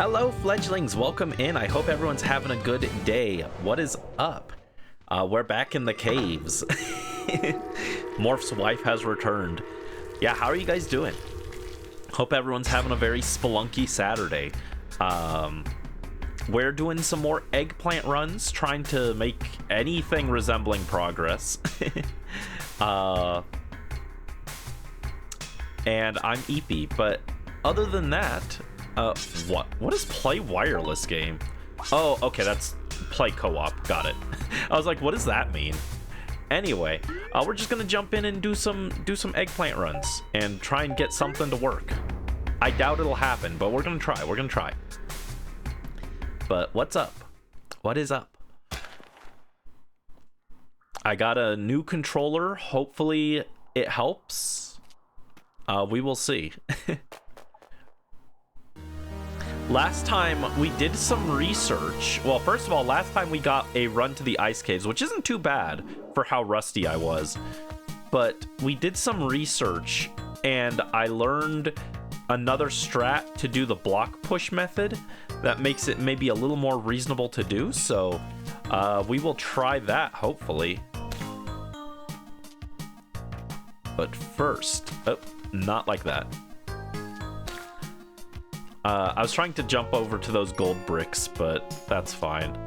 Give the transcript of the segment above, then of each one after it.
Hello, fledglings. Welcome in. I hope everyone's having a good day. What is up? We're back in the caves. Morph's wife has returned. Yeah, how are you guys doing? Hope everyone's having a very spelunky Saturday. We're doing some more eggplant runs, trying to make anything resembling progress. And I'm Eepy, but other than that, what is play wireless game? Oh, okay, that's play co-op. Got it. I was like, what does that mean? Anyway, we're just gonna jump in and do some eggplant runs and try and get something to work. I doubt it'll happen, but we're gonna try. We're gonna try. But what's up? What is up? I got a new controller. Hopefully it helps. We will see. Last time we did some research. Well, first of all, last time we got a run to the ice caves, which isn't too bad for how rusty I was. But we did some research and I learned another strat to do the block push method that makes it maybe a little more reasonable to do. So we will try that, hopefully. But first, oh, not like that. I was trying to jump over to those gold bricks, but that's fine.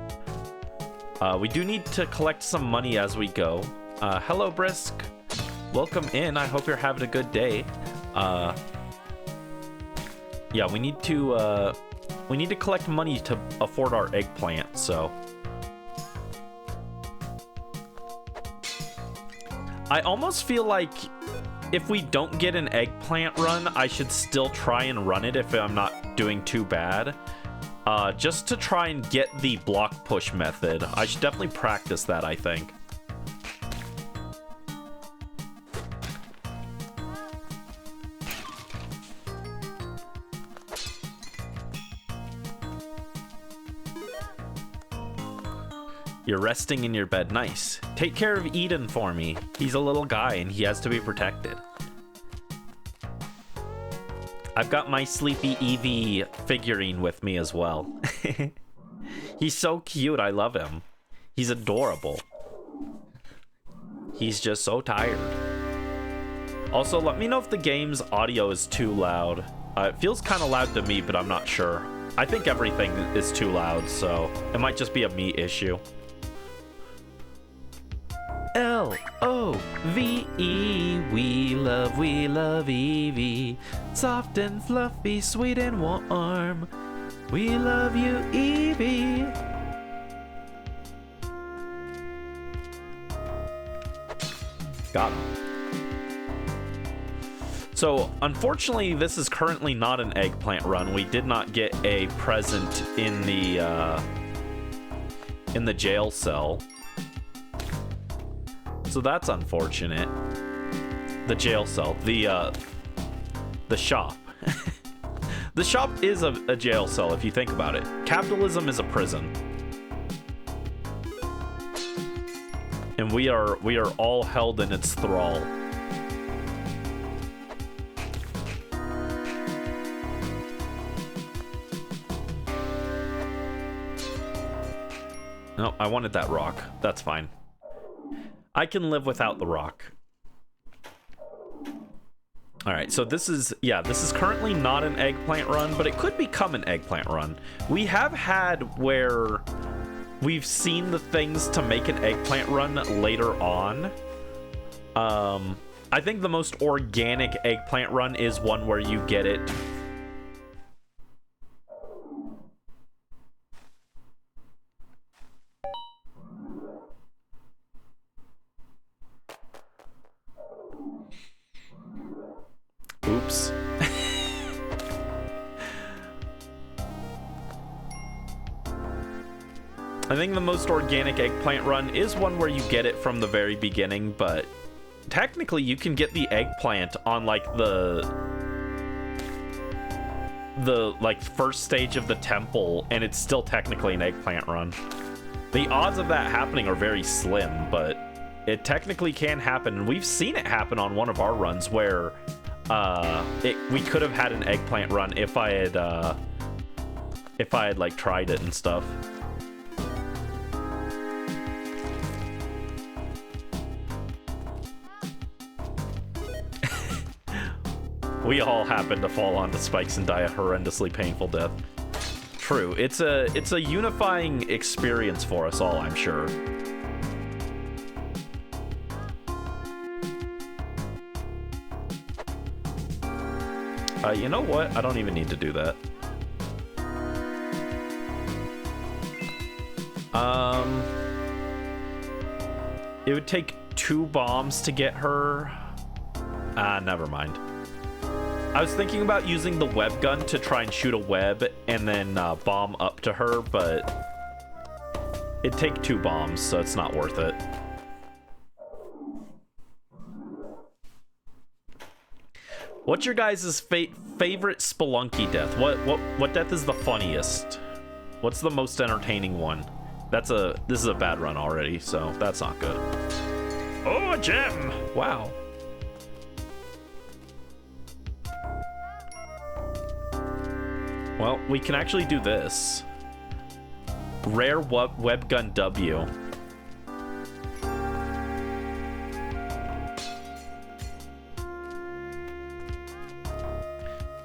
We do need to collect some money as we go. Hello, Brisk. Welcome in. I hope you're having a good day. Yeah, we need to collect money to afford our eggplant, so. I almost feel like if we don't get an eggplant run, I should still try and run it if I'm not doing too bad. Just to try and get the block push method. I should definitely practice that, I think. You're resting in your bed. Nice. Take care of Eden for me. He's a little guy and he has to be protected. I've got my Sleepy Eevee figurine with me as well. He's so cute. I love him. He's adorable. He's just so tired. Also, let me know if the game's audio is too loud. It feels kind of loud to me, but I'm not sure. I think everything is too loud, so it might just be a me issue. L-O-V-E, we love Eevee. Soft and fluffy, sweet and warm. We love you, Eevee. Got him. So, unfortunately, this is currently not an eggplant run. We did not get a present in the jail cell. So that's unfortunate. The jail cell, the shop. The shop is a jail cell if you think about it. Capitalism is a prison. And we are all held in its thrall. No, I wanted that rock. That's fine. I can live without the rock. All right, so this is currently not an eggplant run, but it could become an eggplant run. We have had where we've seen the things to make an eggplant run later on. I think the most organic eggplant run is one where you get it. Oops. I think the most organic eggplant run is one where you get it from the very beginning, but technically you can get the eggplant on like the like first stage of the temple and it's still technically an eggplant run. The odds of that happening are very slim, but it technically can happen. And we've seen it happen on one of our runs where we could have had an eggplant run if I had if I had like tried it and stuff. We all happen to fall onto spikes and die a horrendously painful death. True, it's a unifying experience for us all, I'm sure. You know what? I don't even need to do that. It would take 2 bombs to get her. Never mind. I was thinking about using the web gun to try and shoot a web and then bomb up to her, but it'd take 2 bombs, so it's not worth it. What's your guys' favorite Spelunky death? What death is the funniest? What's the most entertaining one? This is a bad run already, so that's not good. Oh, a gem! Wow. Well, we can actually do this. Rare web gun W.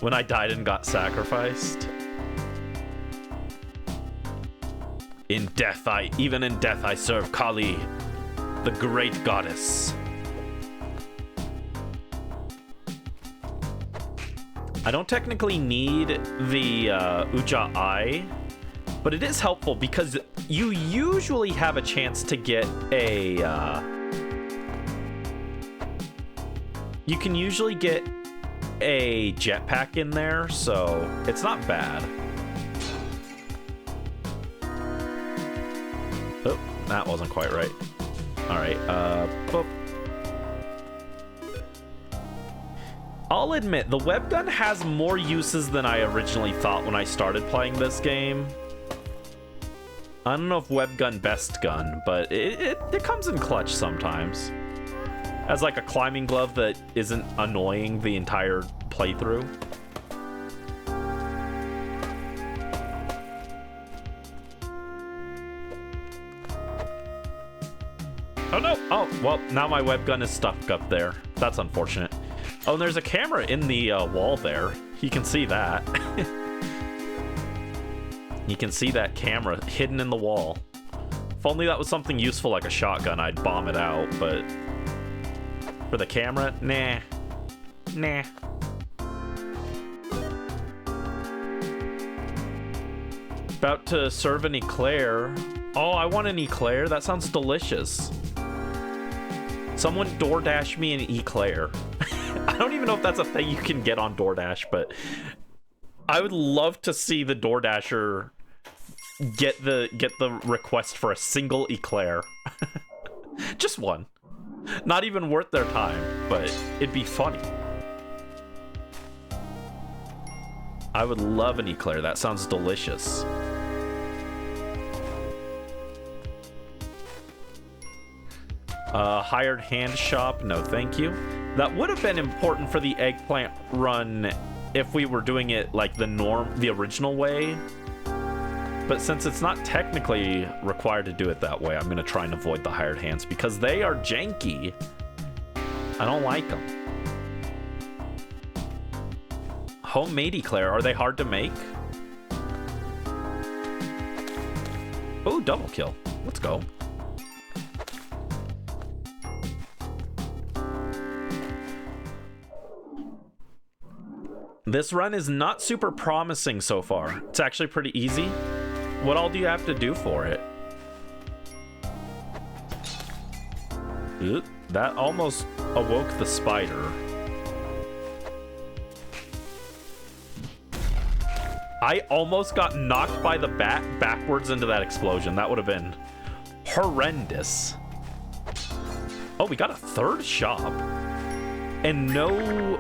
When I died and got sacrificed. Even in death I serve Kali, the great goddess. I don't technically need the Uja Eye, but it is helpful because you usually have a chance to get a... you can usually get a jetpack in there, so it's not bad. Oh, that wasn't quite right. Alright, boop. I'll admit, the web gun has more uses than I originally thought when I started playing this game. I don't know if web gun best gun, but it comes in clutch sometimes. As like a climbing glove that isn't annoying the entire playthrough. Oh no! Oh, well, now my web gun is stuck up there. That's unfortunate. Oh, and there's a camera in the wall there. You can see that. You can see that camera hidden in the wall. If only that was something useful like a shotgun, I'd bomb it out, but... for the camera? Nah. Nah. About to serve an eclair. Oh, I want an eclair? That sounds delicious. Someone DoorDash me an eclair. I don't even know if that's a thing you can get on DoorDash, but I would love to see the DoorDasher get the request for a single eclair. Just one. Not even worth their time, but it'd be funny. I would love an eclair. That sounds delicious. Hired hand shop, no thank you. That would have been important for the eggplant run if we were doing it like the original way. But since it's not technically required to do it that way, I'm going to try and avoid the hired hands because they are janky. I don't like them. Homemade eclair, are they hard to make? Oh, double kill. Let's go. This run is not super promising so far. It's actually pretty easy. What all do you have to do for it? Oop, that almost awoke the spider. I almost got knocked by the bat backwards into that explosion. That would have been horrendous. Oh, we got a third shop. And no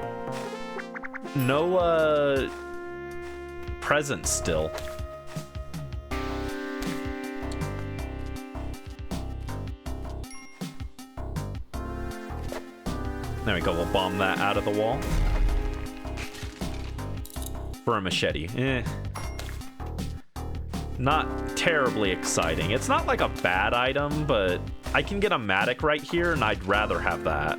presents still. There we go, we'll bomb that out of the wall. For a machete. Not terribly exciting. It's not like a bad item, but I can get a Matic right here, and I'd rather have that.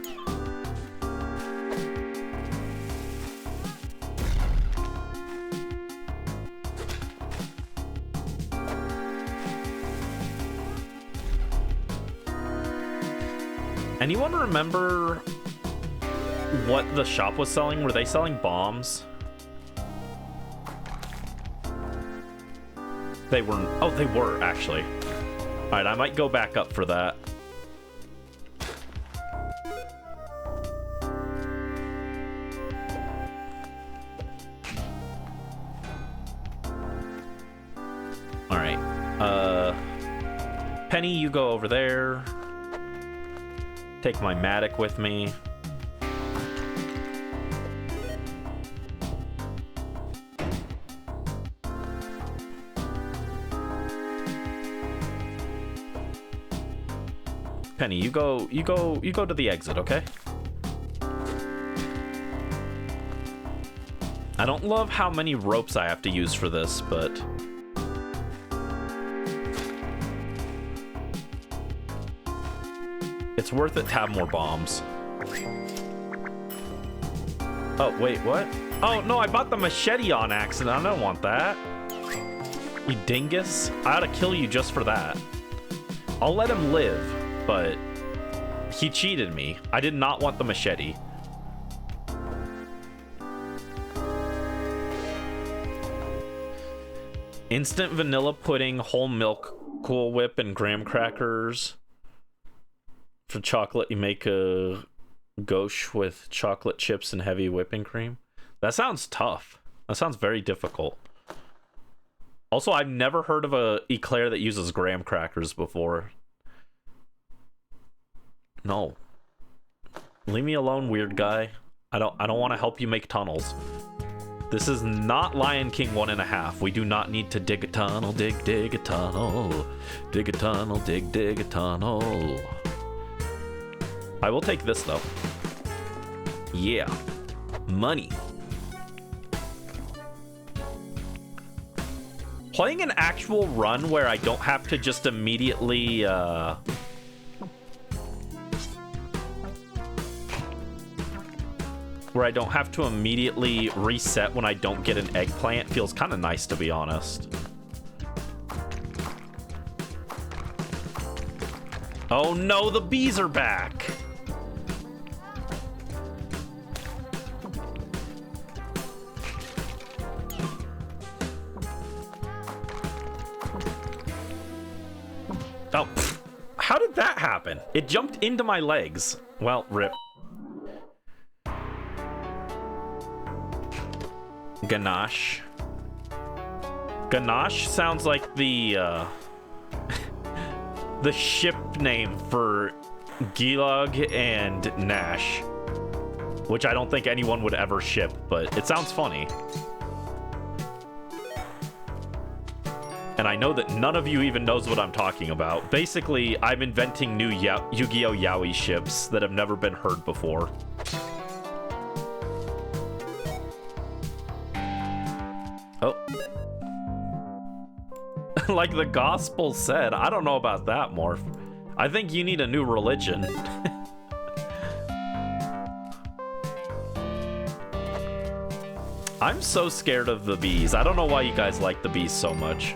Anyone remember what the shop was selling? Were they selling bombs? They were. Oh, they were, actually. All right, I might go back up for that. All right. Penny, you go over there. Take my Matic with me. Penny, you go to the exit, okay? I don't love how many ropes I have to use for this, but it's worth it to have more bombs. Oh, wait, what? Oh, no, I bought the machete on accident. I don't want that. You dingus. I ought to kill you just for that. I'll let him live, but he cheated me. I did not want the machete. Instant vanilla pudding, whole milk, Cool Whip, and graham crackers. For chocolate, you make a gauche with chocolate chips and heavy whipping cream. That sounds tough. That sounds very difficult. Also, I've never heard of a eclair that uses graham crackers before. No. Leave me alone, weird guy. I don't want to help you make tunnels. This is not Lion King 1.5. We do not need to dig a tunnel, dig a tunnel. Dig a tunnel, dig a tunnel. I will take this, though. Yeah. Money. Playing an actual run where I don't have to just immediately, where I don't have to immediately reset when I don't get an eggplant feels kind of nice, to be honest. Oh no, the bees are back! Oh, how did that happen? It jumped into my legs. Well, rip. Ganache. Ganache sounds like the the ship name for Gilag and Nash, which I don't think anyone would ever ship, but it sounds funny. And I know that none of you even knows what I'm talking about. Basically, I'm inventing new Yu-Gi-Oh! Yaoi ships that have never been heard before. Oh. Like the gospel said, I don't know about that, Morph. I think you need a new religion. I'm so scared of the bees. I don't know why you guys like the bees so much.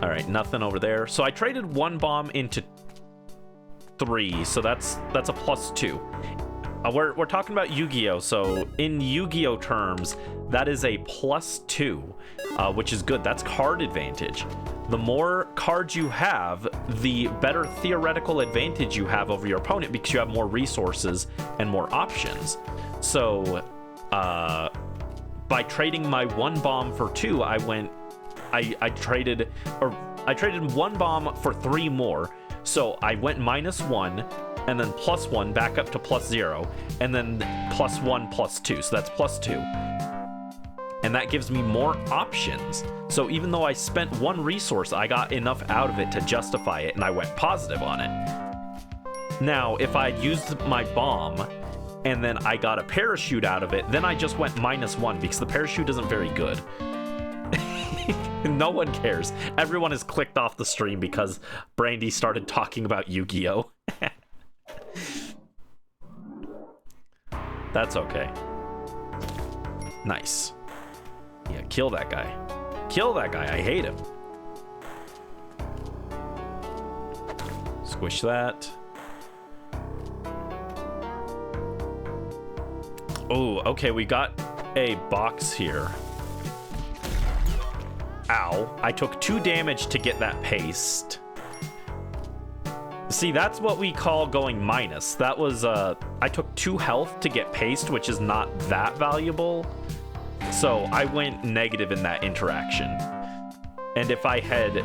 All right, nothing over there. So I traded one bomb into 3, so that's a +2. We're talking about Yu-Gi-Oh! So in Yu-Gi-Oh! Terms, that is a +2, which is good. That's card advantage. The more cards you have, the better theoretical advantage you have over your opponent because you have more resources and more options. So by trading my 1 bomb for 2, I traded one bomb for 3 more. So I went -1 and then +1 back up to +0 and then +1 +2. So that's +2. And that gives me more options. So even though I spent 1 resource, I got enough out of it to justify it, and I went positive on it. Now, if I'd used my bomb and then I got a parachute out of it, then I just went -1 because the parachute isn't very good. No one cares. Everyone has clicked off the stream because Brandy started talking about Yu-Gi-Oh! That's okay. Nice. Yeah, kill that guy. Kill that guy. I hate him. Squish that. Oh, okay, we got a box here. Ow. I took 2 damage to get that paste. See, that's what we call going minus. That was, I took 2 health to get paste, which is not that valuable. So I went negative in that interaction. And if I had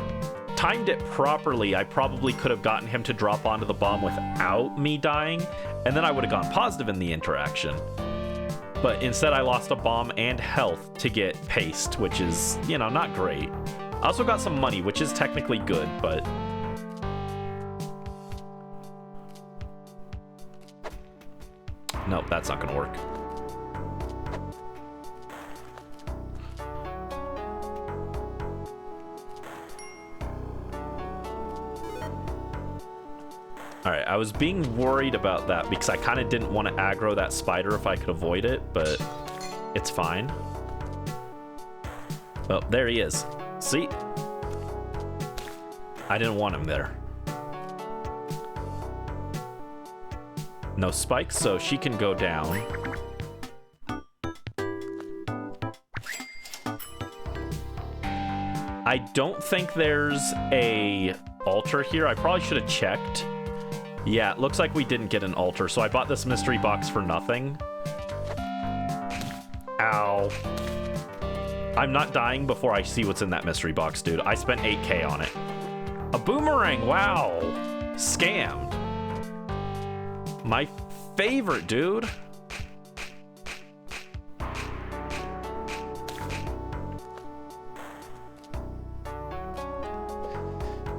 timed it properly, I probably could have gotten him to drop onto the bomb without me dying, and then I would have gone positive in the interaction. But instead I lost a bomb and health to get paste, which is, you know, not great. I also got some money, which is technically good, but... Nope, that's not gonna work. Alright, I was being worried about that because I kind of didn't want to aggro that spider if I could avoid it, but it's fine. Oh, there he is. See? I didn't want him there. No spikes, so she can go down. I don't think there's a altar here. I probably should have checked. Yeah, it looks like we didn't get an altar, so I bought this mystery box for nothing. Ow. I'm not dying before I see what's in that mystery box, dude. I spent 8K on it. A boomerang, wow. Scammed. My favorite, dude.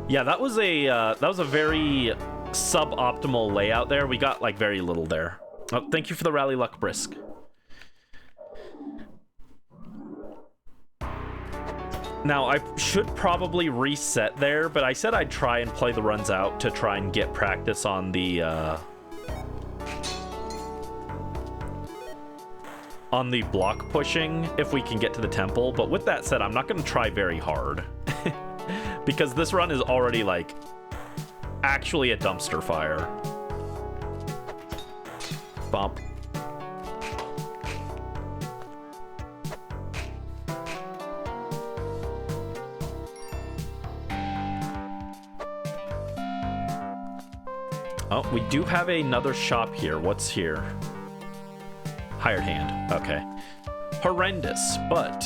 Yeah, that was a very suboptimal layout there. We got like very little there. Oh, thank you for the rally luck, Brisk. Now I should probably reset there, but I said I'd try and play the runs out to try and get practice on the block pushing if we can get to the temple. But with that said, I'm not going to try very hard because this run is already like actually a dumpster fire. Bump. Oh, we do have another shop here. What's here? Hired hand. Okay. Horrendous, but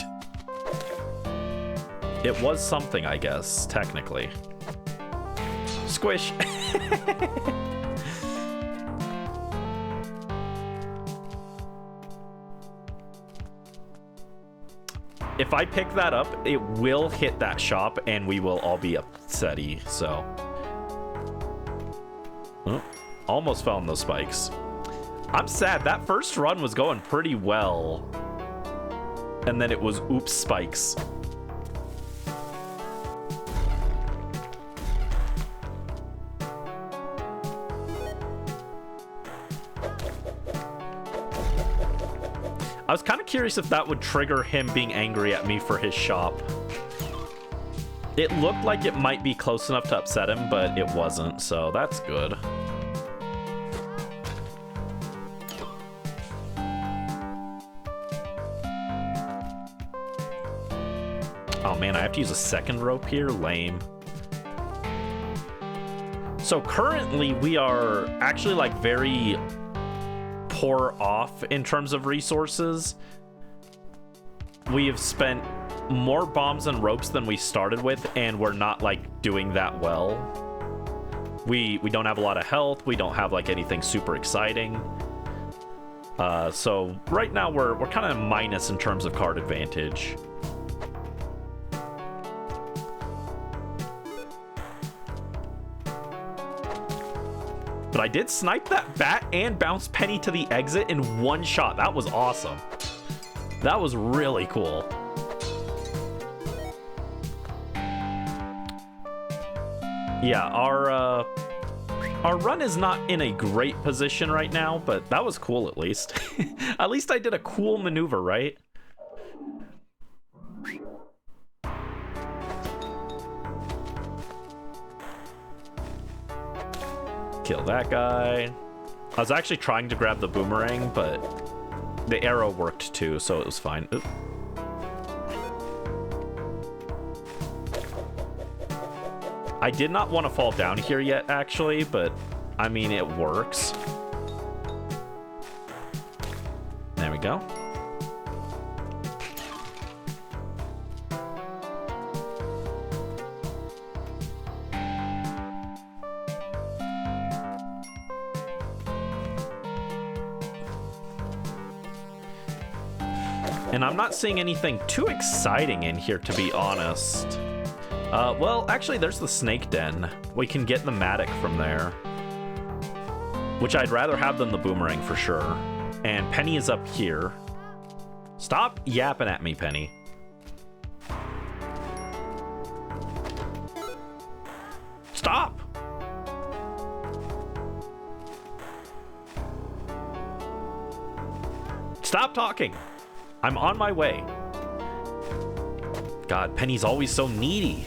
it was something, I guess, technically. Squish. If I pick that up, it will hit that shop and we will all be upsetty, so. Oh, almost fell on those spikes. I'm sad. That first run was going pretty well. And then it was oops spikes. I was kind of curious if that would trigger him being angry at me for his shop. It looked like it might be close enough to upset him, but it wasn't, so that's good. Oh man, I have to use a second rope here? Lame. So currently we are actually like very poor off in terms of resources. We have spent more bombs and ropes than we started with, and we're not like doing that well. We don't have a lot of health. We don't have like anything super exciting. So right now we're kind of minus in terms of card advantage. But I did snipe that bat and bounce Penny to the exit in one shot. That was awesome. That was really cool. Yeah, our run is not in a great position right now, but that was cool at least. At least I did a cool maneuver, right? Kill that guy. I was actually trying to grab the boomerang, but the arrow worked too, so it was fine. Oop. I did not want to fall down here yet, actually, but I mean, it works. There we go. And I'm not seeing anything too exciting in here, to be honest. Well, actually, there's the snake den. We can get the Matic from there, which I'd rather have than the boomerang for sure. And Penny is up here. Stop yapping at me, Penny. Stop! Stop talking! I'm on my way. God, Penny's always so needy.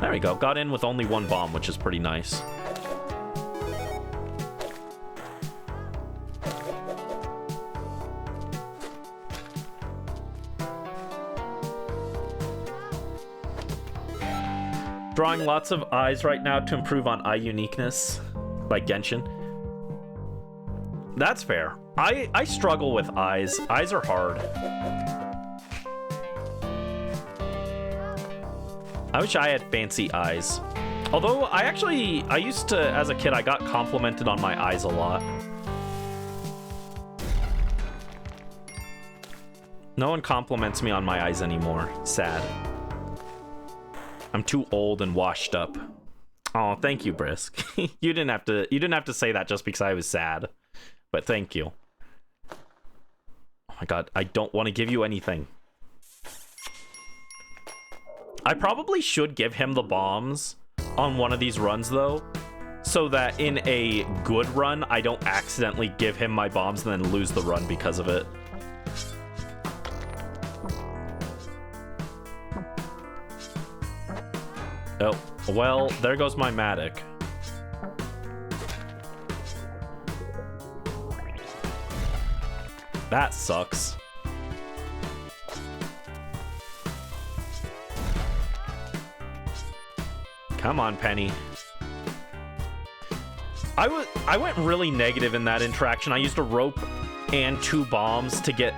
There we go. Got in with only one bomb, which is pretty nice. Drawing lots of eyes right now to improve on eye uniqueness, like Genshin. That's fair. I struggle with eyes. Eyes are hard. I wish I had fancy eyes. Although I used to, as a kid, I got complimented on my eyes a lot. No one compliments me on my eyes anymore. Sad. I'm too old and washed up. Oh, thank you, Brisk. You didn't have to say that just because I was sad. But thank you. Oh my god, I don't want to give you anything. I probably should give him the bombs on one of these runs, though, so that in a good run, I don't accidentally give him my bombs and then lose the run because of it. Oh, well, there goes my Matic. That sucks. Come on, Penny. I went really negative in that interaction. I used a rope and 2 bombs to get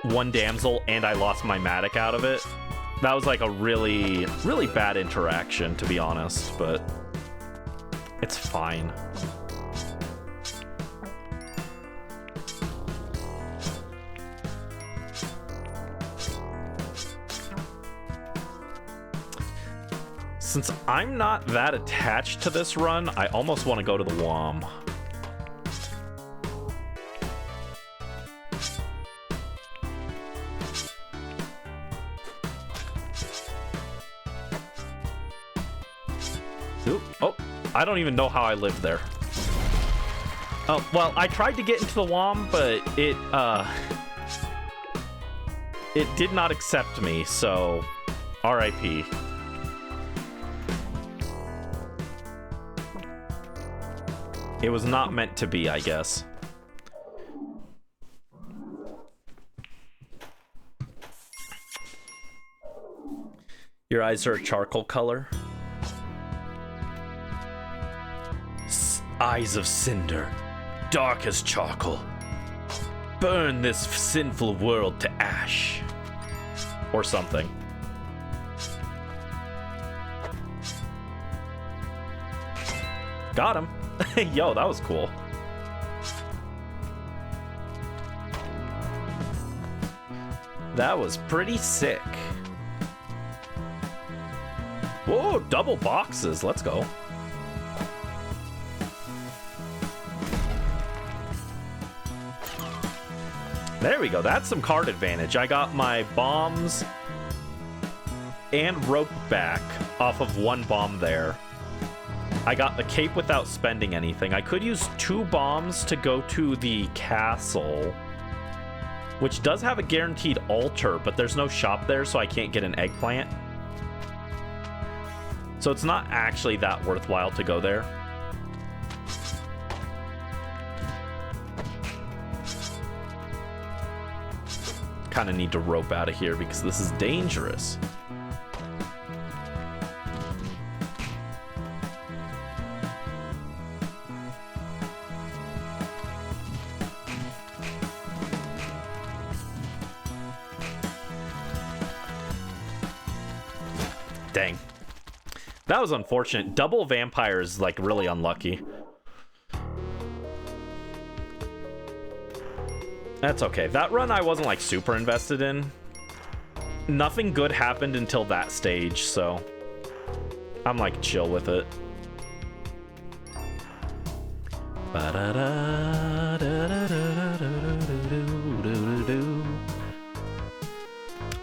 1 damsel, and I lost my Matic out of it. That was like a really, really bad interaction, to be honest, but it's fine. Since I'm not that attached to this run, I almost want to go to the WOM. Ooh, oh, I don't even know how I lived there. Oh, well, I tried to get into the WOM, but it did not accept me, so RIP. It was not meant to be, I guess. Your eyes are a charcoal color. Eyes of cinder, dark as charcoal. Burn this sinful world to ash. Or something. Got him. Yo, that was cool. That was pretty sick. Whoa, double boxes. Let's go. There we go. That's some card advantage. I got my bombs and rope back off of one bomb there. I got the cape without spending anything. I could use 2 bombs to go to the castle, which does have a guaranteed altar, but there's no shop there, so I can't get an eggplant. So it's not actually that worthwhile to go there. Kind of need to rope out of here because this is dangerous. Dang. That was unfortunate. Double vampire is like really unlucky. That's okay. That run I wasn't like super invested in. Nothing good happened until that stage, so I'm like chill with it.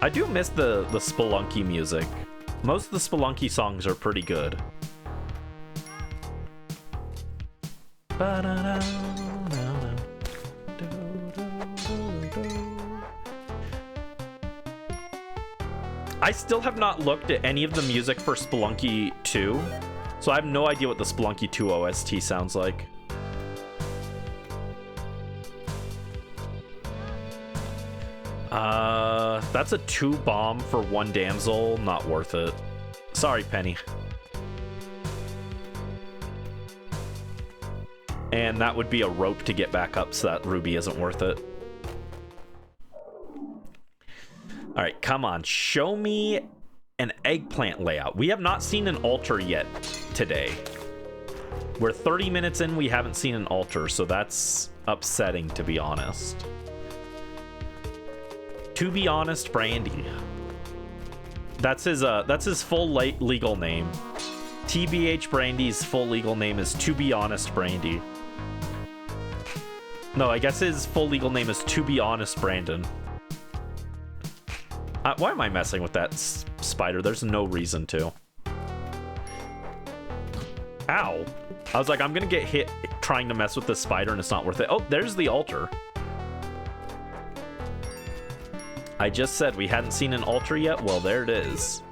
I do miss the Spelunky music. Most of the Spelunky songs are pretty good. I still have not looked at any of the music for Spelunky 2, so I have no idea what the Spelunky 2 OST sounds like. That's a 2 bomb for 1 damsel. Not worth it. Sorry, Penny. And that would be a rope to get back up, so that ruby isn't worth it. All right, come on. Show me an eggplant layout. We have not seen an altar yet today. We're 30 minutes in, we haven't seen an altar, so that's upsetting, to be honest. To be honest, Brandy. That's his full legal name. TBH Brandy's full legal name is To Be Honest Brandy. No, I guess his full legal name is To Be Honest Brandon. Why am I messing with that spider? There's no reason to. Ow. I was like, I'm gonna get hit trying to mess with this spider and it's not worth it. Oh, there's the altar. I just said we hadn't seen an altar yet. Well, there it is.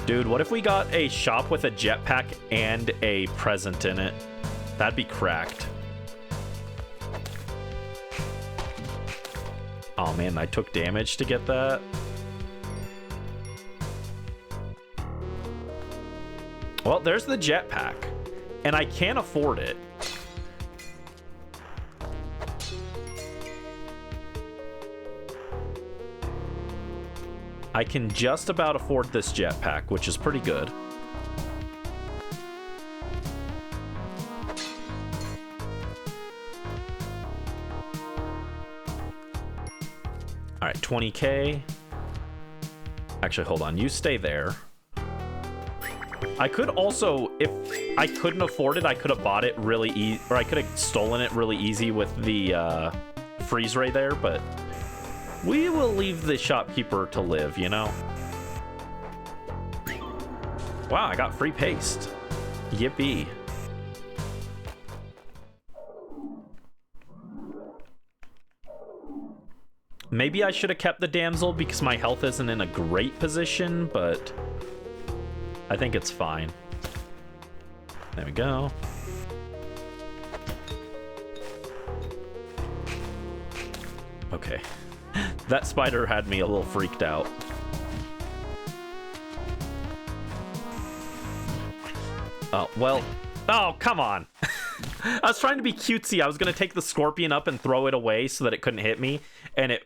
Dude, what if we got a shop with a jetpack and a present in it? That'd be cracked. Oh man, I took damage to get that. Well, there's the jetpack. And I can't afford it. I can just about afford this jetpack, which is pretty good. All right, 20K. Actually, hold on. You stay there. I could also, if I couldn't afford it, I could have bought it really easy, or I could have stolen it really easy with the freeze ray there, but we will leave the shopkeeper to live, you know? Wow, I got free paste. Yippee. Maybe I should have kept the damsel because my health isn't in a great position, but I think it's fine. There we go. Okay. That spider had me a little freaked out. Oh, well. Oh, come on. I was trying to be cutesy. I was going to take the scorpion up and throw it away so that it couldn't hit me, and it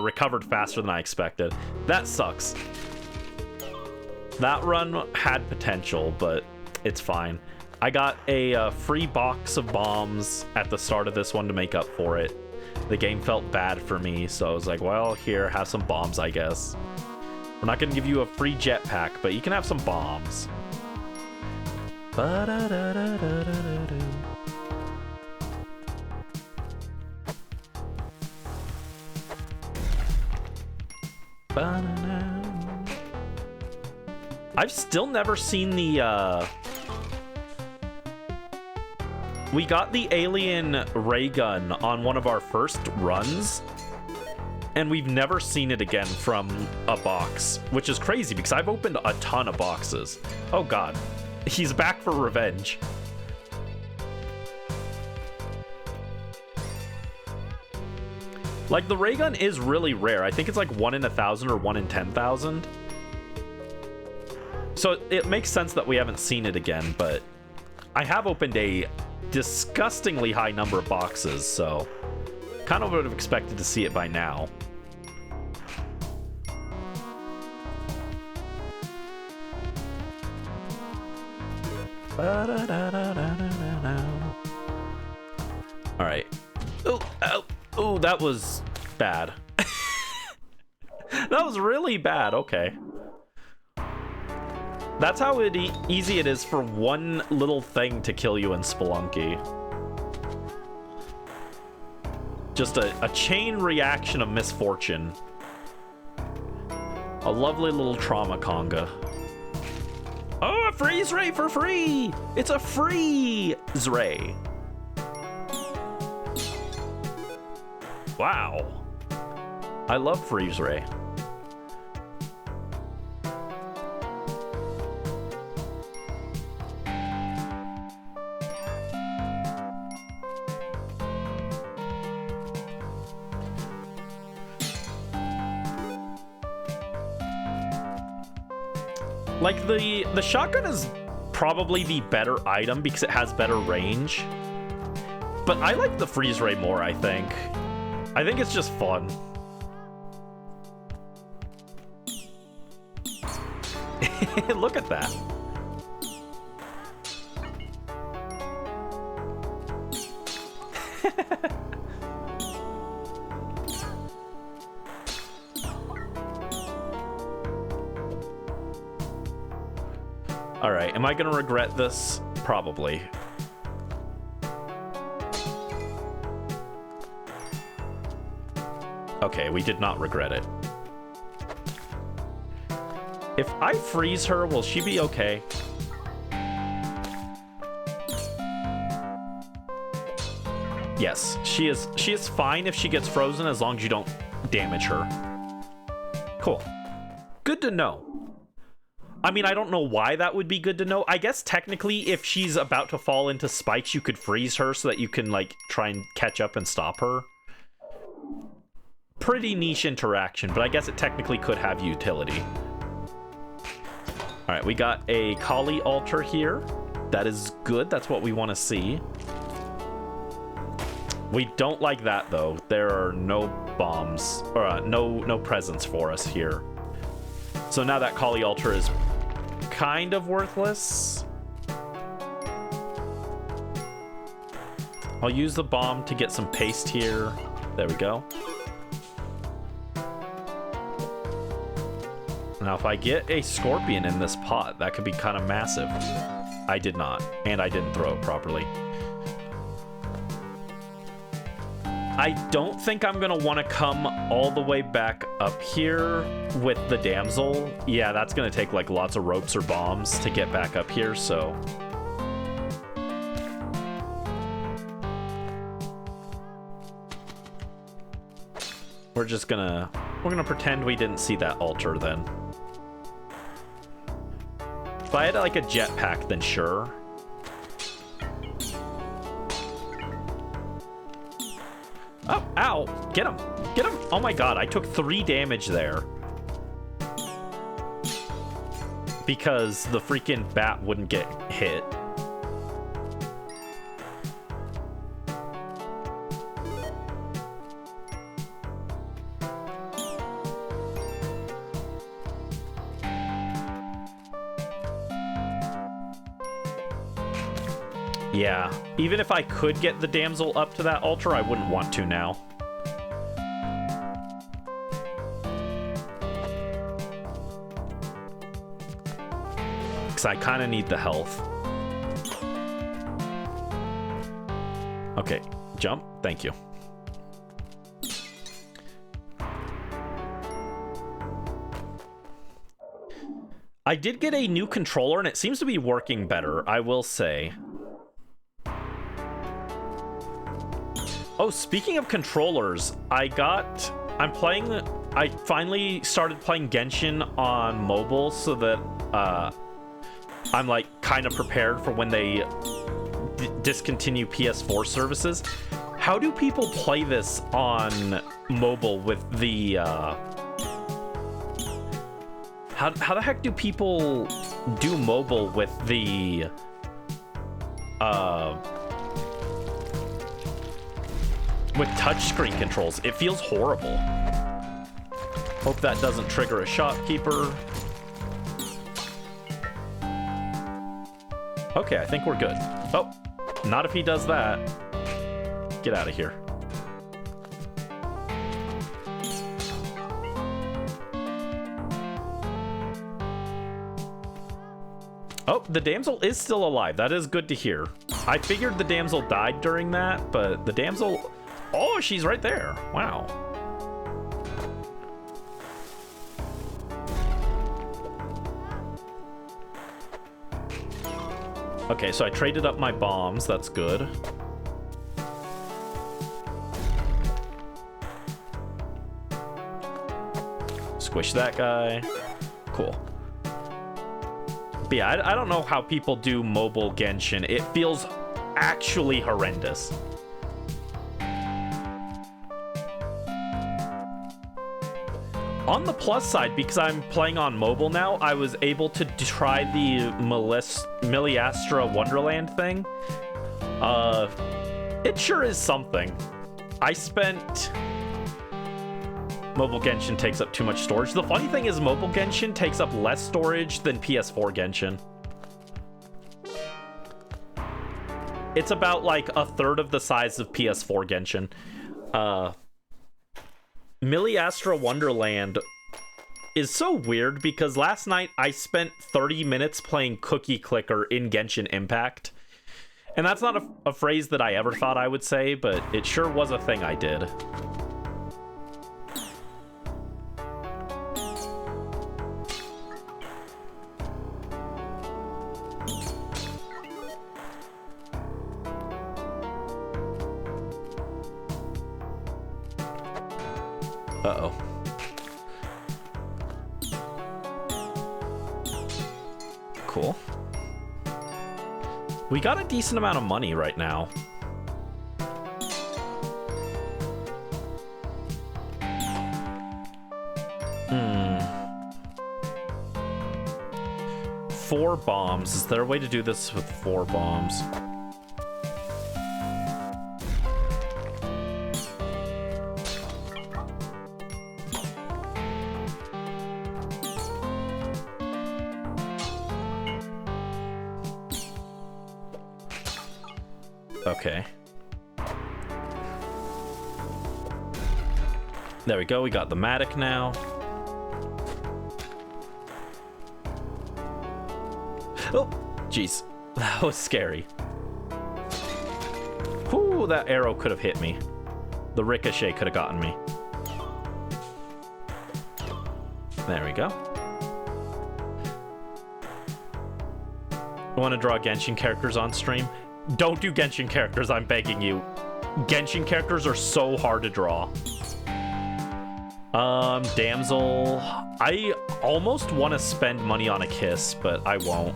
recovered faster than I expected. That sucks. That run had potential, but it's fine. I got a free box of bombs at the start of this one to make up for it. The game felt bad for me, so I was like, well, here, have some bombs, I guess. We're not going to give you a free jetpack, but you can have some bombs. I've still never seen the, we got the alien ray gun on one of our first runs, and we've never seen it again from a box, which is crazy because I've opened a ton of boxes. Oh god, he's back for revenge. Like, the ray gun is really rare. I think it's like 1 in 1,000 or 1 in 10,000. So it makes sense that we haven't seen it again, but I have opened a disgustingly high number of boxes, so kind of would have expected to see it by now. All right. Oh, oh, oh, that was bad. That was really bad. Okay. That's how easy it is for one little thing to kill you in Spelunky. Just a chain reaction of misfortune. A lovely little trauma conga. Oh, a freeze ray for free! It's a freeze ray. Wow. I love freeze ray. Like, the shotgun is probably the better item because it has better range. But I like the freeze ray more, I think. I think it's just fun. Look at that. All right, am I gonna regret this? Probably. Okay, we did not regret it. If I freeze her, will she be okay? Yes, she is fine if she gets frozen as long as you don't damage her. Cool. Good to know. I mean, I don't know why that would be good to know. I guess technically if she's about to fall into spikes, you could freeze her so that you can, like, try and catch up and stop her. Pretty niche interaction, but I guess it technically could have utility. All right, we got a Kali altar here. That is good. That's what we want to see. We don't like that, though. There are no bombs, or no presents for us here. So now that Kali altar is kind of worthless. I'll use the bomb to get some paste here. There we go. Now, if I get a scorpion in this pot, that could be kind of massive. I did not, and I didn't throw it properly. I don't think I'm gonna want to come all the way back up here with the damsel. Yeah, that's gonna take like lots of ropes or bombs to get back up here, so we're gonna pretend we didn't see that altar then. If I had like a jetpack, then sure. Oh, ow. Get him. Get him. Oh my god, I took 3 damage there. Because the freaking bat wouldn't get hit. Yeah, even if I could get the damsel up to that altar, I wouldn't want to now. Because I kind of need the health. Okay, jump. Thank you. I did get a new controller, and it seems to be working better, I will say. Oh, speaking of controllers, I finally started playing Genshin on mobile so that I'm like kind of prepared for when they discontinue PS4 services. How do people play this on mobile with the how the heck do people do mobile with the with touchscreen controls? It feels horrible. Hope that doesn't trigger a shopkeeper. Okay, I think we're good. Oh, not if he does that. Get out of here. Oh, the damsel is still alive. That is good to hear. I figured the damsel died during that, but the damsel... Oh, she's right there. Wow. Okay, so I traded up my bombs. That's good. Squish that guy. Cool. But yeah, I don't know how people do mobile Genshin. It feels actually horrendous. On the plus side, because I'm playing on mobile now, I was able to try the Miliastra Wonderland thing. It sure is something. I spent... Mobile Genshin takes up too much storage. The funny thing is mobile Genshin takes up less storage than PS4 Genshin. It's about like a third of the size of PS4 Genshin. Miliastra Wonderland is so weird because last night I spent 30 minutes playing Cookie Clicker in Genshin Impact. And that's not a phrase that I ever thought I would say, but it sure was a thing I did. Uh-oh. Cool. We got a decent amount of money right now. Four bombs. Is there a way to do this with 4 bombs? Okay. There we go, we got the Matic now. Oh, jeez. That was scary. Whew, that arrow could have hit me. The ricochet could have gotten me. There we go. Want to draw Genshin characters on stream? Don't do Genshin characters, I'm begging you. Genshin characters are so hard to draw. Damsel. I almost want to spend money on a kiss, but I won't.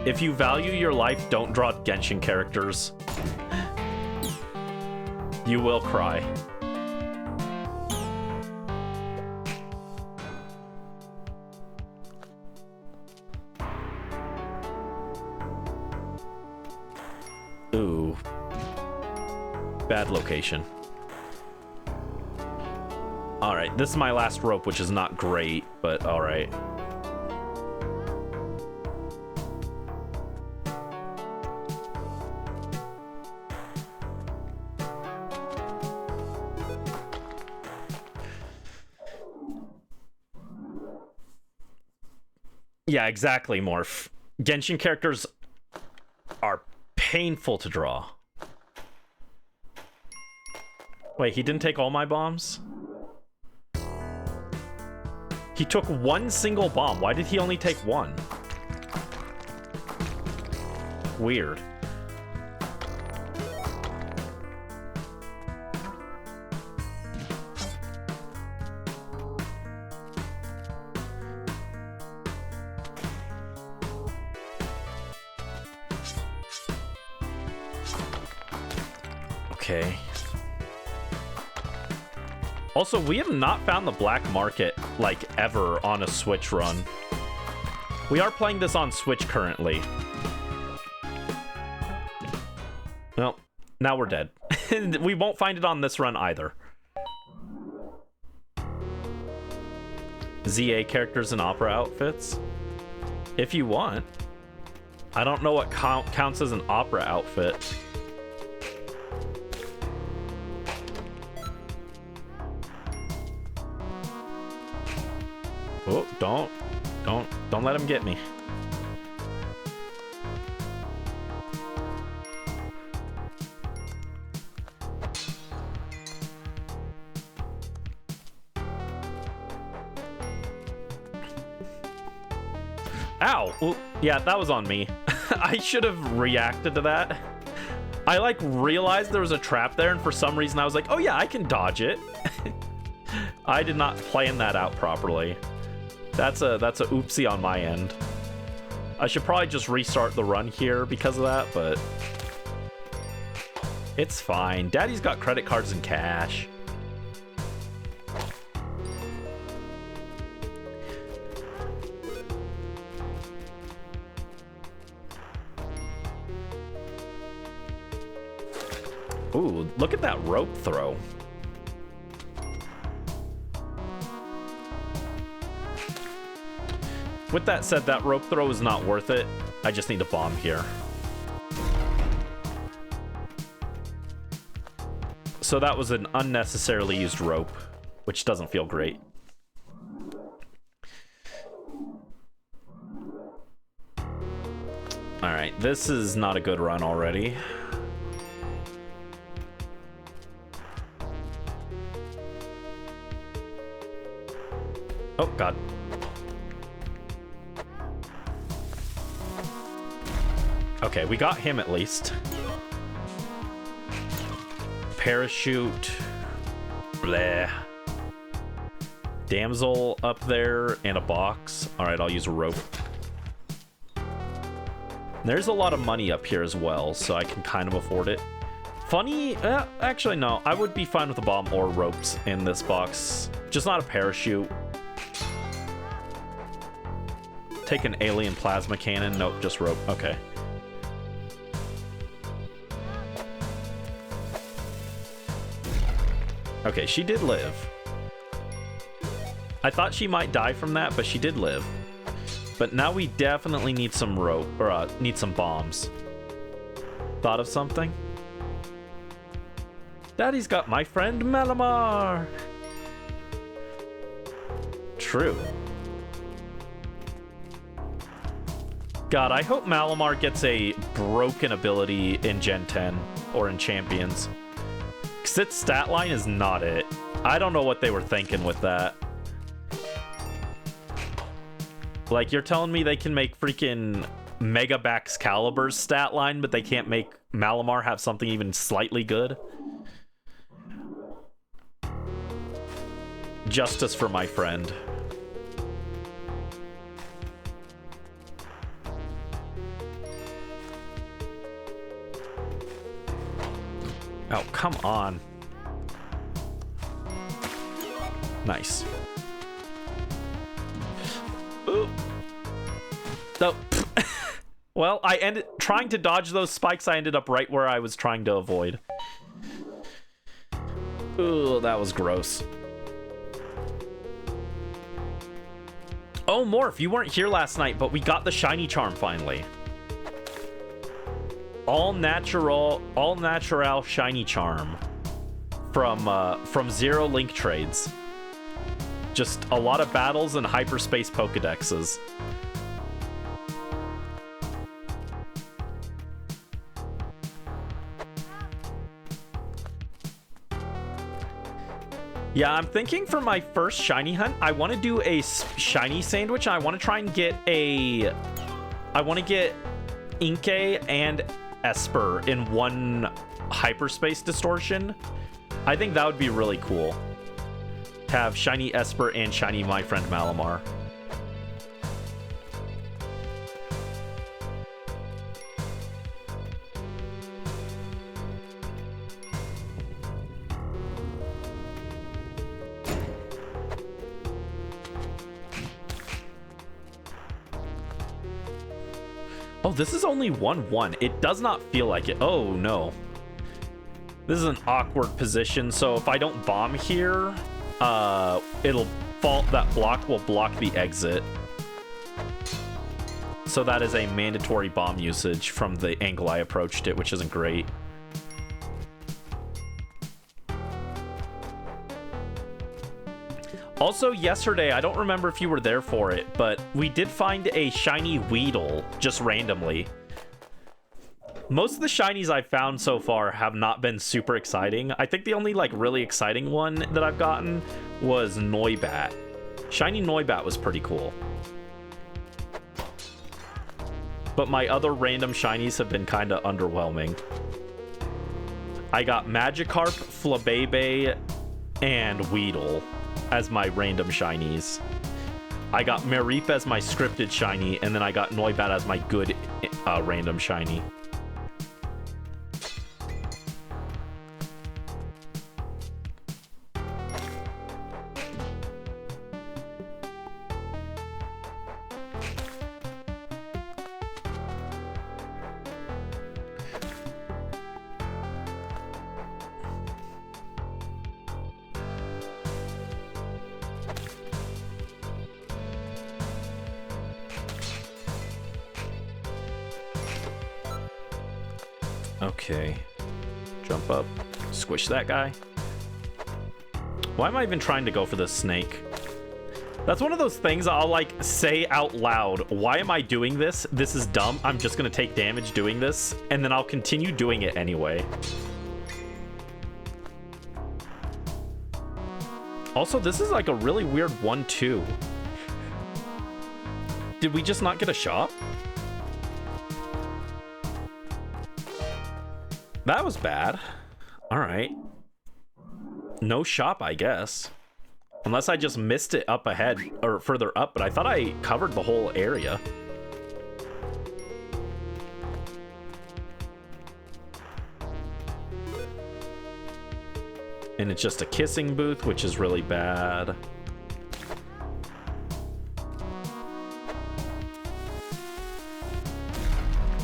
If you value your life, don't draw Genshin characters. You will cry. Ooh. Bad location. Alright, this is my last rope, which is not great, but alright. Yeah, exactly, Morph. Genshin characters are painful to draw. Wait, he didn't take all my bombs? He took one single bomb. Why did he only take one? Weird. Okay. Also, we have not found the black market, like, ever on a Switch run. We are playing this on Switch currently. Well, now we're dead. We won't find it on this run either. ZA characters and opera outfits? If you want. I don't know what counts as an opera outfit. Oh, don't let him get me. Ow! Ooh, yeah, that was on me. I should have reacted to that. I, like, realized there was a trap there, and for some reason I was like, oh yeah, I can dodge it. I did not plan that out properly. That's a oopsie on my end. I should probably just restart the run here because of that, but it's fine. Daddy's got credit cards and cash. Ooh, look at that rope throw. With that said, that rope throw is not worth it. I just need a bomb here. So that was an unnecessarily used rope, which doesn't feel great. Alright, this is not a good run already. Oh, God. Okay, we got him at least. Parachute. Bleh. Damsel up there and a box. Alright, I'll use a rope. There's a lot of money up here as well, so I can kind of afford it. Funny, actually no, I would be fine with a bomb or ropes in this box. Just not a parachute. Take an alien plasma cannon. Nope, just rope. Okay. Okay, she did live. I thought she might die from that, but she did live. But now we definitely need some rope, or need some bombs. Thought of something? Daddy's got my friend Malamar. True. God, I hope Malamar gets a broken ability in Gen 10 or in Champions. Because its stat line is not it. I don't know what they were thinking with that. Like, you're telling me they can make freaking Mega Baxcalibur's stat line, but they can't make Malamar have something even slightly good? Justice for my friend. Oh, come on. Nice. Ooh. So, well, I ended trying to dodge those spikes. I ended up right where I was trying to avoid. Ooh, that was gross. Oh, Morph, you weren't here last night, but we got the shiny charm finally. All natural shiny charm from Zero Link trades. Just a lot of battles and hyperspace Pokedexes. Yeah, I'm thinking for my first shiny hunt, I want to do a shiny sandwich. I want to try and get I want to get Inkay and Esper in one hyperspace distortion. I think that would be really cool. To have shiny Esper and shiny my friend Malamar. Oh, this is only 1-1. It does not feel like it. Oh, no. This is an awkward position, so if I don't bomb here, it'll fall. That block will block the exit. So that is a mandatory bomb usage from the angle I approached it, which isn't great. Also, yesterday, I don't remember if you were there for it, but we did find a shiny Weedle, just randomly. Most of the shinies I've found so far have not been super exciting. I think the only, like, really exciting one that I've gotten was Noibat. Shiny Noibat was pretty cool. But my other random shinies have been kind of underwhelming. I got Magikarp, Flabebe, and Weedle as my random shinies. I got Mareep as my scripted shiny, and then I got Noibat as my good random shiny. Okay. Jump up. Squish that guy. Why am I even trying to go for this snake? That's one of those things I'll, like, say out loud. Why am I doing this? This is dumb. I'm just gonna take damage doing this, and then I'll continue doing it anyway. Also, this is, like, a really weird 1-2. Did we just not get a shop? That was bad. All right. No shop, I guess. Unless I just missed it up ahead or further up, but I thought I covered the whole area. And it's just a kissing booth, which is really bad.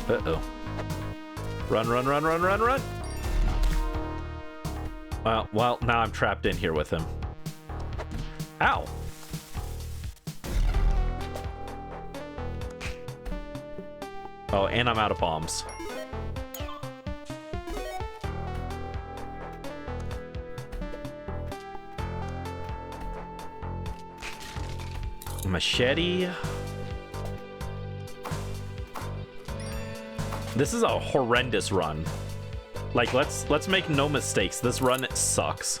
Uh-oh. Run, run, run, run, run, run. Well, now I'm trapped in here with him. Ow. Oh, and I'm out of bombs. Machete. This is a horrendous run. Like, let's make no mistakes. This run sucks.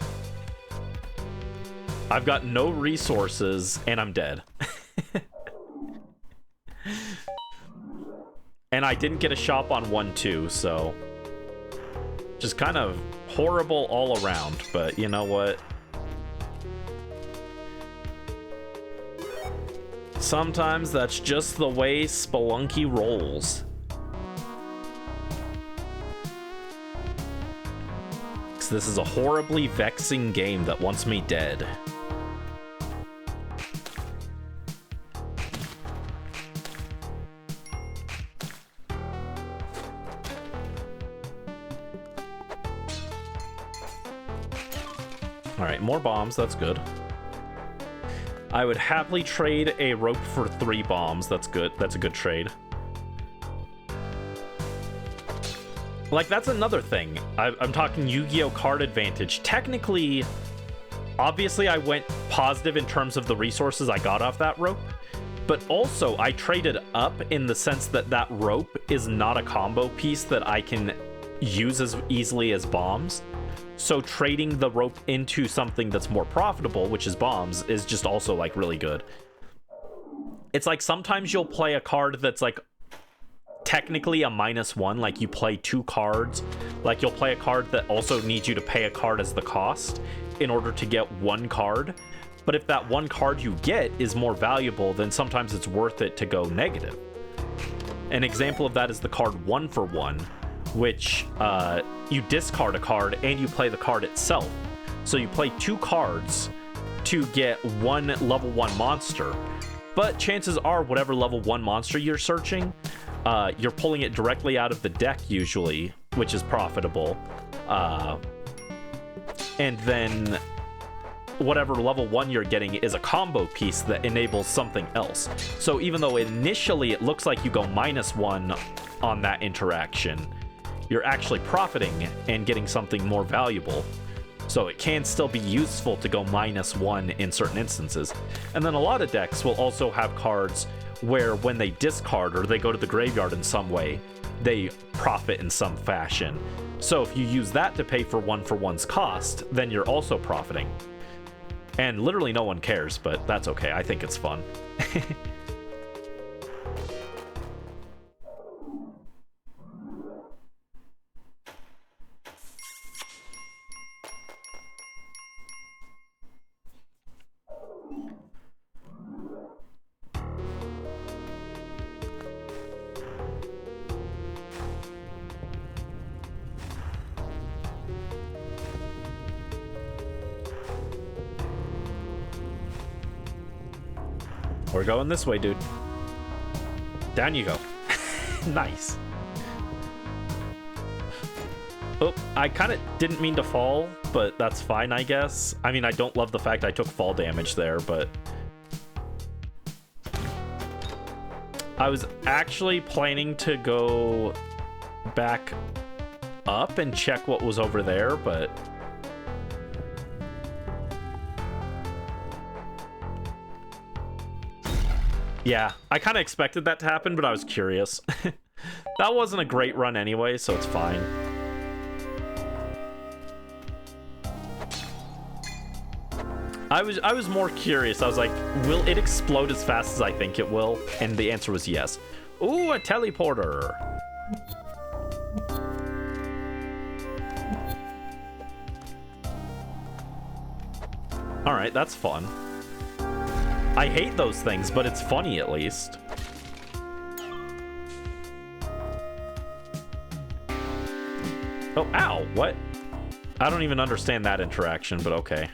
I've got no resources, and I'm dead. And I didn't get a shop on 1-2, so... just kind of horrible all around, but you know what? Sometimes that's just the way Spelunky rolls. This is a horribly vexing game that wants me dead. Alright, more bombs, that's good. I would happily trade a rope for 3 bombs, that's good. That's a good trade. Like, that's another thing. I'm talking Yu-Gi-Oh! Card Advantage. Technically, obviously I went positive in terms of the resources I got off that rope, but also I traded up in the sense that that rope is not a combo piece that I can use as easily as bombs. So trading the rope into something that's more profitable, which is bombs, is just also like really good. It's like sometimes you'll play a card that's like technically a -1, like you play 2 cards. Like you'll play a card that also needs you to pay a card as the cost in order to get 1 card. But if that 1 card you get is more valuable, then sometimes it's worth it to go negative. An example of that is the card 1 for 1, which you discard a card and you play the card itself. So you play 2 cards to get 1 level 1 monster. But chances are whatever level 1 monster you're searching, you're pulling it directly out of the deck usually, which is profitable. And then whatever level 1 you're getting is a combo piece that enables something else. So even though initially it looks like you go -1 on that interaction, you're actually profiting and getting something more valuable. So it can still be useful to go -1 in certain instances. And then a lot of decks will also have cards where when they discard or they go to the graveyard in some way, they profit in some fashion. So if you use that to pay for 1 for 1's cost, then you're also profiting. And literally no one cares, but that's okay. I think it's fun. We're going this way, dude. Down you go. Nice. Oh, I kind of didn't mean to fall, but that's fine, I guess. I mean, I don't love the fact I took fall damage there, but... I was actually planning to go back up and check what was over there, but... Yeah, I kind of expected that to happen, but I was curious. That wasn't a great run anyway, so it's fine. I was more curious. I was like, will it explode as fast as I think it will? And the answer was yes. Ooh, a teleporter. All right, that's fun. I hate those things, but it's funny at least. Oh, ow, what? I don't even understand that interaction, but okay.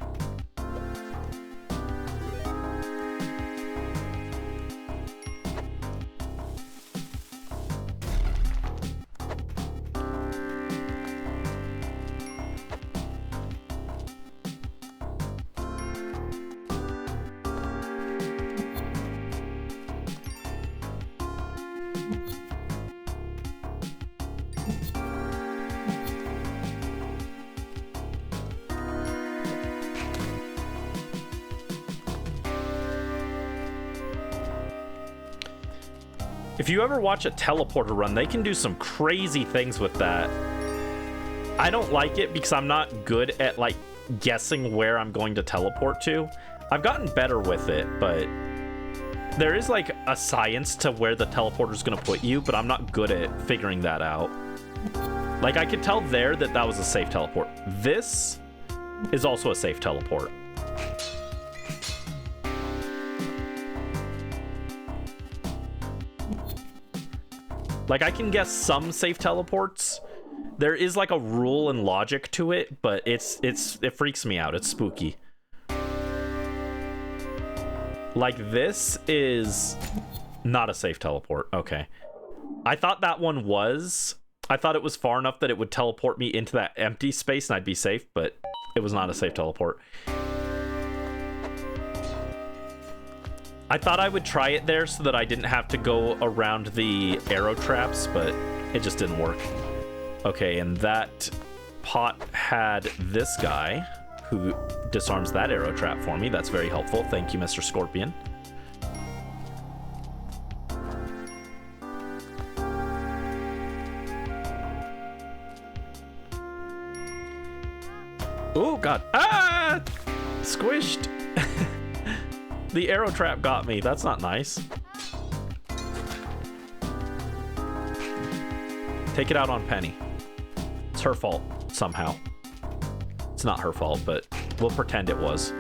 If you ever watch a teleporter run, they can do some crazy things with that. I don't like it because I'm not good at, like, guessing where I'm going to teleport to. I've gotten better with it, but there is, like, a science to where the teleporter's gonna put you, but I'm not good at figuring that out. Like, I could tell there that that was a safe teleport. This is also a safe teleport. Like, I can guess some safe teleports. There is, like, a rule and logic to it, but it freaks me out. It's spooky. Like, this is not a safe teleport. Okay. I thought that one was. I thought it was far enough that it would teleport me into that empty space and I'd be safe, but it was not a safe teleport. I thought I would try it there so that I didn't have to go around the arrow traps, but it just didn't work. Okay, and that pot had this guy who disarms that arrow trap for me. That's very helpful. Thank you, Mr. Scorpion. Oh, God. Ah! Squished. The arrow trap got me. That's not nice. Take it out on Penny. It's her fault, somehow. It's not her fault, but we'll pretend it was.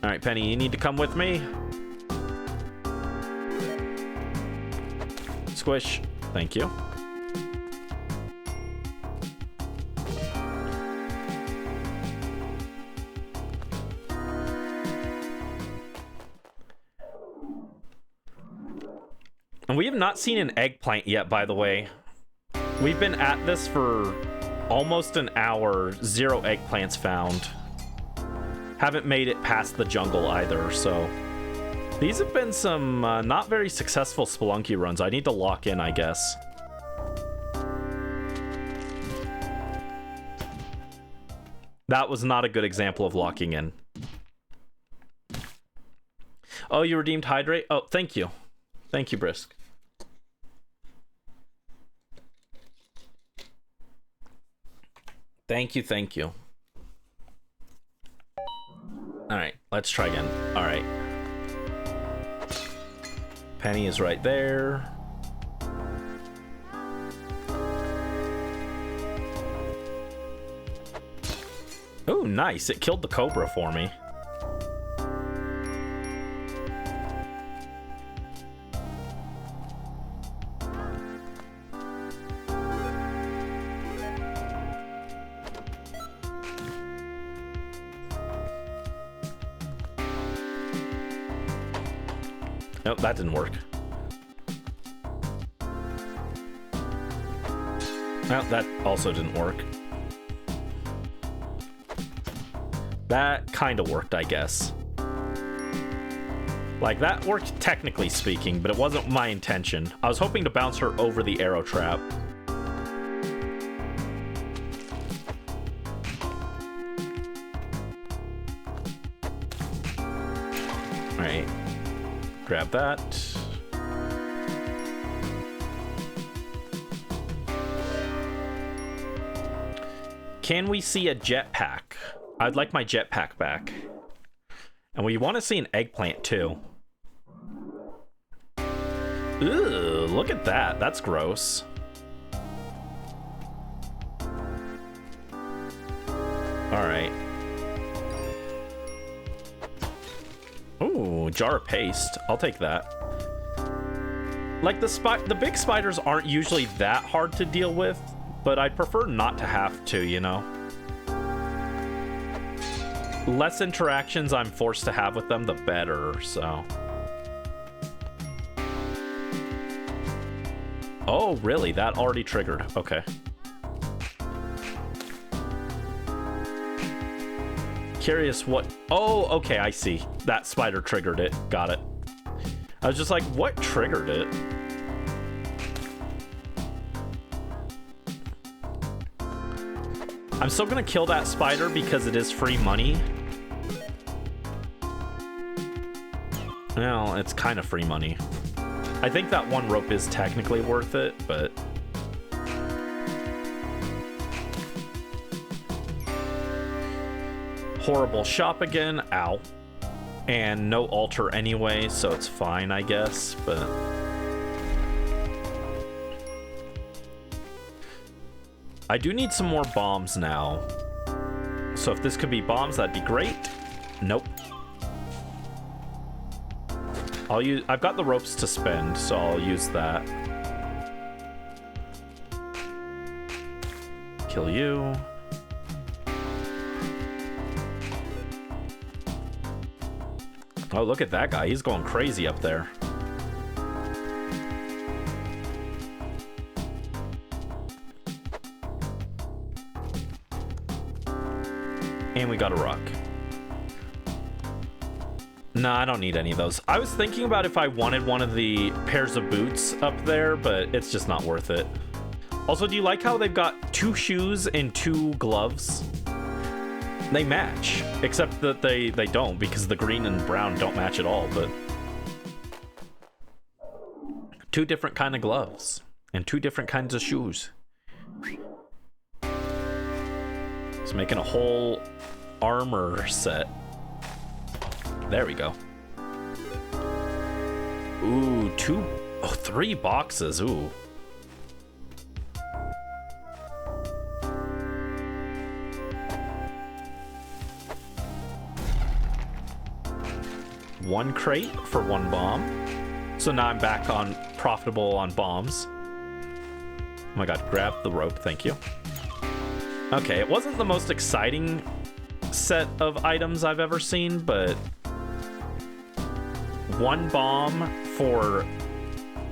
All right, Penny, you need to come with me. Squish. Thank you. And we have not seen an eggplant yet, by the way. We've been at this for almost an hour. 0 eggplants found. Haven't made it past the jungle either, so... These have been some not very successful Spelunky runs. I need to lock in, I guess. That was not a good example of locking in. Oh, you redeemed Hydrate? Oh, thank you. Thank you, Brisk. Thank you, thank you. Alright, let's try again. Alright. Penny is right there. Oh, nice. It killed the cobra for me. Nope, that didn't work. Well, that also didn't work. That kind of worked, I guess. Like, that worked technically speaking, but it wasn't my intention. I was hoping to bounce her over the arrow trap. Alright. Grab that. Can we see a jetpack? I'd like my jetpack back. And we want to see an eggplant too. Ooh, look at that. That's gross. Alright. Ooh, jar of paste. I'll take that. Like, the big spiders aren't usually that hard to deal with, but I'd prefer not to have to, you know? Less interactions I'm forced to have with them, the better, so... Oh, really? That already triggered. Okay. Curious what... Oh, okay, I see. That spider triggered it. Got it. I was just like, what triggered it? I'm still gonna kill that spider because it is free money. Well, it's kind of free money. I think that one rope is technically worth it, but... Horrible shop again. Ow. And no altar anyway, so it's fine, I guess, but... I do need some more bombs now. So if this could be bombs, that'd be great. Nope. I've got the ropes to spend, so I'll use that. Kill you. Oh, look at that guy. He's going crazy up there. And we got a rock. No, I don't need any of those. I was thinking about if I wanted one of the pairs of boots up there, but it's just not worth it. Also, do you like how they've got 2 shoes and 2 gloves? They match, except that they don't, because the green and brown don't match at all, but... 2 different kind of gloves and 2 different kinds of shoes. He's making a whole armor set. There we go. Ooh, 3 boxes. Ooh. One crate for 1 bomb. So now I'm back on profitable on bombs. Oh my god, grab the rope, thank you. Okay, it wasn't the most exciting set of items I've ever seen, but 1 bomb for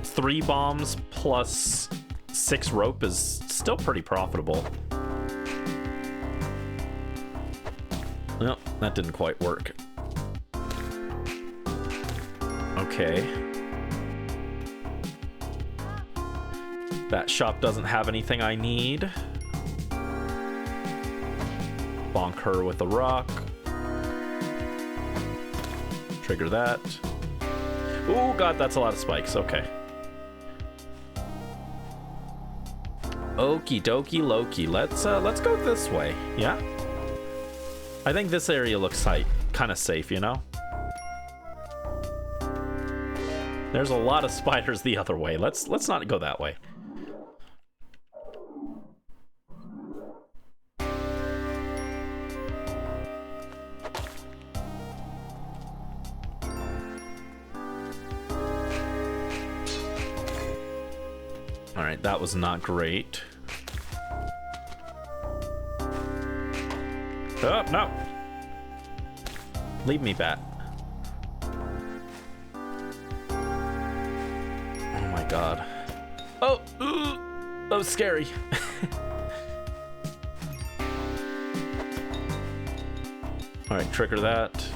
3 bombs plus 6 rope is still pretty profitable. Well, that didn't quite work. Okay. That shop doesn't have anything I need. Bonk her with a rock. Trigger that. Oh god, that's a lot of spikes. Okay. Okie dokie Loki. Let's go this way. Yeah? I think this area looks kind of safe, you know? There's a lot of spiders the other way. Let's not go that way. All right, that was not great. Oh, no. Leave me, bat. Oh my god. Oh, that was scary. All right, trigger that.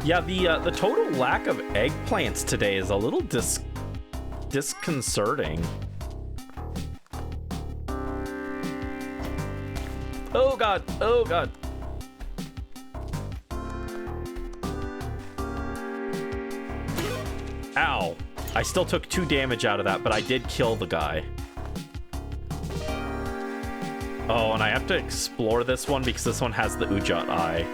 Yeah, the total lack of eggplants today is a little disconcerting. Oh god, oh god. Ow. I still took 2 damage out of that, but I did kill the guy. Oh, and I have to explore this one because this one has the Ujat eye.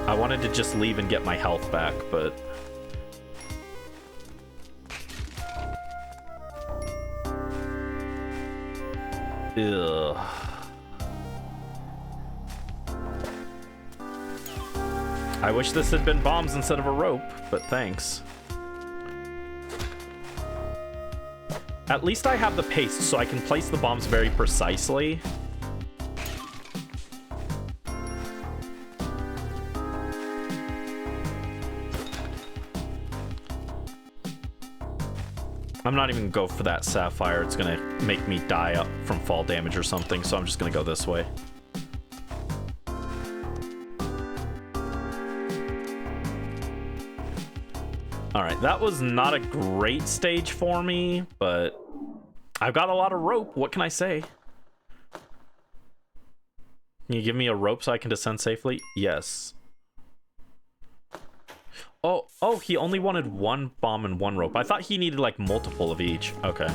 I wanted to just leave and get my health back, but... Ugh. I wish this had been bombs instead of a rope, but thanks. At least I have the paste, so I can place the bombs very precisely. I'm not even gonna go for that sapphire. It's gonna make me die up from fall damage or something, so I'm just gonna go this way. Alright, that was not a great stage for me, but I've got a lot of rope. What can I say? Can you give me a rope so I can descend safely? Yes. Oh, he only wanted 1 bomb and 1 rope. I thought he needed, like, multiple of each. Okay.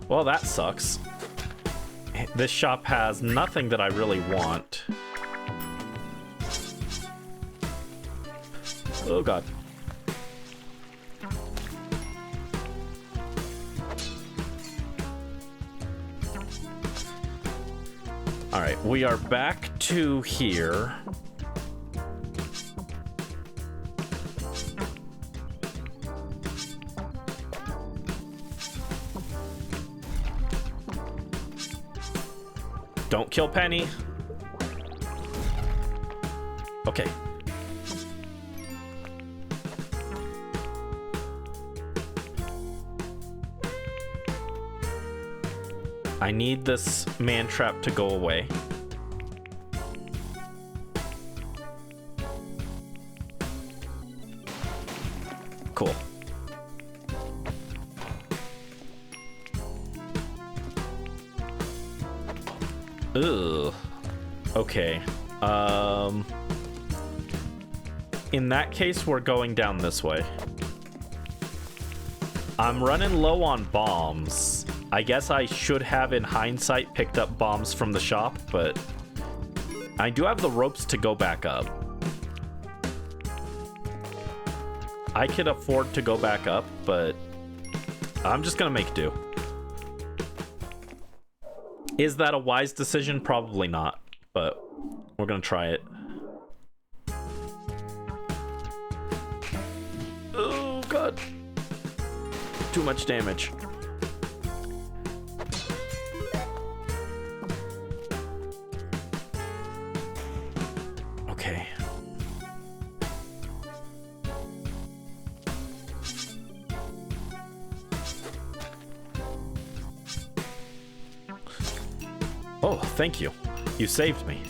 Well, that sucks. This shop has nothing that I really want. Oh, God. All right, we are back to here. Don't kill Penny. Okay. I need this man trap to go away. cool. Ugh. Okay. In that case, we're going down this way. I'm running low on bombs. I guess I should have, in hindsight, picked up bombs from the shop, but I do have the ropes to go back up. I could afford to go back up, but I'm just gonna make do. Is that a wise decision? Probably not, but we're gonna try it. Oh, God. Too much damage. Okay. Oh, thank you. You saved me.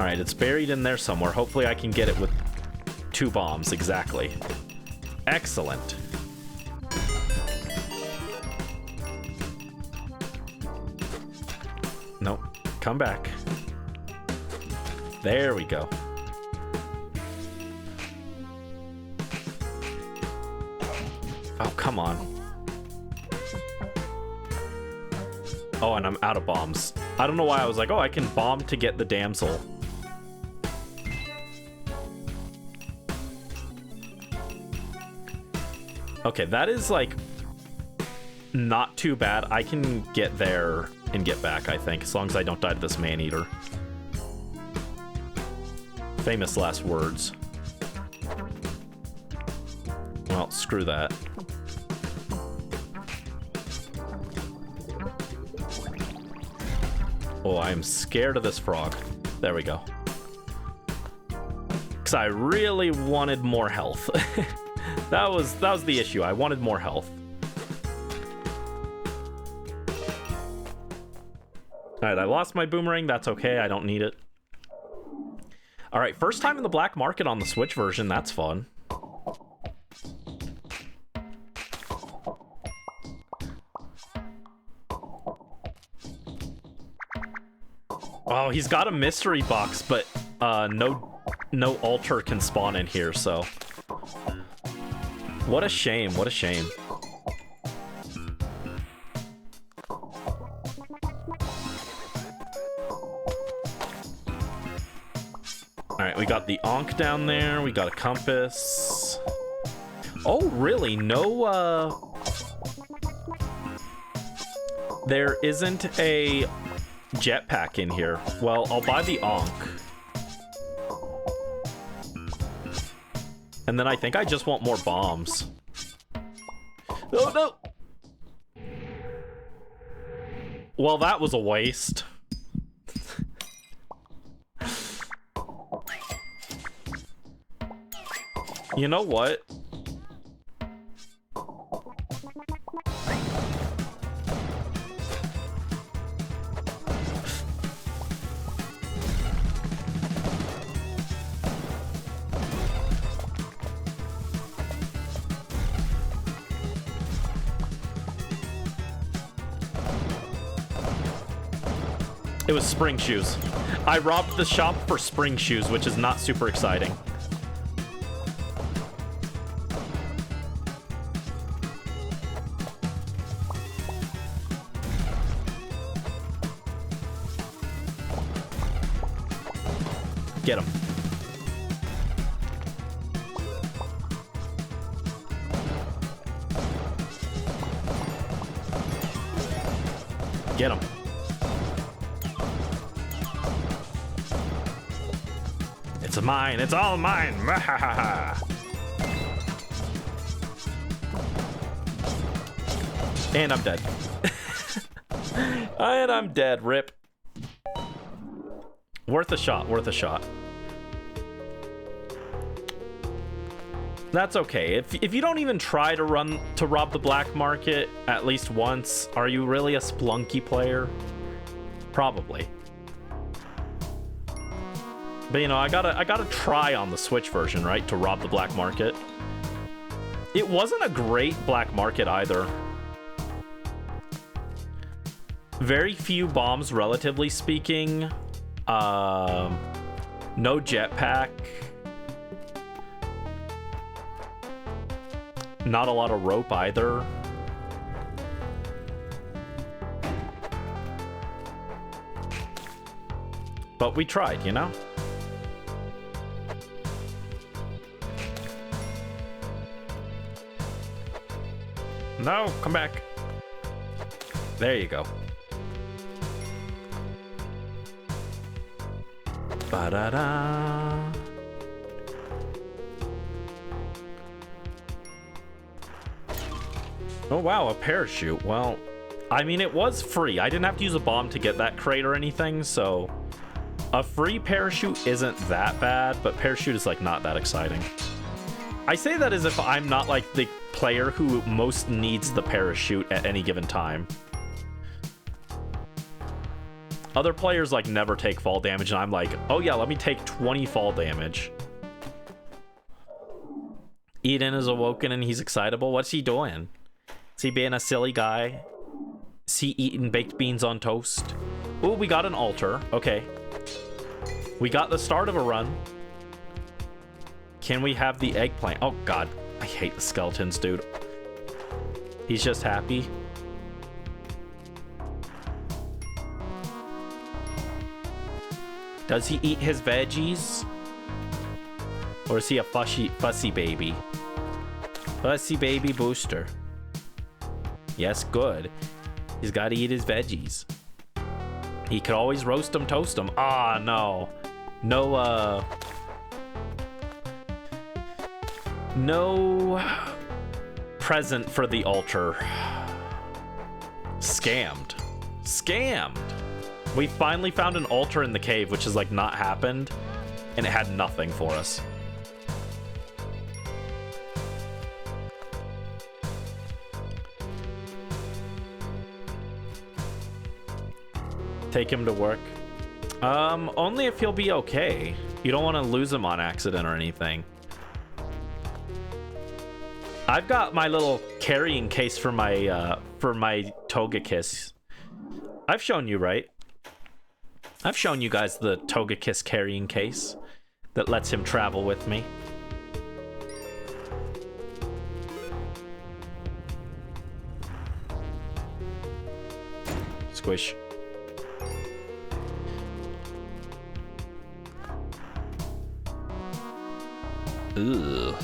Alright, it's buried in there somewhere. Hopefully I can get it with 2 bombs, exactly. Excellent. Nope. Come back. There we go. Oh, come on. Oh, and I'm out of bombs. I don't know why I was like, oh, I can bomb to get the damsel. Okay, that is, like, not too bad. I can get there and get back, I think, as long as I don't die to this man-eater. Famous last words. Well, screw that. Oh, I'm scared of this frog. There we go. Because I really wanted more health. That was the issue. I wanted more health. Alright, I lost my boomerang. That's okay. I don't need it. Alright, first time in the black market on the Switch version. That's fun. Oh, he's got a mystery box, but no altar can spawn in here, so... What a shame, what a shame. Alright, we got the Ankh down there, we got a compass. Oh, really? No, there isn't a jetpack in here. Well, I'll buy the Ankh. And then I think I just want more bombs. Oh, no! Well, that was a waste. You know what? It was spring shoes. I robbed the shop for spring shoes, which is not super exciting. Get him. Get him. It's mine. It's all mine. And I'm dead. And I'm dead. Rip. Worth a shot. Worth a shot. That's okay. If you don't even try to rob the black market at least once, are you really a Spelunky player? Probably. But you know, I gotta try on the Switch version, right, to rob the black market. It wasn't a great black market either. Very few bombs, relatively speaking. No jetpack. Not a lot of rope either. But we tried, you know? No, come back. There you go. Ba-da-da. Oh wow, a parachute. Well, I mean, it was free. I didn't have to use a bomb to get that crate or anything, so a free parachute isn't that bad, but parachute is like not that exciting. I say that as if I'm not like the player who most needs the parachute at any given time. Other players like never take fall damage, and I'm like, oh yeah, let me take 20 fall damage. Eden is awoken and he's excitable. What's he doing? Is he being a silly guy? Is he eating baked beans on toast? Oh, we got an altar. Okay. We got the start of a run. Can we have the eggplant? Oh god, I hate the skeletons, dude. He's just happy. Does he eat his veggies? Or is he a fussy baby? Fussy baby booster. Yes, good. He's got to eat his veggies. He could always roast them, toast them. Ah, no. No present for the altar. Scammed. Scammed. We finally found an altar in the cave, which has like not happened, and it had nothing for us. Take him to work. Only if he'll be okay. You don't want to lose him on accident or anything. I've got my little carrying case for my Togekiss. I've shown you, right? I've shown you guys the Togekiss carrying case that lets him travel with me. Squish. Ugh.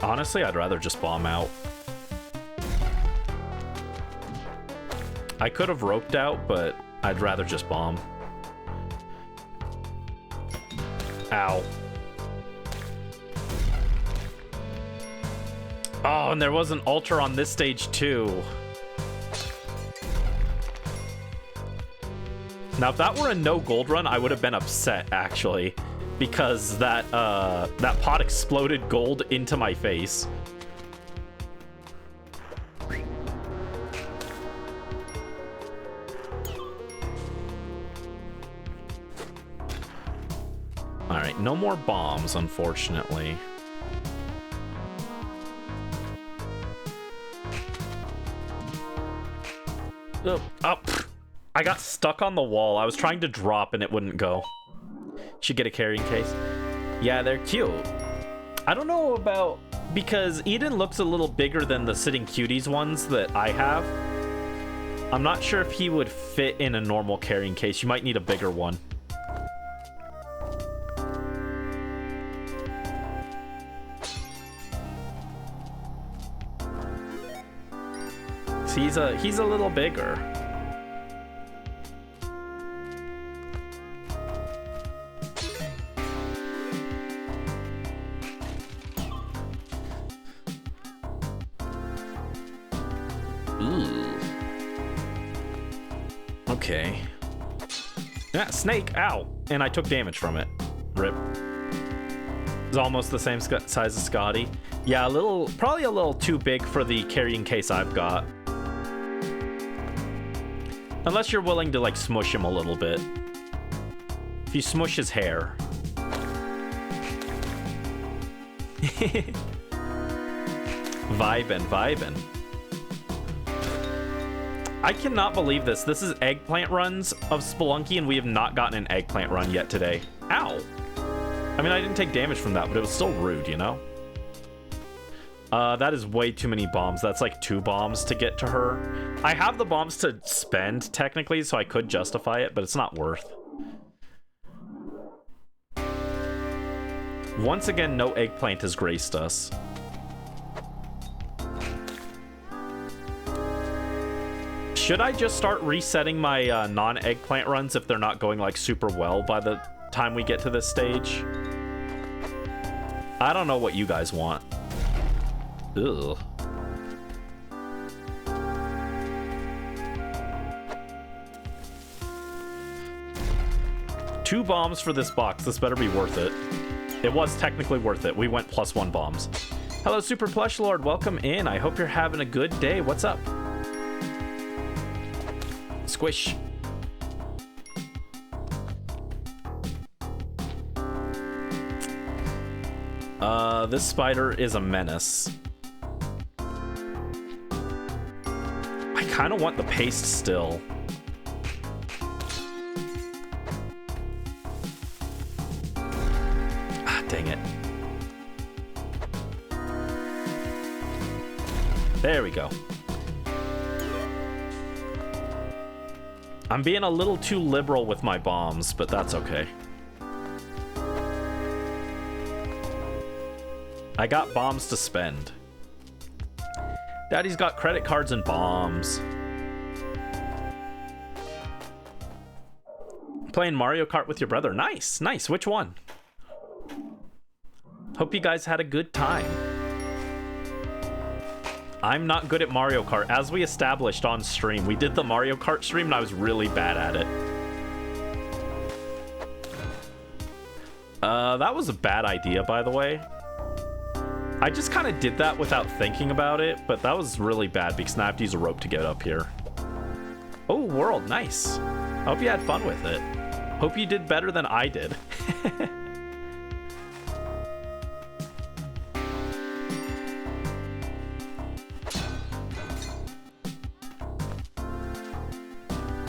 Honestly, I'd rather just bomb out. I could have roped out, but I'd rather just bomb. Ow. Oh, and there was an altar on this stage too. Now, if that were a no gold run, I would have been upset, actually, because that pot exploded gold into my face. All right, no more bombs, unfortunately. Oh, I got stuck on the wall. I was trying to drop and it wouldn't go. Should get a carrying case. Yeah, they're cute. I don't know about... because Eden looks a little bigger than the Sitting Cuties ones that I have. I'm not sure if he would fit in a normal carrying case. You might need a bigger one. He's a little bigger. Ooh. Okay. Yeah, snake, ow. and I took damage from it. Rip. It's almost the same size as Scotty. Yeah, probably a little too big for the carrying case I've got. Unless you're willing to, like, smush him a little bit. If you smush his hair. Vibin'. I cannot believe this. This is eggplant runs of Spelunky, and we have not gotten an eggplant run yet today. Ow. I mean, I didn't take damage from that, but it was still rude, you know? That is way too many bombs. That's like 2 bombs to get to her. I have the bombs to spend, technically, so I could justify it, but it's not worth. Once again, no eggplant has graced us. Should I just start resetting my non-eggplant runs if they're not going, like, super well by the time we get to this stage? I don't know what you guys want. Ugh. Two bombs for this box. This better be worth it. It was technically worth it. We went +1 bombs. Hello, Super Plush Lord. Welcome in. I hope you're having a good day. What's up? Squish. This spider is a menace. I kind of want the paste still. Ah, dang it. There we go. I'm being a little too liberal with my bombs, but that's okay. I got bombs to spend. Daddy's got credit cards and bombs. Playing Mario Kart with your brother. Nice, nice. Which one? Hope you guys had a good time. I'm not good at Mario Kart. As we established on stream, we did the Mario Kart stream and I was really bad at it. That was a bad idea, by the way. I just kind of did that without thinking about it, but that was really bad because now I have to use a rope to get up here. Oh, world, nice. I hope you had fun with it. Hope you did better than I did.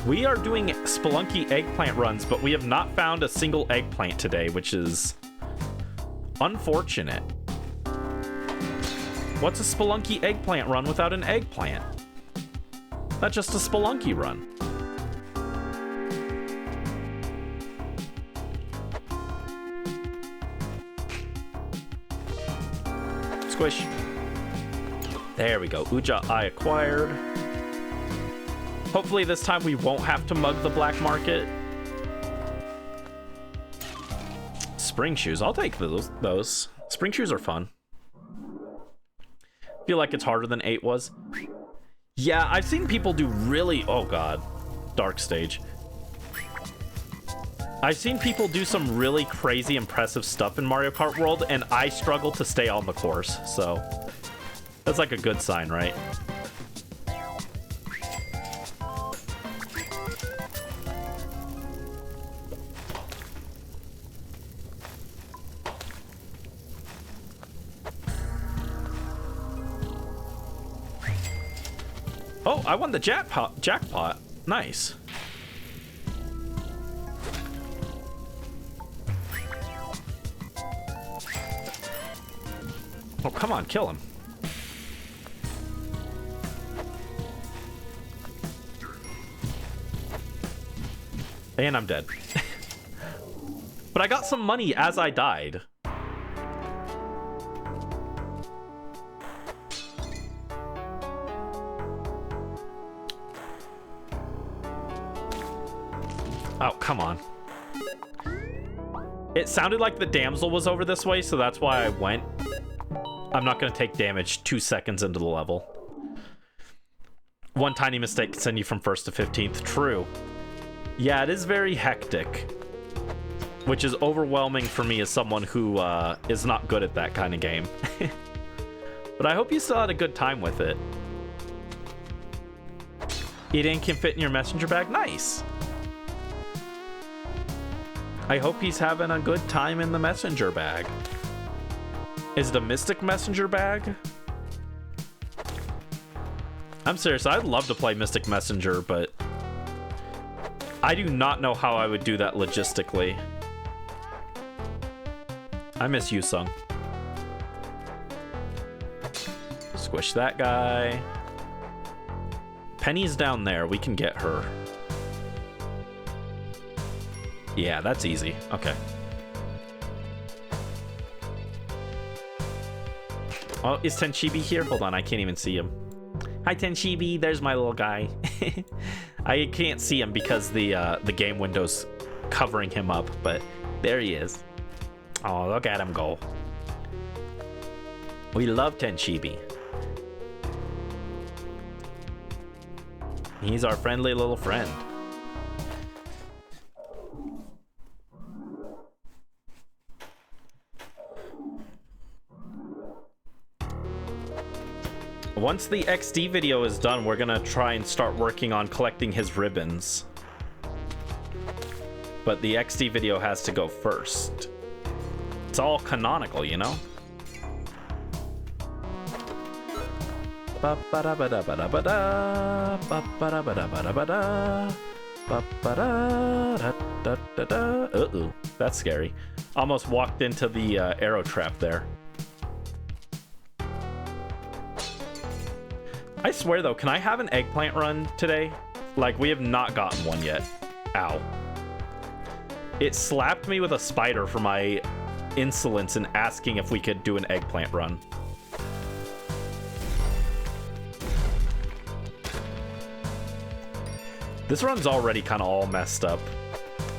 We are doing Spelunky eggplant runs, but we have not found a single eggplant today, which is unfortunate. What's a Spelunky eggplant run without an eggplant? That's just a Spelunky run. Squish. There we go. Uja I acquired. Hopefully this time we won't have to mug the black market. Spring shoes. I'll take those. Spring shoes are fun. Feel like it's harder than 8 was. Yeah, I've seen people do really... Oh, God. Dark stage. I've seen people do some really crazy, impressive stuff in Mario Kart World, and I struggle to stay on the course, so... That's like a good sign, right? Oh, I won the jackpot. Nice. Oh, come on, kill him. And I'm dead. But I got some money as I died. Oh, come on. It sounded like the damsel was over this way, so that's why I went. I'm not going to take damage 2 seconds into the level. One tiny mistake can send you from 1st to 15th. True. Yeah, it is very hectic. which is overwhelming for me as someone who is not good at that kind of game. But I hope you still had a good time with it. Eating can fit in your messenger bag. Nice. I hope he's having a good time in the messenger bag. Is it a Mystic Messenger bag? I'm serious, I'd love to play Mystic Messenger, but I do not know how I would do that logistically. I miss Yusung. Squish that guy. Penny's down there, we can get her. Yeah, that's easy. Okay. Oh, is Tenchibi here? Hold on, I can't even see him. Hi, Tenchibi. There's my little guy. I can't see him because the game window's covering him up, but there he is. Oh, look at him go. We love Tenchibi. He's our friendly little friend. Once the XD video is done, we're gonna try and start working on collecting his ribbons. But the XD video has to go first. It's all canonical, you know? Uh-oh, that's scary. Almost walked into the arrow trap there. I swear though, can I have an eggplant run today? Like, we have not gotten one yet. Ow. It slapped me with a spider for my insolence in asking if we could do an eggplant run. This run's already kind of all messed up.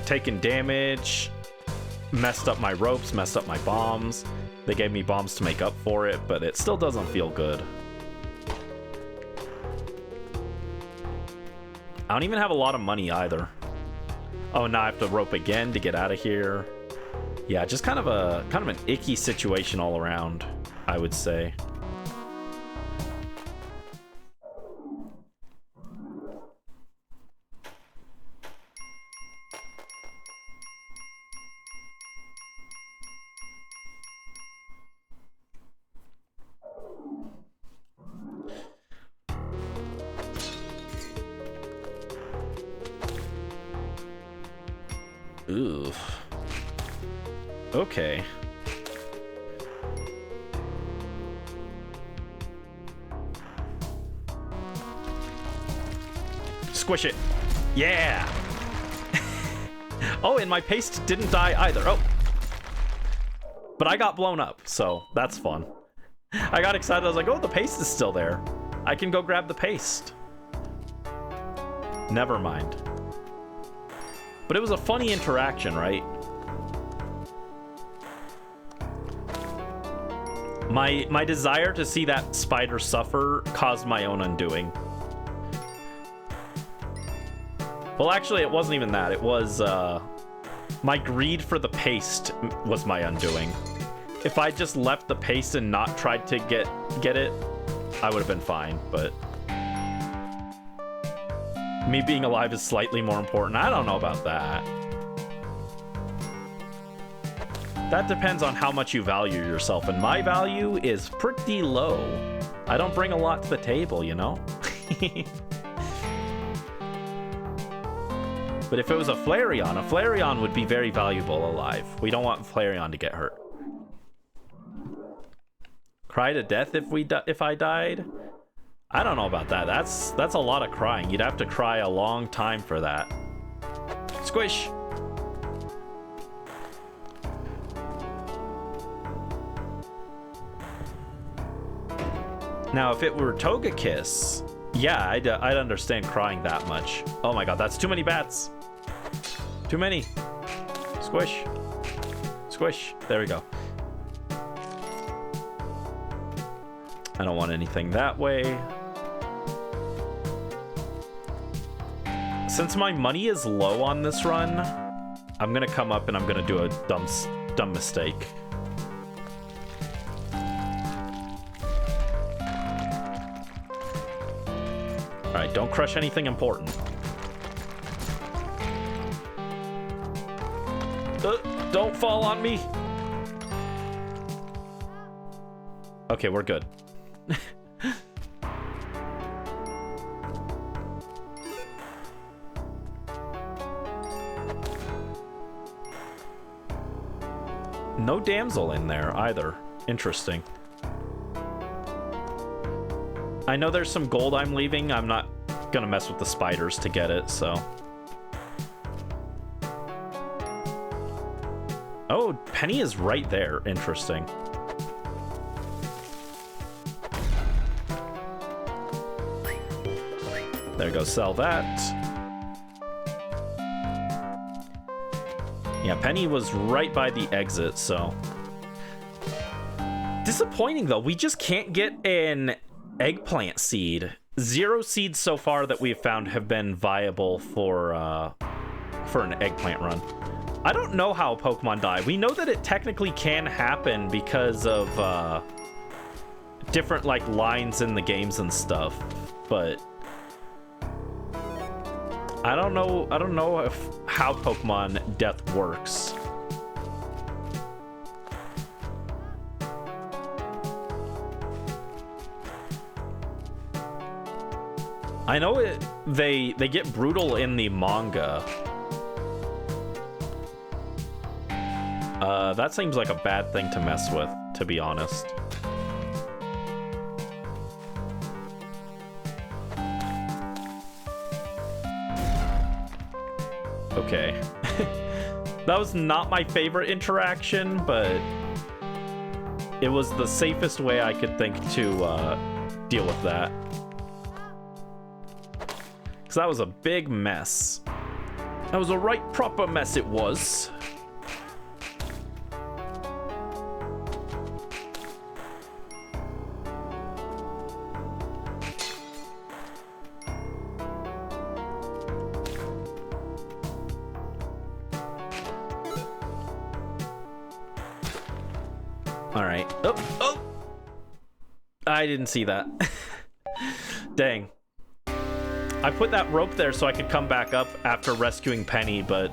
Taking damage, messed up my ropes, messed up my bombs. They gave me bombs to make up for it, but it still doesn't feel good. I don't even have a lot of money either. Oh, now I have to rope again to get out of here. Yeah, just kind of an icky situation all around, I would say. Ooh. Okay. Squish it. Yeah. Oh, and my paste didn't die either. Oh. But I got blown up, so that's fun. I got excited. I was like, oh, the paste is still there. I can go grab the paste. Never mind. But it was a funny interaction, right? My desire to see that spider suffer caused my own undoing. Well, actually, it wasn't even that. It was my greed for the paste was my undoing. If I just left the paste and not tried to get it, I would have been fine, but me being alive is slightly more important. I don't know about that. That depends on how much you value yourself, and my value is pretty low. I don't bring a lot to the table, you know? But if it was a Flareon would be very valuable alive. We don't want Flareon to get hurt. Cry to death if I died? I don't know about that. That's a lot of crying. You'd have to cry a long time for that. Squish! Now, if it were Togekiss, yeah, I'd understand crying that much. Oh my god, that's too many bats. Too many. Squish. Squish. There we go. I don't want anything that way. Since my money is low on this run, I'm gonna come up and I'm gonna do a dumb mistake. Alright, don't crush anything important. Don't fall on me! Okay, we're good. No damsel in there either. Interesting. I know there's some gold I'm leaving. I'm not gonna mess with the spiders to get it, so. Oh, Penny is right there. Interesting. There you go, sell that. Yeah, Penny was right by the exit, so. Disappointing, though. We just can't get an eggplant seed. 0 seeds so far that we've found have been viable for an eggplant run. I don't know how Pokemon die. We know that it technically can happen because of different like lines in the games and stuff, but I don't know how Pokemon death works. I know they get brutal in the manga. That seems like a bad thing to mess with, to be honest. Okay. That was not my favorite interaction, but it was the safest way I could think to deal with that. Because that was a big mess. That was a right proper mess it was. Alright. Oh! I didn't see that. Dang. I put that rope there so I could come back up after rescuing Penny, but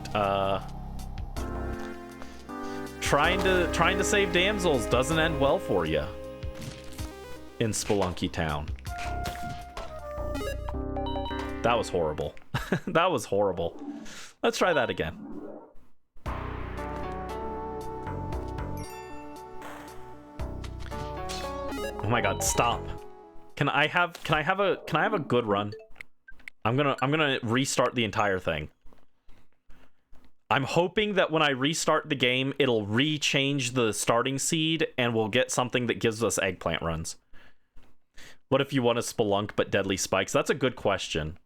trying to save damsels doesn't end well for you in Spelunky Town. That was horrible. That was horrible. Let's try that again. Oh my god, stop. Can I have a good run? I'm gonna restart the entire thing. I'm hoping that when I restart the game, it'll re-change the starting seed and we'll get something that gives us eggplant runs. What if you want to spelunk but deadly spikes? That's a good question.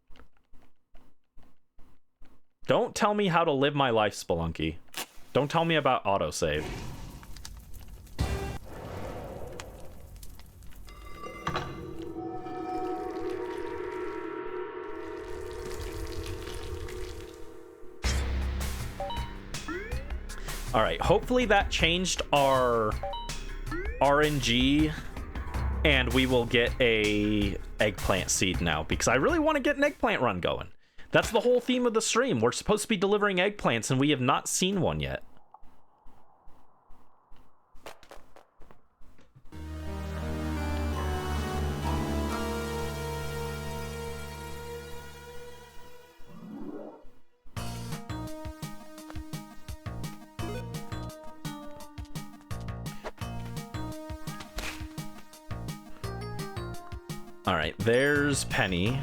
Don't tell me how to live my life, Spelunky. Don't tell me about autosave. All right, hopefully that changed our RNG and we will get a eggplant seed now because I really want to get an eggplant run going. That's the whole theme of the stream. We're supposed to be delivering eggplants and we have not seen one yet. All right, there's Penny.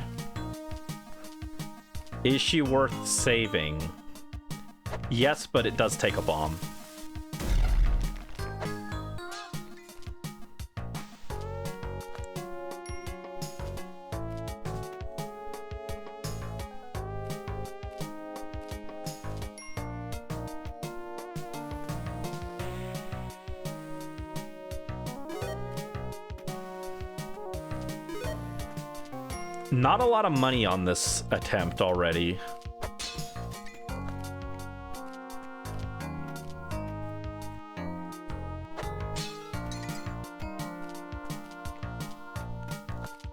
Is she worth saving? Yes, but it does take a bomb. Not a lot of money on this attempt already.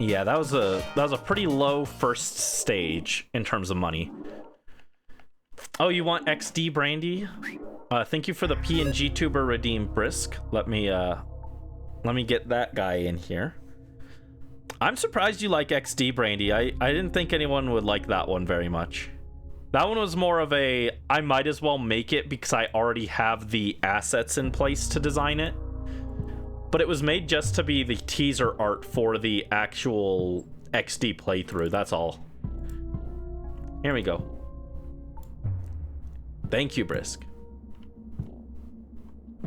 Yeah, that was a pretty low first stage in terms of money. Oh, you want XD Brandy? Thank you for the PNG tuber redeem Brisk. Let me get that guy in here. I'm surprised you like XD Brandy. I didn't think anyone would like that one very much. That one was more of a, I might as well make it because I already have the assets in place to design it. But it was made just to be the teaser art for the actual XD playthrough, that's all. Here we go. Thank you, Brisk.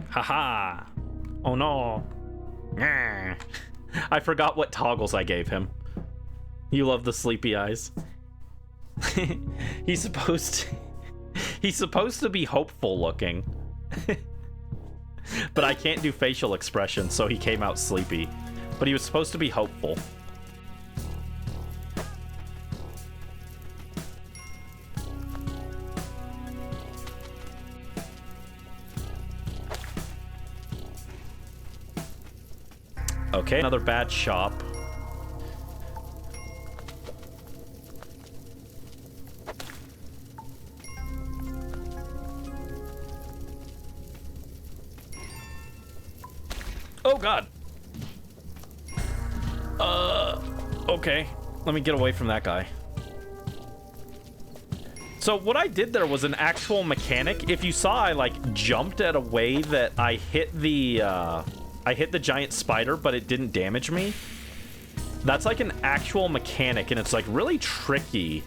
Haha. Oh no. I forgot what toggles I gave him. You love the sleepy eyes. He's supposed to be hopeful looking. But I can't do facial expressions, so he came out sleepy. But he was supposed to be hopeful. Okay, another bad shop. Oh god. Okay. Let me get away from that guy. So what I did there was an actual mechanic. If you saw, I like jumped at a way that I hit the giant spider, but it didn't damage me. That's like an actual mechanic, and it's like really tricky.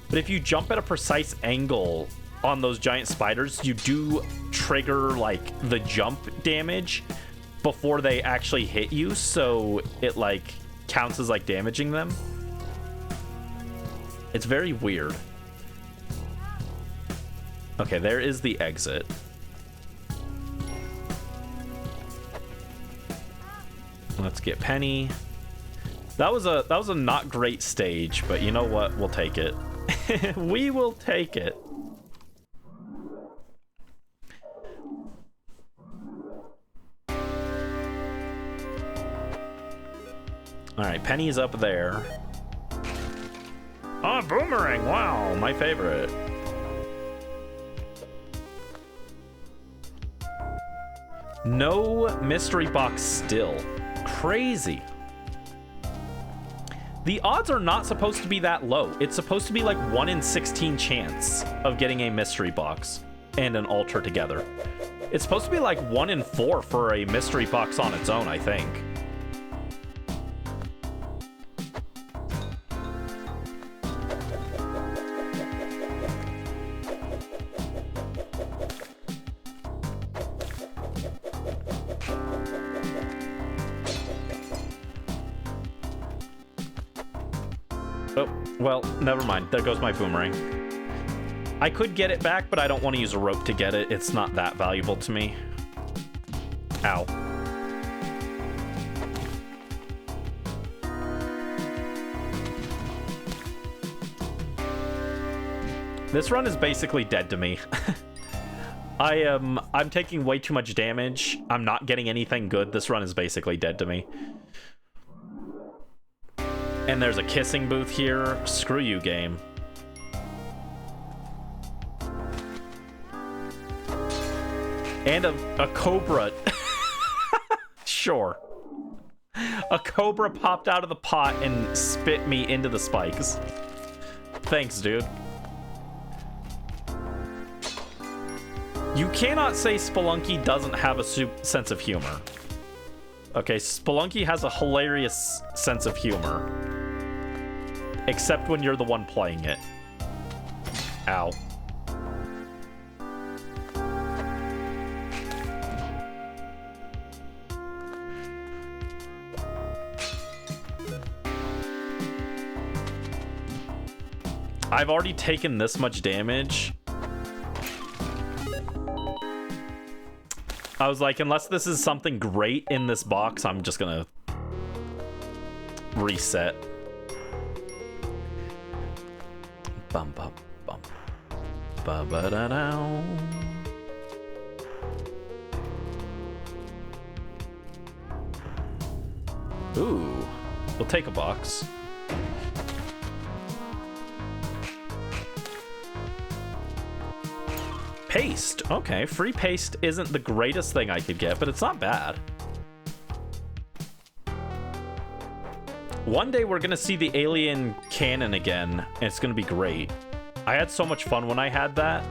But if you jump at a precise angle on those giant spiders, you do trigger like the jump damage before they actually hit you, so it like counts as like damaging them. It's very weird. Okay, there is the exit. Let's get Penny. That was a not great stage, but you know what? We'll take it. We will take it. All right, Penny's up there. Oh, boomerang! Wow, my favorite. No mystery box still. Crazy. The odds are not supposed to be that low. It's supposed to be like 1 in 16 chance of getting a mystery box and an altar together. It's supposed to be like 1 in 4 for a mystery box on its own, I think. Oh, well, never mind. There goes my boomerang. I could get it back, but I don't want to use a rope to get it. It's not that valuable to me. Ow. This run is basically dead to me. I'm taking way too much damage. I'm not getting anything good. This run is basically dead to me. And there's a kissing booth here. Screw you, game. And a cobra. Sure. A cobra popped out of the pot and spit me into the spikes. Thanks, dude. You cannot say Spelunky doesn't have a sense of humor. Okay, Spelunky has a hilarious sense of humor. Except when you're the one playing it. Ow. I've already taken this much damage. I was like, unless this is something great in this box, I'm just gonna reset. Bum bum bum. Ba ba da dow. Ooh. We'll take a box. Paste. Okay, free paste isn't the greatest thing I could get, but it's not bad. One day we're gonna see the alien cannon again, and it's gonna be great. I had so much fun when I had that.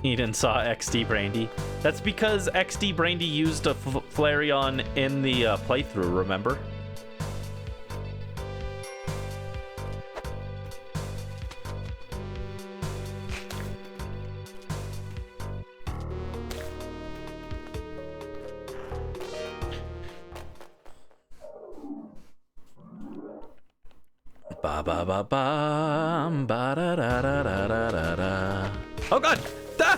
Eden saw XD Brandy. That's because XD Brandy used a Flareon in the playthrough, remember? Ba ba ba ba ba da da da da da da. Oh god! Ah!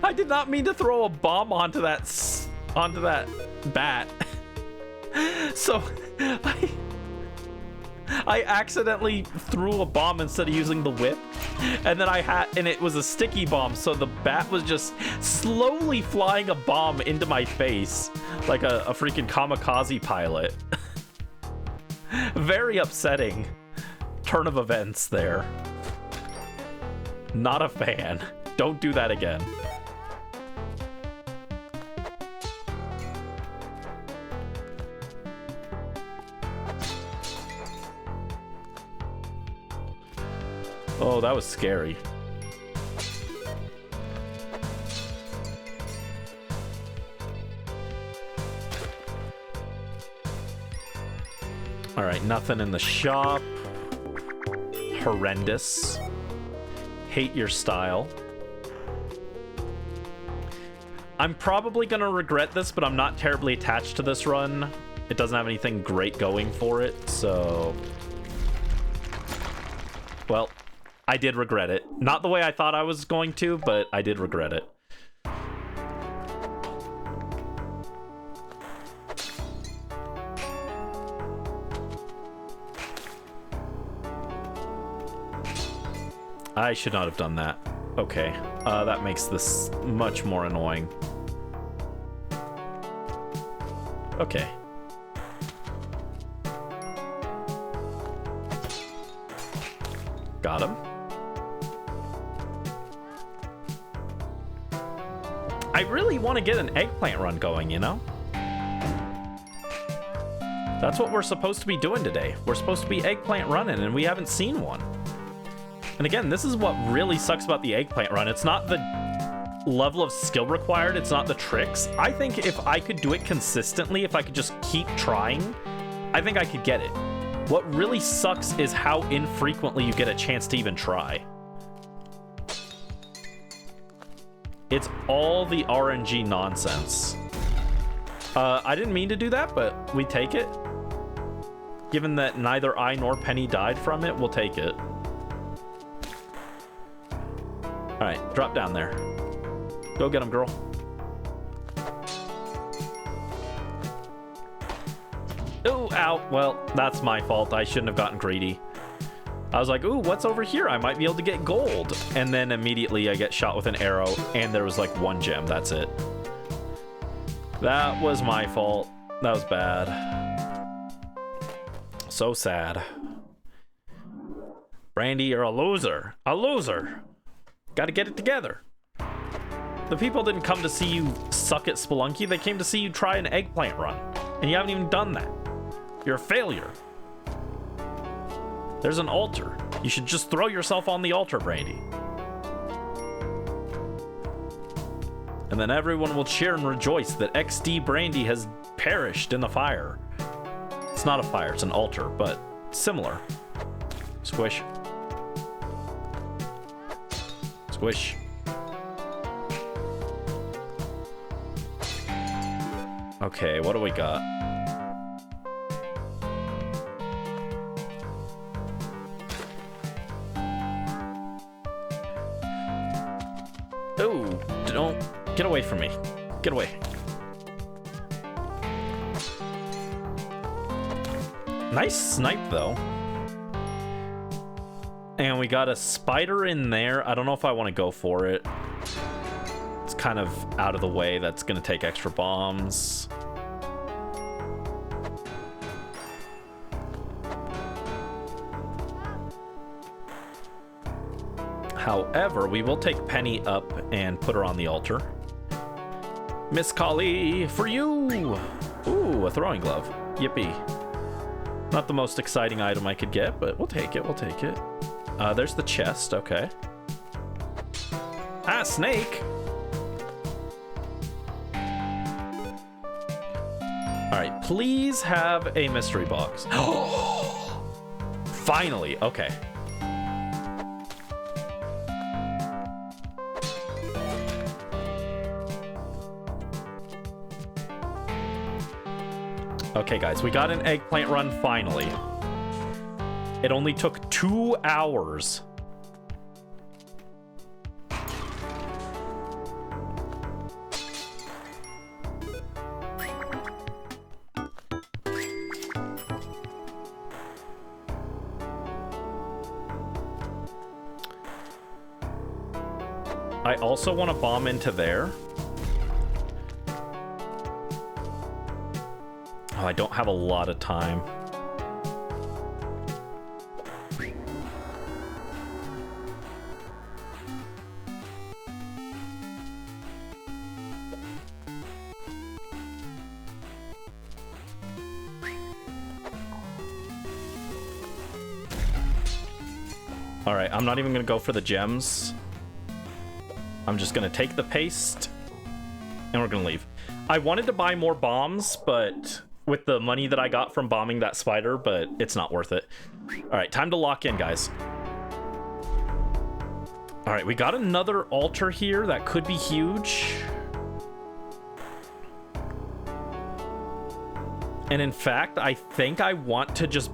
I did not mean to throw a bomb onto that bat. So I accidentally threw a bomb instead of using the whip, and then it was a sticky bomb, so the bat was just slowly flying a bomb into my face like a freaking kamikaze pilot. Very upsetting turn of events there. Not a fan. Don't do that again. Oh, that was scary. All right, nothing in the shop. Horrendous. Hate your style. I'm probably gonna regret this, but I'm not terribly attached to this run. It doesn't have anything great going for it, so... Well, I did regret it. Not the way I thought I was going to, but I did regret it. I should not have done that. Okay, that makes this much more annoying. Okay. Got him. I really want to get an eggplant run going, you know? That's what we're supposed to be doing today. We're supposed to be eggplant running, and we haven't seen one. And again, this is what really sucks about the eggplant run. It's not the level of skill required. It's not the tricks. I think if I could do it consistently, if I could just keep trying, I think I could get it. What really sucks is how infrequently you get a chance to even try. It's all the RNG nonsense. I didn't mean to do that, but we take it. Given that neither I nor Penny died from it, we'll take it. All right, drop down there. Go get him, girl. Ooh, ow. Well, that's my fault. I shouldn't have gotten greedy. I was like, ooh, what's over here? I might be able to get gold. And then immediately I get shot with an arrow, and there was like one gem. That's it. That was my fault. That was bad. So sad. Brandy, you're a loser. A loser. Gotta get it together. The people didn't come to see you suck at Spelunky. They came to see you try an eggplant run. And you haven't even done that. You're a failure. There's an altar. You should just throw yourself on the altar, Brandy. And then everyone will cheer and rejoice that XD Brandy has perished in the fire. It's not a fire, it's an altar, but similar. Squish. Squish. Okay, what do we got? Oh, don't get away from me. Get away. Nice snipe, though. And we got a spider in there. I don't know if I want to go for it. It's kind of out of the way. That's going to take extra bombs. However, we will take Penny up and put her on the altar. Miss Kali, for you! Ooh, a throwing glove. Yippee. Not the most exciting item I could get, but we'll take it, we'll take it. There's the chest, okay. Ah, snake! Alright, please have a mystery box. Finally, okay. Okay, guys, we got an eggplant run finally. It only took 2 hours. I also want to bomb into there. Oh, I don't have a lot of time. All right, I'm not even gonna go for the gems. I'm just gonna take the paste and we're gonna leave. I wanted to buy more bombs, but with the money that I got from bombing that spider, but it's not worth it. All right, time to lock in, guys. All right, we got another altar here that could be huge. And in fact, I think I want to just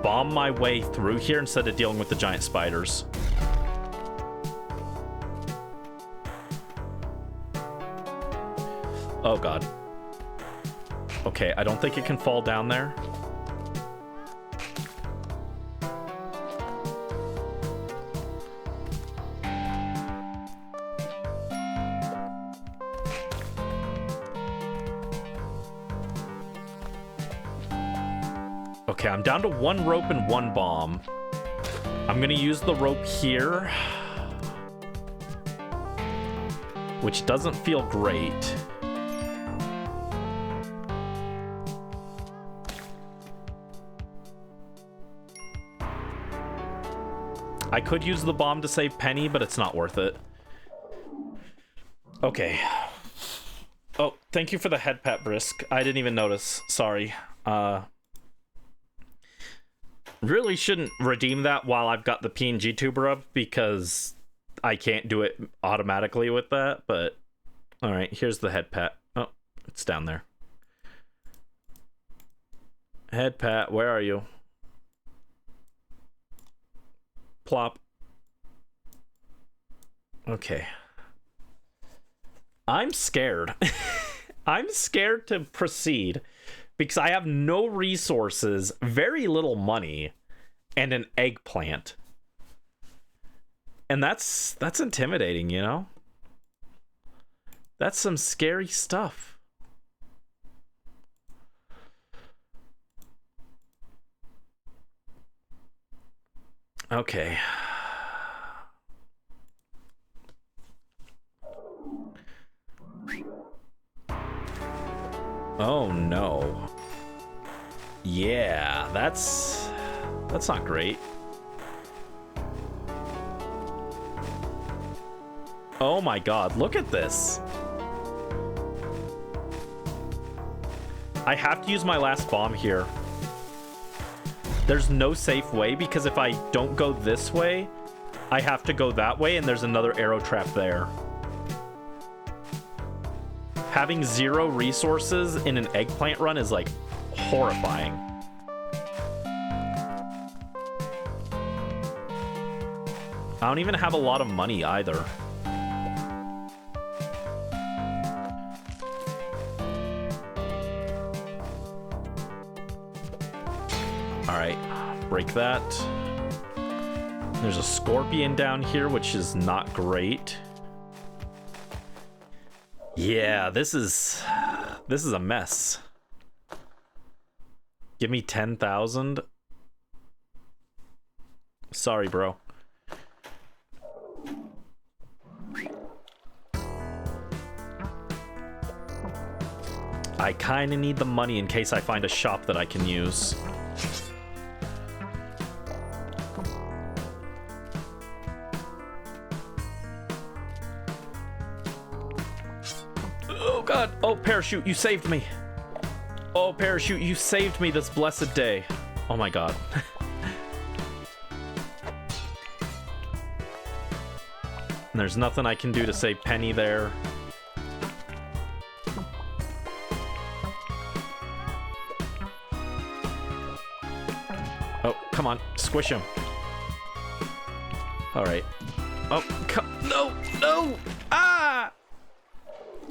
bomb my way through here instead of dealing with the giant spiders. Oh, God. Okay, I don't think it can fall down there. Okay, I'm down to 1 rope and 1 bomb. I'm gonna use the rope here, which doesn't feel great. I could use the bomb to save Penny, but it's not worth it. Okay. Oh, thank you for the head pat, Brisk. I didn't even notice. Sorry. Really shouldn't redeem that while I've got the PNG tuber up, because I can't do it automatically with that, but... Alright, here's the head pat. Oh, it's down there. Head pat, where are you? Plop. Okay. I'm scared. I'm scared to proceed because I have no resources, very little money, and an eggplant. And that's intimidating, you know? That's some scary stuff. Okay. Oh no. Yeah, that's not great. Oh my God, look at this. I have to use my last bomb here. There's no safe way, because if I don't go this way, I have to go that way, and there's another arrow trap there. Having 0 resources in an eggplant run is, like, horrifying. I don't even have a lot of money either. Alright, break that. There's a scorpion down here, which is not great. Yeah, this is a mess. Give me 10,000. Sorry, bro. I kind of need the money in case I find a shop that I can use. Oh god. Oh, Parachute, you saved me. Oh, Parachute, you saved me this blessed day. Oh my god. There's nothing I can do to save Penny there. Oh, come on. Squish him. Alright. Oh, no! No! Ah!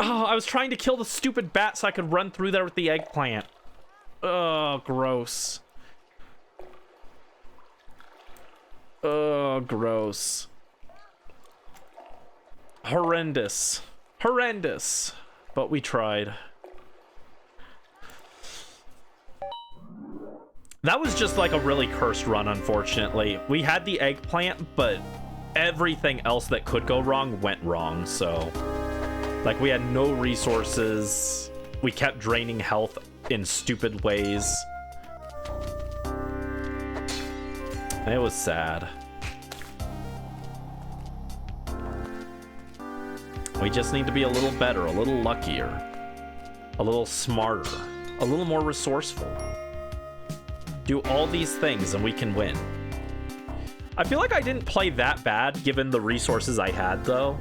Oh, I was trying to kill the stupid bat so I could run through there with the eggplant. Oh, gross. Oh, gross. Horrendous. Horrendous. But we tried. That was just like a really cursed run, unfortunately. We had the eggplant, but everything else that could go wrong went wrong, so... Like, we had no resources. We kept draining health in stupid ways. It was sad. We just need to be a little better, a little luckier, a little smarter, a little more resourceful. Do all these things and we can win. I feel like I didn't play that bad given the resources I had, though.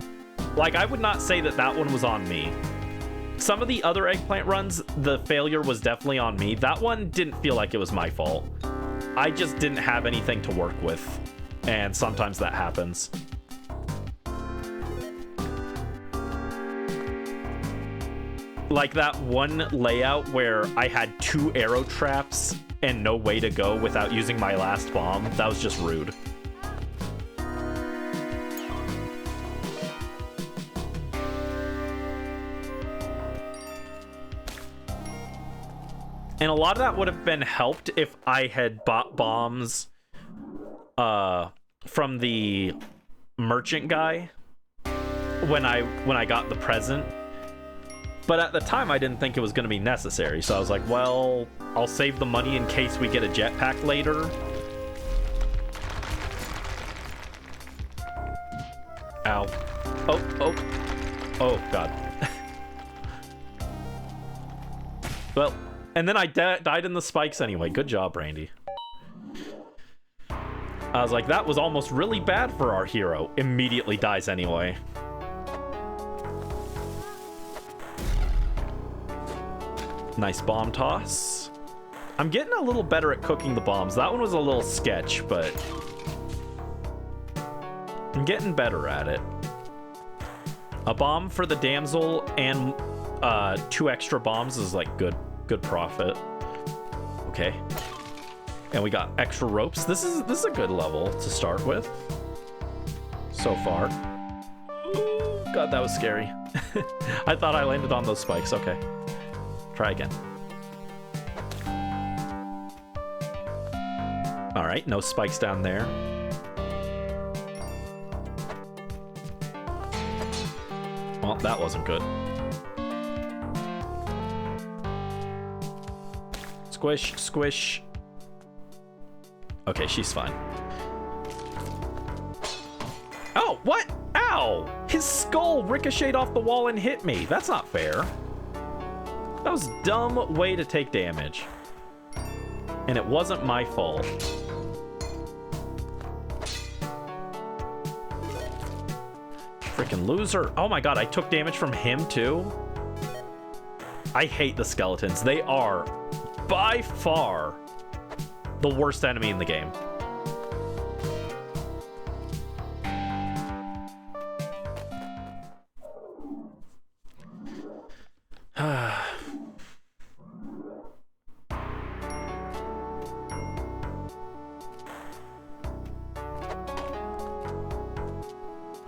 Like, I would not say that that one was on me. Some of the other eggplant runs, the failure was definitely on me. That one didn't feel like it was my fault. I just didn't have anything to work with. And sometimes that happens. Like that one layout where I had 2 arrow traps and no way to go without using my last bomb. That was just rude. And a lot of that would have been helped if I had bought bombs from the merchant guy when I got the present. But at the time, I didn't think it was going to be necessary. So I was like, well, I'll save the money in case we get a jetpack later. Ow. Oh, oh. Oh, God. Well, and then I died in the spikes anyway. Good job, Randy. I was like, that was almost really bad for our hero. Immediately dies anyway. Nice bomb toss. I'm getting a little better at cooking the bombs. That one was a little sketch, but I'm getting better at it. A bomb for the damsel and 2 extra bombs is like good profit. Okay. And we got extra ropes. This is a good level to start with. So far. Ooh, God, that was scary. I thought I landed on those spikes. Okay. Try again. All right, no spikes down there. Well, that wasn't good. Squish, squish. Okay, she's fine. Oh, what? Ow! His skull ricocheted off the wall and hit me. That's not fair. That was a dumb way to take damage. And it wasn't my fault. Freaking loser. Oh my god, I took damage from him too? I hate the skeletons. They are, by far, the worst enemy in the game.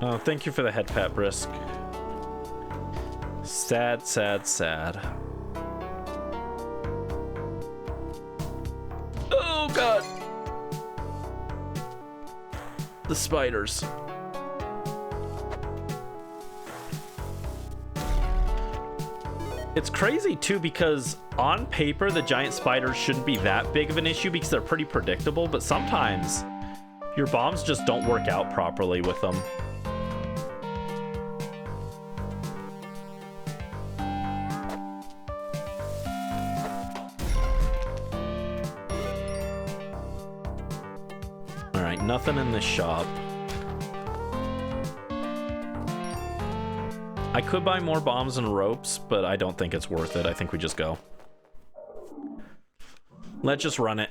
Oh, thank you for the head pat, Brisk. Sad, sad, sad. Oh, God. The spiders. It's crazy, too, because on paper, the giant spiders shouldn't be that big of an issue because they're pretty predictable, but sometimes your bombs just don't work out properly with them. All right, nothing in this shop. I could buy more bombs and ropes, but I don't think it's worth it. I think we just go. Let's just run it.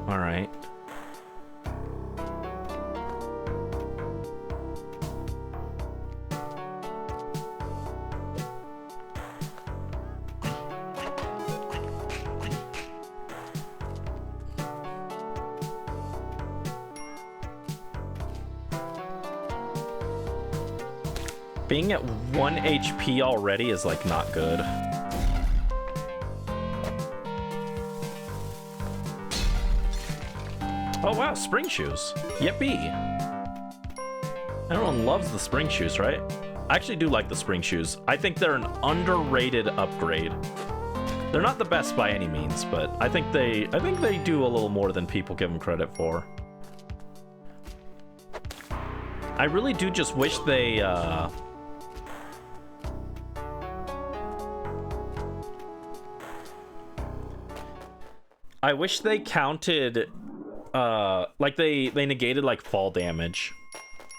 All right. Being at 1 HP already is, like, not good. Oh, wow, spring shoes. Yippee. Everyone loves the spring shoes, right? I actually do like the spring shoes. I think they're an underrated upgrade. They're not the best by any means, but I think they do a little more than people give them credit for. I really do just wish they, I wish they counted, like they negated like fall damage.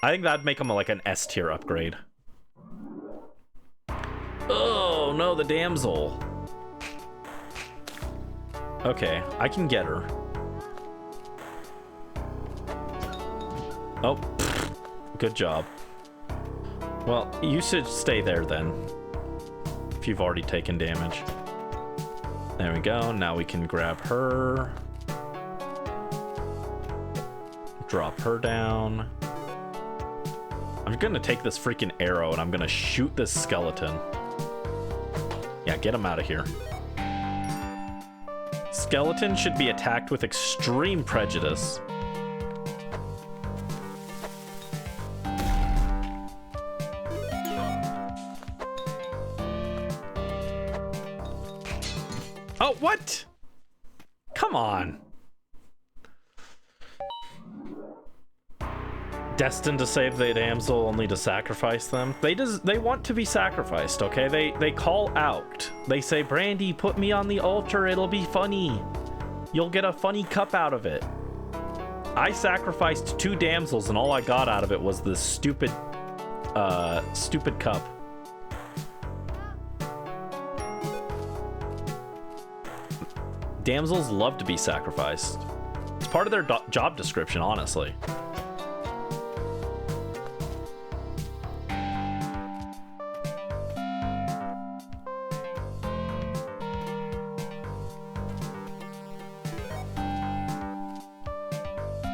I think that'd make them like an S tier upgrade. Oh no, the damsel. Okay, I can get her. Oh, good job. Well, you should stay there then, if you've already taken damage. There we go. Now we can grab her. Drop her down. I'm gonna take this freaking arrow and I'm gonna shoot this skeleton. Yeah, get him out of here. Skeleton should be attacked with extreme prejudice. Oh, what? Come on. Destined to save the damsel, only to sacrifice them. They want to be sacrificed, okay? They call out. They say, Brandy, put me on the altar. It'll be funny. You'll get a funny cup out of it. I sacrificed 2 damsels, and all I got out of it was this stupid cup. Damsels love to be sacrificed. It's part of their job description, honestly.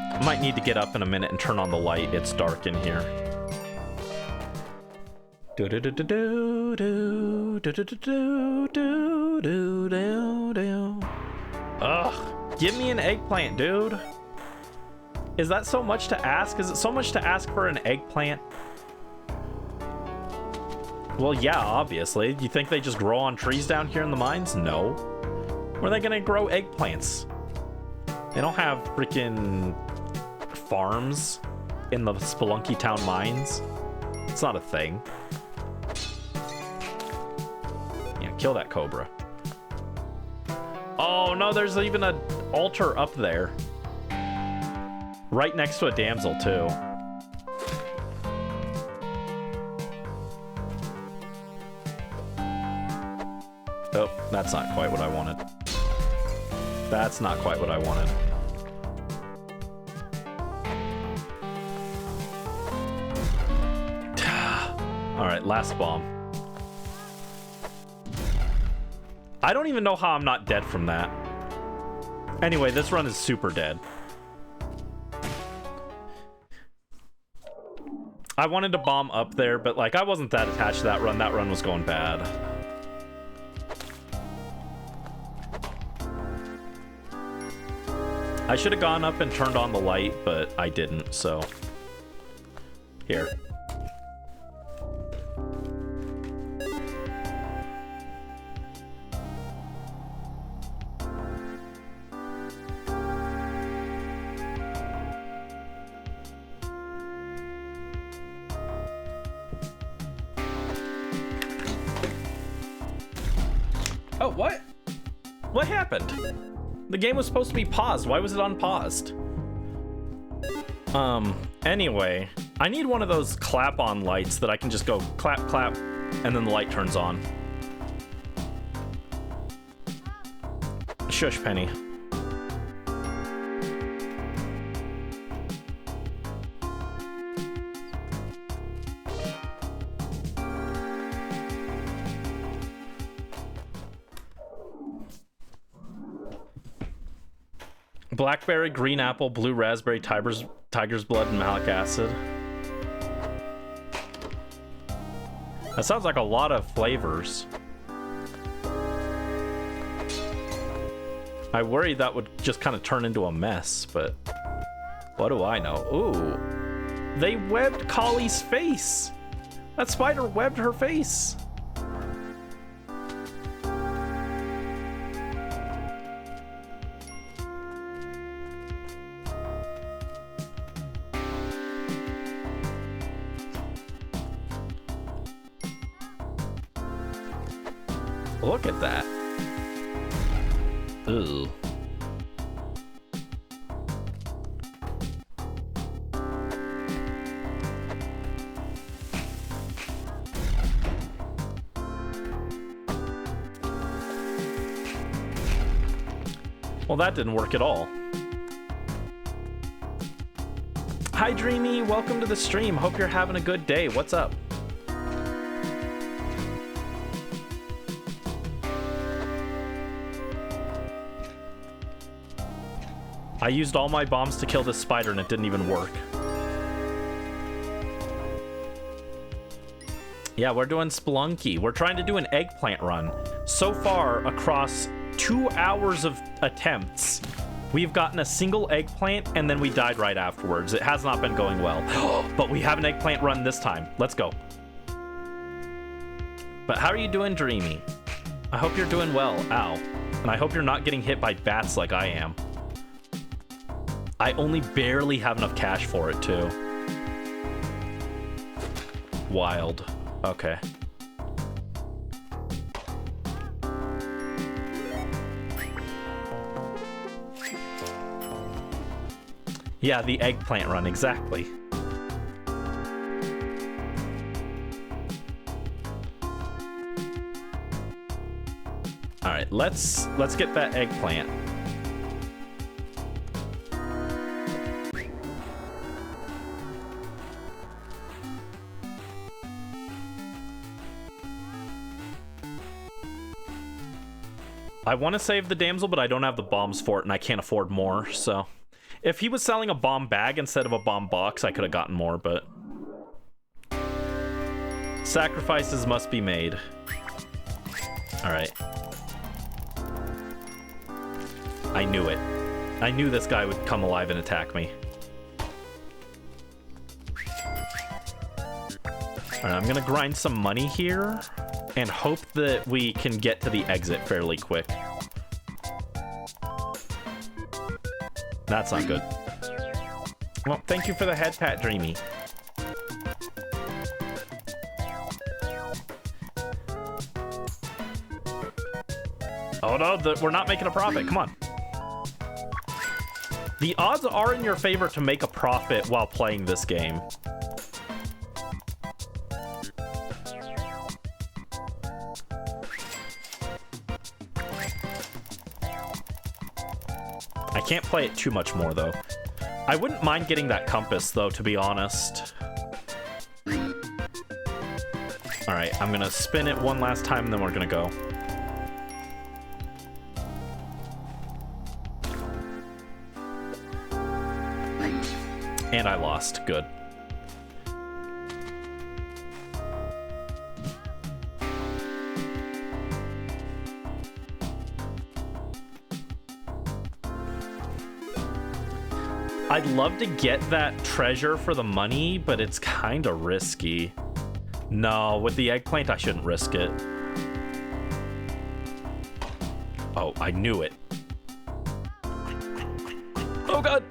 I might need to get up in a minute and turn on the light. It's dark in here. Do do do do do do do do do do do do do. Ugh, give me an eggplant, dude. Is that so much to ask? Is it so much to ask for an eggplant? Well, yeah, obviously. You think they just grow on trees down here in the mines? No. Where are they gonna grow eggplants? They don't have freaking farms in the Spelunky Town mines. It's not a thing. Yeah, kill that cobra. Oh no, there's even an altar up there. Right next to a damsel, too. Oh, that's not quite what I wanted. That's not quite what I wanted. Alright, last bomb. I don't even know how I'm not dead from that. Anyway, this run is super dead. I wanted to bomb up there, but like I wasn't that attached to that run. That run was going bad. I should have gone up and turned on the light, but I didn't, so... Here. Oh, what? What happened? The game was supposed to be paused. Why was it unpaused? Anyway, I need one of those clap-on lights that I can just go clap, clap, and then the light turns on. Shush, Penny. Blackberry, green apple, blue raspberry, tiger's blood, and malic acid. That sounds like a lot of flavors. I worried that would just kind of turn into a mess, but what do I know? Ooh, they webbed Collie's face. That spider webbed her face. Look at that. Ooh. Well, that didn't work at all. Hi, Dreamy. Welcome to the stream. Hope you're having a good day. What's up? I used all my bombs to kill this spider and it didn't even work. Yeah, we're doing Spelunky. We're trying to do an eggplant run. So far, across 2 hours of attempts, we've gotten a single eggplant and then we died right afterwards. It has not been going well. But we have an eggplant run this time. Let's go. But how are you doing, Dreamy? I hope you're doing well. Ow. And I hope you're not getting hit by bats like I am. I only barely have enough cash for it, too. Wild. Okay. Yeah, the eggplant run, exactly. All right, let's get that eggplant. I want to save the damsel, but I don't have the bombs for it, and I can't afford more, so... If he was selling a bomb bag instead of a bomb box, I could have gotten more, but... Sacrifices must be made. Alright. I knew it. I knew this guy would come alive and attack me. Alright, I'm gonna grind some money here. And hope that we can get to the exit fairly quick. That's not good. Well, thank you for the head pat, Dreamy. Oh no, we're not making a profit. Come on. The odds are in your favor to make a profit while playing this game. I can't play it too much more, though. I wouldn't mind getting that compass, though, to be honest. Alright, I'm gonna spin it one last time, and then we're gonna go. And I lost. Good. I'd love to get that treasure for the money, but it's kind of risky. No, with the eggplant, I shouldn't risk it. Oh, I knew it. Oh, God.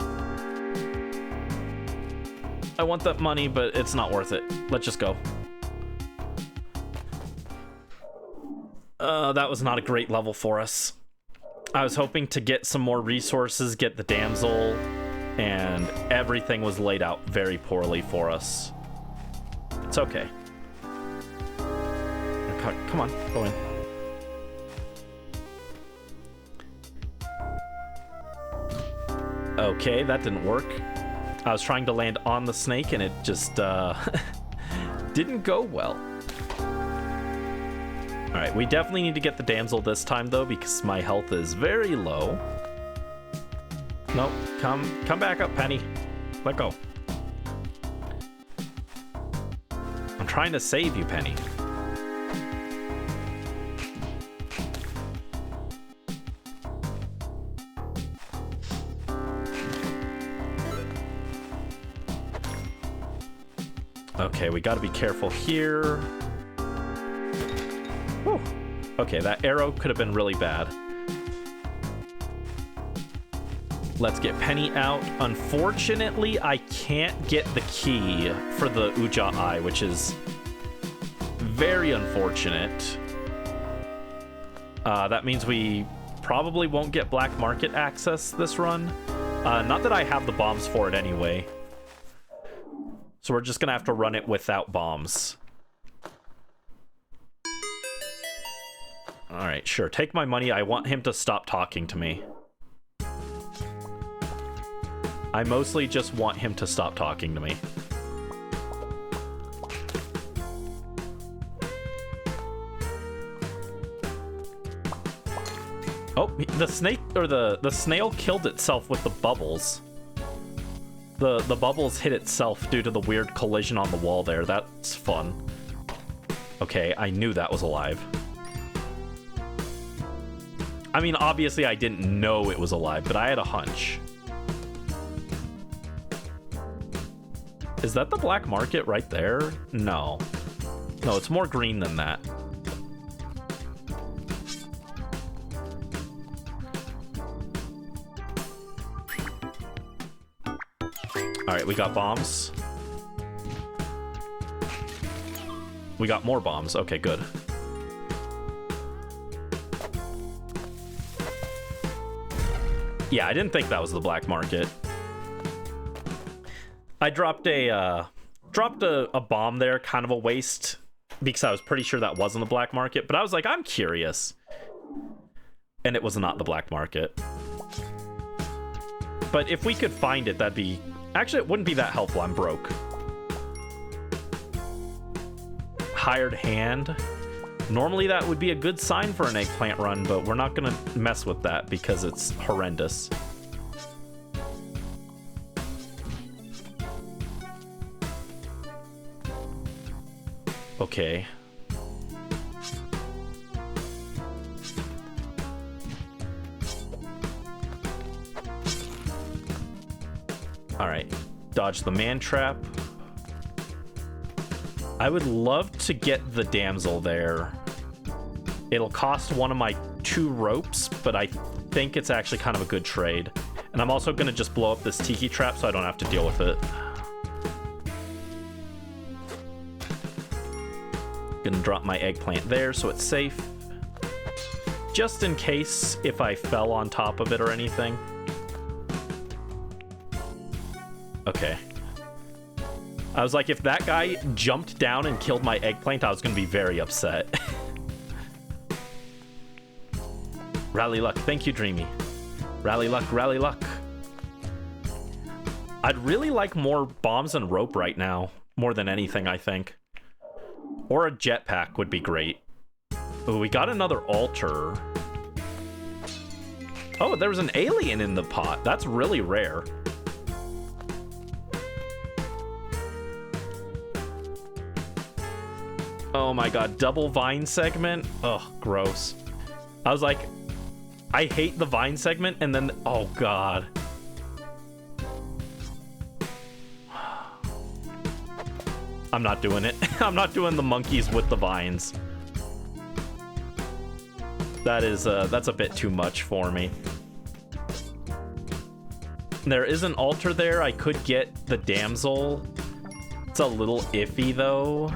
I want that money, but it's not worth it. Let's just go. That was not a great level for us. I was hoping to get some more resources, get the damsel, and everything was laid out very poorly for us. It's okay. Come on, go in. Okay, that didn't work. I was trying to land on the snake and it just didn't go well. All right, we definitely need to get the damsel this time though, because my health is very low. Nope, come back up, Penny. Let go. I'm trying to save you, Penny. Okay, we gotta be careful here. Whew. Okay, that arrow could have been really bad. Let's get Penny out. Unfortunately, I can't get the key for the Uja Eye, which is very unfortunate. That means we probably won't get black market access this run. Not that I have the bombs for it anyway. So we're just gonna have to run it without bombs. All right, sure. Take my money. I want him to stop talking to me. I mostly just want him to stop talking to me. Oh, the snake or the snail killed itself with the bubbles. The bubbles hit itself due to the weird collision on the wall there. That's fun. Okay, I knew that was alive. I mean, obviously I didn't know it was alive, but I had a hunch. Is that the black market right there? No. No, it's more green than that. All right, we got bombs. We got more bombs. Okay, good. Yeah, I didn't think that was the black market. I dropped a bomb there, kind of a waste, because I was pretty sure that wasn't the black market, but I was like, I'm curious. And it was not the black market. But if we could find it, that'd be... Actually, it wouldn't be that helpful. I'm broke. Hired hand. Normally that would be a good sign for an eggplant run, but we're not gonna mess with that because it's horrendous. Okay. All right, dodge the man trap. I would love to get the damsel there. It'll cost one of my 2 ropes, but I think it's actually kind of a good trade. And I'm also gonna just blow up this tiki trap so I don't have to deal with it. Gonna drop my eggplant there so it's safe. Just in case if I fell on top of it or anything. Okay. I was like, if that guy jumped down and killed my eggplant, I was going to be very upset. Rally luck. Thank you, Dreamy. Rally luck, rally luck. I'd really like more bombs and rope right now. More than anything, I think. Or a jetpack would be great. Ooh, we got another altar. Oh, there was an alien in the pot. That's really rare. Oh my god, double vine segment? Ugh, gross. I was like, I hate the vine segment, and then, oh god. I'm not doing it. I'm not doing the monkeys with the vines. That is, that's a bit too much for me. There is an altar there. I could get the damsel. It's a little iffy, though.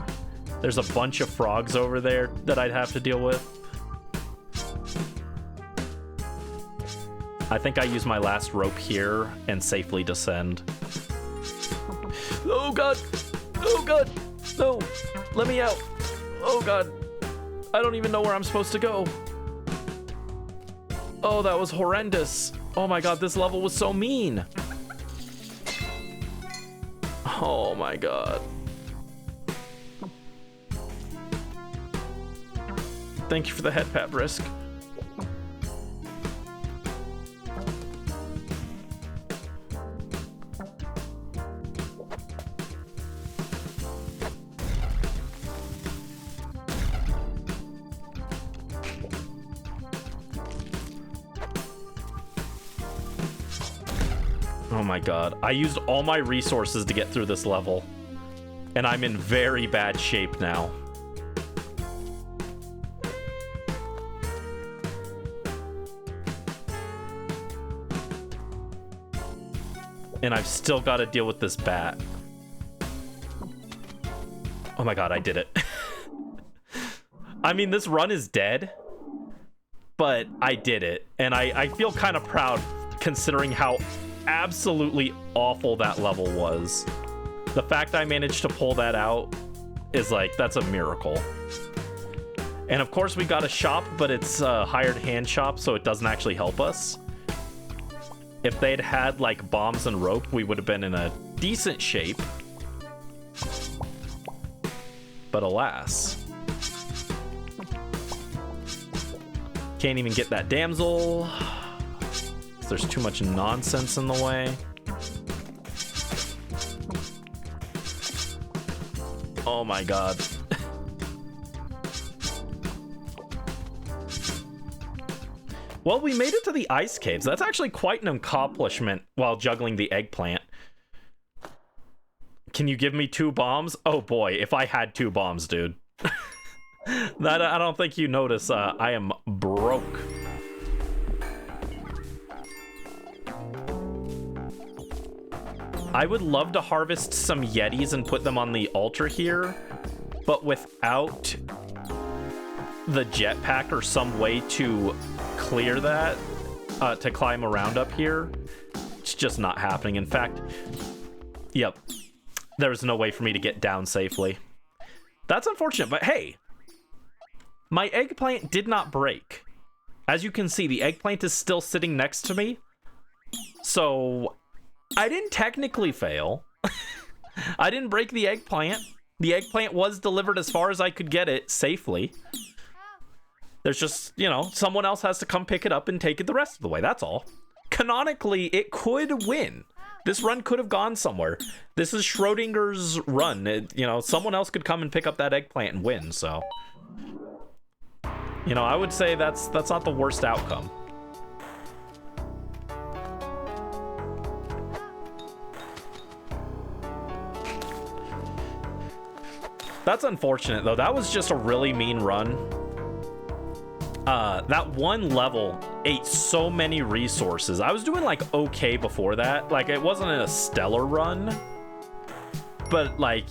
There's a bunch of frogs over there that I'd have to deal with. I think I use my last rope here and safely descend. Oh god! Oh god! No! Let me out! Oh god! I don't even know where I'm supposed to go. Oh, that was horrendous. Oh my god, this level was so mean. Oh my god. Thank you for the head pat, Brisk. Oh my god. I used all my resources to get through this level. And I'm in very bad shape now. And I've still got to deal with this bat. Oh my god, I did it. I mean, this run is dead, but I did it. And I feel kind of proud considering how absolutely awful that level was. The fact I managed to pull that out is like, that's a miracle. And of course we got a shop, but it's a hired hand shop, so it doesn't actually help us. If they'd had like bombs and rope, we would have been in a decent shape. But alas. Can't even get that damsel. There's too much nonsense in the way. Oh my god. Well, we made it to the ice caves. That's actually quite an accomplishment while juggling the eggplant. Can you give me 2 bombs? Oh boy, if I had 2 bombs, dude. That I don't think you notice. I am broke. I would love to harvest some Yetis and put them on the altar here, but without the jetpack or some way to clear that, to climb around up here, it's just not happening. In fact, yep, there's no way for me to get down safely. That's unfortunate, but hey, my eggplant did not break. As you can see, the eggplant is still sitting next to me, so I didn't technically fail. I didn't break the eggplant. The eggplant was delivered as far as I could get it safely. There's just, you know, someone else has to come pick it up and take it the rest of the way. That's all. Canonically, it could win. This run could have gone somewhere. This is Schrodinger's run. You know, someone else could come and pick up that eggplant and win, so. You know, I would say that's not the worst outcome. That's unfortunate, though. That was just a really mean run. That one level ate so many resources. I was doing, like, okay before that. Like, it wasn't a stellar run. But, like,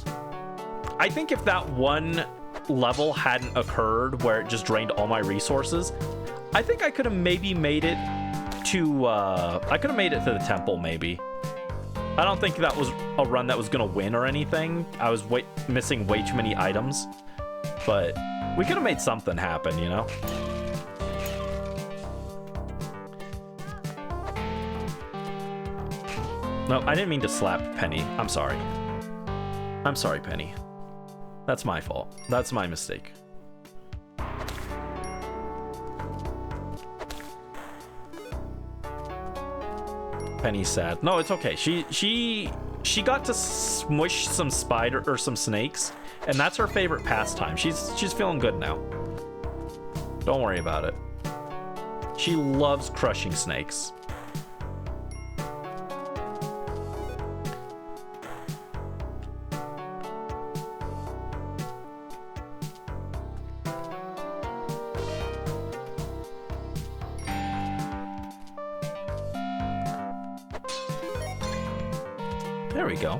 I think if that one level hadn't occurred where it just drained all my resources, I think I could have maybe made it to, I could have made it to the temple, maybe. I don't think that was a run that was gonna win or anything. I was missing way too many items, but we could have made something happen, you know? No, I didn't mean to slap Penny. I'm sorry. I'm sorry, Penny. That's my fault. That's my mistake. Penny's sad. No, it's okay. She she got to smush some spider or some snakes, and that's her favorite pastime. She's feeling good now. Don't worry about it. She loves crushing snakes. There we go.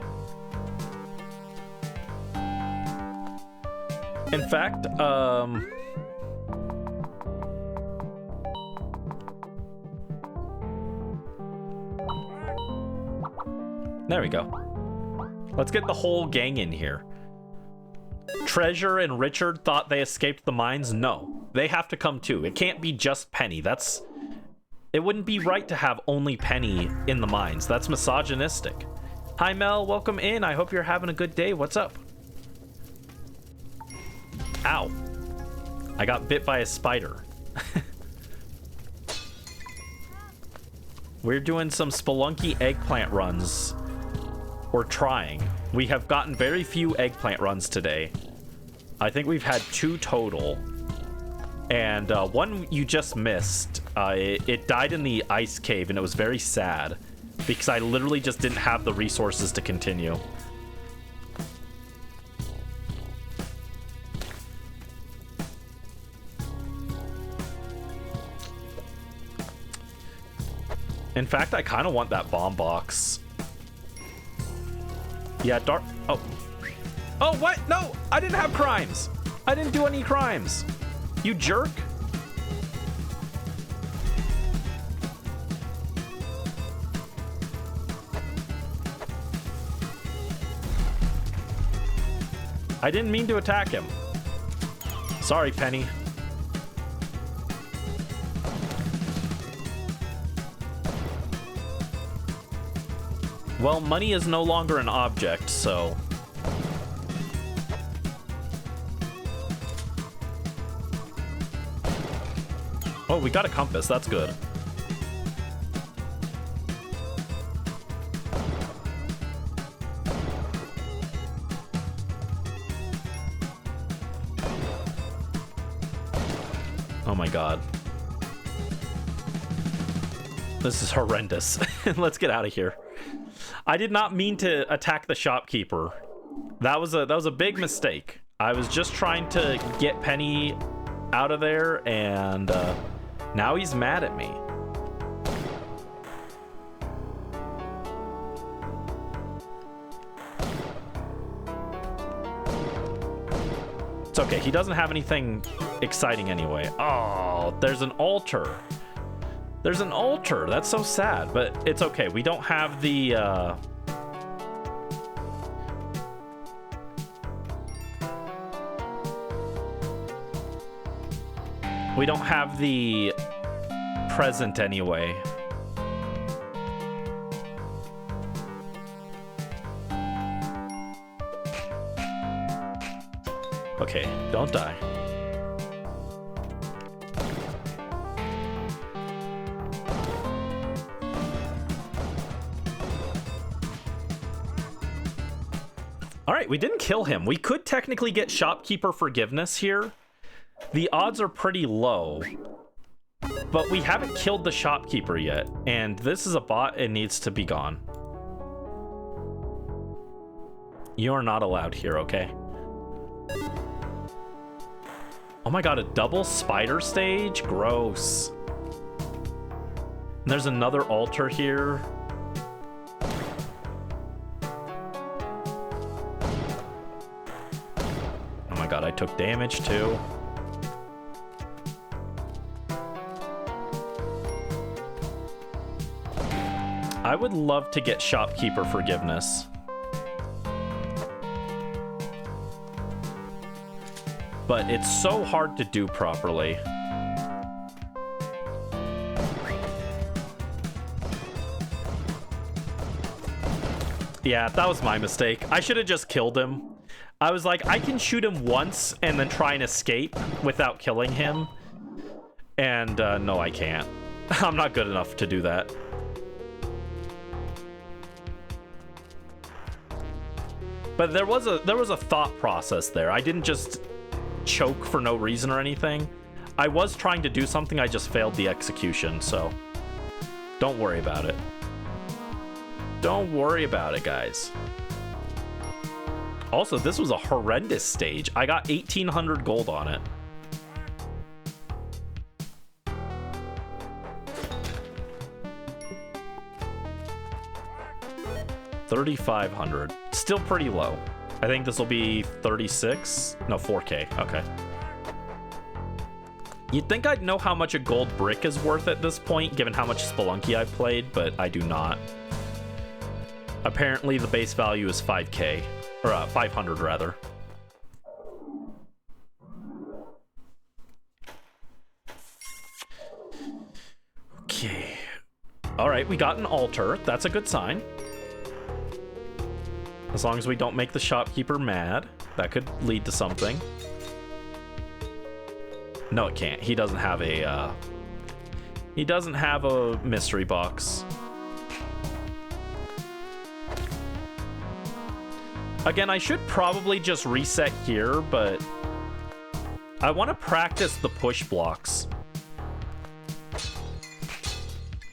In fact, there we go. Let's get the whole gang in here. Treasure and Richard thought they escaped the mines. No, they have to come too. It can't be just Penny. It wouldn't be right to have only Penny in the mines. That's misogynistic. Hi Mel, welcome in. I hope you're having a good day. What's up? Ow. I got bit by a spider. We're doing some Spelunky eggplant runs. Or trying. We have gotten very few eggplant runs today. I think we've had 2 total. And one you just missed. It died in the ice cave and it was very sad. Because I literally just didn't have the resources to continue. In fact, I kind of want that bomb box. Yeah, dark. Oh. Oh, what? No, I didn't have crimes. I didn't do any crimes. You jerk. I didn't mean to attack him. Sorry, Penny. Well, money is no longer an object, so... Oh, we got a compass. That's good. Oh my god. This is horrendous. Let's get out of here. I did not mean to attack the shopkeeper. That was a big mistake. I was just trying to get Penny out of there, and now he's mad at me. It's okay. He doesn't have anything exciting anyway. Oh, there's an altar. There's an altar. That's so sad, but it's okay. We don't have the we don't have the present anyway. Okay, don't die. All right, we didn't kill him. We could technically get shopkeeper forgiveness here. The odds are pretty low, but we haven't killed the shopkeeper yet, and this is a bot and needs to be gone. You are not allowed here, okay? Oh my god, a double spider stage? Gross. And there's another altar here. Oh my god, I took damage too. I would love to get shopkeeper forgiveness. But it's so hard to do properly. Yeah, that was my mistake. I should have just killed him. I was like, I can shoot him once and then try and escape without killing him. And no, I can't. I'm not good enough to do that. But there was a thought process there. I didn't just choke for no reason or anything. I was trying to do something, I just failed the execution, so don't worry about it. Don't worry about it, guys. Also, this was a horrendous stage. I got 1,800 gold on it. $3,500. Still pretty low. I think this will be 36. No, 4K. Okay. You'd think I'd know how much a gold brick is worth at this point, given how much Spelunky I've played, but I do not. Apparently, the base value is 5K. Or 500, rather. Okay. Alright, we got an altar. That's a good sign. As long as we don't make the shopkeeper mad, that could lead to something. No, it can't. He doesn't have a, he doesn't have a mystery box. Again, I should probably just reset here, but I want to practice the push blocks.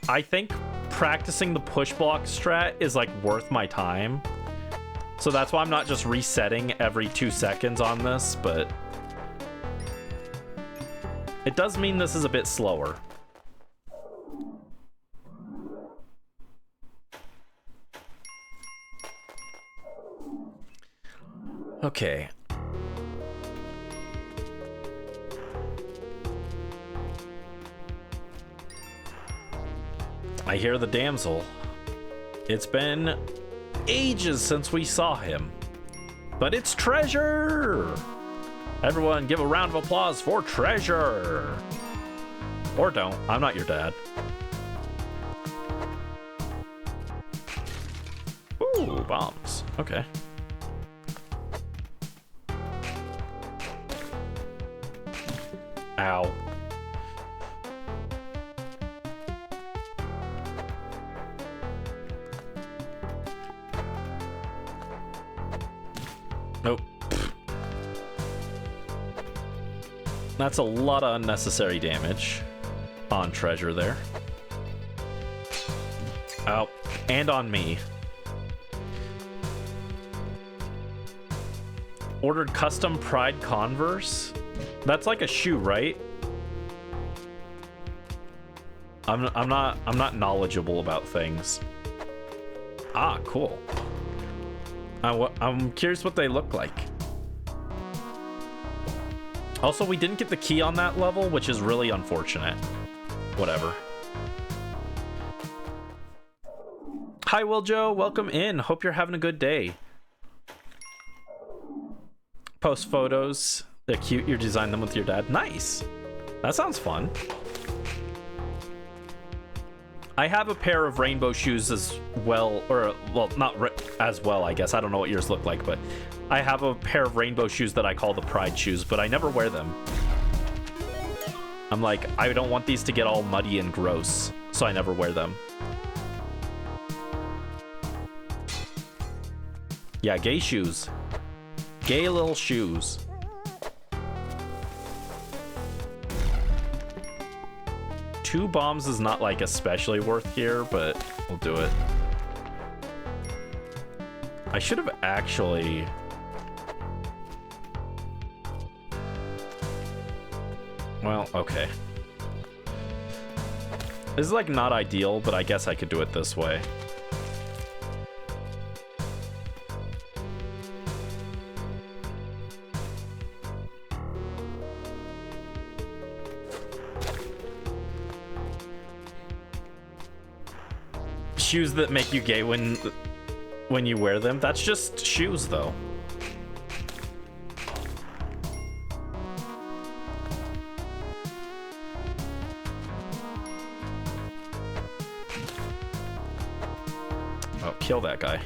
I think practicing the push block strat is like worth my time. So that's why I'm not just resetting every 2 seconds on this, but it does mean this is a bit slower. Okay. I hear the damsel. It's been ages since we saw him, but it's Treasure. Everyone give a round of applause for Treasure. Or don't. I'm not your dad. Ooh, bombs. Okay. Ow. Nope. That's a lot of unnecessary damage on Treasure there. Oh, and on me. Ordered custom Pride Converse? That's like a shoe, right? I'm not knowledgeable about things. Ah, cool. I'm curious what they look like. Also, we didn't get the key on that level, which is really unfortunate. Whatever. Hi, Will Joe. Welcome in. Hope you're having a good day. Post photos. They're cute. You designed them with your dad. Nice. That sounds fun. I have a pair of rainbow shoes as well, or, well, not as well, I guess. I don't know what yours look like, but I have a pair of rainbow shoes that I call the Pride shoes, but I never wear them. I'm like, I don't want these to get all muddy and gross, so I never wear them. Yeah, gay shoes. Gay little shoes. Two bombs is not like especially worth here, but we'll do it. I should have actually... Well, okay. This is like not ideal, but I guess I could do it this way. Shoes that make you gay when you wear them. That's just shoes, though. Oh, kill that guy.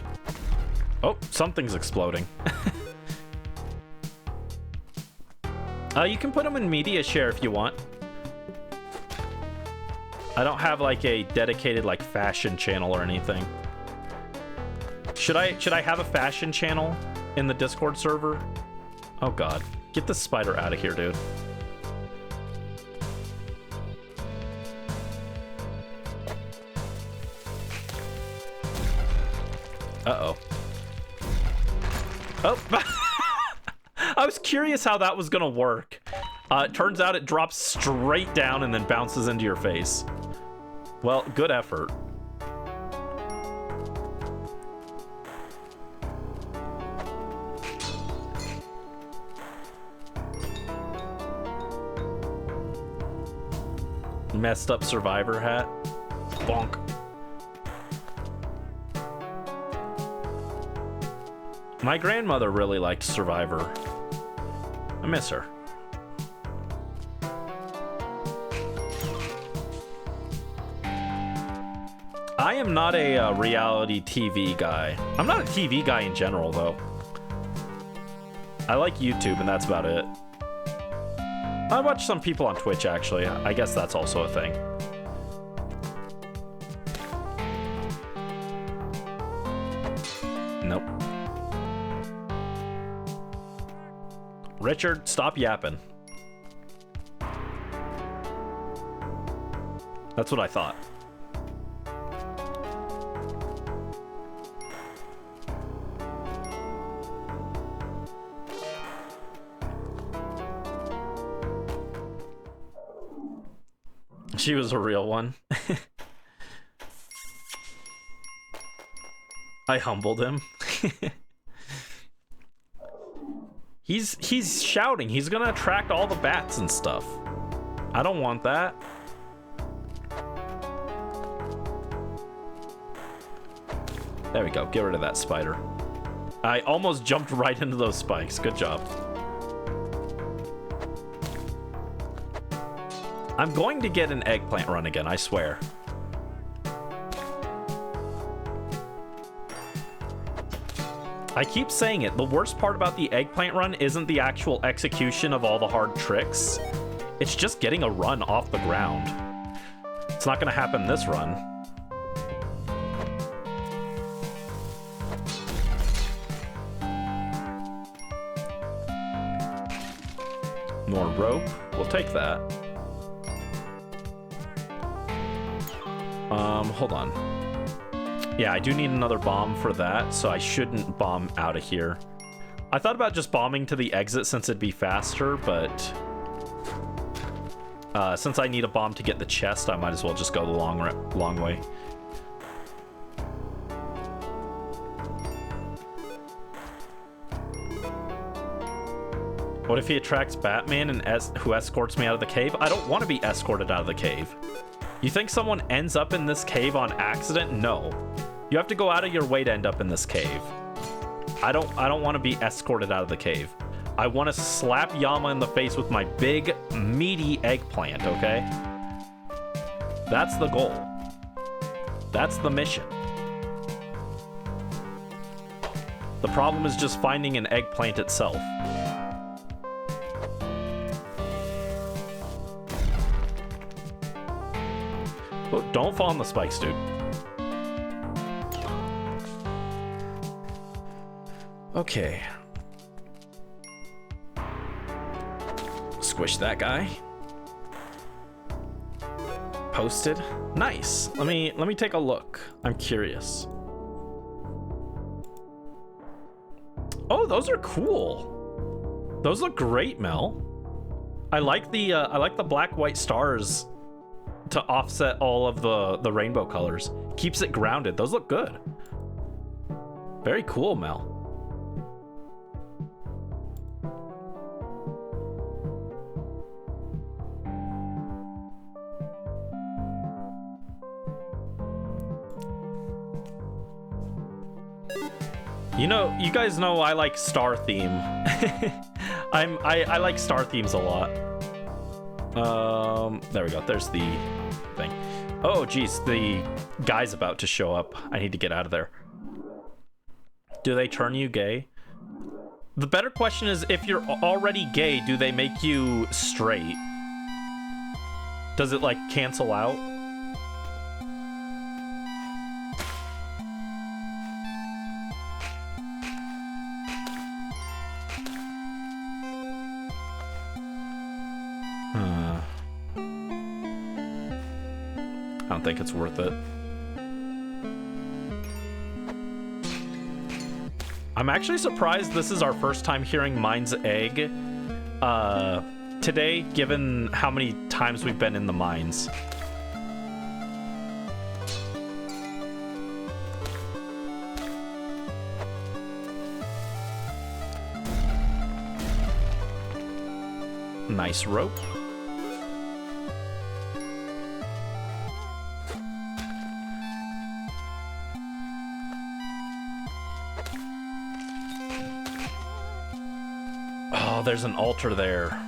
Oh, something's exploding. You can put them in media share if you want. I don't have like a dedicated like fashion channel or anything. Should I have a fashion channel? in the Discord server? Oh god. Get this spider out of here, dude. Uh-oh. Oh. I was curious how that was gonna work. Turns out it drops straight down and then bounces into your face. Well, good effort. Messed up survivor hat. Bonk. My grandmother really liked Survivor. I miss her. I am not a reality TV guy. I'm not a TV guy in general, though. I like YouTube, and that's about it. I watch some people on Twitch, actually. I guess that's also a thing. Nope. Richard, stop yapping. That's what I thought. She was a real one. I humbled him. He's shouting. He's gonna attract all the bats and stuff. I don't want that. There we go. Get rid of that spider. I almost jumped right into those spikes. Good job. I'm going to get an eggplant run again, I swear. I keep saying it, the worst part about the eggplant run isn't the actual execution of all the hard tricks. It's just getting a run off the ground. It's not gonna happen this run. More rope, we'll take that. Hold on. Yeah, I do need another bomb for that, so I shouldn't bomb out of here. I thought about just bombing to the exit since it'd be faster, but since I need a bomb to get the chest, I might as well just go the long way. What if he attracts Batman and who escorts me out of the cave? I don't want to be escorted out of the cave. You think someone ends up in this cave on accident? No. You have to go out of your way to end up in this cave. I don't want to be escorted out of the cave. I want to slap Yama in the face with my big, meaty eggplant, okay? That's the goal. That's the mission. The problem is just finding an eggplant itself. Oh, don't fall on the spikes, dude. Okay. Squish that guy. Posted. Nice. Let me take a look. I'm curious. Oh, those are cool. Those look great, Mel. I like the black white stars to offset all of the rainbow colors. Keeps it grounded. Those look good. Very cool, Mel. You know, you guys know I like star theme. I like star themes a lot. There we go. There's the thing. Oh, geez, the guy's about to show up. I need to get out of there. Do they turn you gay? The better question is, if you're already gay, do they make you straight? Does it, like, cancel out? don't think it's worth it. I'm actually surprised this is our first time hearing Mind's Egg today, given how many times we've been in the mines. Nice rope. Oh, there's an altar there.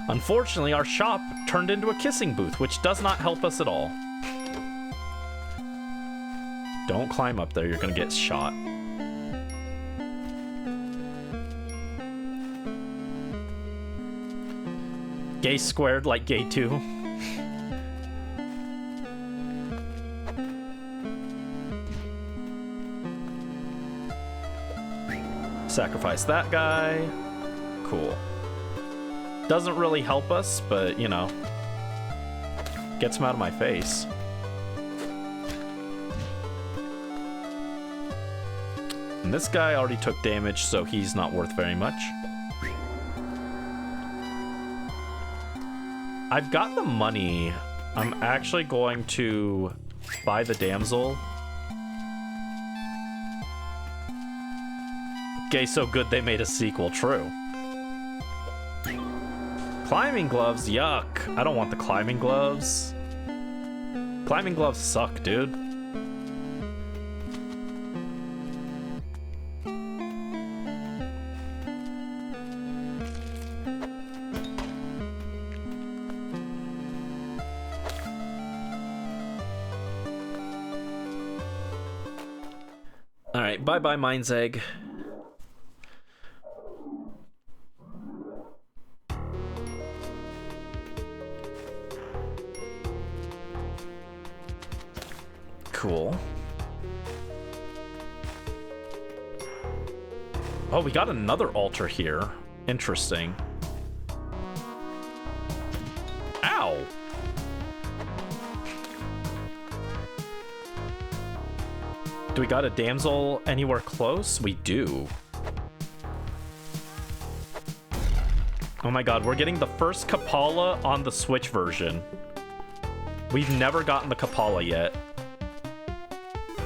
Unfortunately, our shop turned into a kissing booth, which does not help us at all. Don't climb up there, you're gonna get shot. Gay squared like gay 2. Sacrifice that guy. Cool. Doesn't really help us, but, you know, gets him out of my face. And this guy already took damage, so he's not worth very much. I've got the money. I'm actually going to buy the damsel. Okay, so good they made a sequel, true. Climbing gloves, yuck. I don't want the climbing gloves. Climbing gloves suck, dude. Alright, bye-bye, Mind's Egg. Cool. Oh, we got another altar here. Interesting. Ow! Do we got a damsel anywhere close? We do. Oh my god, we're getting the first Kapala on the Switch version. We've never gotten the Kapala yet.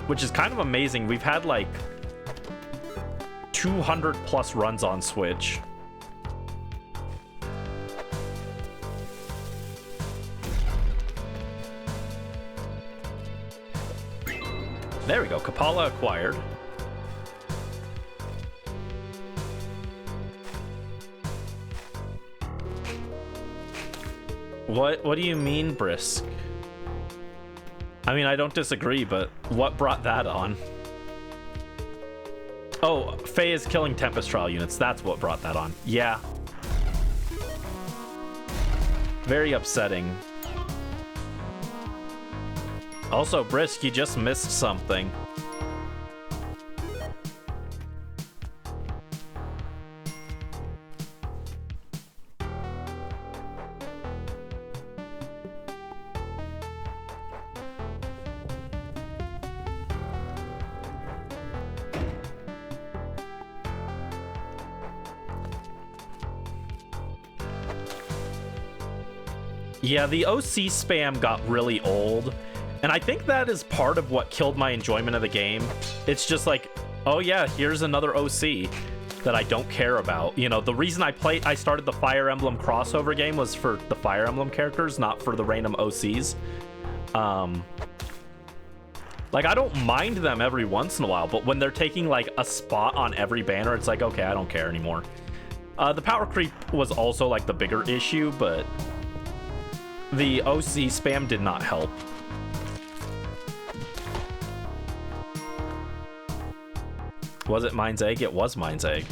Which is kind of amazing. We've had like 200 plus runs on Switch. There we go, Kapala acquired. What do you mean, Brisk? I mean, I don't disagree, but what brought that on? Oh, Faye is killing Tempest Trial units. That's what brought that on. Yeah. Very upsetting. Also, Brisk, you just missed something. Yeah, the OC spam got really old, and I think that is part of what killed my enjoyment of the game. It's just like, oh yeah, here's another OC that I don't care about. You know, the reason I started the Fire Emblem crossover game was for the Fire Emblem characters, not for the random OCs. Like, I don't mind them every once in a while, but when they're taking like a spot on every banner, it's like, okay, I don't care anymore. The power creep was also like the bigger issue, but the OC spam did not help. Was it Mind's Egg? It was Mind's Egg.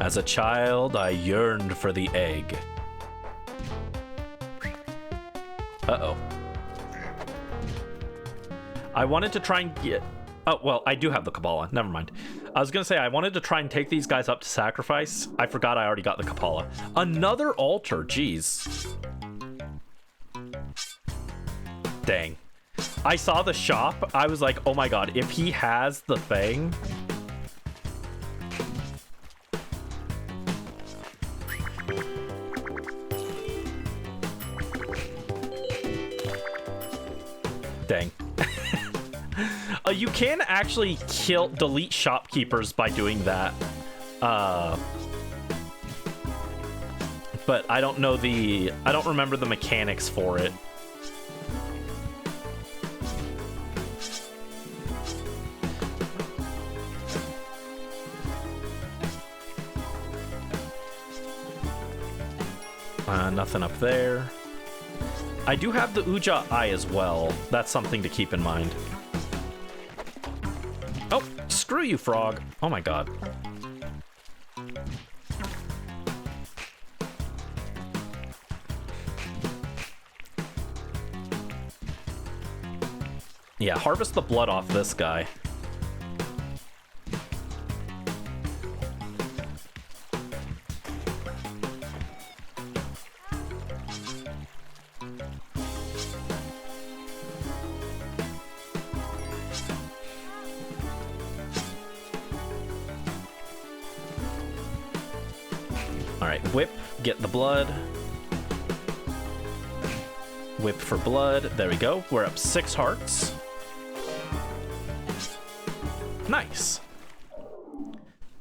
As a child, I yearned for the egg. Uh-oh. I wanted to try and get Oh, well, I do have the Kabbalah. Never mind. I was going to say, I wanted to try and take these guys up to sacrifice. I forgot I already got the Kabbalah. Another altar. Jeez. Dang. I saw the shop. I was like, oh my god, if he has the thing... Dang. You can actually delete shopkeepers by doing that. But I don't know I don't remember the mechanics for it. Nothing up there. I do have the Uja Eye as well. That's something to keep in mind. Oh, screw you, frog. Oh my god. Yeah, harvest the blood off this guy. Whip, get the blood. Whip for blood. There we go. We're up 6 hearts. Nice.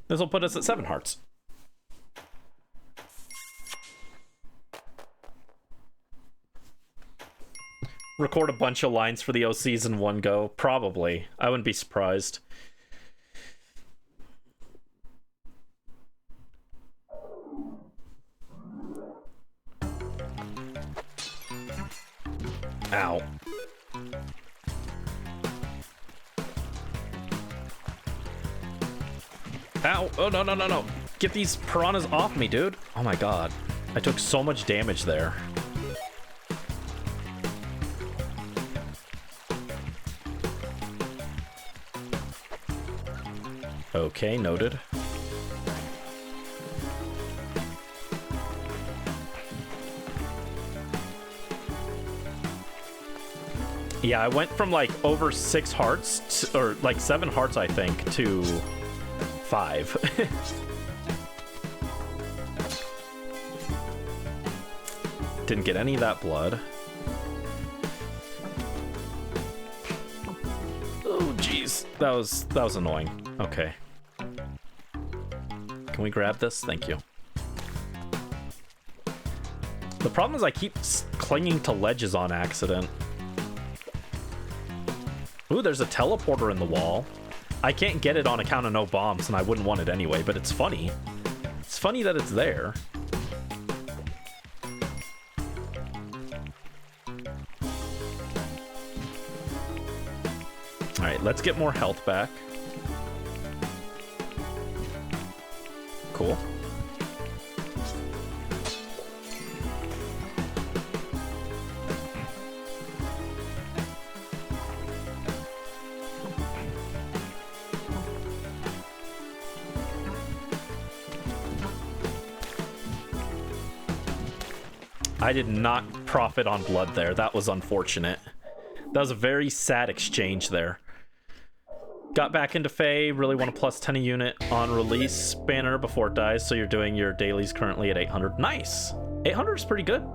This will put us at 7 hearts. Record a bunch of lines for the OCs in one go. Probably. I wouldn't be surprised. Ow. Ow. Oh, no, no, no, no. Get these piranhas off me, dude. Oh my god. I took so much damage there. Okay, noted. Yeah, I went from like over 6 hearts, or like 7 hearts, I think, to 5. Didn't get any of that blood. Oh, jeez. That was annoying. Okay. Can we grab this? Thank you. The problem is I keep clinging to ledges on accident. Ooh, there's a teleporter in the wall. I can't get it on account of no bombs, and I wouldn't want it anyway, but it's funny. It's funny that it's there. Alright, let's get more health back. Cool. I did not profit on blood there. That was unfortunate. That was a very sad exchange there. Got back into Fae, really want a plus 10 a unit on release banner before it dies, so you're doing your dailies currently at 800. Nice! 800 is pretty good.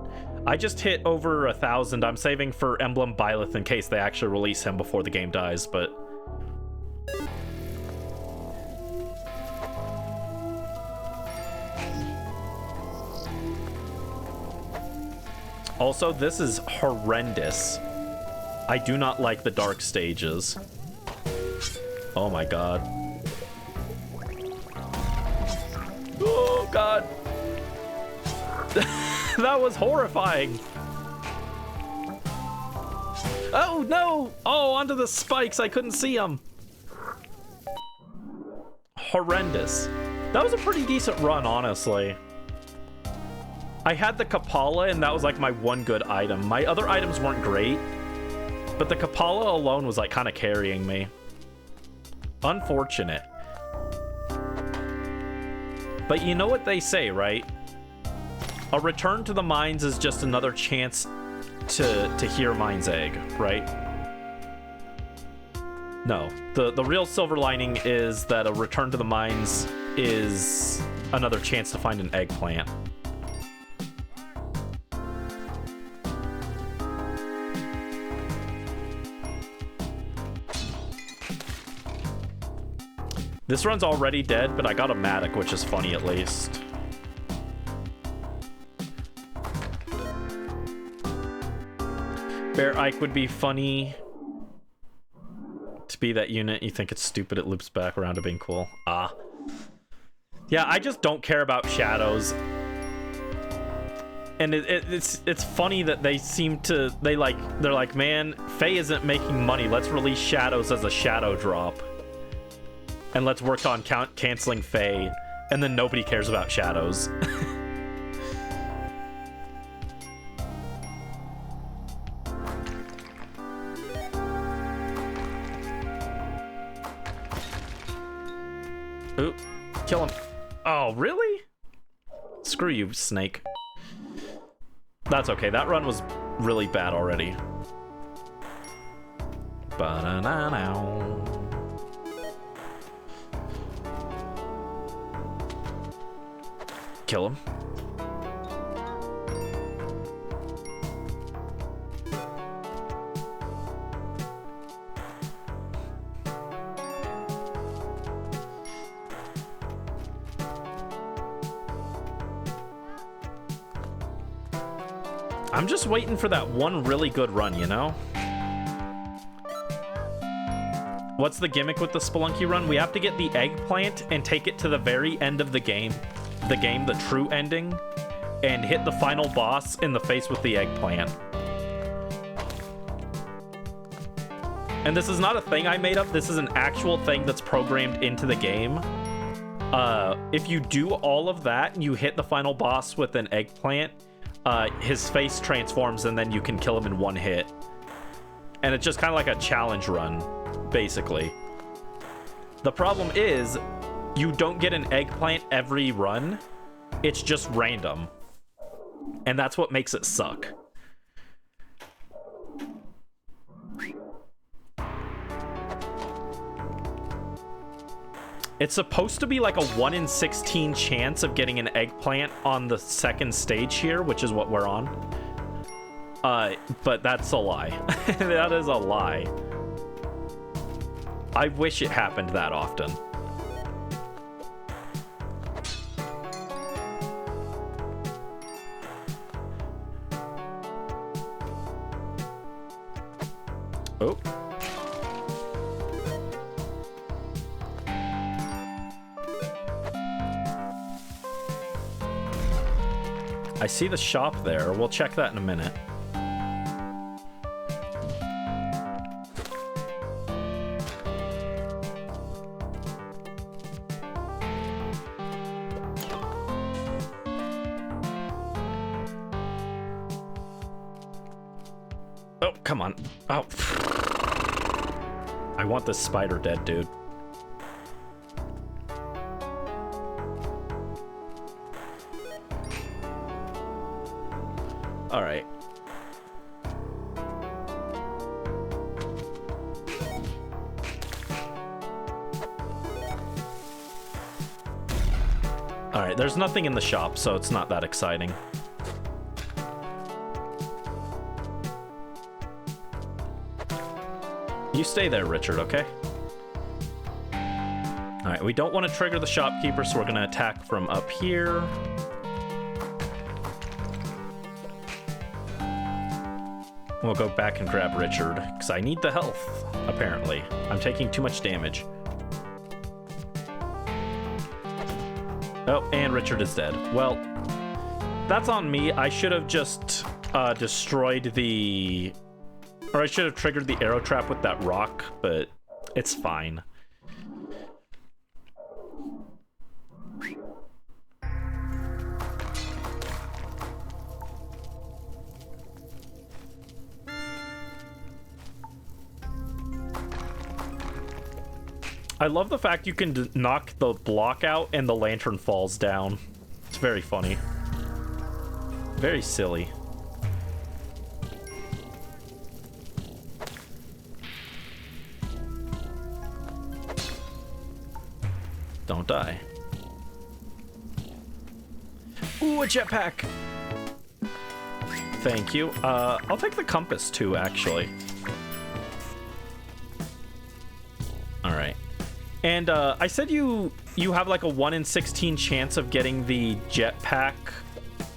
I just hit over 1,000. I'm saving for Emblem Byleth in case they actually release him before the game dies, but... Also, this is horrendous. I do not like the dark stages. Oh my god. Oh god. That was horrifying. Oh no! Oh, onto the spikes. I couldn't see them. Horrendous. That was a pretty decent run, honestly. I had the Kapala, and that was like my one good item. My other items weren't great, but the Kapala alone was like kind of carrying me. Unfortunate. But you know what they say, right? A return to the mines is just another chance to hear Mine's Egg, right? No. The real silver lining is that a return to the mines is another chance to find an eggplant. This run's already dead, but I got a Matic, which is funny at least. Bear Ike would be funny. To be that unit, you think it's stupid, it loops back around to being cool. Ah. Yeah, I just don't care about shadows. And it's funny that they seem to, they're like, man, Faye isn't making money. Let's release shadows as a shadow drop. And let's work on canceling Faye. And then nobody cares about shadows. Ooh, kill him. Oh, really? Screw you, Snake. That's okay. That run was really bad already. Ba-da-na-now. Kill him. I'm just waiting for that one really good run, you know? What's the gimmick with the Spelunky run? We have to get the eggplant and take it to the very end of the game. The true ending, and hit the final boss in the face with the eggplant. And this is not a thing I made up. This is an actual thing that's programmed into the game. If you do all of that and you hit the final boss with an eggplant, his face transforms and then you can kill him in one hit. And it's just kind of like a challenge run, basically. The problem is, you don't get an eggplant every run. It's just random. And that's what makes it suck. It's supposed to be like a 1 in 16 chance of getting an eggplant on the second stage here, which is what we're on. But that's a lie. That is a lie. I wish it happened that often. Oh. I see the shop there. We'll check that in a minute. Oh, come on. Oh. I want this spider dead, dude. All right. All right, there's nothing in the shop, so it's not that exciting. You stay there, Richard, okay? All right, we don't want to trigger the shopkeeper, so we're going to attack from up here. We'll go back and grab Richard, because I need the health, apparently. I'm taking too much damage. Oh, and Richard is dead. Well, that's on me. I should have just destroyed the... Or I should have triggered the arrow trap with that rock, but it's fine. I love the fact you can knock the block out and the lantern falls down. It's very funny. Very silly. Don't die. Ooh, a jetpack! Thank you. I'll take the compass too, actually. Alright. And I said you have like a 1 in 16 chance of getting the jetpack,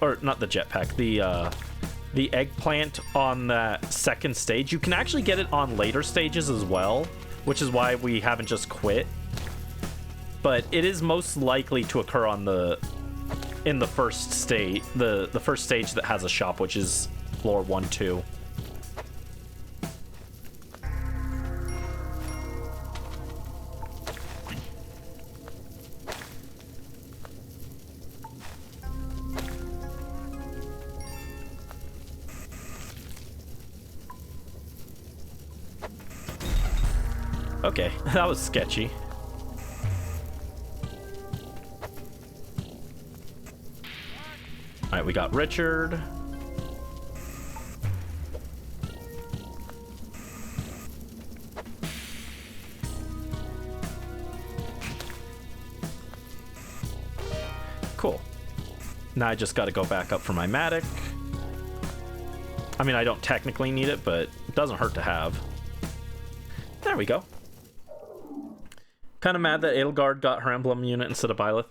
or not the jetpack, the eggplant on that second stage. You can actually get it on later stages as well, which is why we haven't just quit. But it is most likely to occur on in the first stage, the first stage that has a shop, which is floor 1-2. Okay, that was sketchy. Alright, we got Richard. Cool. Now I just gotta go back up for my Matic. I mean, I don't technically need it, but it doesn't hurt to have. There we go. Kind of mad that Edelgard got her emblem unit instead of Byleth.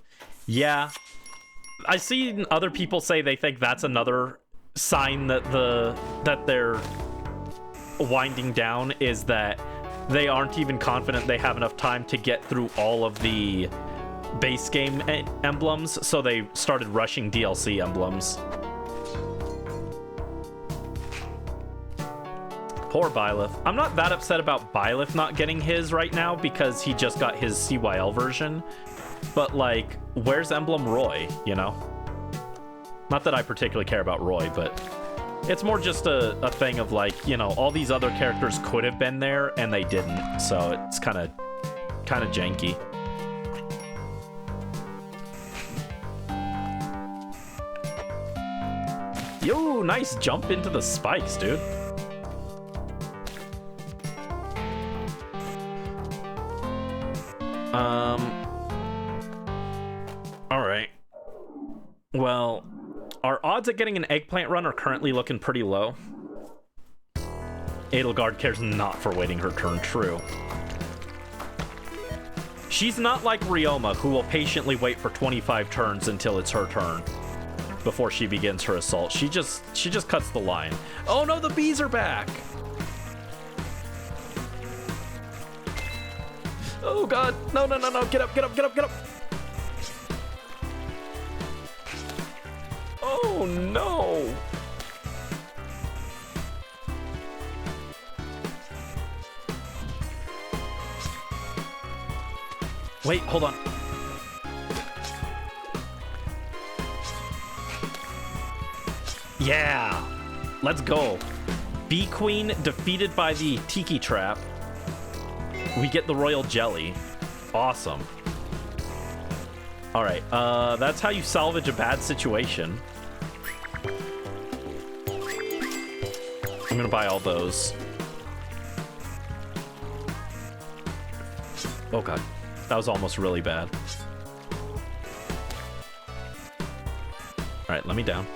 Yeah. I see other people say they think that's another sign that they're winding down, is that they aren't even confident they have enough time to get through all of the base game emblems, so they started rushing DLC emblems. Poor Byleth. I'm not that upset about Byleth not getting his right now because he just got his CYL version. But, like, where's Emblem Roy, you know? Not that I particularly care about Roy, but it's more just a thing of, like, you know, all these other characters could have been there, and they didn't. So it's kind of janky. Yo, nice jump into the spikes, dude. Alright. Well, our odds at getting an eggplant run are currently looking pretty low. Edelgard cares not for waiting her turn, true. She's not like Ryoma, who will patiently wait for 25 turns until it's her turn before she begins her assault. She just cuts the line. Oh no, the bees are back! Oh god, no, no, no, no, get up, get up, get up, get up! Oh no! Wait, hold on. Yeah! Let's go. Bee Queen defeated by the Tiki Trap. We get the Royal Jelly. Awesome. Alright, that's how you salvage a bad situation. I'm gonna buy all those. Oh god. That was almost really bad. Alright, let me down.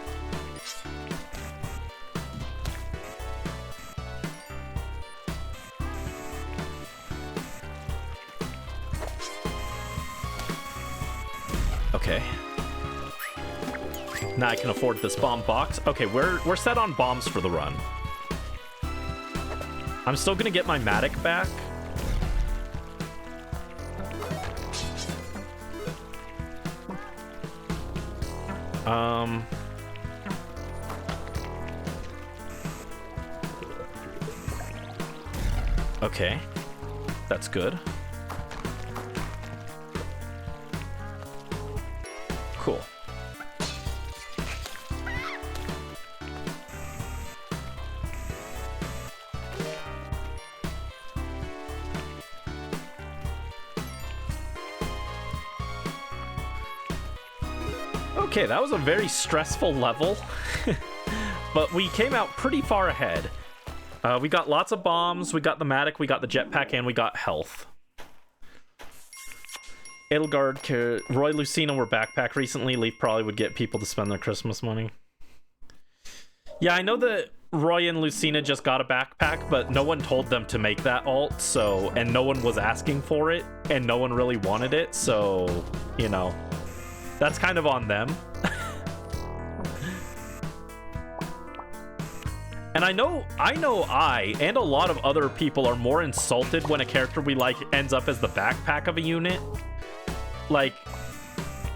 Okay. Now I can afford this bomb box. Okay, we're set on bombs for the run. I'm still gonna get my Matic back. Okay. That's good. Cool. Okay, that was a very stressful level, but we came out pretty far ahead. We got lots of bombs, we got the Matic, we got the jetpack, and we got health. Edelgard, Roy Lucina were backpack recently. Leaf probably would get people to spend their Christmas money. Yeah, I know that Roy and Lucina just got a backpack, but no one told them to make that alt, so, and no one was asking for it, and no one really wanted it, so, you know, that's kind of on them. And I know I and a lot of other people are more insulted when a character we like ends up as the backpack of a unit. Like,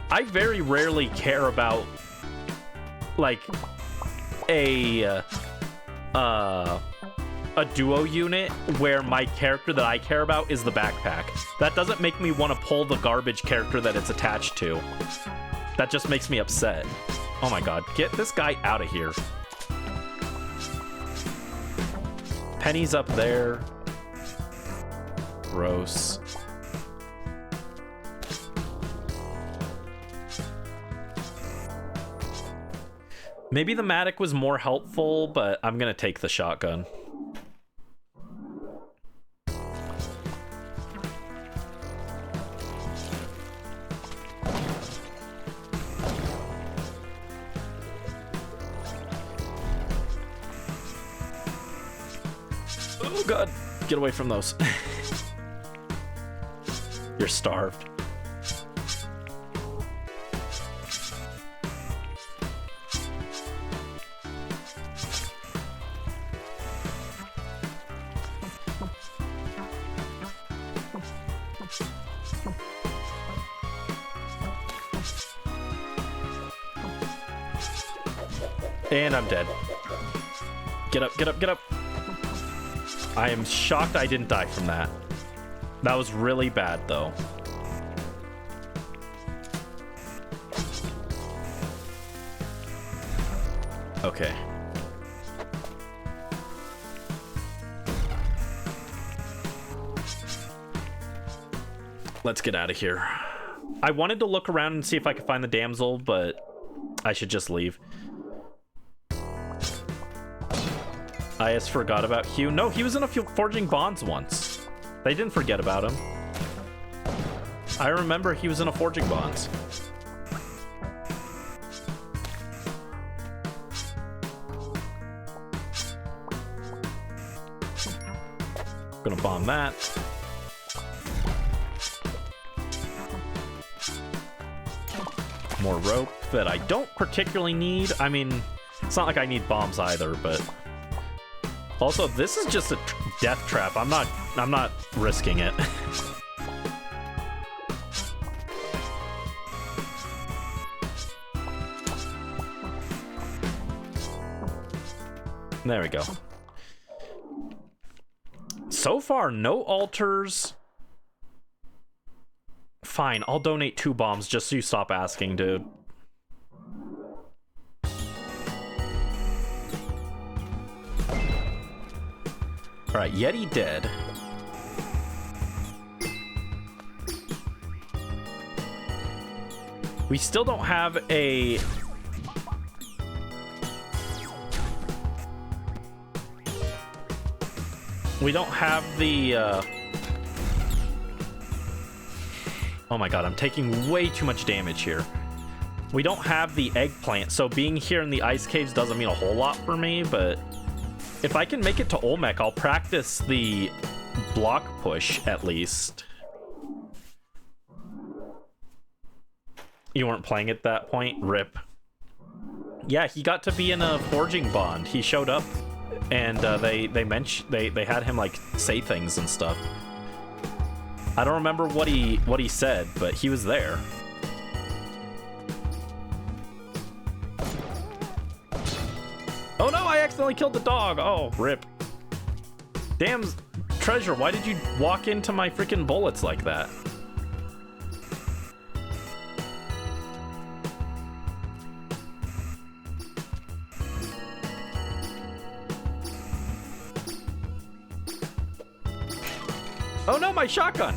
I very rarely care about, like, a duo unit where my character that I care about is the backpack. That doesn't make me want to pull the garbage character that it's attached to. That just makes me upset. Oh my god, get this guy out of here. Penny's up there. Gross. Maybe the Matic was more helpful, but I'm gonna take the shotgun. Oh god, get away from those. You're starved. And I'm dead. Get up, get up, get up. I am shocked I didn't die from that. That was really bad, though. Okay. Let's get out of here. I wanted to look around and see if I could find the damsel, but I should just leave. I just forgot about Hugh. No, he was in a few Forging Bonds once. They didn't forget about him. I remember he was in a Forging Bonds. Gonna bomb that. More rope that I don't particularly need. I mean, it's not like I need bombs either, but also this is just a death trap. I'm not risking it. There we go. So far, no altars. Fine, I'll donate 2 bombs just so you stop asking, dude. Alright, Yeti dead. We still don't have a... We don't have the, Oh my god, I'm taking way too much damage here. We don't have the eggplant, so being here in the ice caves doesn't mean a whole lot for me, but if I can make it to Olmec, I'll practice the block push, at least. You weren't playing at that point? RIP. Yeah, he got to be in a forging bond. He showed up, and they had him like say things and stuff. I don't remember what he said, but he was there. Oh no, I accidentally killed the dog. Oh, rip. Damn, Treasure, why did you walk into my freaking bullets like that? Oh no, my shotgun!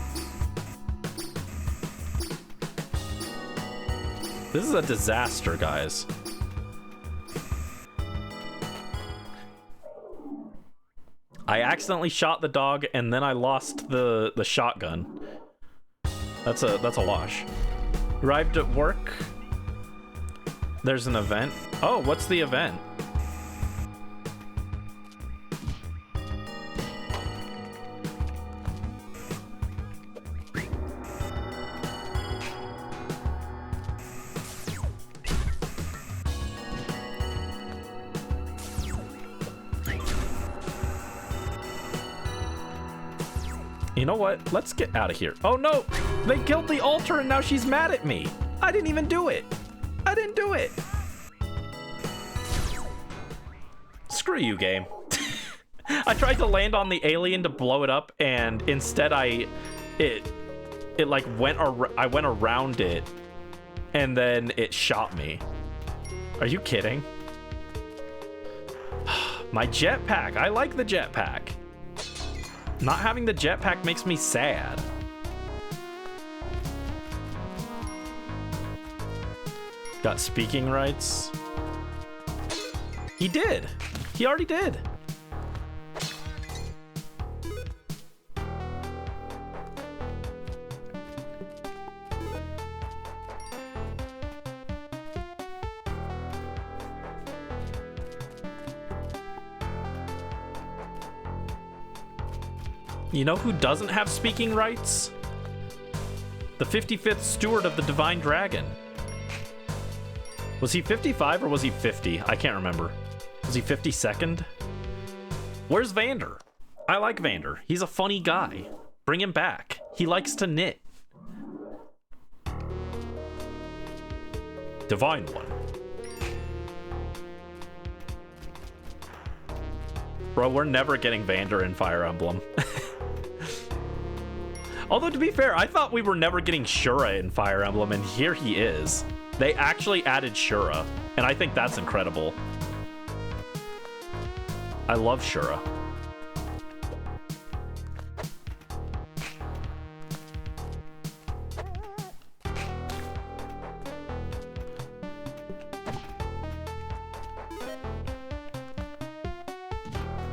This is a disaster, guys. I accidentally shot the dog and then I lost the shotgun. That's a wash. Arrived at work. There's an event. Oh, what's the event? You know what? Let's get out of here. Oh no! They killed the altar and now she's mad at me! I didn't even do it! I didn't do it! Screw you, game. I tried to land on the alien to blow it up and instead it like I went around it and then it shot me. Are you kidding? My jetpack! I like the jetpack. Not having the jetpack makes me sad. Got speaking rights. He did. He already did. You know who doesn't have speaking rights? The 55th Steward of the Divine Dragon. Was he 55 or was he 50? I can't remember. Was he 52nd? Where's Vander? I like Vander. He's a funny guy. Bring him back. He likes to knit. Divine One. Bro, we're never getting Vander in Fire Emblem. Although, to be fair, I thought we were never getting Shura in Fire Emblem, and here he is. They actually added Shura, and I think that's incredible. I love Shura.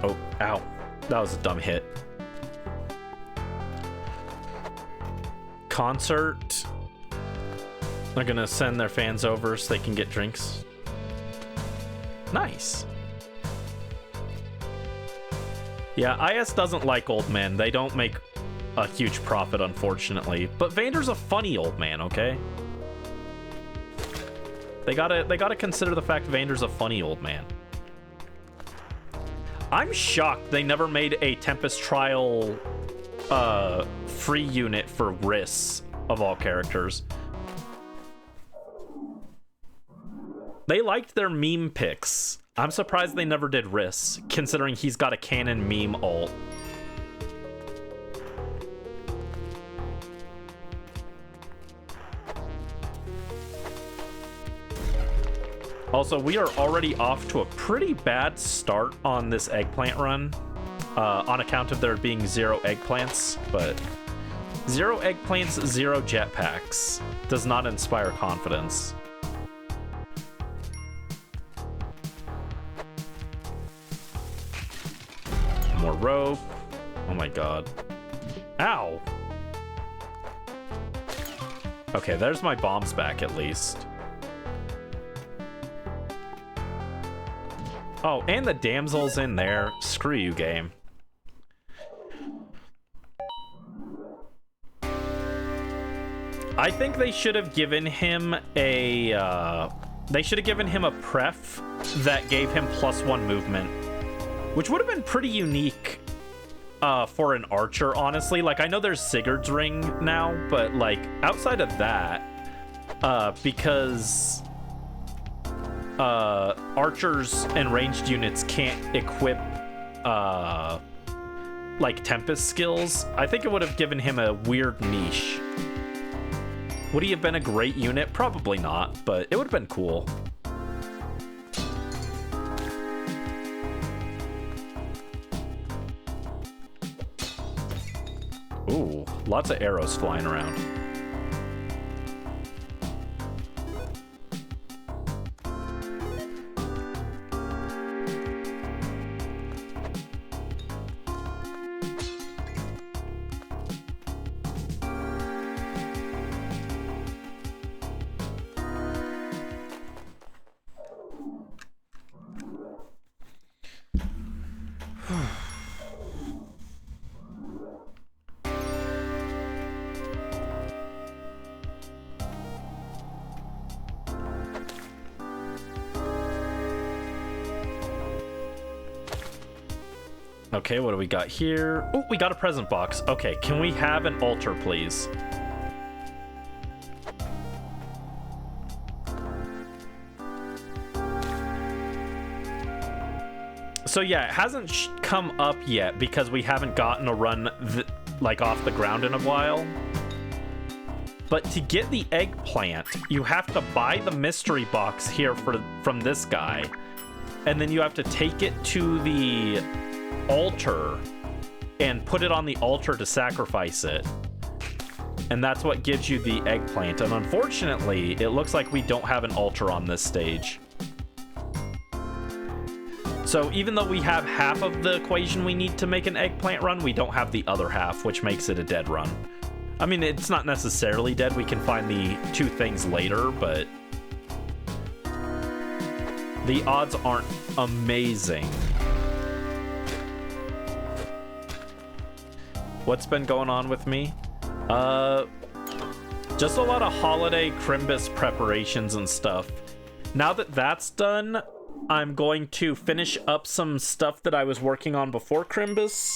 Oh, ow. That was a dumb hit. Concert. They're gonna send their fans over so they can get drinks. Nice. Yeah, IS doesn't like old men. They don't make a huge profit, unfortunately. But Vander's a funny old man, okay? They gotta consider the fact Vander's a funny old man. I'm shocked they never made a Tempest Trial free unit for Riss, of all characters. They liked their meme picks. I'm surprised they never did Riss, considering he's got a canon meme ult. Also, we are already off to a pretty bad start on this eggplant run, on account of there being 0 eggplants, but 0 eggplants, 0 jetpacks does not inspire confidence. More rope. Oh my god. Ow! Okay, there's my bombs back at least. Oh, and the damsel's in there. Screw you, game. I think they should have given him a, they should have given him a pref that gave him +1 movement, which would have been pretty unique for an archer, honestly. Like, I know there's Sigurd's Ring now, but, like, outside of that, because archers and ranged units can't equip, like, Tempest skills, I think it would have given him a weird niche. Would he have been a great unit? Probably not, but it would have been cool. Ooh, lots of arrows flying around. Okay, what do we got here? Oh, we got a present box. Okay, can we have an altar, please? So yeah, it hasn't come up yet because we haven't gotten a run like off the ground in a while. But to get the eggplant, you have to buy the mystery box here from this guy. And then you have to take it to the altar and put it on the altar to sacrifice it. And that's what gives you the eggplant. And unfortunately, it looks like we don't have an altar on this stage. So even though we have half of the equation we need to make an eggplant run, we don't have the other half, which makes it a dead run. I mean, it's not necessarily dead. We can find the two things later, but the odds aren't amazing. What's been going on with me? Just a lot of holiday Crimbus preparations and stuff. Now that that's done, I'm going to finish up some stuff that I was working on before Crimbus.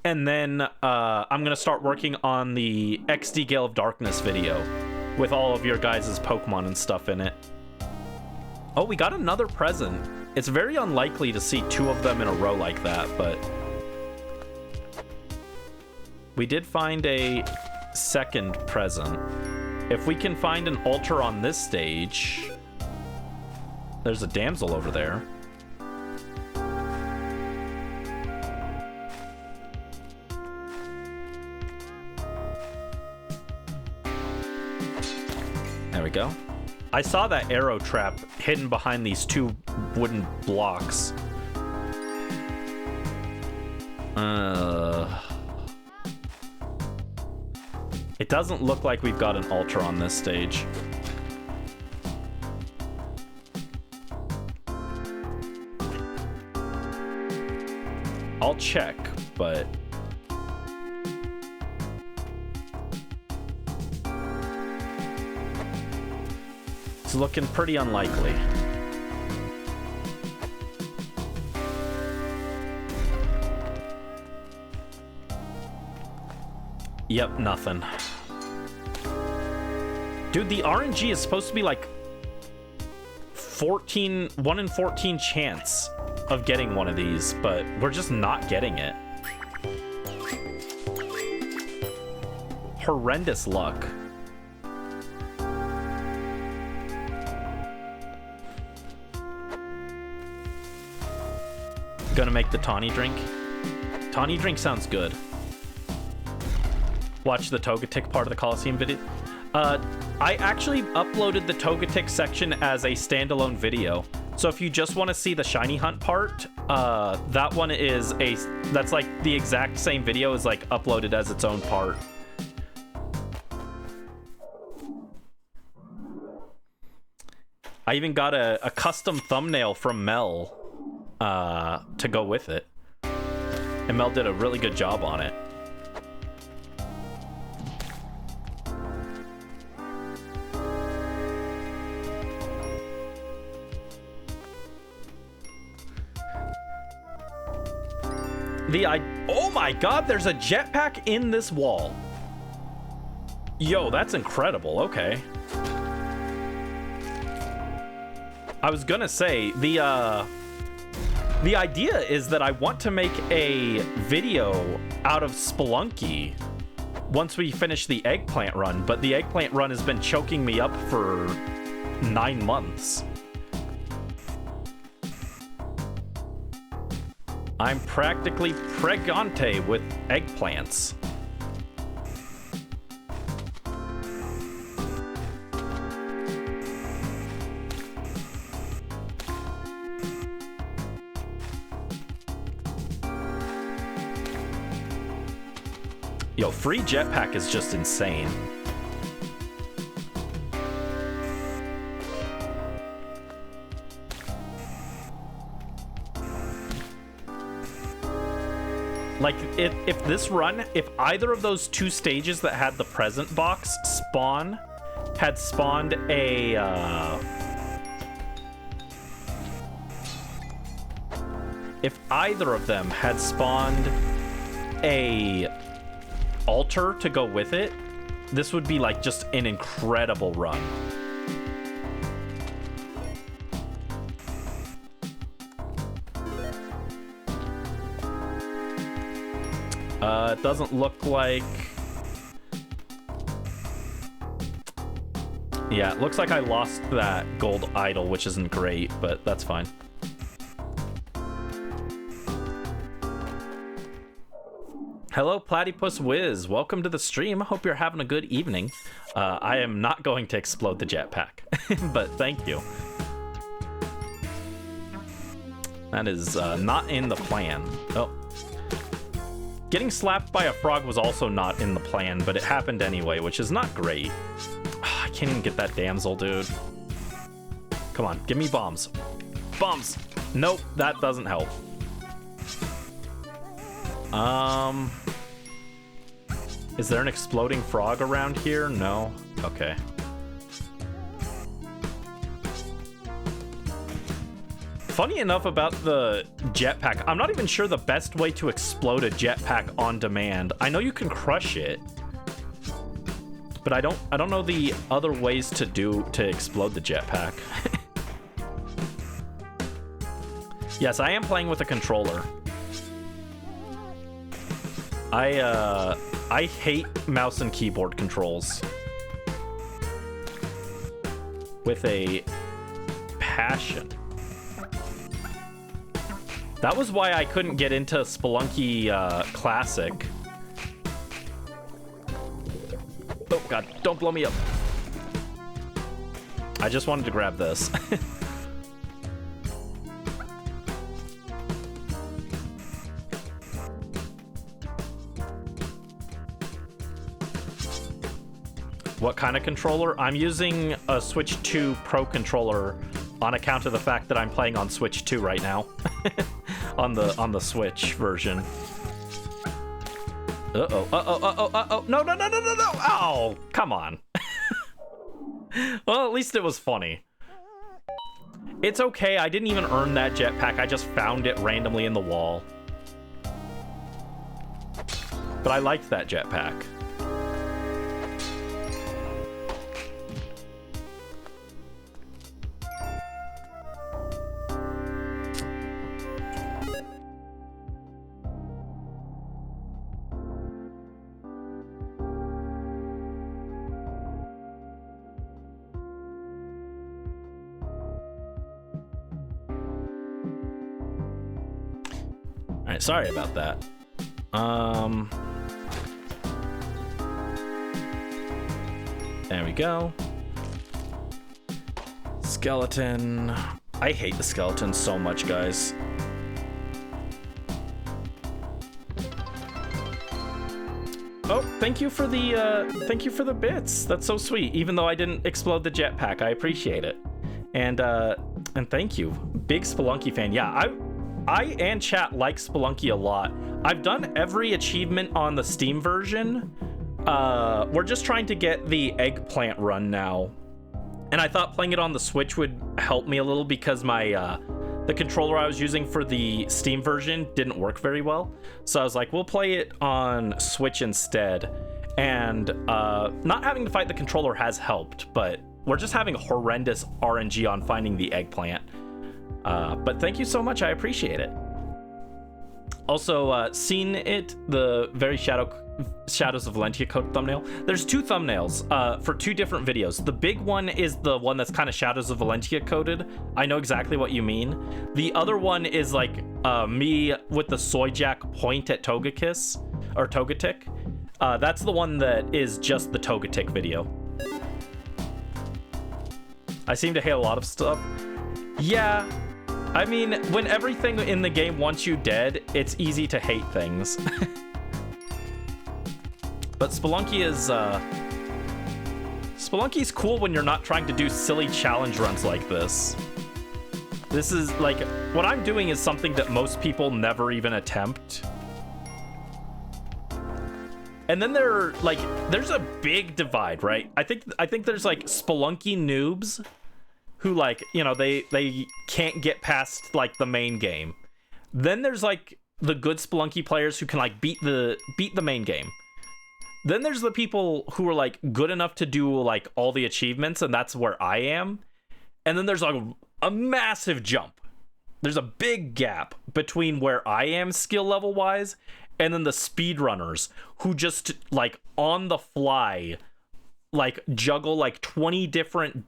And then I'm going to start working on the XD Gale of Darkness video with all of your guys' Pokemon and stuff in it. Oh, we got another present. It's very unlikely to see two of them in a row like that, but we did find a second present. If we can find an altar on this stage... There's a damsel over there. There we go. I saw that arrow trap hidden behind these two wooden blocks. It doesn't look like we've got an altar on this stage. I'll check, but it's looking pretty unlikely. Yep, nothing. Dude, the RNG is supposed to be like 1 in 14 chance of getting one of these, but we're just not getting it. Horrendous luck. Gonna make the Tawny drink. Tawny drink sounds good. Watch the Togetic part of the Coliseum video. I actually uploaded the Togetic section as a standalone video. So if you just want to see the shiny hunt part, that one is that's like the exact same video is like uploaded as its own part. I even got a custom thumbnail from Mel to go with it. And Mel did a really good job on it. Oh my god, there's a jetpack in this wall. Yo, that's incredible. Okay. I was gonna say, the idea is that I want to make a video out of Spelunky once we finish the eggplant run, but the eggplant run has been choking me up for 9 months. I'm practically pregante with eggplants. Yo, free jetpack is just insane. Like, if this run, if either of those two stages that had the present box had spawned if either of them had spawned a altar to go with it, this would be like just an incredible run. It doesn't look like... Yeah, it looks like I lost that gold idol, which isn't great, but that's fine. Hello, Platypus Wiz. Welcome to the stream. Hope you're having a good evening. I am not going to explode the jetpack, but thank you. That is not in the plan. Oh. Getting slapped by a frog was also not in the plan, but it happened anyway, which is not great. I can't even get that damsel, dude. Come on, give me bombs. Bombs! Nope, that doesn't help. Is there an exploding frog around here? No? Okay. Funny enough about the jetpack, I'm not even sure the best way to explode a jetpack on demand. I know you can crush it, but I don't know the other ways to explode the jetpack. Yes, I am playing with a controller. I hate mouse and keyboard controls with a passion. That was why I couldn't get into Spelunky Classic. Oh god, don't blow me up. I just wanted to grab this. What kind of controller? I'm using a Switch 2 Pro controller on account of the fact that I'm playing on Switch 2 right now. on the Switch version. Uh-oh. No. Oh, come on. Well, at least it was funny. It's okay, I didn't even earn that jetpack. I just found it randomly in the wall. But I liked that jetpack. Alright, sorry about that. There we go. Skeleton. I hate the skeleton so much, guys. Oh, thank you for the bits. That's so sweet. Even though I didn't explode the jetpack, I appreciate it. And thank you. Big Spelunky fan. Yeah, I and chat like Spelunky a lot. I've done every achievement on the Steam version. We're just trying to get the eggplant run now. And I thought playing it on the Switch would help me a little because my the controller I was using for the Steam version didn't work very well. So I was like, we'll play it on Switch instead. And not having to fight the controller has helped, but we're just having horrendous RNG on finding the eggplant. But thank you so much, I appreciate it. Also, seen it, the very Shadows of Valentia code thumbnail. There's two thumbnails for two different videos. The big one is the one that's kind of Shadows of Valentia coded. I know exactly what you mean. The other one is like me with the soy jack point at Togekiss, or Togetic. That's the one that is just the Togetic video. I seem to hate a lot of stuff. Yeah, I mean, when everything in the game wants you dead, it's easy to hate things. But Spelunky is, Spelunky's cool when you're not trying to do silly challenge runs like this. This is, like, what I'm doing is something that most people never even attempt. And then there's a big divide, right? I think there's, like, Spelunky noobs who, like, you know, they can't get past, like, the main game. Then there's like the good Spelunky players who can like beat the main game. Then there's the people who are like good enough to do like all the achievements, and that's where I am. And then there's like a massive jump. There's a big gap between where I am skill level wise and then the speedrunners who just like on the fly like juggle like 20 different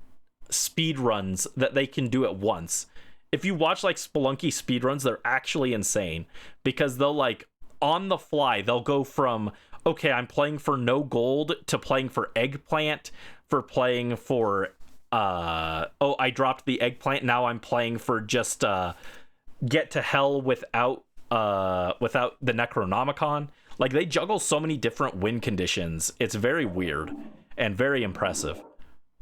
speedruns that they can do at once. If you watch like Spelunky speedruns, they're actually insane because they'll like on the fly, they'll go from, okay, I'm playing for no gold to playing for eggplant, for playing for oh, I dropped the eggplant, now I'm playing for just get to hell without the Necronomicon. Like they juggle so many different win conditions. It's very weird and very impressive.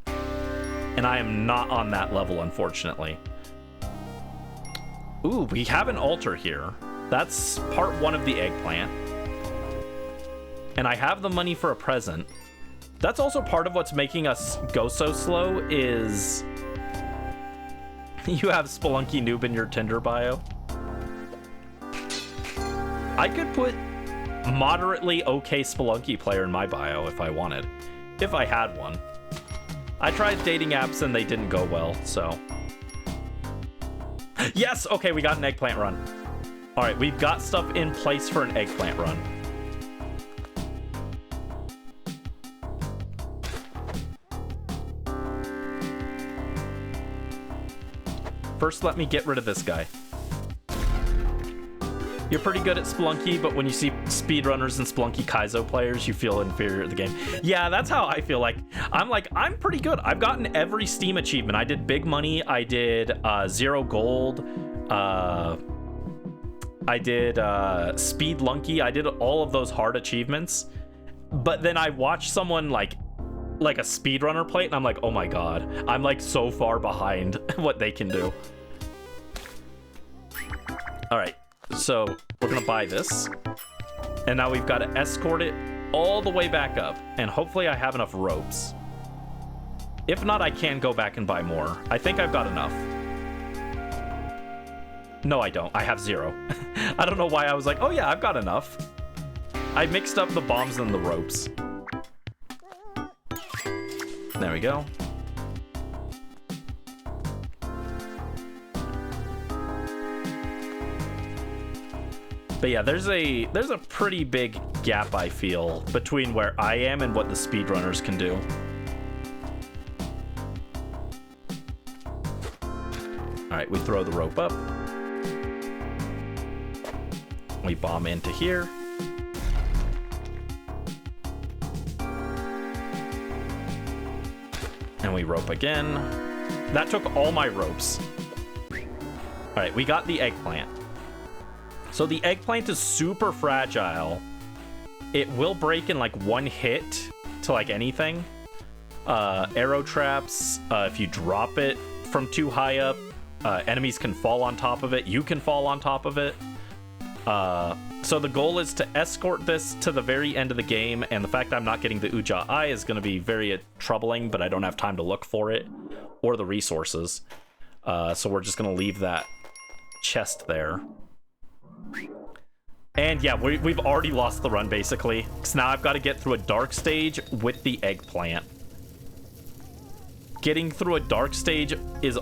And I am not on that level, unfortunately. Ooh, we have an altar here. That's part 1 of the eggplant. And I have the money for a present. That's also part of what's making us go so slow is you have Spelunky noob in your Tinder bio. I could put moderately okay Spelunky player in my bio if I wanted, if I had one. I tried dating apps and they didn't go well, so. Yes, okay, we got an eggplant run. All right, we've got stuff in place for an eggplant run. First, let me get rid of this guy. You're pretty good at Spelunky, but when you see speedrunners and Spelunky Kaizo players, you feel inferior at the game. Yeah, that's how I feel. Like, I'm pretty good. I've gotten every Steam achievement. I did big money. I did 0 gold. I did Speedlunky. I did all of those hard achievements. But then I watched someone like a speedrunner play it, and I'm like, oh my god. I'm like so far behind what they can do. All right. So we're gonna buy this, and now we've got to escort it all the way back up, and hopefully I have enough ropes. If not, I can go back and buy more. I think I've got enough. No, I don't. I have 0. I don't know why I was like, oh yeah, I've got enough. I mixed up the bombs and the ropes. There we go. But yeah, there's a pretty big gap, I feel, between where I am and what the speedrunners can do. All right, we throw the rope up. We bomb into here. And we rope again. That took all my ropes. All right, we got the eggplant. So the eggplant is super fragile. It will break in like 1 hit to like anything. Arrow traps, if you drop it from too high up, enemies can fall on top of it. You can fall on top of it. So the goal is to escort this to the very end of the game, and the fact that I'm not getting the Uja Eye is going to be very troubling, but I don't have time to look for it or the resources. So we're just going to leave that chest there. And yeah, we've already lost the run, basically. Because now I've got to get through a dark stage with the eggplant. Getting through a dark stage is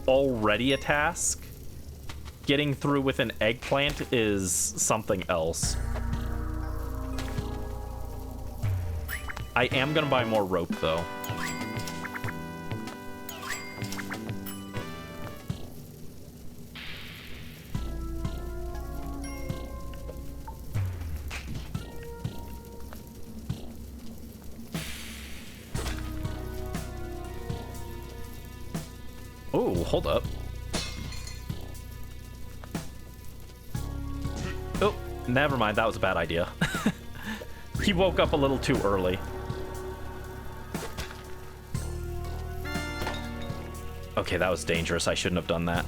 already a task. Getting through with an eggplant is something else. I am going to buy more rope, though. Oh, hold up. Oh, never mind. That was a bad idea. He woke up a little too early. Okay, that was dangerous. I shouldn't have done that.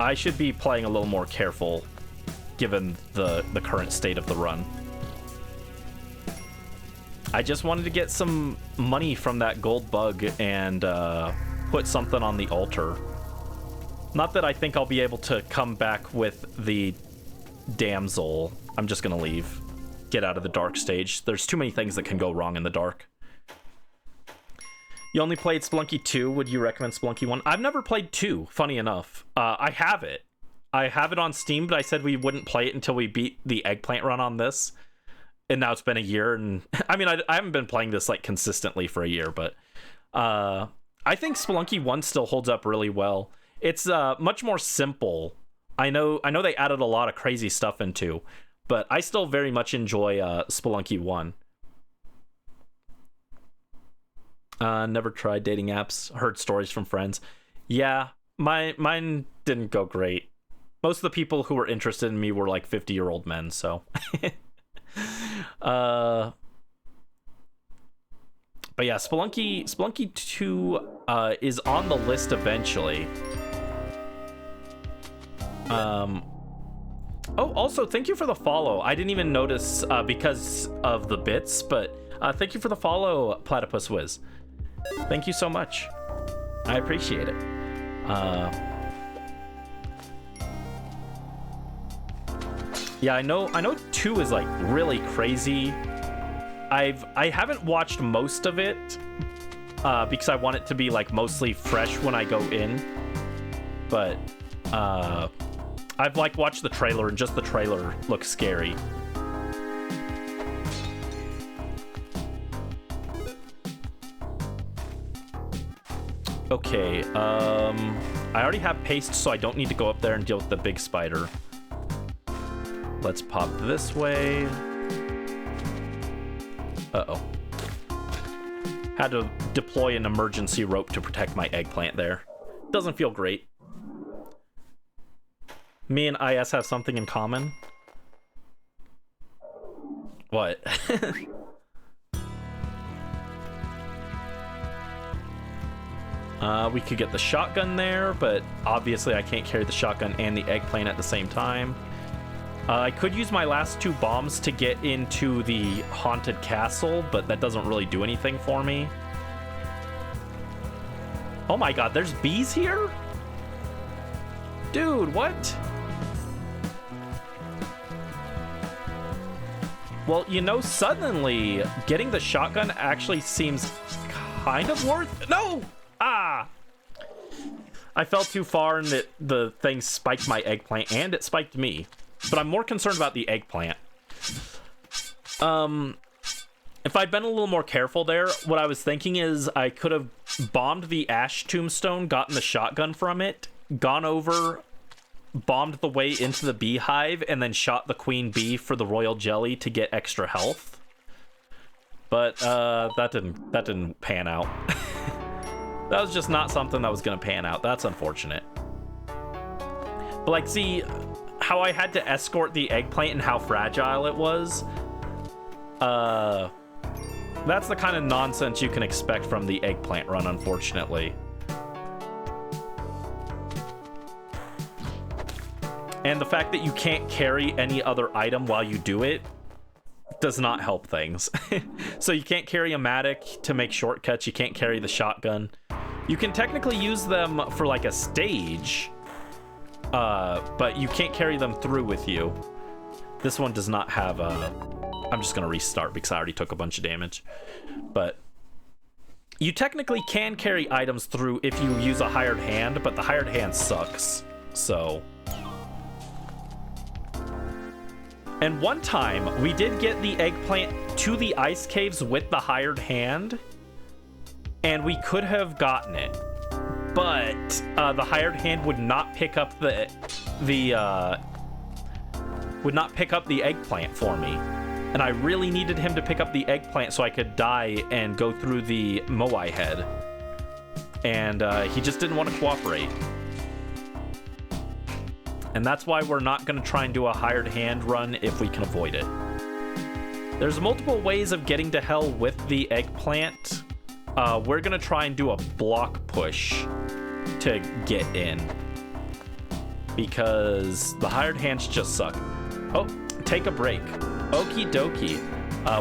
I should be playing a little more careful given the current state of the run. I just wanted to get some money from that gold bug and put something on the altar. Not that I think I'll be able to come back with the damsel. I'm just gonna leave. Get out of the dark stage. There's too many things that can go wrong in the dark. You only played Spelunky 2. Would you recommend Spelunky 1? I've never played 2, funny enough. I have it. I have it on Steam, but I said we wouldn't play it until we beat the eggplant run on this. And now it's been a year, and I mean, I haven't been playing this like consistently for a year, but I think Spelunky 1 still holds up really well. It's much more simple. I know they added a lot of crazy stuff into, but I still very much enjoy Spelunky 1. Never tried dating apps. Heard stories from friends. Yeah, mine didn't go great. Most of the people who were interested in me were like 50-year-old men, so. But yeah, Spelunky 2 is on the list eventually. Oh, also, thank you for the follow. I didn't even notice because of the bits, but thank you for the follow, Platypus Wiz. Thank you so much. I appreciate it. Yeah, I know 2 is like really crazy. I haven't watched most of it because I want it to be like mostly fresh when I go in. But I've like watched the trailer, and just the trailer looks scary. Okay, I already have paste, so I don't need to go up there and deal with the big spider. Let's pop this way. Uh-oh. Had to deploy an emergency rope to protect my eggplant there. Doesn't feel great. Me and IS have something in common. What? We could get the shotgun there, but obviously I can't carry the shotgun and the eggplant at the same time. I could use my last 2 bombs to get into the haunted castle, but that doesn't really do anything for me. Oh my god, there's bees here? Dude, what? Well, you know, suddenly getting the shotgun actually seems kind of worth... No! Ah! I fell too far and the thing spiked my eggplant, and it spiked me. But I'm more concerned about the eggplant. If I'd been a little more careful there, what I was thinking is I could have bombed the ash tombstone, gotten the shotgun from it, gone over, bombed the way into the beehive, and then shot the queen bee for the royal jelly to get extra health. But that didn't pan out. That was just not something that was gonna pan out. That's unfortunate. But like, see how I had to escort the eggplant and how fragile it was? That's the kind of nonsense you can expect from the eggplant run, unfortunately. And the fact that you can't carry any other item while you do it does not help things. So you can't carry a Matic to make shortcuts, you can't carry the shotgun. You can technically use them for like a stage, but you can't carry them through with you. This one does not have a... I'm just gonna restart because I already took a bunch of damage. But you technically can carry items through if you use a hired hand, but the hired hand sucks, so... And one time, we did get the eggplant to the ice caves with the hired hand, and we could have gotten it, but the hired hand would not pick up the eggplant for me, and I really needed him to pick up the eggplant so I could die and go through the Moai head, and he just didn't want to cooperate. And that's why we're not going to try and do a hired hand run if we can avoid it. There's multiple ways of getting to hell with the eggplant. We're going to try and do a block push to get in, because the hired hands just suck. Oh, take a break. Okie dokie.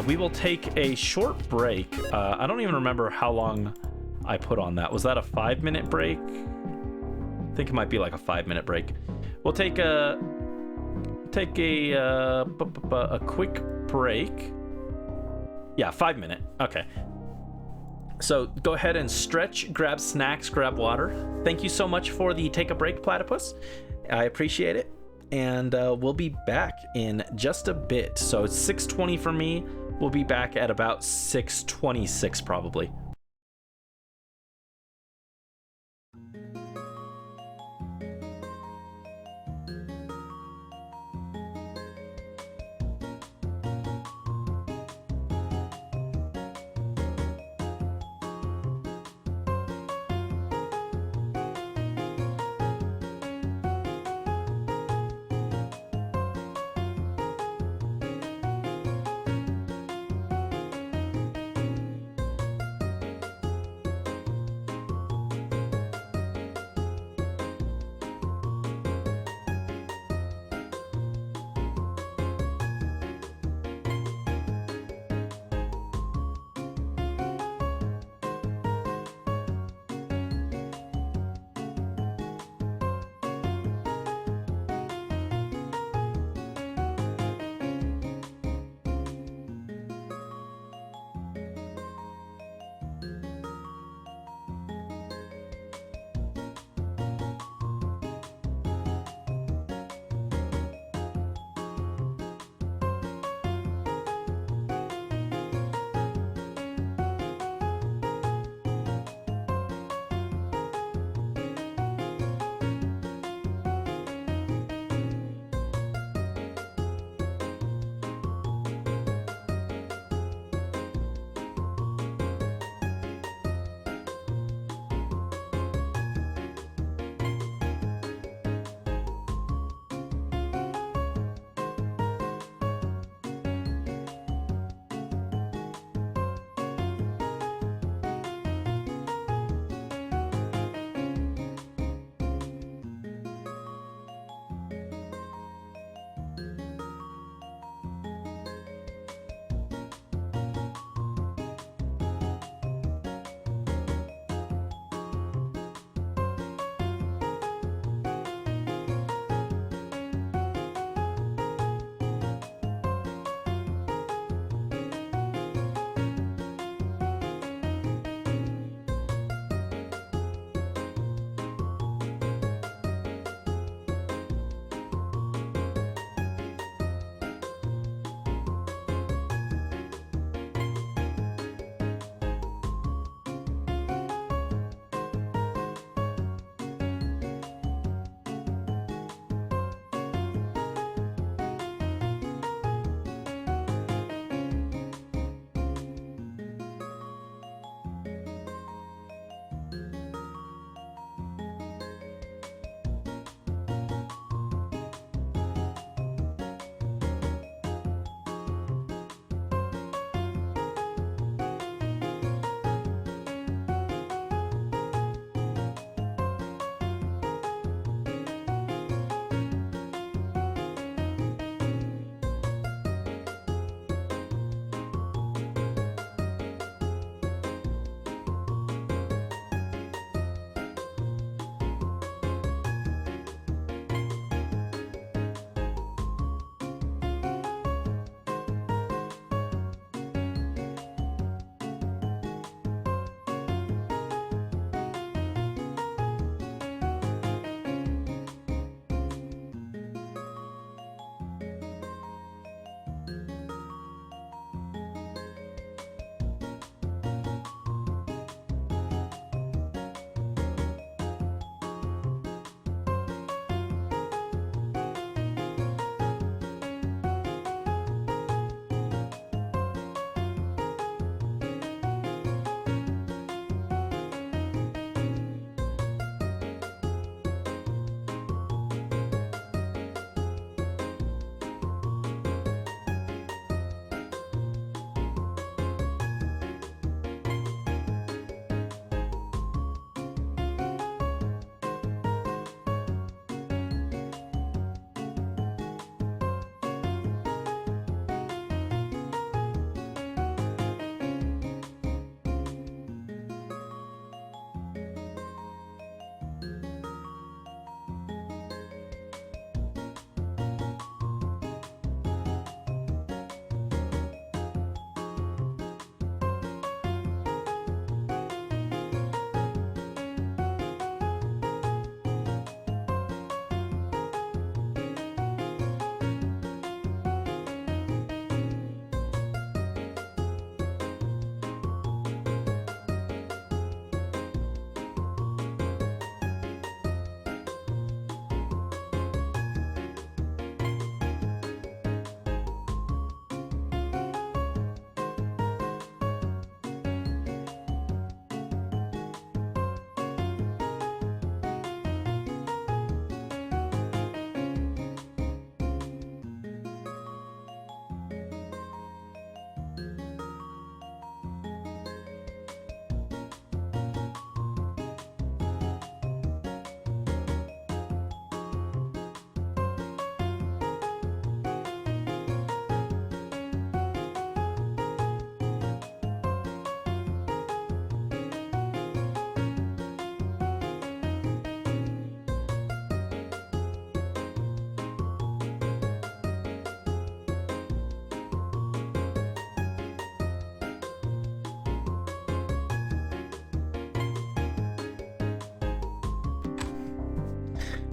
We will take a short break. I don't even remember how long I put on that. Was that a 5-minute break? think it might be like a 5-minute break. We'll take a quick break. Yeah, 5-minute. Okay. So go ahead and stretch, grab snacks, grab water. Thank you so much for the take a break, Platypus. I appreciate it. And we'll be back in just a bit. So it's 6:20 for me. We'll be back at about 6:26 probably.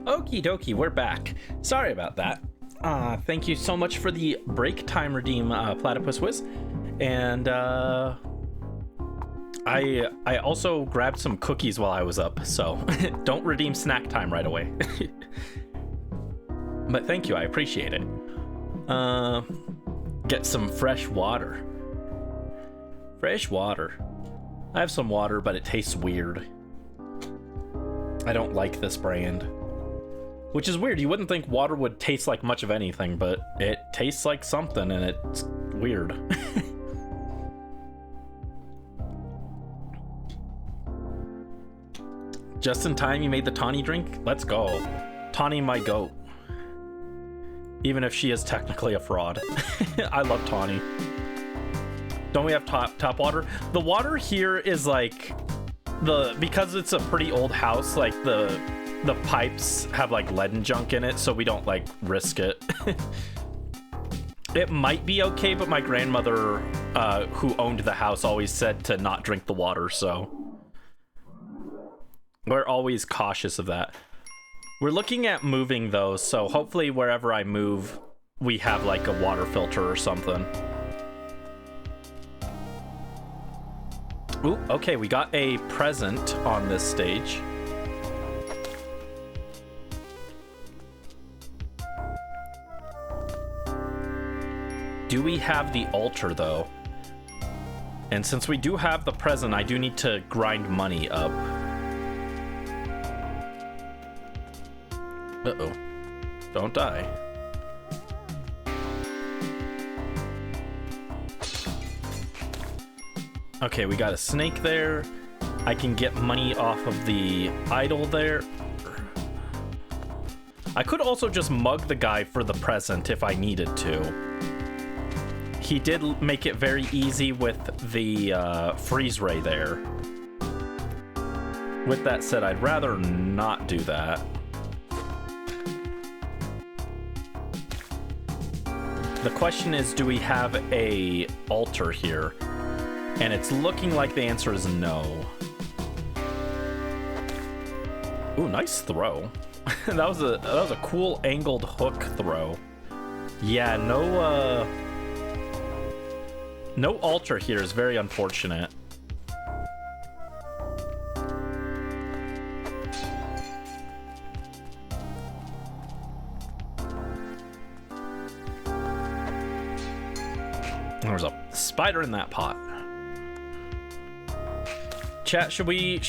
Okie dokie, we're back. Sorry about that. Thank you so much for the break time redeem, Platypus Whiz. And I also grabbed some cookies while I was up, so don't redeem snack time right away. But thank you, I appreciate it. Get some fresh water. Fresh water. I have some water, but it tastes weird. I don't like this brand. Which is weird. You wouldn't think water would taste like much of anything, but it tastes like something, and it's weird. Just in time you made the Tawny drink? Let's go. Tawny, my goat. Even if she is technically a fraud. I love Tawny. Don't we have tap water? The water here is like... because it's a pretty old house, like the pipes have like lead and junk in it, so we don't like risk it. It might be okay, but my grandmother, who owned the house, always said to not drink the water, so we're always cautious of that. We're looking at moving though, so hopefully wherever I move, we have like a water filter or something. Ooh, okay, we got a present on this stage. Do we have the altar, though? And since we do have the present, I do need to grind money up. Uh-oh. Don't die. Okay, we got a snake there. I can get money off of the idol there. I could also just mug the guy for the present if I needed to. He did make it very easy with the freeze ray there. With that said, I'd rather not do that. The question is, do we have a altar here? And it's looking like the answer is no. Ooh, nice throw. that was a cool angled hook throw. Yeah, no altar here is very unfortunate. There's a spider in that pot. Chat, should we...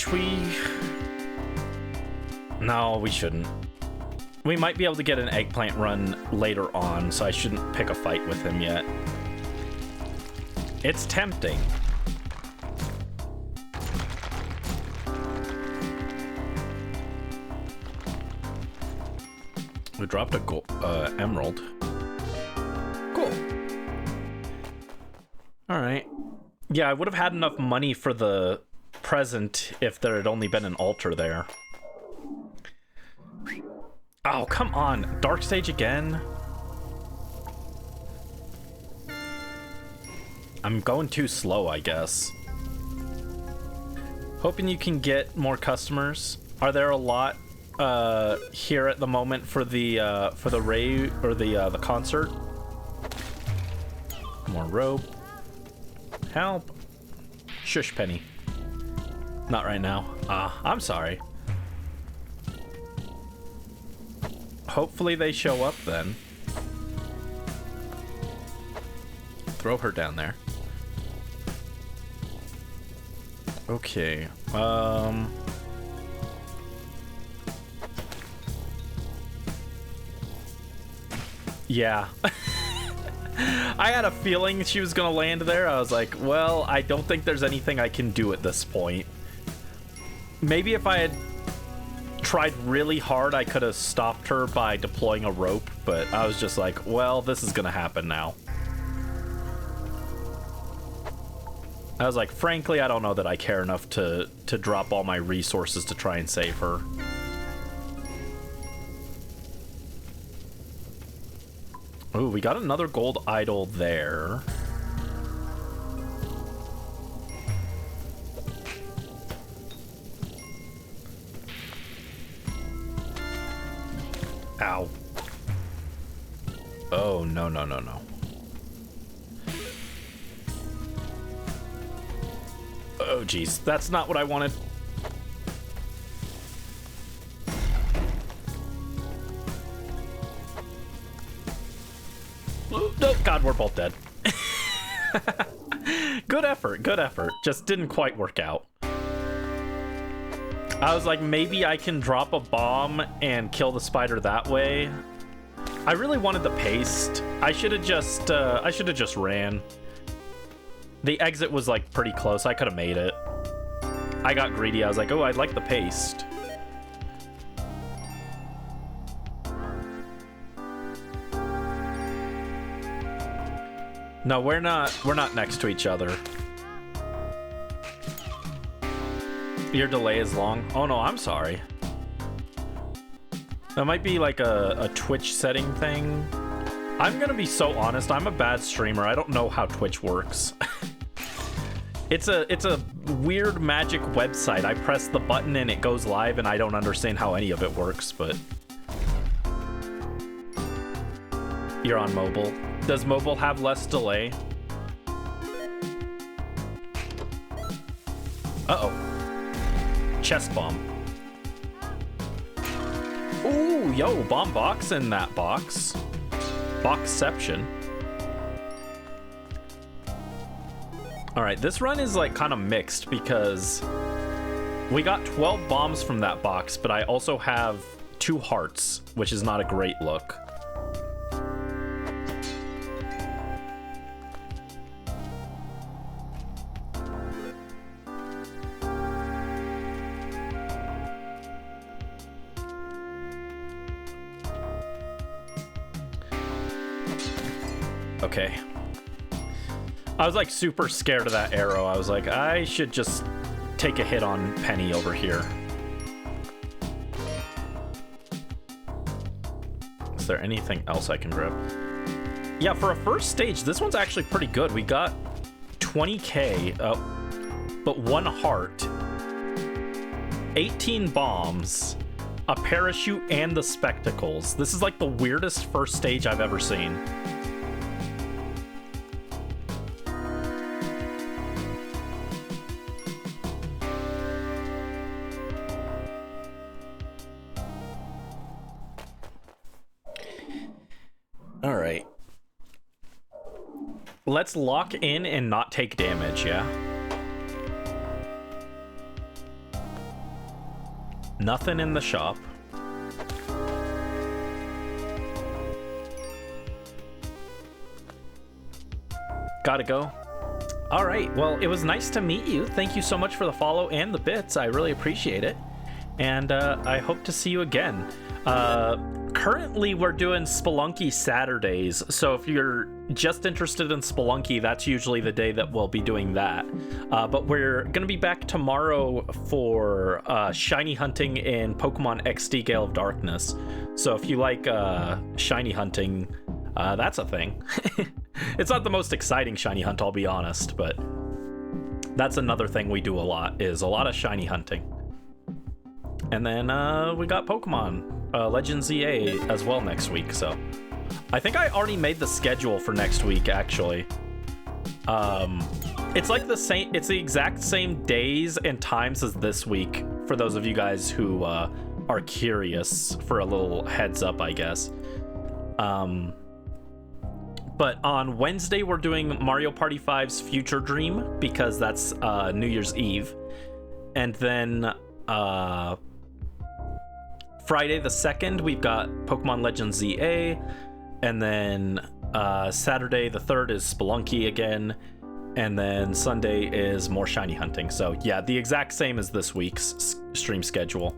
No, we shouldn't. We might be able to get an eggplant run later on, so I shouldn't pick a fight with him yet. It's tempting. We dropped a emerald. Cool. All right. Yeah, I would have had enough money for the present if there had only been an altar there. Oh, come on. Dark stage again? I'm going too slow, I guess. Hoping you can get more customers. Are there a lot here at the moment for the rave or the concert? More rope. Help. Shush, Penny. Not right now. I'm sorry. Hopefully they show up then. Throw her down there. Okay. Yeah. I had a feeling she was gonna land there. I was like, well, I don't think there's anything I can do at this point. Maybe if I had tried really hard, I could have stopped her by deploying a rope, but I was just like, well, this is gonna happen now. I was like, frankly, I don't know that I care enough to drop all my resources to try and save her. Ooh, we got another gold idol there. Ow. Oh, no, no, no, no. Oh, geez. That's not what I wanted. Oh, God, we're both dead. Good effort, good effort. Just didn't quite work out. I was like, maybe I can drop a bomb and kill the spider that way. I really wanted the paste. I should have just ran. The exit was like pretty close. I could have made it. I got greedy. I was like, oh, I'd like the paste. No, we're not next to each other. Your delay is long. Oh no, I'm sorry. That might be like a Twitch setting thing. I'm gonna be so honest, I'm a bad streamer. I don't know how Twitch works. It's a weird magic website. I press the button and it goes live, and I don't understand how any of it works, but you're on mobile. Does mobile have less delay? Uh-oh. Chest bomb. Ooh, yo, bomb box in that box. Boxception. All right, this run is like kind of mixed because we got 12 bombs from that box, but I also have 2 hearts, which is not a great look. Okay. I was like super scared of that arrow. I was like, I should just take a hit on Penny over here. Is there anything else I can grab? Yeah, for a first stage, this one's actually pretty good. We got 20k, but 1 heart, 18 bombs, a parachute, and the spectacles. This is like the weirdest first stage I've ever seen. All right. Let's lock in and not take damage, yeah? Nothing in the shop. Gotta go. All right, well, it was nice to meet you. Thank you so much for the follow and the bits. I really appreciate it. And I hope to see you again. Currently, we're doing Spelunky Saturdays, so if you're just interested in Spelunky, that's usually the day that we'll be doing that. But we're going to be back tomorrow for shiny hunting in Pokemon XD Gale of Darkness. So if you like shiny hunting, that's a thing. It's not the most exciting shiny hunt, I'll be honest, but that's another thing we do a lot, is a lot of shiny hunting. And then we got Pokemon Legends EA as well next week, so I think I already made the schedule for next week, actually. It's like it's the exact same days and times as this week, for those of you guys who are curious, for a little heads up, I guess. But on Wednesday, we're doing Mario Party 5's Future Dream, because that's New Year's Eve. And then Friday the 2nd, we've got Pokemon Legends ZA, and then Saturday the 3rd is Spelunky again, and then Sunday is more shiny hunting. So yeah, the exact same as this week's stream schedule.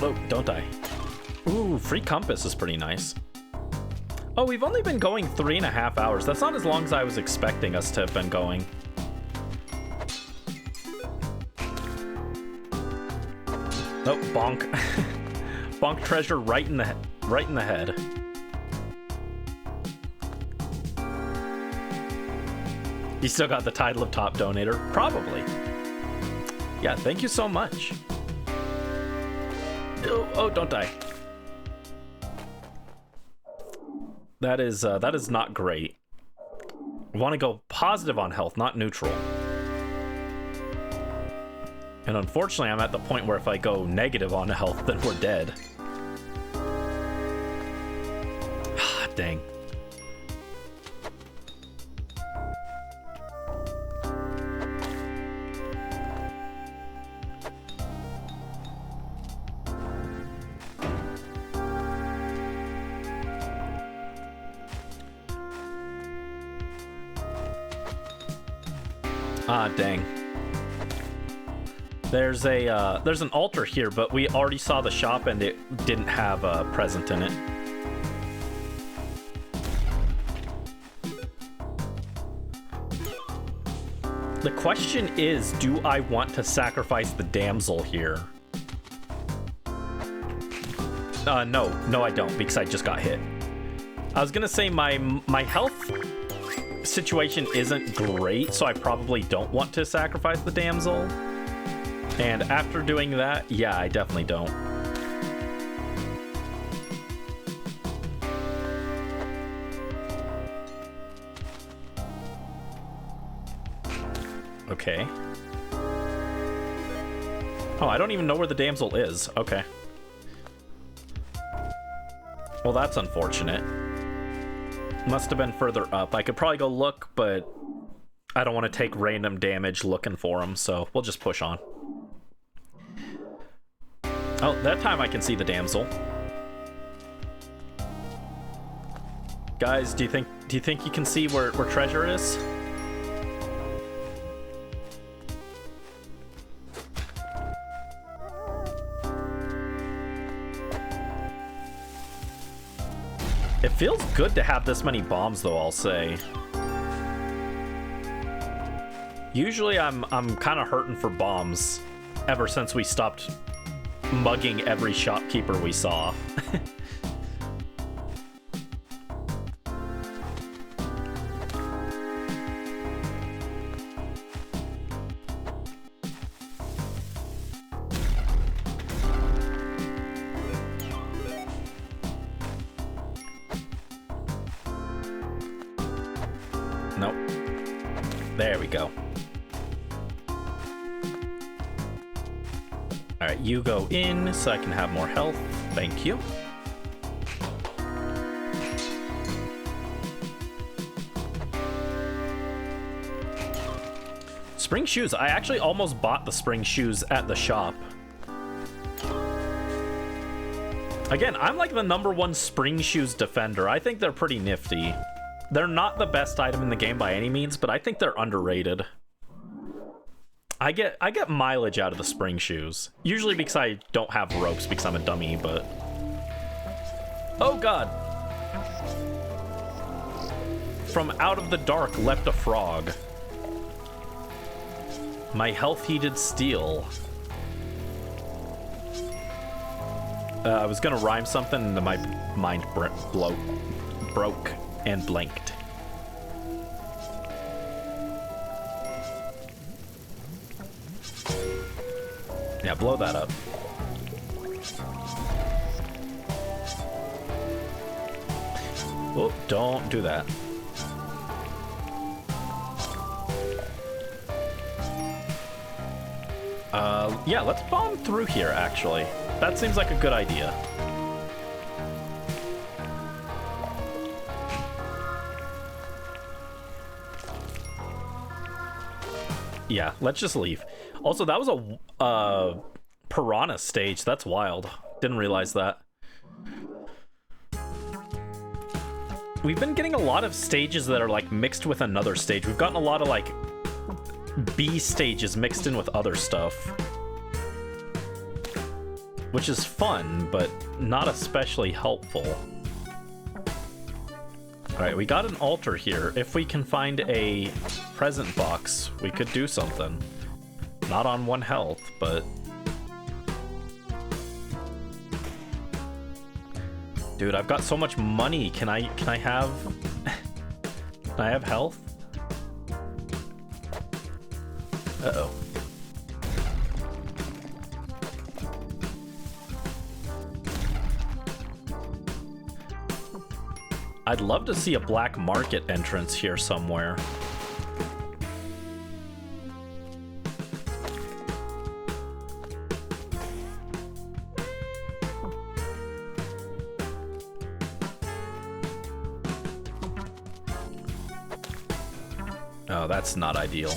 Oh, don't die. Ooh, free compass is pretty nice. Oh, we've only been going 3.5 hours. That's not as long as I was expecting us to have been going. Oh, bonk. Bonk treasure right in the head. You still got the title of top donator? Probably. Yeah, thank you so much. Oh, don't die. That is not great. I want to go positive on health, not neutral. And unfortunately, I'm at the point where if I go negative on health, then we're dead. Dang. Ah, dang. There's an altar here, but we already saw the shop and it didn't have a present in it. The question is, do I want to sacrifice the damsel here? No, I don't, because I just got hit. I was gonna say my health situation isn't great, so I probably don't want to sacrifice the damsel. And after doing that, yeah, I definitely don't. Okay. Oh, I don't even know where the damsel is. Okay. Well, that's unfortunate. Must have been further up. I could probably go look, but I don't want to take random damage looking for him, so we'll just push on. Oh, that time I can see the damsel. Guys, do you think you can see where treasure is? It feels good to have this many bombs, though, I'll say. Usually I'm kind of hurting for bombs ever since we stopped mugging every shopkeeper we saw. Nope. There we go. Alright, you go in so I can have more health. Thank you. Spring shoes. I actually almost bought the spring shoes at the shop. Again, I'm like the #1 spring shoes defender. I think they're pretty nifty. They're not the best item in the game by any means, but I think they're underrated. I get mileage out of the spring shoes. Usually because I don't have ropes because I'm a dummy, but... Oh god! From out of the dark leapt a frog. My health heated steel. I was gonna rhyme something and then my mind broke and blanked. Yeah, blow that up. Oh, don't do that. Yeah, let's bomb through here, actually. That seems like a good idea. Yeah, let's just leave. Also, that was a piranha stage. That's wild. Didn't realize that. We've been getting a lot of stages that are like mixed with another stage. We've gotten a lot of like B stages mixed in with other stuff, which is fun, but not especially helpful. Alright, we got an altar here. If we can find a present box, we could do something. Not on 1 health, but... Dude, I've got so much money. Can I have... Can I have health? Uh-oh. I'd love to see a black market entrance here somewhere. Oh, that's not ideal.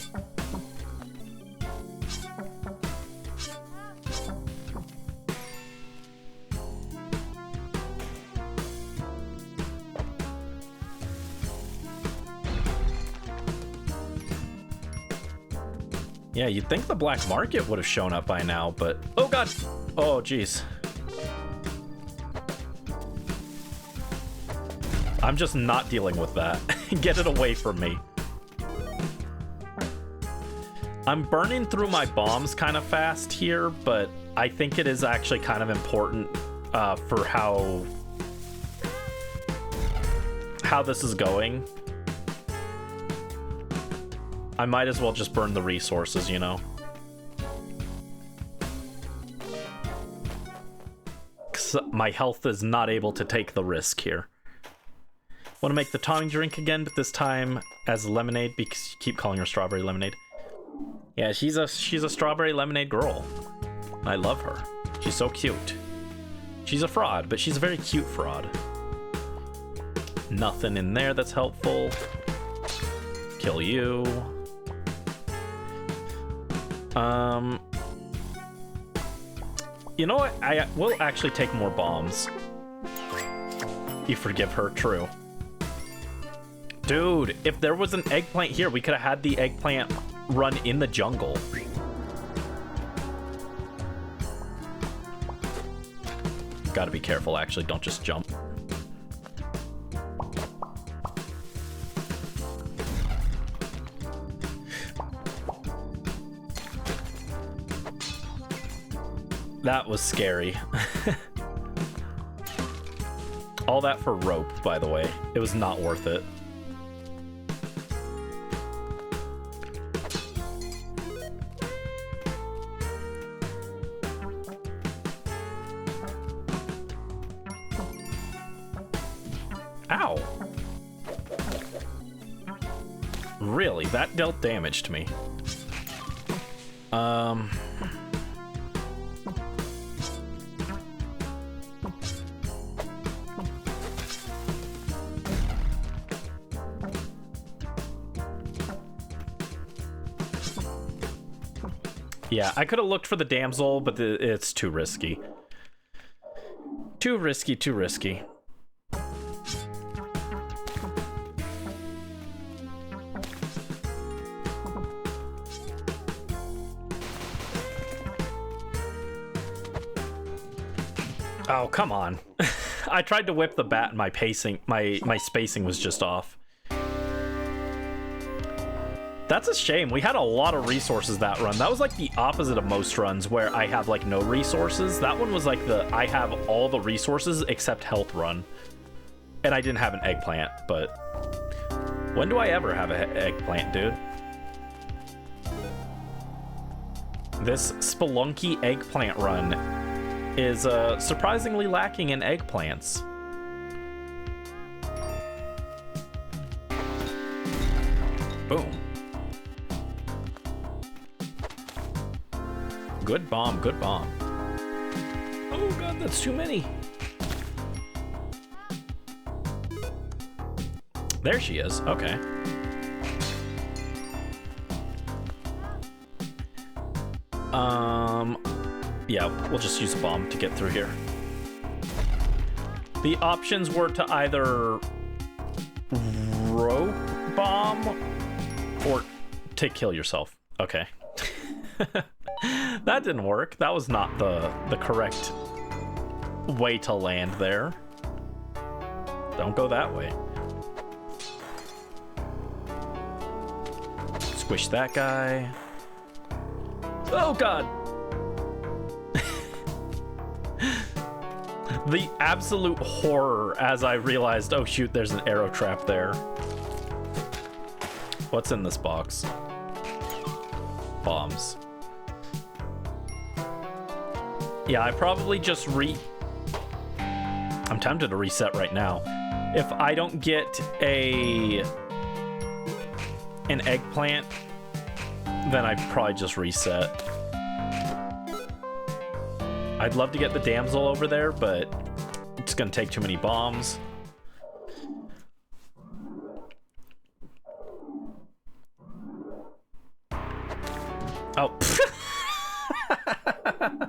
Yeah, you'd think the black market would have shown up by now, but... Oh, God! Oh, jeez. I'm just not dealing with that. Get it away from me. I'm burning through my bombs kind of fast here, but I think it is actually kind of important for how this is going. I might as well just burn the resources, you know? 'Cause my health is not able to take the risk here. Want to make the tonic drink again, but this time as lemonade, because you keep calling her strawberry lemonade. Yeah, she's a strawberry lemonade girl. I love her. She's so cute. She's a fraud, but she's a very cute fraud. Nothing in there that's helpful. Kill you. You know what? I will actually take more bombs. You forgive her, true. Dude, if there was an eggplant here, we could have had the eggplant run in the jungle. Gotta be careful, actually. Don't just jump. That was scary. All that for rope, by the way. It was not worth it. Ow. Really? That dealt damage to me. Yeah, I could have looked for the damsel, but it's too risky. Too risky, too risky. Oh, come on. I tried to whip the bat and my spacing was just off. That's a shame. We had a lot of resources that run. That was like the opposite of most runs where I have like no resources. That one was like I have all the resources except health run. And I didn't have an eggplant, but when do I ever have an eggplant, dude? This Spelunky eggplant run is surprisingly lacking in eggplants. Boom. Good bomb, good bomb. Oh god, that's too many. There she is, okay. Yeah, we'll just use a bomb to get through here. The options were to either rope bomb or to kill yourself. Okay. That didn't work. That was not the correct way to land there. Don't go that way. Squish that guy. Oh god. The absolute horror as I realized, oh shoot, there's an arrow trap there. What's in this box? bombs. Yeah, I probably just I'm tempted to reset right now. If I don't get an eggplant, then I probably just reset. I'd love to get the damsel over there, but it's gonna take too many bombs. Oh,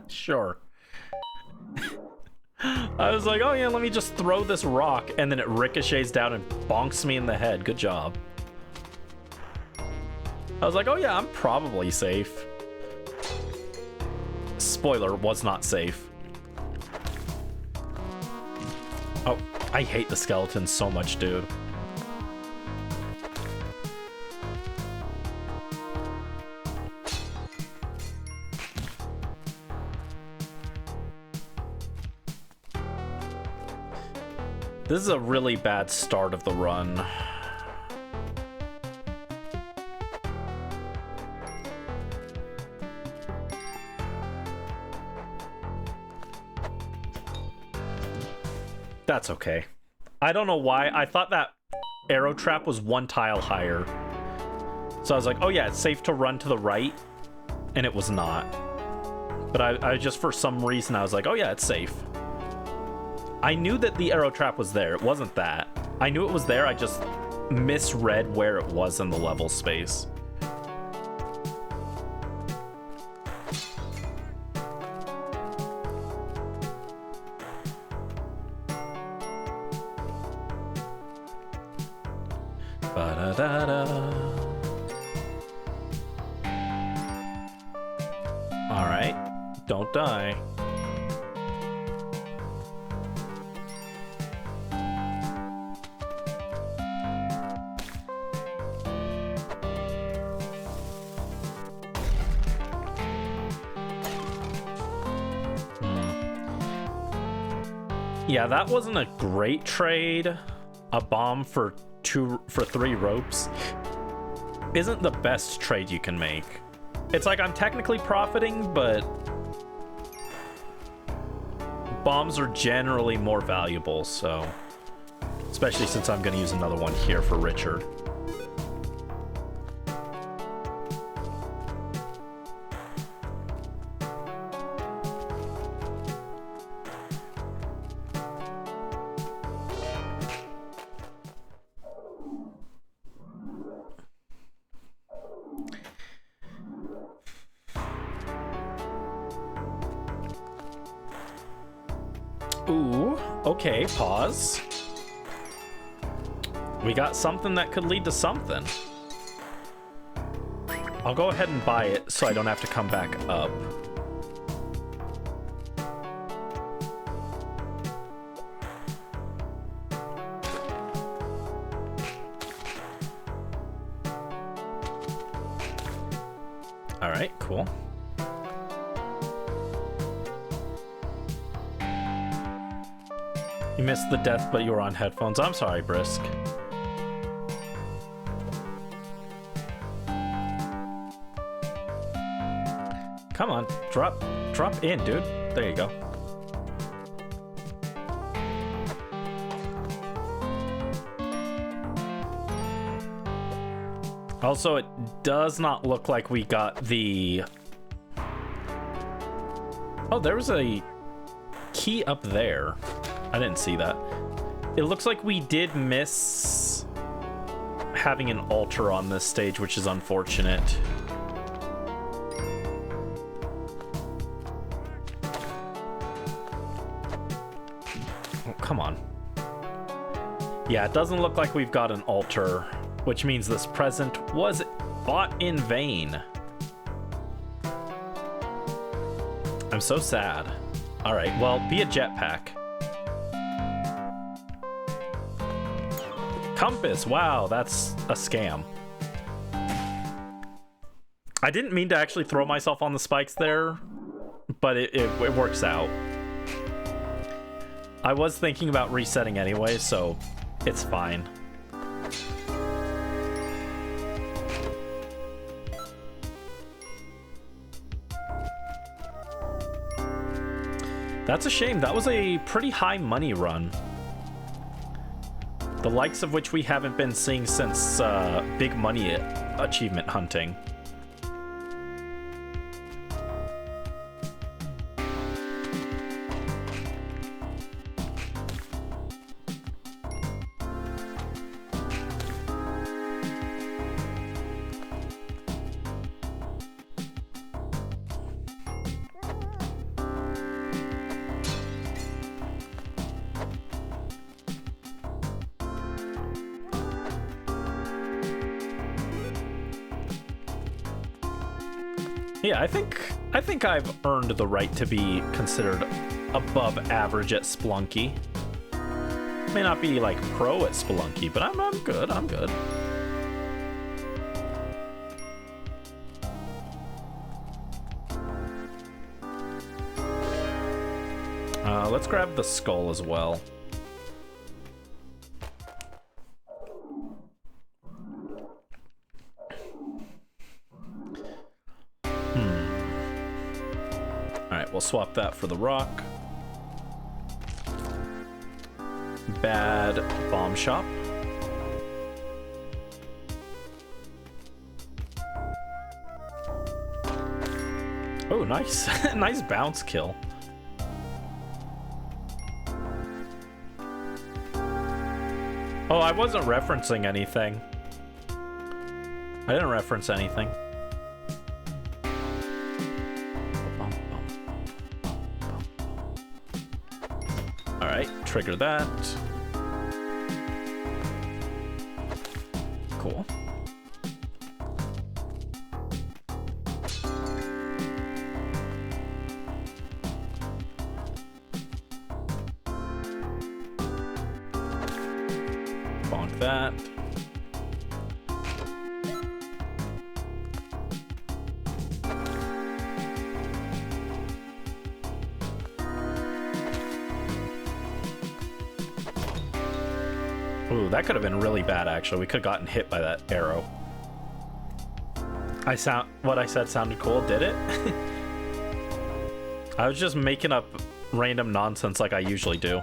sure. I was like, oh yeah, let me just throw this rock, and then it ricochets down and bonks me in the head. Good job. I was like, oh yeah, I'm probably safe. Spoiler, was not safe. Oh, I hate the skeletons so much, dude. This is a really bad start of the run. That's okay. I don't know why. I thought that arrow trap was one tile higher. So I was like, oh yeah, it's safe to run to the right. And it was not. But I just, for some reason, I was like, oh yeah, it's safe. I knew that the arrow trap was there. It wasn't that. I knew it was there. I just misread where it was in the level space. Ba-da-da-da. All right. Don't die. Yeah, that wasn't a great trade. A bomb for 3 ropes isn't the best trade you can make. It's like I'm technically profiting, but bombs are generally more valuable, so especially since I'm going to use another one here for Richard. Ooh, okay, pause. We got something that could lead to something. I'll go ahead and buy it so I don't have to come back up. All right, cool. You missed the death, but you were on headphones. I'm sorry, Brisk. Come on, drop in, dude. There you go. Also, it does not look like we got the... Oh, there was a key up there. I didn't see that. It looks like we did miss having an altar on this stage, which is unfortunate. Oh, come on. Yeah, it doesn't look like we've got an altar, which means this present was bought in vain. I'm so sad. All right, well, be a jetpack. Compass, wow, that's a scam. I didn't mean to actually throw myself on the spikes there, but it works out. I was thinking about resetting anyway, so it's fine. That's a shame. That was a pretty high money run. The likes of which we haven't been seeing since big money achievement hunting. Yeah, I think I've earned the right to be considered above average at Spelunky. May not be like pro at Spelunky, but I'm good. I'm good. Let's grab the skull as well. We'll swap that for the rock. Bad bomb shop. Oh, nice. Nice bounce kill. Oh, I wasn't referencing anything. I didn't reference anything. Trigger that. Cool. Bonk that. Ooh, that could have been really bad, actually. We could have gotten hit by that arrow. What I said sounded cool, did it? I was just making up random nonsense like I usually do.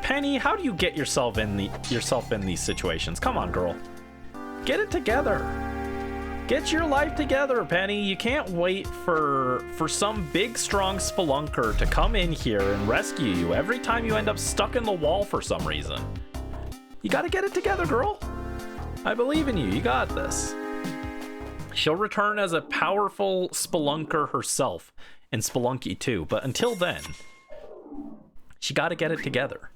Penny, how do you get yourself in these situations? Come on, girl. Get it together. Get your life together, Penny. You can't wait for some big, strong spelunker to come in here and rescue you every time you end up stuck in the wall for some reason. You gotta get it together, girl. I believe in you. You got this. She'll return as a powerful spelunker herself in Spelunky 2, but until then, she gotta get it together.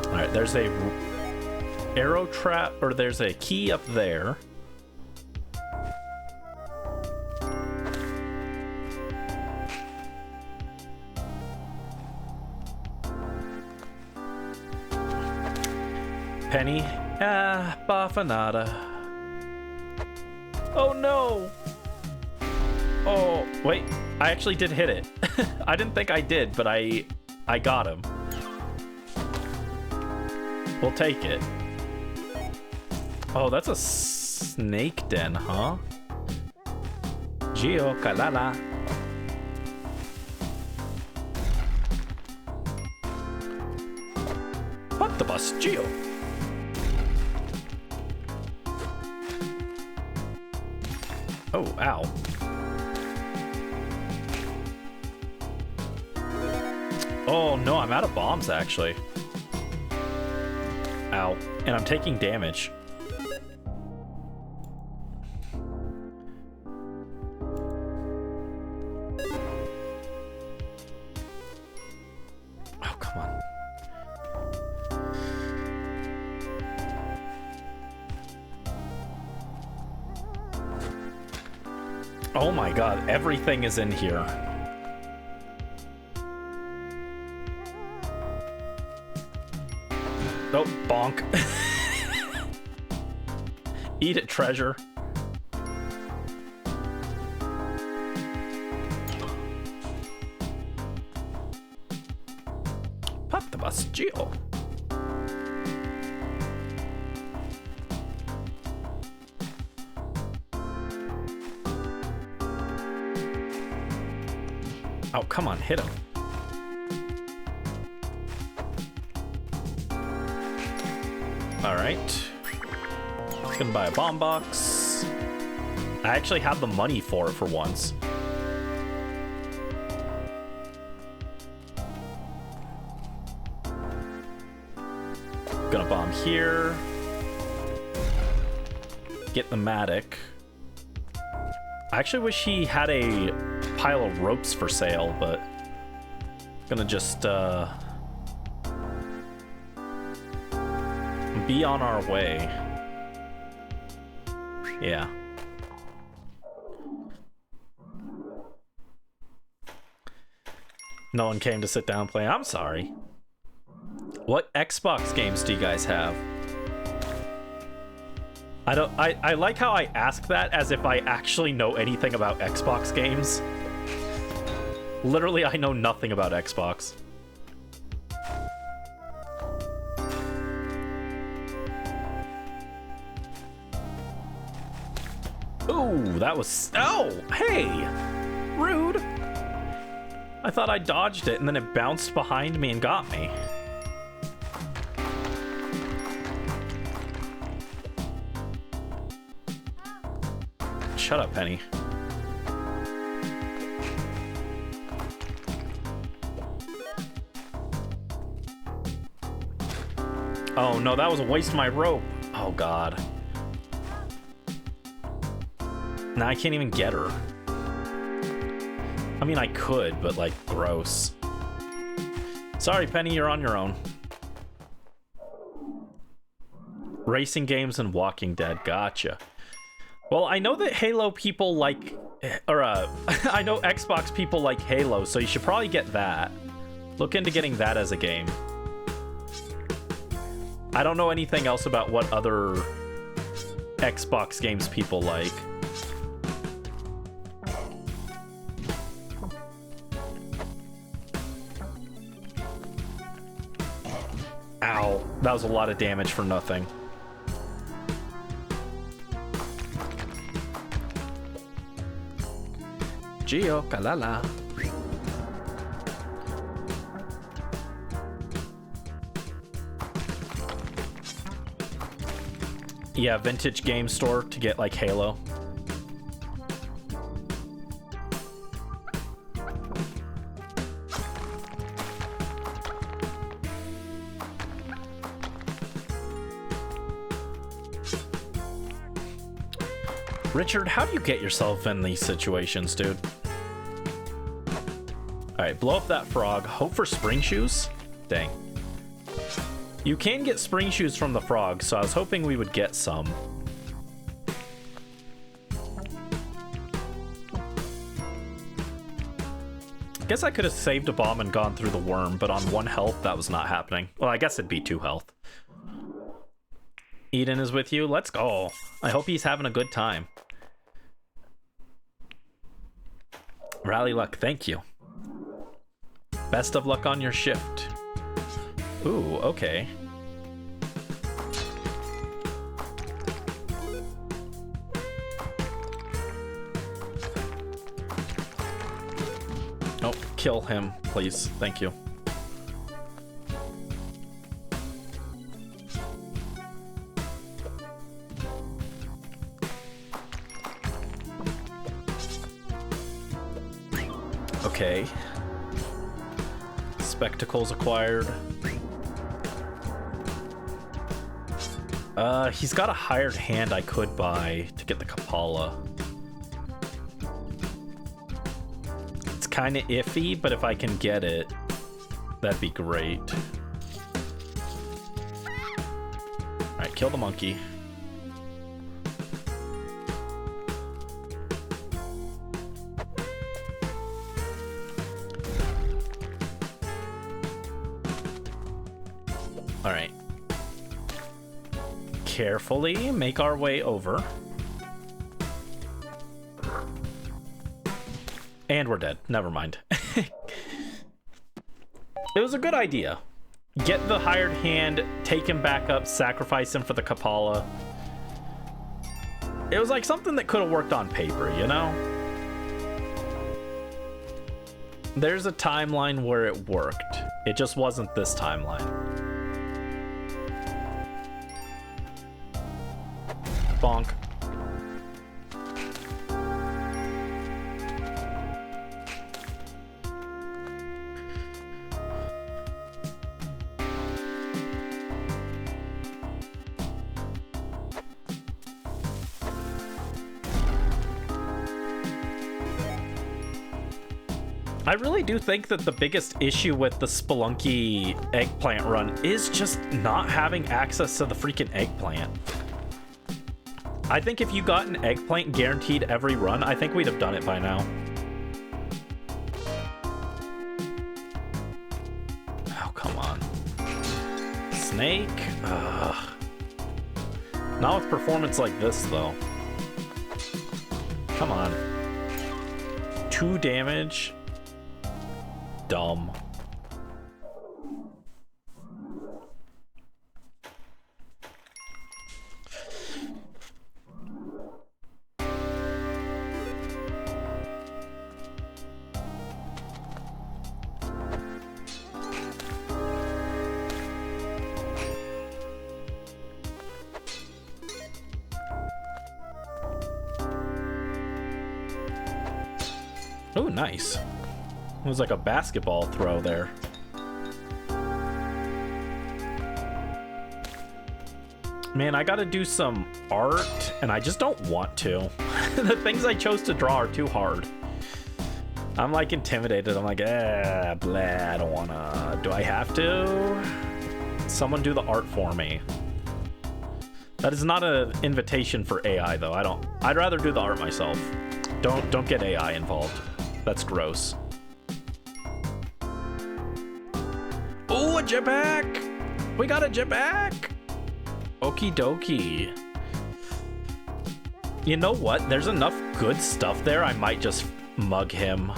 Alright, there's a arrow trap, or there's a key up there. Penny, bafanada. Oh no! Oh, wait, I actually did hit it. I didn't think I did, but I got him. We'll take it. Oh, that's a snake den, huh? Gio Kalala. What the bus, Gio? Oh, ow. Oh no, I'm out of bombs actually. Ow. And I'm taking damage. Oh, come on. Oh my god, everything is in here. Oh, bonk. Eat it, treasure. Pop the bus, Geo. Oh, come on, hit him. Alright. Gonna buy a bomb box. I actually have the money for it for once. Gonna bomb here. Get the Matic. I actually wish he had a pile of ropes for sale, but gonna just be on our way. Yeah. No one came to sit down and play. I'm sorry. What Xbox games do you guys have? I like how I ask that as if I actually know anything about Xbox games. Literally, I know nothing about Xbox. Ooh, that was... Oh, hey! Rude! I thought I dodged it, and then it bounced behind me and got me. Shut up, Penny. Oh no, that was a waste of my rope. Oh god. Now I can't even get her. I mean, I could, but like, gross. Sorry, Penny, you're on your own. Racing games and Walking Dead, gotcha. Well, I know that Halo people like, or I know Xbox people like Halo, so you should probably get that. Look into getting that as a game. I don't know anything else about what other Xbox games people like. Ow, that was a lot of damage for nothing. Gio Kalala. Yeah, vintage game store to get like Halo. Richard, how do you get yourself in these situations, dude? Alright, blow up that frog. Hope for spring shoes? Dang. You can get spring shoes from the frog, so I was hoping we would get some. Guess I could have saved a bomb and gone through the worm, but on 1 health, that was not happening. Well, I guess it'd be 2 health. Eden is with you. Let's go. I hope he's having a good time. Rally luck. Thank you. Best of luck on your shift. Ooh, okay. Oh, kill him, please. Thank you. Okay. Spectacles acquired. He's got a hired hand I could buy to get the Kapala. It's kind of iffy, but if I can get it, that'd be great. Alright, kill the monkey. Alright. Carefully make our way over. And we're dead. Never mind. It was a good idea. Get the hired hand, take him back up, sacrifice him for the Kapala. It was like something that could have worked on paper, you know? There's a timeline where it worked. It just wasn't this timeline. Bonk. I really do think that the biggest issue with the Spelunky eggplant run is just not having access to the freaking eggplant. I think if you got an eggplant guaranteed every run, I think we'd have done it by now. Oh, come on. Snake? Ugh. Not with performance like this, though. Come on. 2 damage. Dumb. Oh, nice. It was like a basketball throw there. Man, I gotta do some art, and I just don't want to. The things I chose to draw are too hard. I'm like intimidated. I'm like, blah, I don't wanna. Do I have to? Someone do the art for me. That is not an invitation for AI, though. I'd rather do the art myself. Don't get AI involved. That's gross. Oh, a jetpack! We got a jetpack! Okie dokie. You know what? There's enough good stuff there. I might just mug him.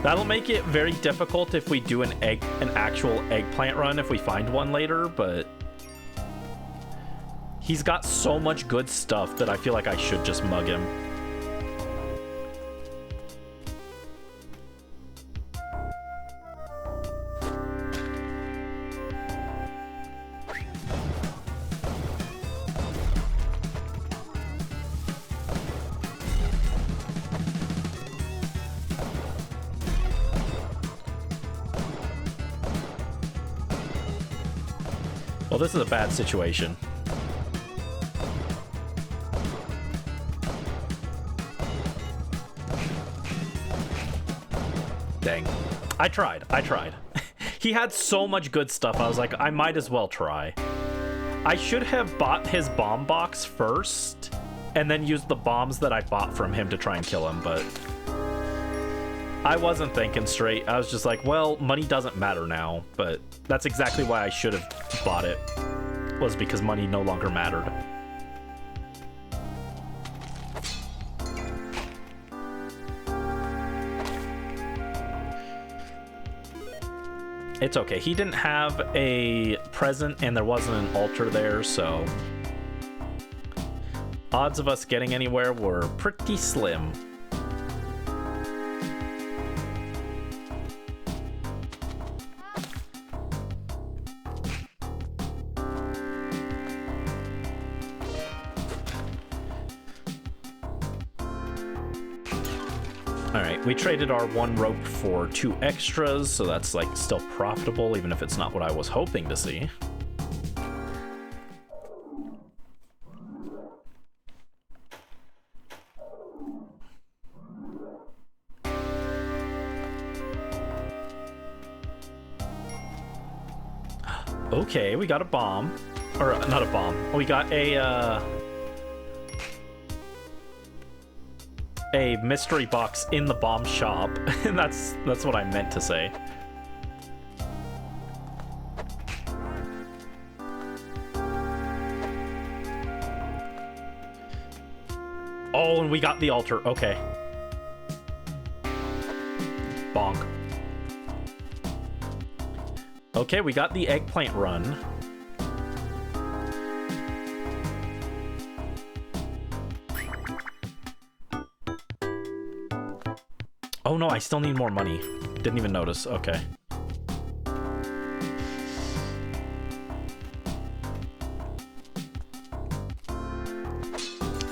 That'll make it very difficult if we do an actual eggplant run if we find one later, but he's got so much good stuff that I feel like I should just mug him. Well, this is a bad situation. Dang. I tried. He had so much good stuff. I was like, I might as well try. I should have bought his bomb box first and then used the bombs that I bought from him to try and kill him, but I wasn't thinking straight. I was just like, well, money doesn't matter now, but that's exactly why I should have bought it, was because money no longer mattered. It's okay. He didn't have a present and there wasn't an altar there, so odds of us getting anywhere were pretty slim. Alright, we traded our 1 rope for 2 extras, so that's like still profitable, even if it's not what I was hoping to see. Okay, we got a bomb. Or, not a bomb. We got a mystery box in the bomb shop. And that's what I meant to say. Oh, and we got the altar. Okay. Bonk. Okay, we got the eggplant run. Oh, no, I still need more money. Didn't even notice. Okay.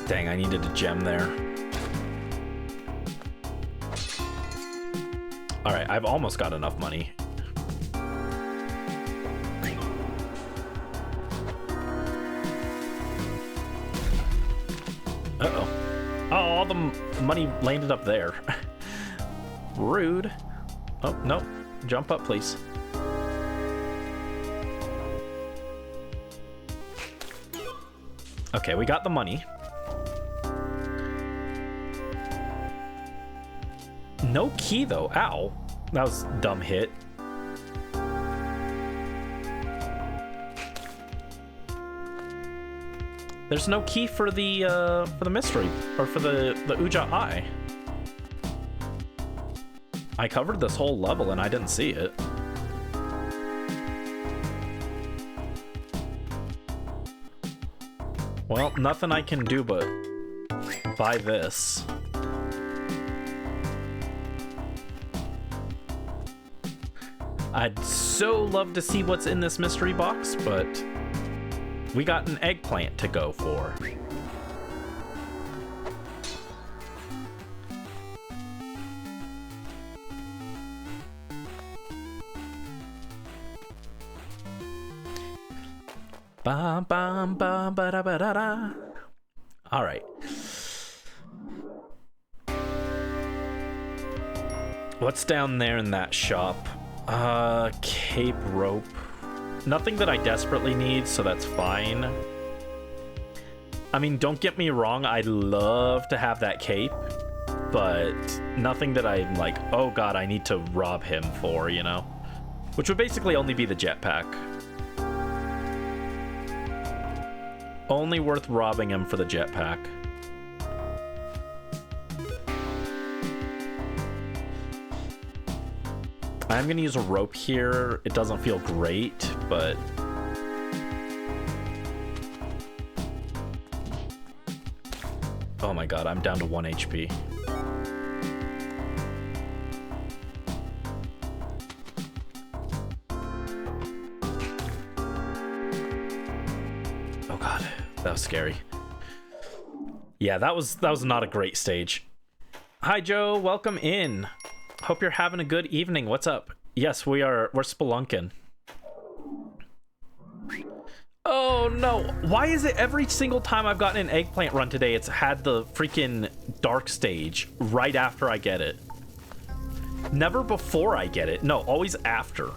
Dang, I needed a gem there. Alright, I've almost got enough money. Uh-oh. Oh, all the money landed up there. Rude. Oh, no. Jump up, please. Okay, we got the money. No key, though. Ow. That was a dumb hit. There's no key for the mystery, or for the Uja Eye. I covered this whole level and I didn't see it. Well, nothing I can do but buy this. I'd so love to see what's in this mystery box, but we got an eggplant to go for. Bam, bam, bam, ba da ba da da. All right. What's down there in that shop? Cape rope. Nothing that I desperately need, so that's fine. I mean, don't get me wrong, I'd love to have that cape, but nothing that I'm like, oh god, I need to rob him for, you know? Which would basically only be the jetpack. Only worth robbing him for the jetpack. I'm gonna use a rope here. It doesn't feel great, but... oh my god, I'm down to 1 HP. Oh god, that was scary. Yeah, that was not a great stage. Hi Joe, welcome in. Hope you're having a good evening. What's up? Yes, we're spelunking. Oh no, why is it every single time I've gotten an eggplant run today, it's had the freaking dark stage right after I get it? Never before I get it. No, always after.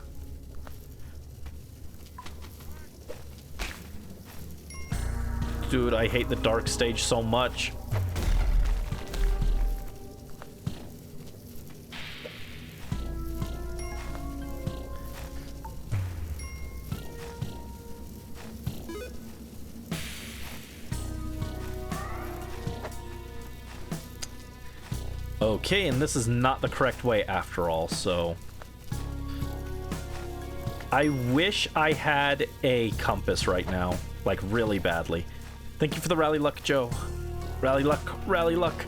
Dude, I hate the dark stage so much. Okay, and this is not the correct way after all, so... I wish I had a compass right now, like really badly. Thank you for the rally luck, Joe. Rally luck, rally luck.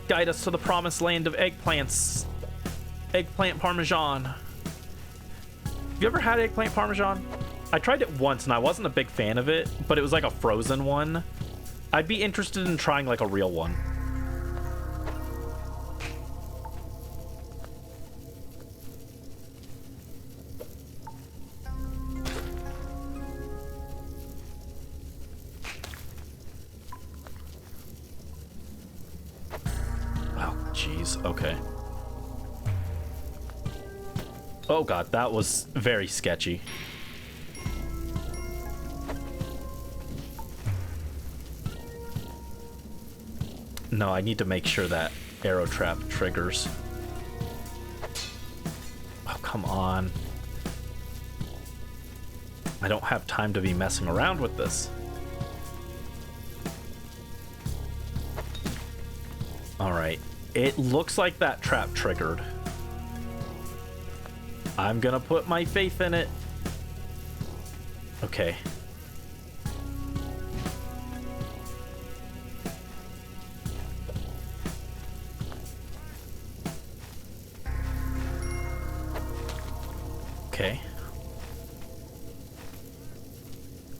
Guide us to the promised land of eggplants. Eggplant parmesan. Have you ever had eggplant parmesan? I tried it once and I wasn't a big fan of it, but it was like a frozen one. I'd be interested in trying like a real one. Okay. Oh god, that was very sketchy. No, I need to make sure that arrow trap triggers. Oh, come on. I don't have time to be messing around with this. Alright. It looks like that trap triggered. I'm gonna put my faith in it. Okay.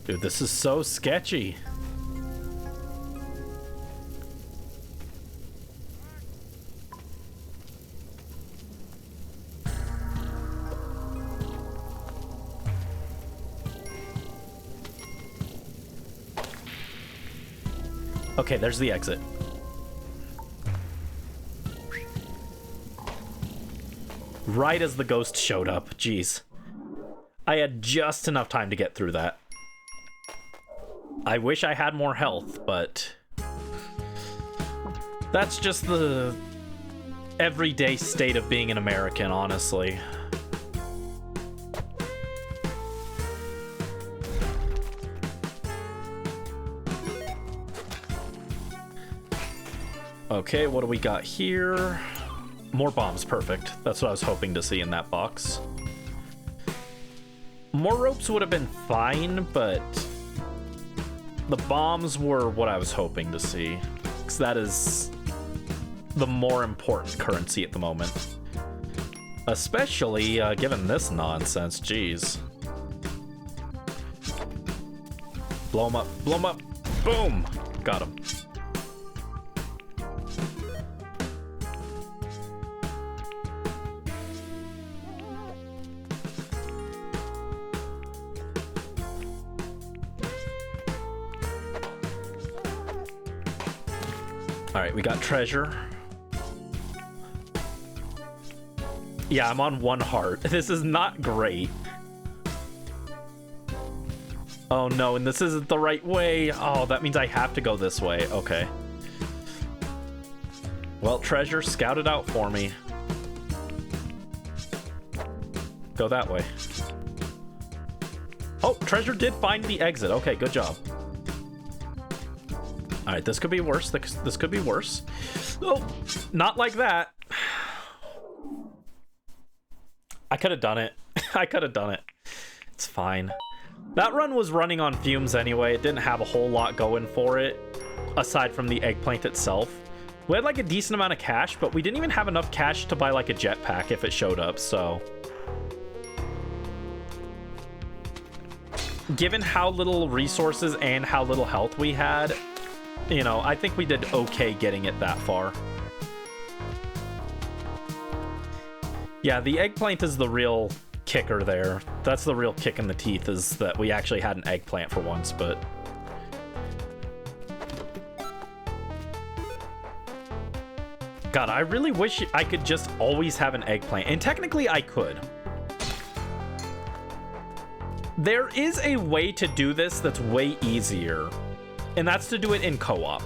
Dude, this is so sketchy. Okay, there's the exit. Right as the ghost showed up. Jeez. I had just enough time to get through that. I wish I had more health, but that's just the everyday state of being an American, honestly. Okay, what do we got here? More bombs, perfect. That's what I was hoping to see in that box. More ropes would have been fine, but the bombs were what I was hoping to see, because that is the more important currency at the moment. Especially given this nonsense, jeez. Blow him up, blow him up, boom! Got him. Alright, we got treasure. Yeah, I'm on 1 heart. This is not great. Oh no, and this isn't the right way. Oh, that means I have to go this way. Okay. Well, treasure, scout it out for me. Go that way. Oh, treasure did find the exit. Okay, good job. Alright, this could be worse. This could be worse. Oh, not like that. I could have done it. I could have done it. It's fine. That run was running on fumes anyway. It didn't have a whole lot going for it, aside from the eggplant itself. We had like a decent amount of cash, but we didn't even have enough cash to buy like a jetpack if it showed up, so... Given how little resources and how little health we had, you know, I think we did okay getting it that far. Yeah, the eggplant is the real kicker there. That's the real kick in the teeth, is that we actually had an eggplant for once, but... God, I really wish I could just always have an eggplant. And technically, I could. There is a way to do this that's way easier. And that's to do it in co-op.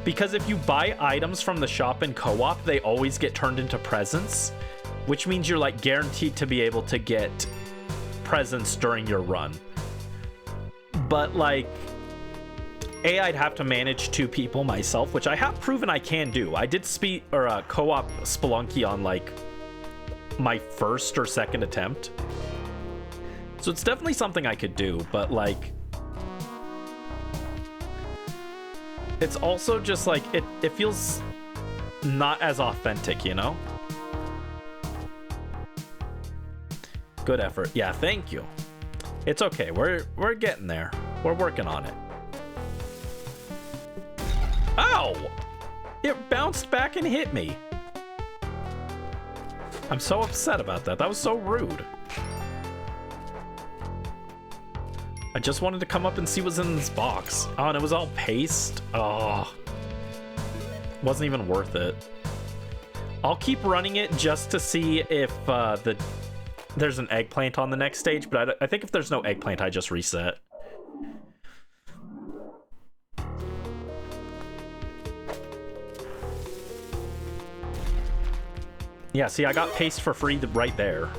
Because if you buy items from the shop in co-op, they always get turned into presents. Which means you're like guaranteed to be able to get presents during your run. But like... I'd have to manage 2 people myself, which I have proven I can do. I did co-op Spelunky on like my first or second attempt. So it's definitely something I could do, but like... It's also just like, it feels not as authentic, you know? Good effort. Yeah, thank you. It's okay, we're getting there. We're working on it. Ow! It bounced back and hit me. I'm so upset about that. That was so rude. I just wanted to come up and see what's in this box. Oh, and it was all paste. Oh. Wasn't even worth it. I'll keep running it just to see if there's an eggplant on the next stage, but I think if there's no eggplant, I just reset. Yeah, see, I got paste for free right there.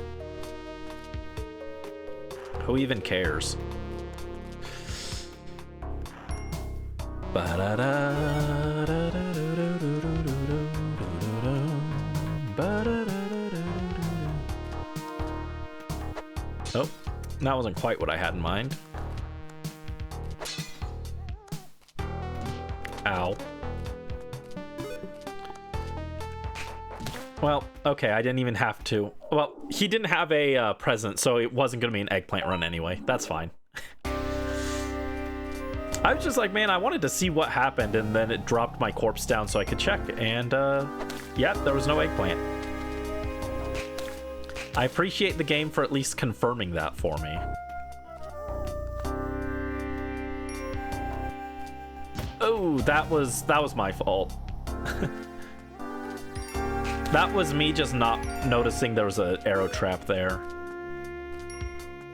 Who even cares? Oh, that wasn't quite what I had in mind. Ow. Well, okay, I didn't even have to. Well, he didn't have a present, so it wasn't going to be an eggplant run anyway. That's fine. I was just like, man, I wanted to see what happened, and then it dropped my corpse down so I could check, and yeah, there was no eggplant. I appreciate the game for at least confirming that for me. Oh, that was my fault. That was me just not noticing there was an arrow trap there.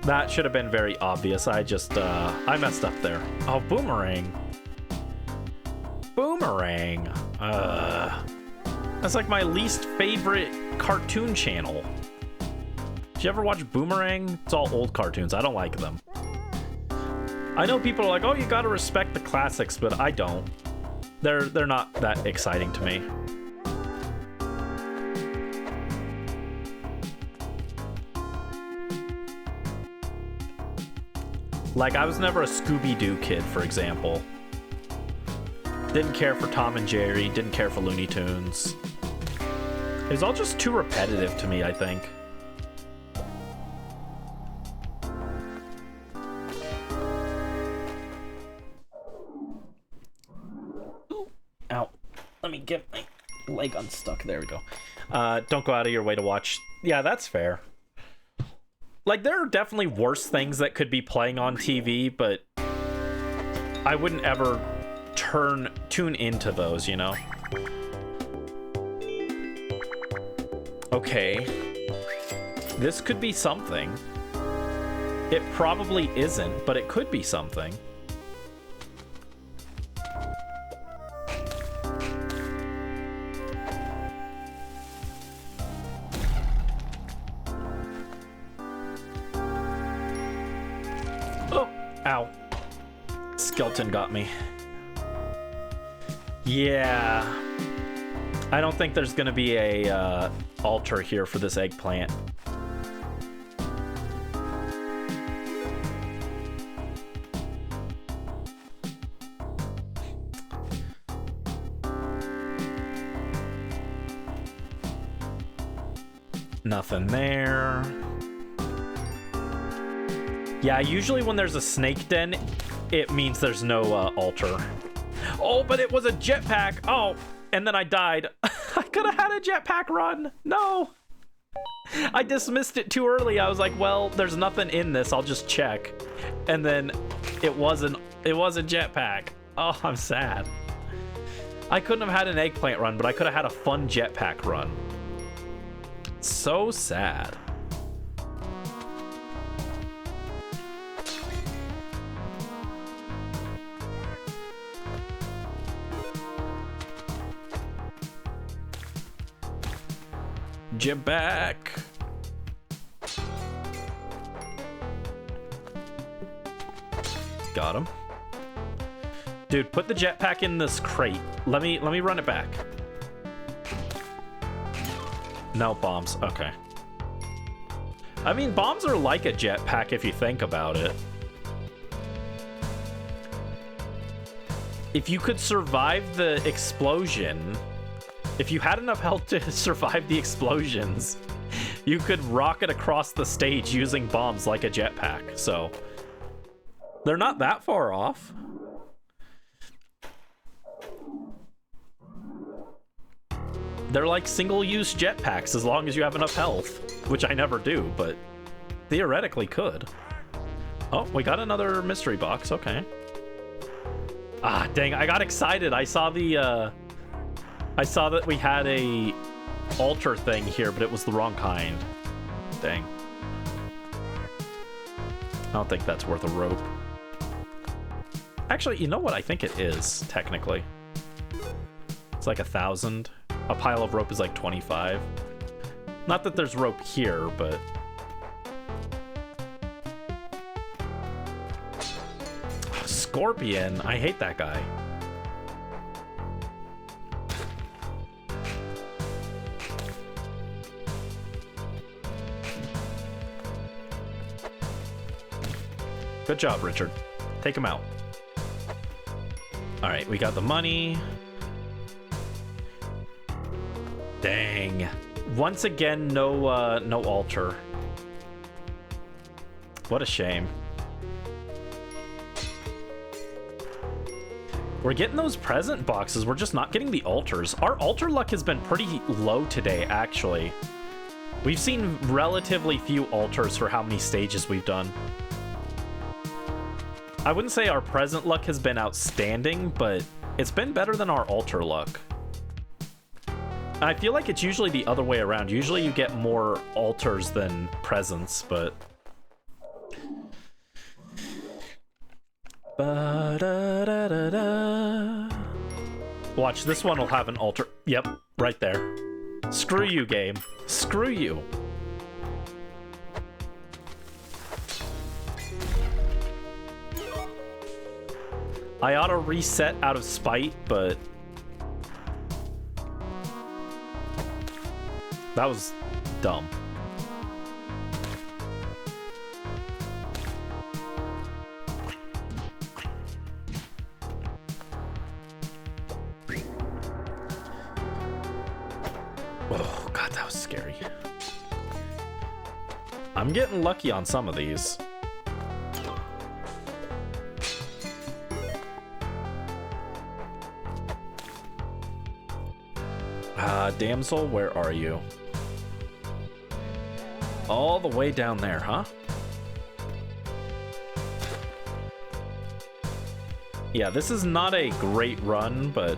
That should have been very obvious. I messed up there. Oh, boomerang. Boomerang. That's like my least favorite cartoon channel. Did you ever watch Boomerang? It's all old cartoons. I don't like them. I know people are like, oh, you gotta respect the classics, but I don't. They're not that exciting to me. Like, I was never a Scooby-Doo kid, for example. Didn't care for Tom and Jerry, didn't care for Looney Tunes. It was all just too repetitive to me, I think. Ooh, ow. Let me get my leg unstuck. There we go. Don't go out of your way to watch. Yeah, that's fair. Like, there are definitely worse things that could be playing on TV, but I wouldn't ever tune into those, you know? Okay. This could be something. It probably isn't, but it could be something. Ow. Skeleton got me. Yeah. I don't think there's gonna be a altar here for this eggplant. Nothing there. Yeah, usually when there's a snake den, it means there's no altar. Oh, but it was a jetpack. Oh, and then I died. I could have had a jetpack run. No. I dismissed it too early. I was like, well, there's nothing in this. I'll just check. And then it was a jetpack. Oh, I'm sad. I couldn't have had an eggplant run, but I could have had a fun jetpack run. So sad. Jetpack. Got him. Dude, put the jetpack in this crate. Let me run it back. No bombs. Okay. I mean, bombs are like a jetpack if you think about it. If you could survive the explosion, if you had enough health to survive the explosions, you could rocket across the stage using bombs like a jetpack. So they're not that far off. They're like single-use jetpacks as long as you have enough health, which I never do, but theoretically could. Oh, we got another mystery box. Okay. Ah, dang, I got excited. I saw that we had a altar thing here, but it was the wrong kind. Dang. I don't think that's worth a rope. Actually, you know what? I think it is, technically. It's like 1,000. A pile of rope is like 25. Not that there's rope here, but... Scorpion. I hate that guy. Good job, Richard. Take him out. All right, we got the money. Dang. Once again, no altar. What a shame. We're getting those present boxes. We're just not getting the altars. Our altar luck has been pretty low today, actually. We've seen relatively few altars for how many stages we've done. I wouldn't say our present luck has been outstanding, but it's been better than our altar luck. I feel like it's usually the other way around. Usually you get more altars than presents, but... Watch, this one will have an altar. Yep, right there. Screw you, game. Screw you. I ought to reset out of spite, but... that was dumb. Oh, God, that was scary. I'm getting lucky on some of these. Damsel, where are you? All the way down there, huh? Yeah, this is not a great run, but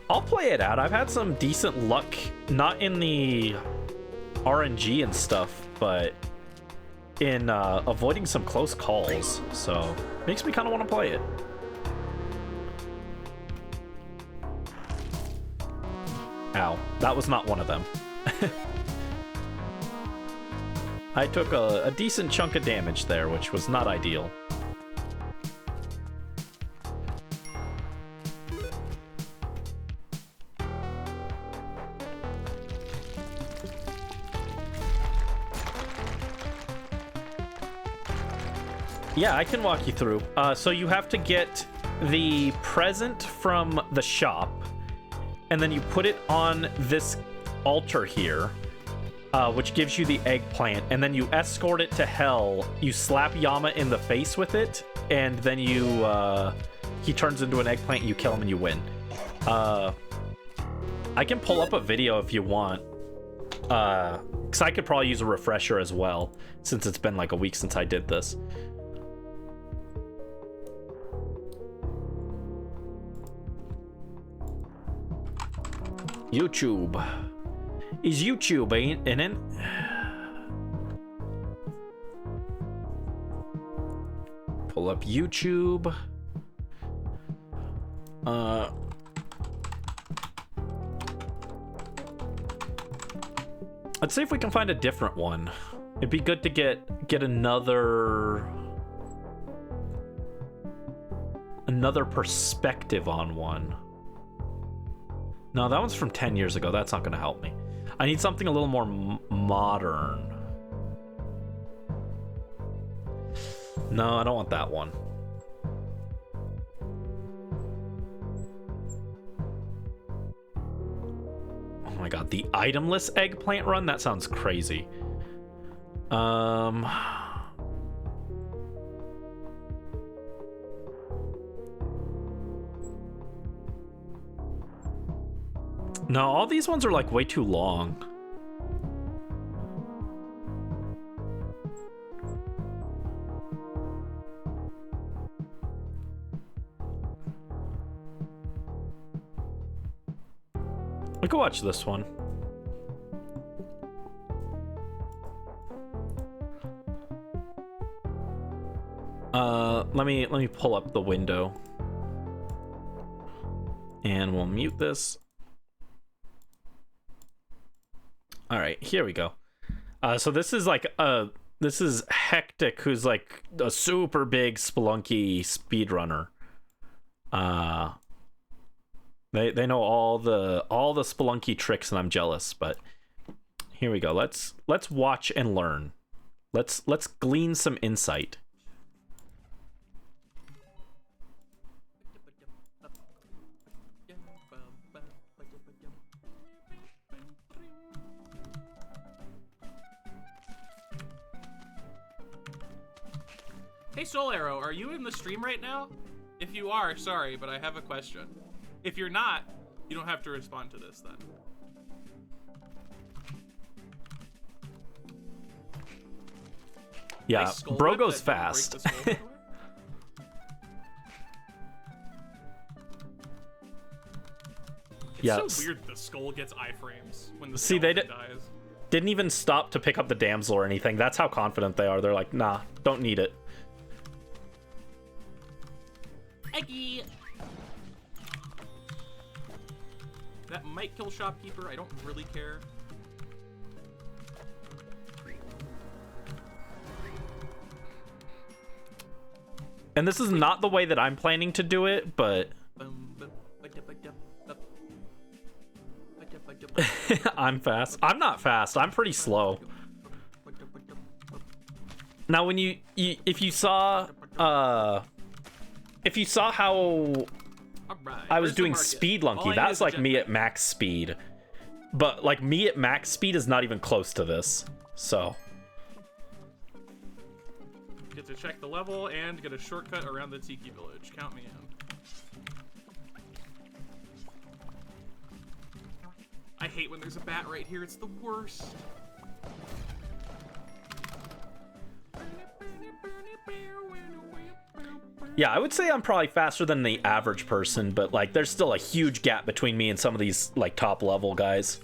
I'll play it out. I've had some decent luck, not in the RNG and stuff, but in avoiding some close calls, so makes me kind of want to play it. Ow, that was not one of them. I took a decent chunk of damage there, which was not ideal. Yeah, I can walk you through. So you have to get the present from the shop, and then you put it on this altar here, which gives you the eggplant, and then you escort it to hell. You slap Yama in the face with it, and then you he turns into an eggplant, you kill him, and you win. I can pull up a video if you want, because I could probably use a refresher as well, since it's been like a week since I did this. YouTube. Is YouTube, ain't it? Pull up YouTube. Let's see if we can find a different one. It'd be good to get another perspective on one. No, that one's from 10 years ago. That's not going to help me. I need something a little more modern. No, I don't want that one. Oh my God, the itemless eggplant run? That sounds crazy. No, all these ones are like way too long. We can watch this one. Let me pull up the window. And we'll mute this. All right, here we go. So this is like this is Hectic, who's like a super big Spelunky speedrunner. They know all the Spelunky tricks, and I'm jealous. But here we go. Let's watch and learn. Let's glean some insight. Hey Soul Arrow, are you in the stream right now? If you are, sorry, but I have a question. If you're not, you don't have to respond to this then. Yeah, bro goes fast. It's so weird the skull gets iframes when the dies. Didn't even stop to pick up the damsel or anything. That's how confident they are. They're like, nah, don't need it. Eggy! That might kill shopkeeper. I don't really care. And this is not the way that I'm planning to do it, but I'm fast. I'm not fast. I'm pretty slow. Now, when if you saw how I was doing Spelunky, that's like me at max speed. But like me at max speed is not even close to this. So get to check the level and get a shortcut around the Tiki Village. Count me in. I hate when there's a bat right here. It's the worst. yeah, I would say I'm probably faster than the average person, but like there's still a huge gap between me and some of these like top level guys.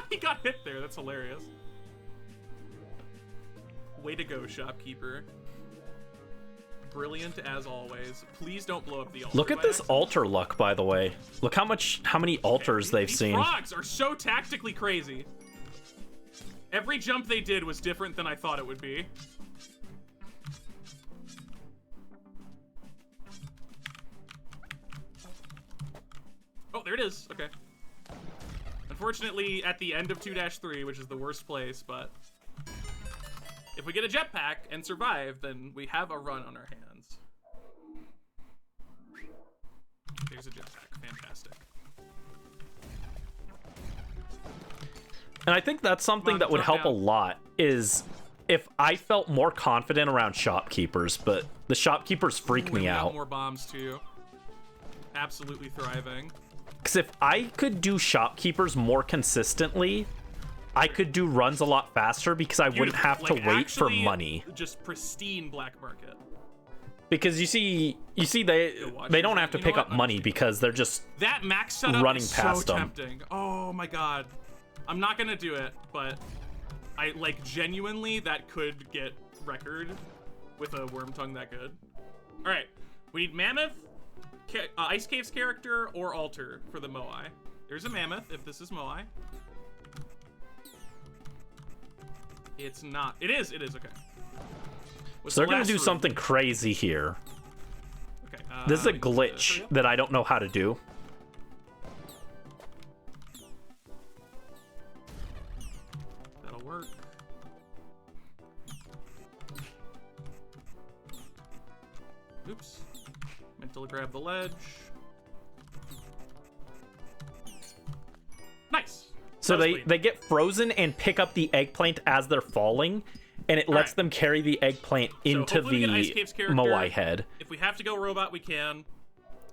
He got hit there. That's hilarious. Way to go, shopkeeper. Brilliant as always. Please don't blow up the altar. Look at this altar luck, by the way. Look how many altars they've these seen. Frogs are so tactically crazy. Every jump they did was different than I thought it would be. Oh, there it is. Okay. Unfortunately, at the end of 2-3, which is the worst place, but if we get a jetpack and survive, then we have a run on our hands. There's a jetpack. Fantastic. And I think that's something that would help a lot, is if I felt more confident around shopkeepers, but the shopkeepers freak me out. More bombs too. Absolutely thriving. Because if I could do shopkeepers more consistently, I could do runs a lot faster because I wouldn't have to wait for money. Just pristine black market. Because you see they don't have to pick up money because they're just that max setup running is past so them. Tempting. Oh my god. I'm not gonna do it, but I like genuinely that could get record with a worm tongue that good. All right, we need mammoth, Ice Cave's character, or altar for the Moai. There's a mammoth if this is Moai. It's not. It is. Okay. So they're gonna do something crazy here. Okay. This is a glitch that I don't know how to do. That'll work. Oops. Meant to grab the ledge. Nice. So they get frozen and pick up the eggplant as they're falling, and it lets them carry the eggplant into the Moai head. If we have to go robot, we can.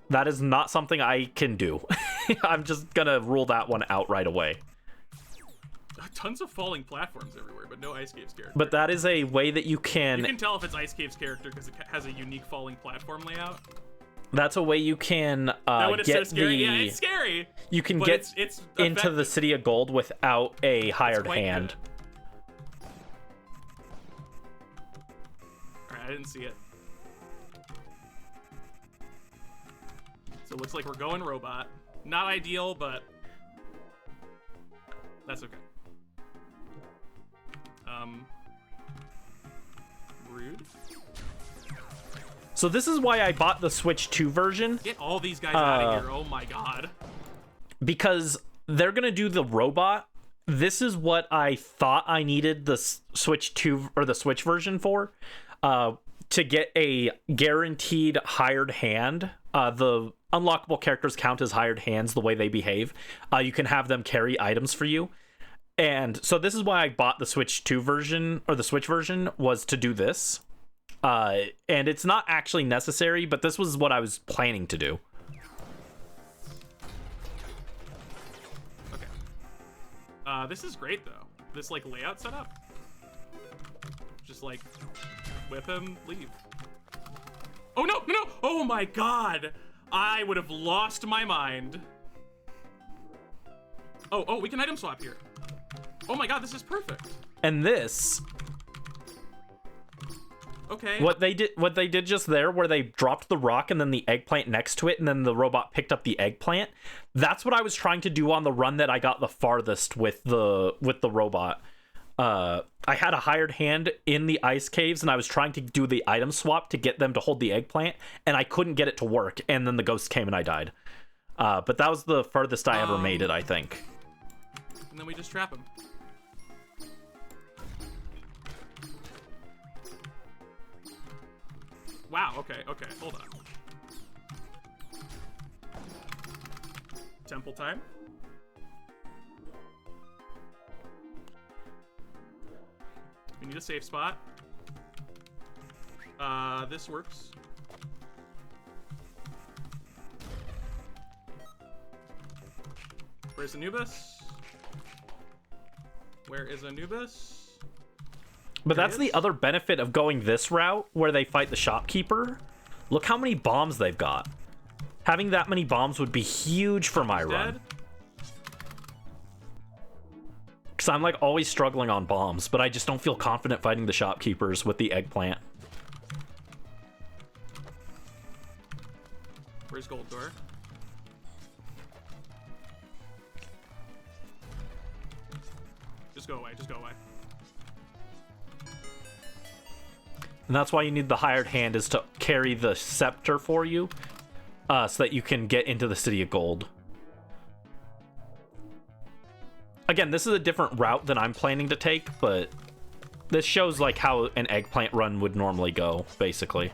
That is not something I can do. I'm just gonna rule that one out right away. Tons of falling platforms everywhere, but no Ice Cave's character. But that is a way that you can... You can tell if it's Ice Cave's character because it has a unique falling platform layout. That's a way you can get so scary? Yeah, it's scary. You can get it's into the City of Gold without a hired hand. Alright, I didn't see it. So it looks like we're going robot. Not ideal, but that's okay. Rude. So this is why I bought the Switch 2 version. Get all these guys out of here. Oh my god. Because they're going to do the robot. This is what I thought I needed the Switch 2 or the Switch version for. To get a guaranteed hired hand. The unlockable characters count as hired hands the way they behave. You can have them carry items for you. And so this is why I bought the Switch 2 version, or the Switch version, was to do this. And it's not actually necessary, but this was what I was planning to do. Okay. This is great, though. This, like, layout setup. Just, like, whip him, leave. Oh, no, no, no! Oh, my God! I would have lost my mind. Oh, we can item swap here. Oh my God, this is perfect. And this... Okay. What they did just there, where they dropped the rock and then the eggplant next to it, and then the robot picked up the eggplant. That's what I was trying to do on the run that I got the farthest with the robot. I had a hired hand in the ice caves, and I was trying to do the item swap to get them to hold the eggplant, and I couldn't get it to work. And then the ghost came and I died. But that was the farthest I ever made it, I think. And then we just trap him. Wow, okay, hold on. Temple time. We need a safe spot. This works. Where's Anubis? Where is Anubis? But that's the other benefit of going this route, where they fight the shopkeeper. Look how many bombs they've got. Having that many bombs would be huge for my run. Because I'm like always struggling on bombs, but I just don't feel confident fighting the shopkeepers with the eggplant. Where's Gold Door? Just go away, just go away. And that's why you need the hired hand, is to carry the scepter for you, so that you can get into the City of Gold. Again, this is a different route than I'm planning to take, but this shows like how an eggplant run would normally go, basically.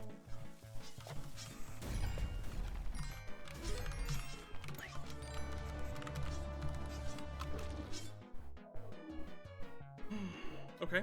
Okay.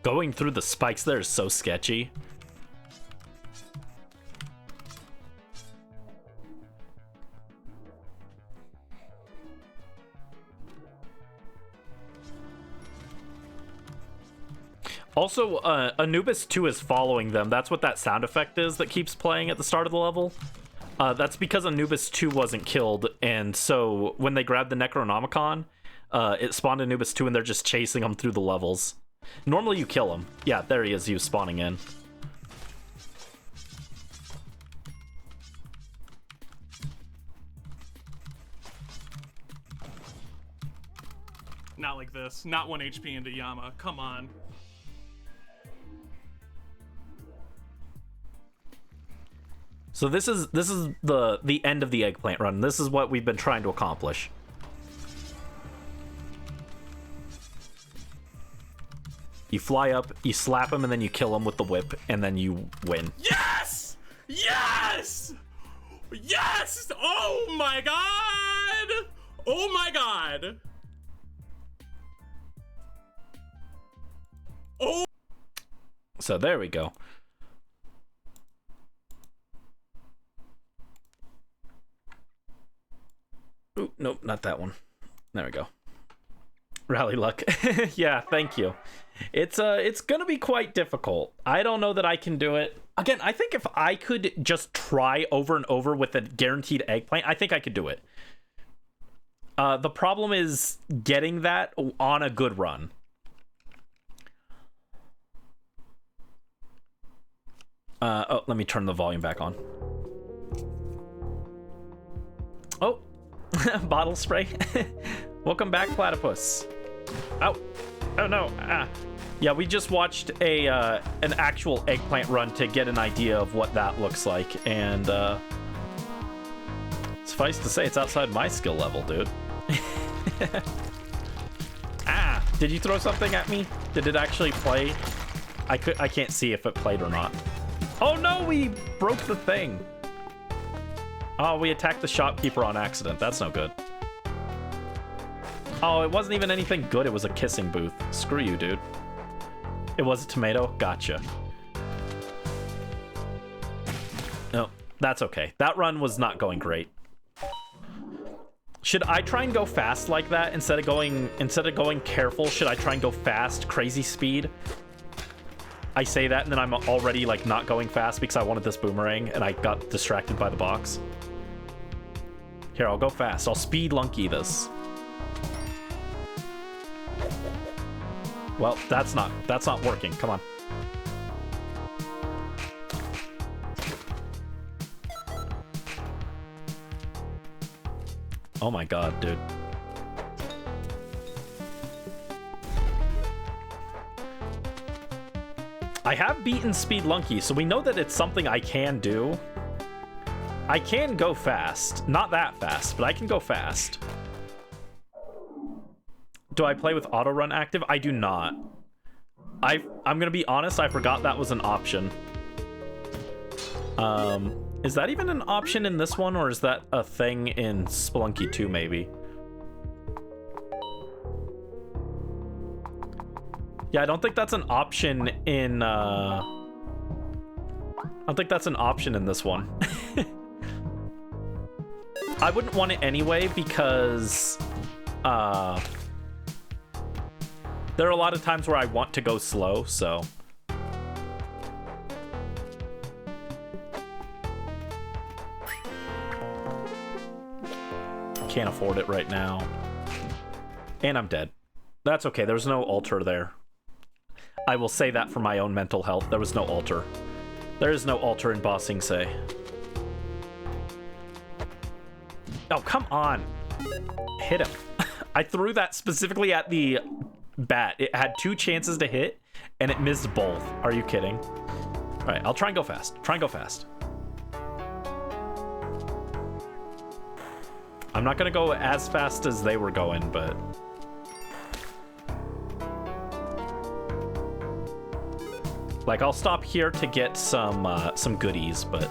Going through the spikes there is so sketchy. Also, Anubis 2 is following them. That's what that sound effect is that keeps playing at the start of the level. That's because Anubis 2 wasn't killed, and so when they grabbed the Necronomicon, it spawned Anubis 2, and they're just chasing him through the levels. Normally you kill him. Yeah, there he is, he was spawning in. Not like this. Not 1 HP into Yama. Come on. So this is the end of the eggplant run. This is what we've been trying to accomplish. You fly up, you slap him, and then you kill him with the whip, and then you win. Yes! Yes! Yes! Oh my god! Oh my god! Oh! So there we go. Ooh, nope, not that one. There we go. Rally luck. Yeah, thank you. It's gonna be quite difficult. I don't know that I can do it. Again, I think if I could just try over and over with a guaranteed eggplant, I think I could do it. The problem is getting that on a good run. Oh, let me turn the volume back on. Oh, bottle spray. Welcome back, Platypus. Oh, oh no. Ah. Yeah, we just watched an actual eggplant run to get an idea of what that looks like, and suffice to say, it's outside my skill level, dude. Ah, did you throw something at me? Did it actually play? I can't see if it played or not. Oh no, we broke the thing. Oh, we attacked the shopkeeper on accident. That's no good. Oh, it wasn't even anything good. It was a kissing booth. Screw you, dude. It was a tomato? Gotcha. No, that's okay. That run was not going great. Should I try and go fast like that instead of going careful? Should I try and go fast, crazy speed? I say that and then I'm already like not going fast because I wanted this boomerang and I got distracted by the box. Here, I'll go fast. I'll speed lunky this. Well, that's not working. Come on. Oh my god, dude. I have beaten Speed Lunky, so we know that it's something I can do. I can go fast. Not that fast, but I can go fast. Do I play with auto run active? I do not. I'm gonna be honest, I forgot that was an option. Is that even an option in this one, or is that a thing in Spelunky 2 maybe? Yeah, I don't think that's an option in I don't think that's an option in this one. I wouldn't want it anyway because there are a lot of times where I want to go slow, so. Can't afford it right now. And I'm dead. That's okay, there's no altar there. I will say that for my own mental health. There was no altar. There is no altar in Bossing Say. Oh, come on. Hit him. I threw that specifically at the bat. It had 2 chances to hit, and it missed both. Are you kidding? All right, I'll try and go fast. Try and go fast. I'm not gonna go as fast as they were going, but... like, I'll stop here to get some goodies, but...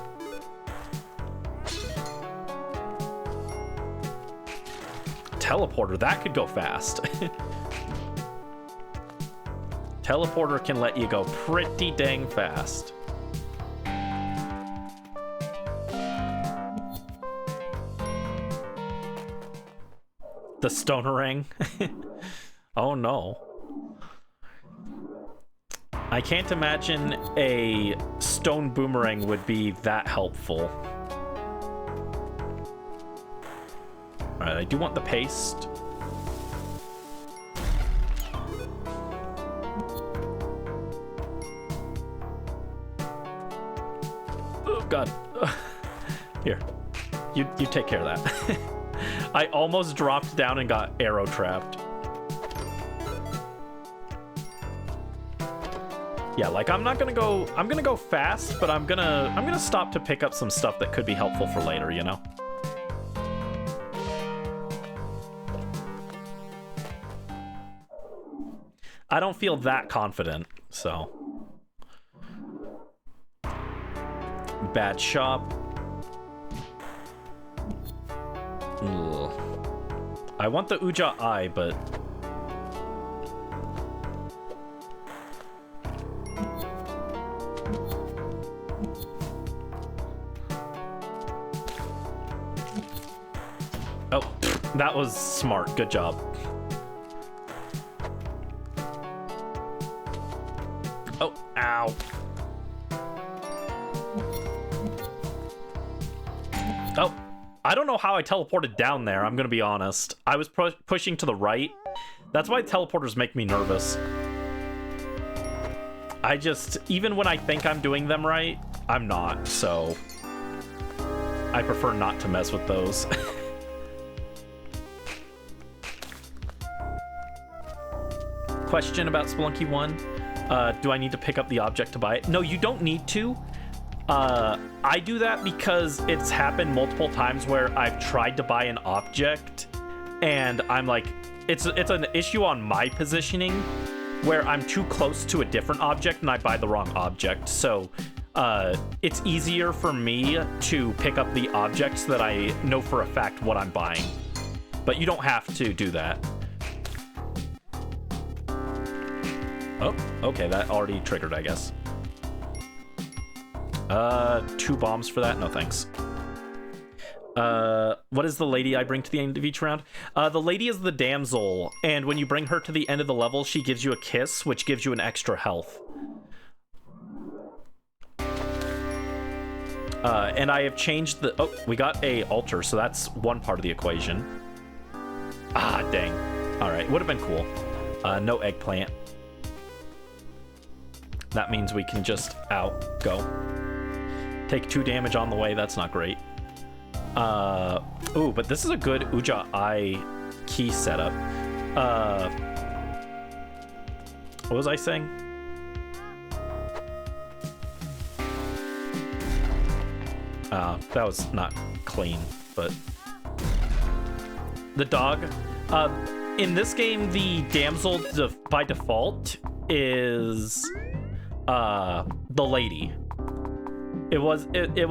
Teleporter, that could go fast. Teleporter can let you go pretty dang fast. The Stonerang. Oh no. I can't imagine a stone boomerang would be that helpful. Alright, I do want the paste. Oh god. Here. You take care of that. I almost dropped down and got arrow trapped. Yeah, like I'm gonna go fast, but I'm gonna stop to pick up some stuff that could be helpful for later, you know? I don't feel that confident, so. Bad shop. Ugh. I want the Uja Eye, but... oh, that was smart. Good job. Oh, ow. Oh, I don't know how I teleported down there, I'm gonna be honest. I was pushing to the right. That's why teleporters make me nervous. I just, even when I think I'm doing them right, I'm not, so I prefer not to mess with those. Question about Spelunky 1. Do I need to pick up the object to buy it? No, you don't need to. I do that because it's happened multiple times where I've tried to buy an object and I'm like, it's an issue on my positioning where I'm too close to a different object and I buy the wrong object. So it's easier for me to pick up the objects that I know for a fact what I'm buying. But you don't have to do that. Oh, okay, that already triggered, I guess. 2 bombs for that? No, thanks. What is the lady I bring to the end of each round? The lady is the damsel, and when you bring her to the end of the level, she gives you a kiss, which gives you an extra health. And I have changed the... Oh, we got a altar, so that's one part of the equation. Ah, dang. Alright, would have been cool. No eggplant. That means we can just go. Take 2 damage on the way, that's not great. Ooh, but this is a good Uja Eye key setup. What was I saying? That was not clean, but... The dog. In this game, the damsel by default is the lady. It was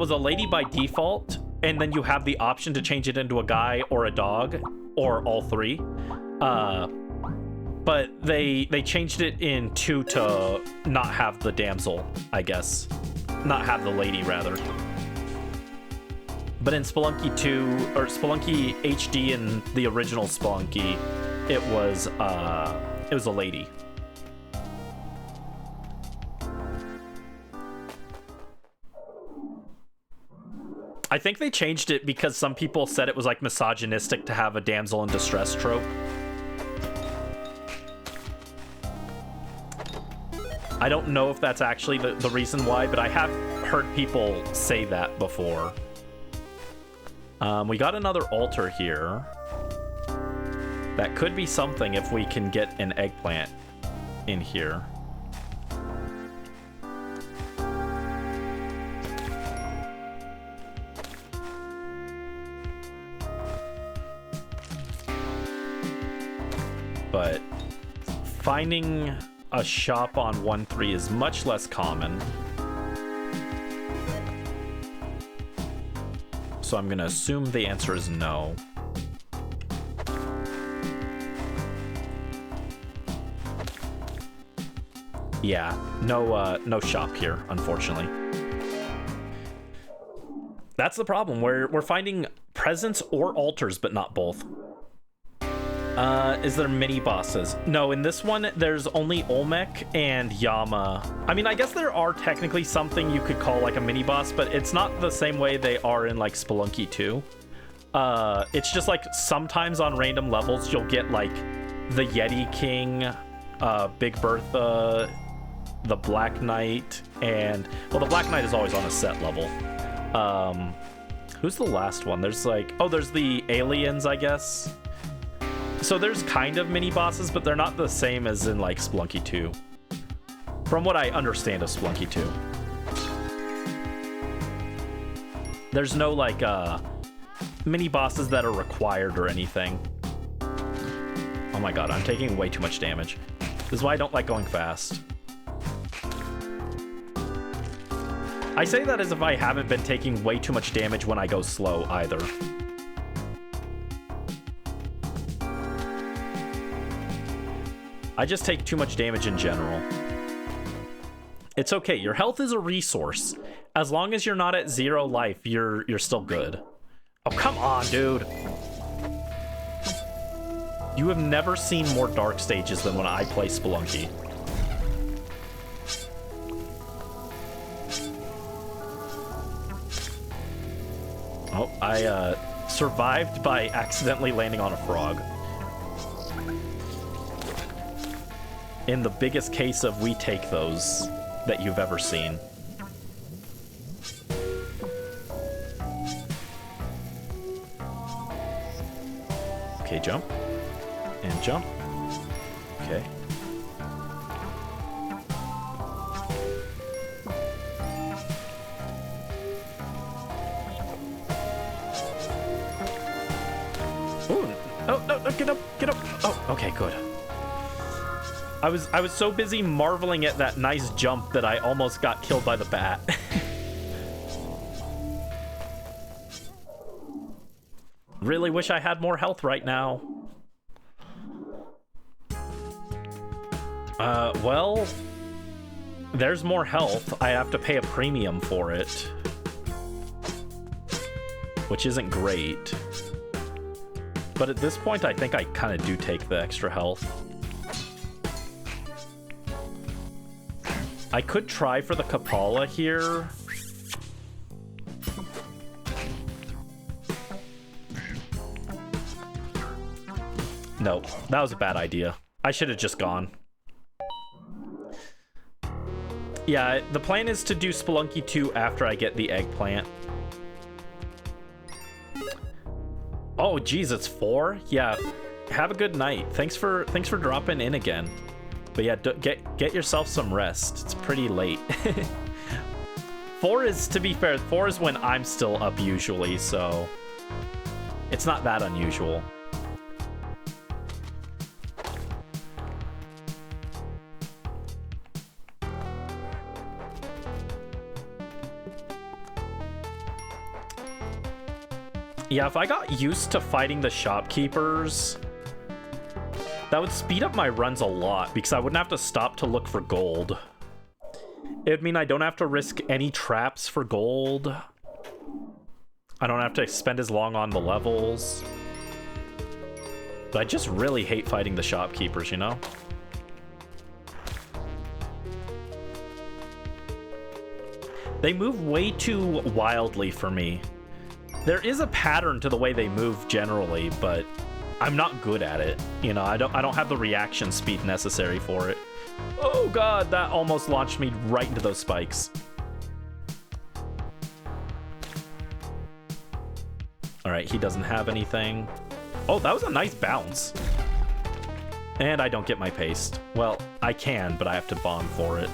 a lady by default, and then you have the option to change it into a guy or a dog, or all 3. But they changed it in 2 to not have the damsel, I guess. Not have the lady, rather. But in Spelunky 2, or Spelunky HD and the original Spelunky, it was a lady. I think they changed it because some people said it was like misogynistic to have a damsel in distress trope. I don't know if that's actually the reason why, but I have heard people say that before. We got another altar here. That could be something if we can get an eggplant in here. But finding a shop on 1.3 is much less common. So I'm gonna assume the answer is no. Yeah, no shop here, unfortunately. That's the problem. We're finding presents or altars, but not both. Is there mini bosses? No, in this one, there's only Olmec and Yama. I mean, I guess there are technically something you could call like a mini boss, but it's not the same way they are in like Spelunky 2. It's just like sometimes on random levels, you'll get like the Yeti King, Big Bertha, the Black Knight, and well, the Black Knight is always on a set level. Who's the last one? There's like, oh, there's the aliens, I guess. So there's kind of mini bosses, but they're not the same as in like Spelunky 2. From what I understand of Spelunky 2. There's no like mini bosses that are required or anything. Oh my god, I'm taking way too much damage. This is why I don't like going fast. I say that as if I haven't been taking way too much damage when I go slow either. I just take too much damage in general. It's okay, your health is a resource. As long as you're not at 0 life, you're still good. Oh, come on, dude. You have never seen more dark stages than when I play Spelunky. Oh, I survived by accidentally landing on a frog. In the biggest case of we take those that you've ever seen. Okay, jump. And jump. Okay. Ooh. Oh, no, no, get up, get up. Oh, okay, good. I was so busy marveling at that nice jump that I almost got killed by the bat. Really wish I had more health right now. Well, there's more health. I have to pay a premium for it, which isn't great. But at this point, I think I kind of do take the extra health. I could try for the Kapala here. No, that was a bad idea. I should have just gone. Yeah, the plan is to do Spelunky 2 after I get the eggplant. Oh, geez, it's 4? Yeah, have a good night. Thanks for dropping in again. But yeah, get yourself some rest. It's pretty late. 4 is, to be fair, 4 is when I'm still up usually, so it's not that unusual. Yeah, if I got used to fighting the shopkeepers, that would speed up my runs a lot because I wouldn't have to stop to look for gold. It would mean I don't have to risk any traps for gold. I don't have to spend as long on the levels. But I just really hate fighting the shopkeepers, you know? They move way too wildly for me. There is a pattern to the way they move generally, but I'm not good at it. You know, I don't have the reaction speed necessary for it. Oh god, that almost launched me right into those spikes. All right, he doesn't have anything. Oh, that was a nice bounce. And I don't get my paste. Well, I can, but I have to bomb for it.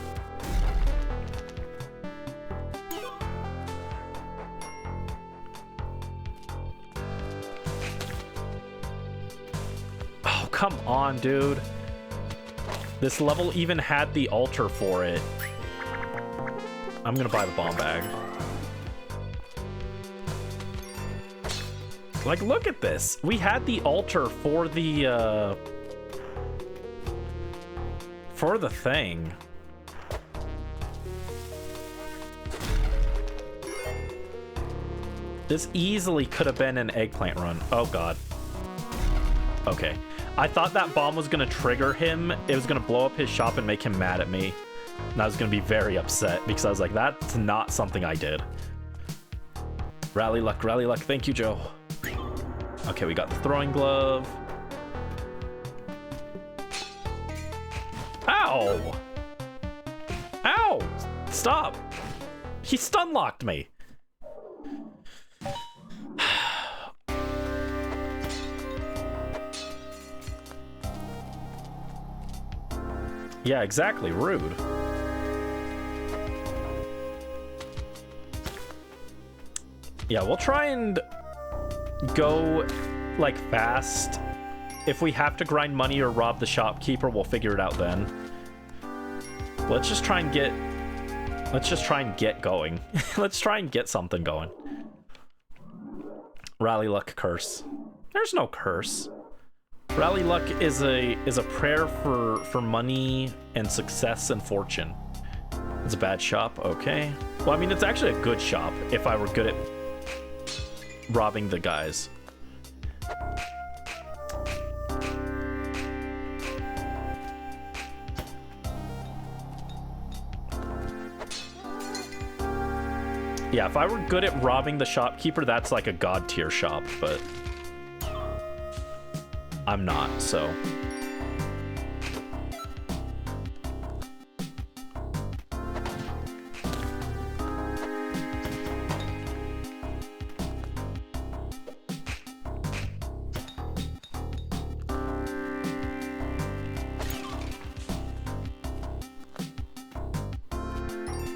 Come on, dude. This level even had the altar for it. I'm gonna buy the bomb bag. Like, look at this. We had the altar for the thing. This easily could have been an eggplant run. Oh, God. Okay. I thought that bomb was going to trigger him. It was going to blow up his shop and make him mad at me. And I was going to be very upset because I was like, that's not something I did. Rally luck, rally luck. Thank you, Joe. Okay, we got the throwing glove. Ow! Ow! Stop! He stun locked me. Yeah, exactly. Rude. Yeah, we'll try and go, like, fast. If we have to grind money or rob the shopkeeper, we'll figure it out then. Let's just try and get... Let's just try and get going. Let's try and get something going. Rally luck curse. There's no curse. Rally luck is a prayer for money and success and fortune. It's a bad shop, okay. Well, I mean, it's actually a good shop if I were good at robbing the guys. Yeah, if I were good at robbing the shopkeeper, that's like a god tier shop, but I'm not, so.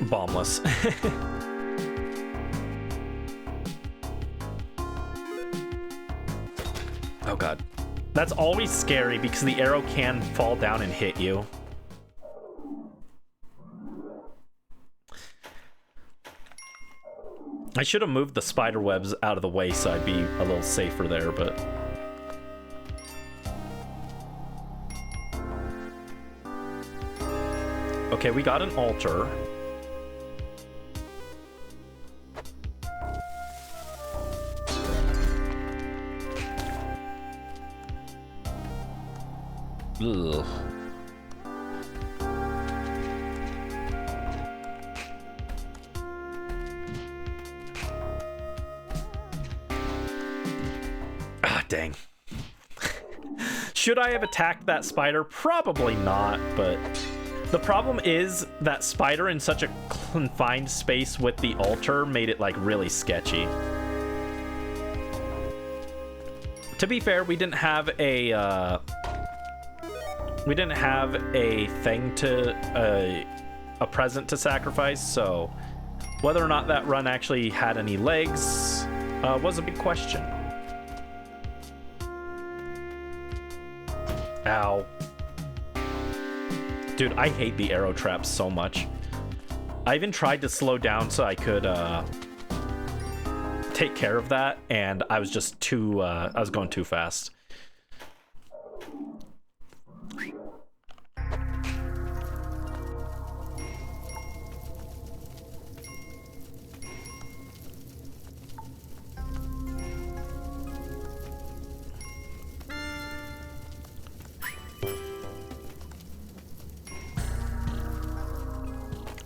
bombless. Oh god. That's always scary because the arrow can fall down and hit you. I should have moved the spider webs out of the way so I'd be a little safer there, but... Okay, we got an altar. Ugh. Ah, dang. Should I have attacked that spider? Probably not, but the problem is that spider in such a confined space with the altar made it like really sketchy. To be fair, we didn't have a thing to a present to sacrifice, so whether or not that run actually had any legs was a big question. Ow. Dude, I hate the arrow traps so much. I even tried to slow down so I could take care of that, and I was just too I was going too fast.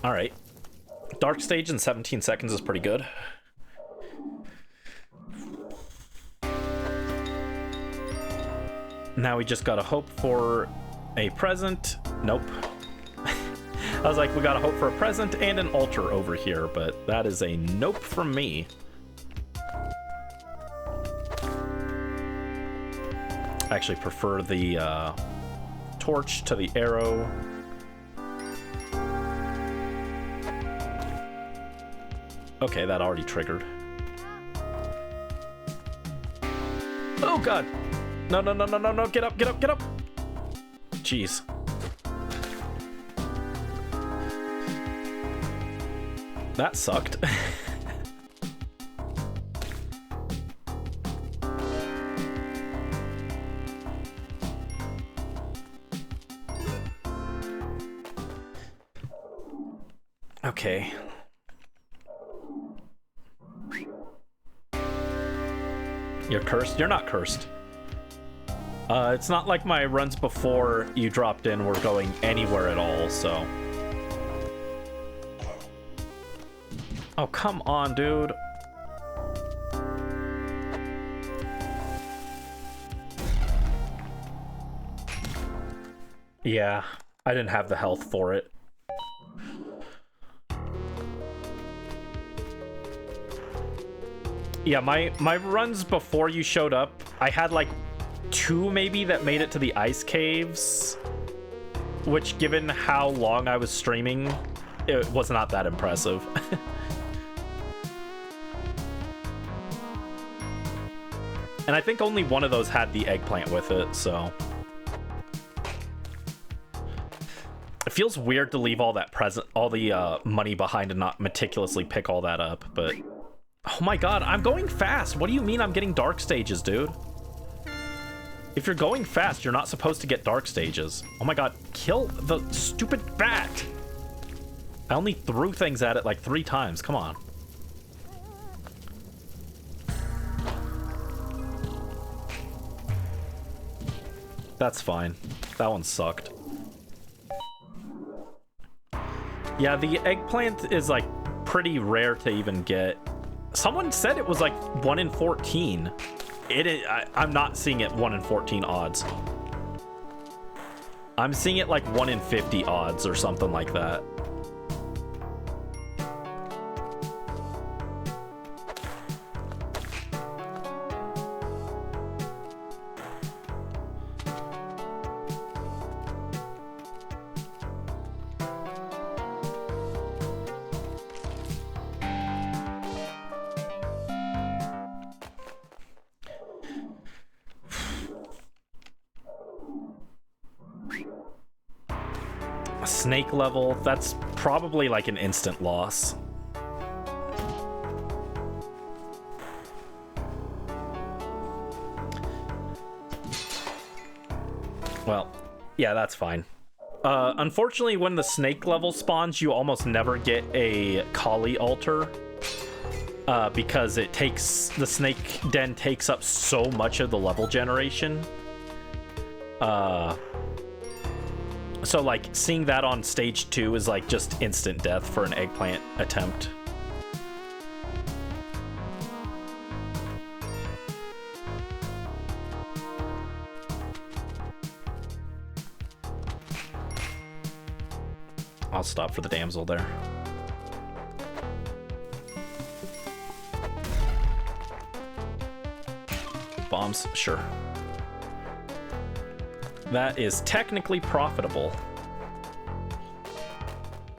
All right. Dark stage in 17 seconds is pretty good. Now we just gotta hope for a present. Nope. I was like, we gotta hope for a present and an altar over here, but that is a nope from me. I actually prefer the torch to the arrow. Okay, that already triggered. Oh god! No, no, no, no, no, no, get up, get up, get up! Jeez. That sucked. Okay. You're cursed? You're not cursed. It's not like my runs before you dropped in were going anywhere at all, so... Oh, come on, dude. Yeah, I didn't have the health for it. Yeah, my runs before you showed up, I had like 2 maybe that made it to the ice caves, which given how long I was streaming, it was not that impressive. And I think only one of those had the eggplant with it, so... It feels weird to leave all that all the money behind and not meticulously pick all that up, but... Oh my god, I'm going fast! What do you mean I'm getting dark stages, dude? If you're going fast, you're not supposed to get dark stages. Oh my god, kill the stupid bat! I only threw things at it like 3 times, come on. That's fine. That one sucked. Yeah, the eggplant is like pretty rare to even get. Someone said it was like 1 in 14. I'm not seeing it 1 in 14 odds. I'm seeing it like 1 in 50 odds or something like that. Snake level, that's probably like an instant loss. Well, yeah, that's fine. Unfortunately, when the snake level spawns, you almost never get a Kali altar. Because the snake den takes up so much of the level generation. So like seeing that on stage 2 is like just instant death for an eggplant attempt. I'll stop for the damsel there. Bombs, sure. That is technically profitable.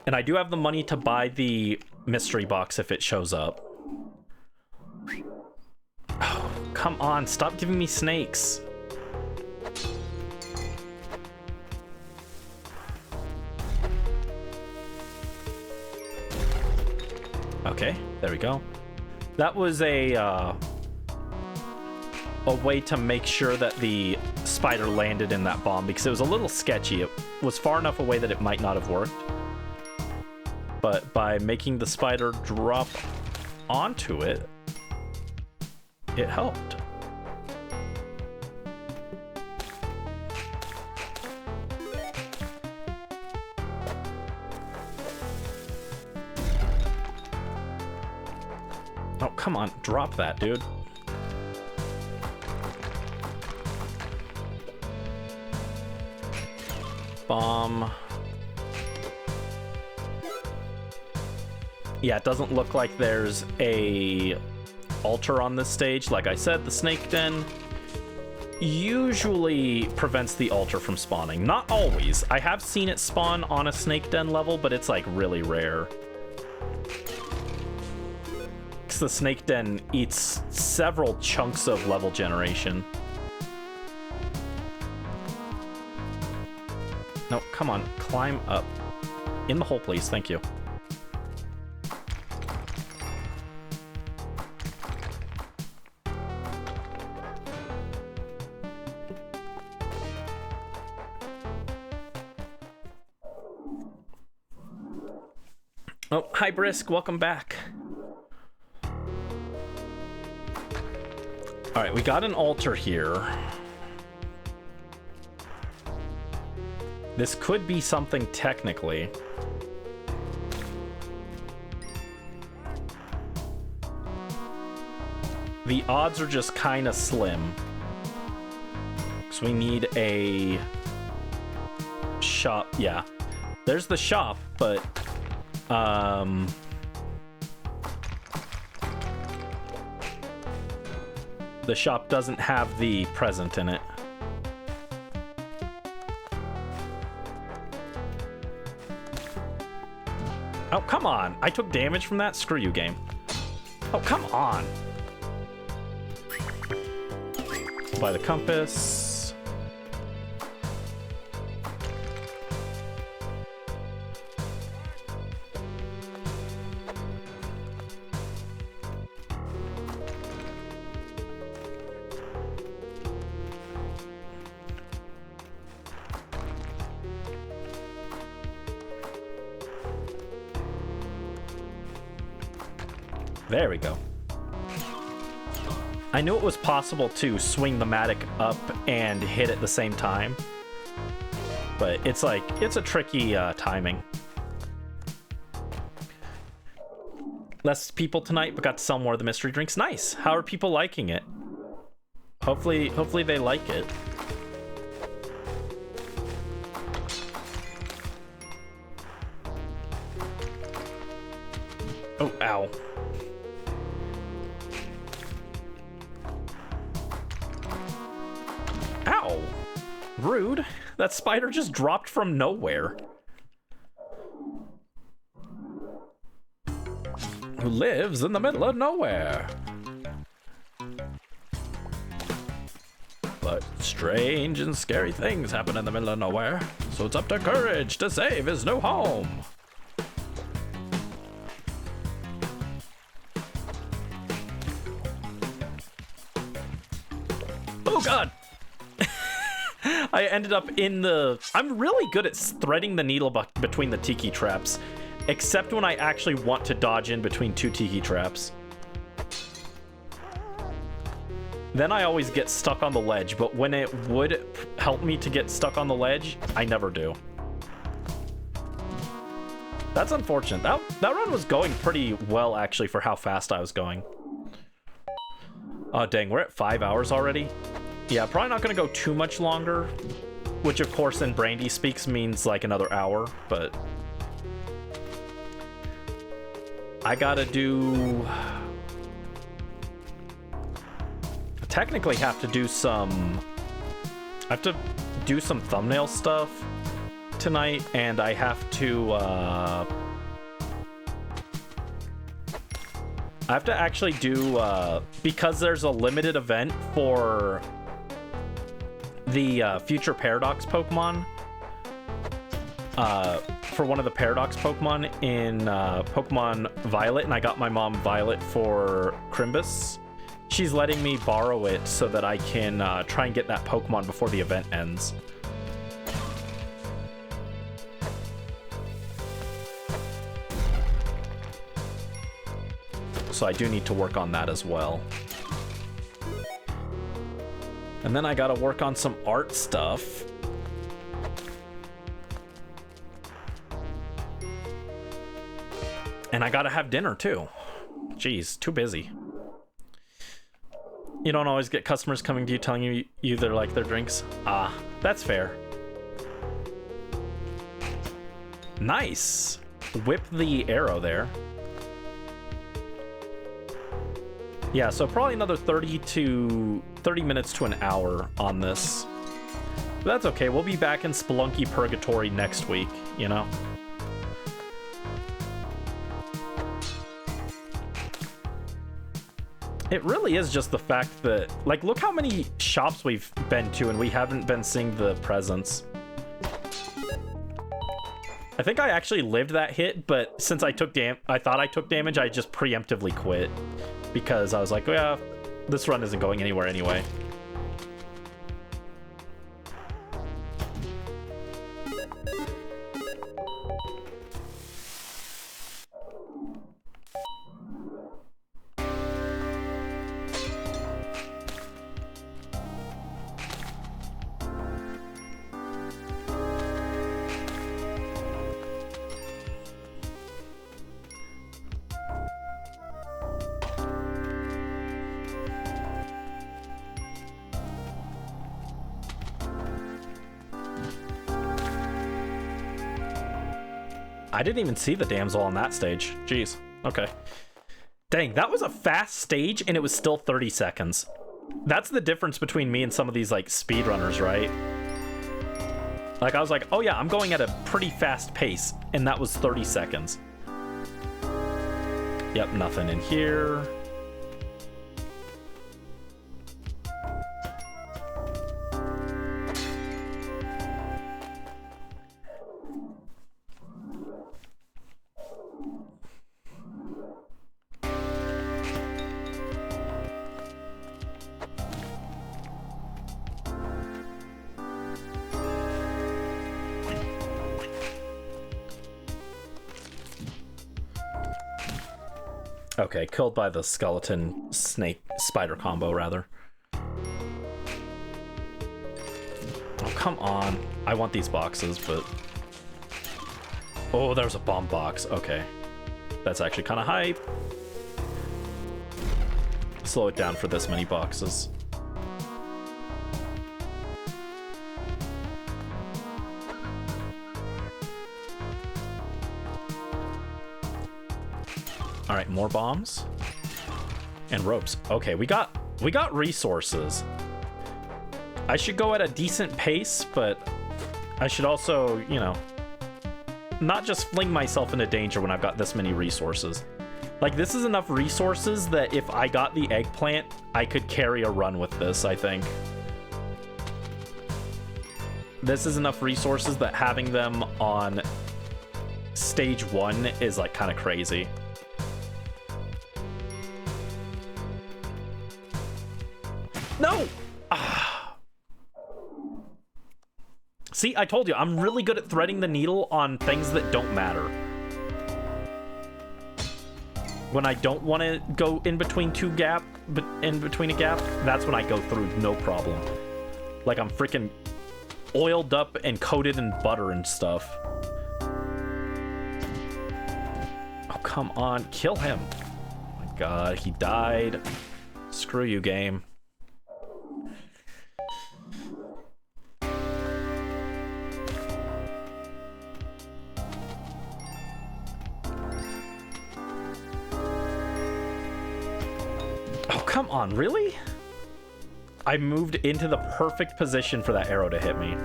And I do have the money to buy the mystery box if it shows up. Oh, come on, stop giving me snakes. Okay, there we go. That was a way to make sure that the spider landed in that bomb, because it was a little sketchy. It was far enough away that it might not have worked. But by making the spider drop onto it, it helped. Oh, come on, drop that, dude. Bomb. Yeah, it doesn't look like there's a altar on this stage. Like I said, the snake den usually prevents the altar from spawning. Not always. I have seen it spawn on a snake den level, but it's like really rare. Because the snake den eats several chunks of level generation. No, come on, climb up. In the hole, please, thank you. Oh, hi Brisk, welcome back. All right, we got an altar here. This could be something technically. The odds are just kind of slim. So we need a shop. Yeah, there's the shop, but the shop doesn't have the present in it. Oh, come on. I took damage from that? Screw you, game. Oh, come on. By the compass. There we go. I knew it was possible to swing the Matic up and hit at the same time, but it's like, it's a tricky timing. Less people tonight, but got to sell more of the mystery drinks. Nice. How are people liking it? Hopefully they like it. Oh, ow. Ow! Rude. That spider just dropped from nowhere. Who lives in the middle of nowhere? But strange and scary things happen in the middle of nowhere, so it's up to courage to save his new home. Oh god! I ended up in the... I'm really good at threading the needle between the tiki traps, except when I actually want to dodge in between two tiki traps. Then I always get stuck on the ledge, but when it would help me to get stuck on the ledge, I never do. That's unfortunate. That run was going pretty well, actually, for how fast I was going. Oh, dang, we're at 5 hours already? Yeah, probably not going to go too much longer, which, of course, in Brandy Speaks means, like, another hour, but... I gotta do... I technically have to do some... I have to do some thumbnail stuff tonight, and I have to, I have to actually do, because there's a limited event for the Future Paradox Pokemon, for one of the Paradox Pokemon in Pokemon Violet, and I got my mom Violet for Crimbus. She's letting me borrow it so that I can try and get that Pokemon before the event ends. So I do need to work on that as well. And then I gotta work on some art stuff. And I gotta have dinner too. Jeez, too busy. You don't always get customers coming to you telling you they like their drinks. Ah, that's fair. Nice. Whip the arrow there. Yeah, so probably another 30 minutes to an hour on this. But that's okay. We'll be back in Spelunky Purgatory next week, you know? It really is just the fact that, like, look how many shops we've been to and we haven't been seeing the presents. I think I actually lived that hit, but since I thought I took damage, I just preemptively quit. Because I was like, oh, yeah, this run isn't going anywhere anyway. I didn't even see the damsel on that stage. Jeez. Okay. Dang, that was a fast stage and it was still 30 seconds. That's the difference between me and some of these, like, speedrunners, right? Like, I was like, oh yeah, I'm going at a pretty fast pace, and that was 30 seconds. Yep, nothing in here. Okay, killed by the skeleton snake spider combo, rather. Oh, come on. I want these boxes, but... Oh, there's a bomb box. Okay. That's actually kind of hype. Slow it down for this many boxes. All right, more bombs and ropes. Okay, we got resources. I should go at a decent pace, but I should also, you know, not just fling myself into danger when I've got this many resources. Like, this is enough resources that if I got the eggplant, I could carry a run with this, I think. this is enough resources that having them on stage 1 is like kind of crazy. No! See, I told you, I'm really good at threading the needle on things that don't matter. When I don't want to go in between a gap, that's when I go through, no problem. Like I'm freaking oiled up and coated in butter and stuff. Oh, come on, kill him. Oh my god, he died. Screw you, game. Come on, really? I moved into the perfect position for that arrow to hit me.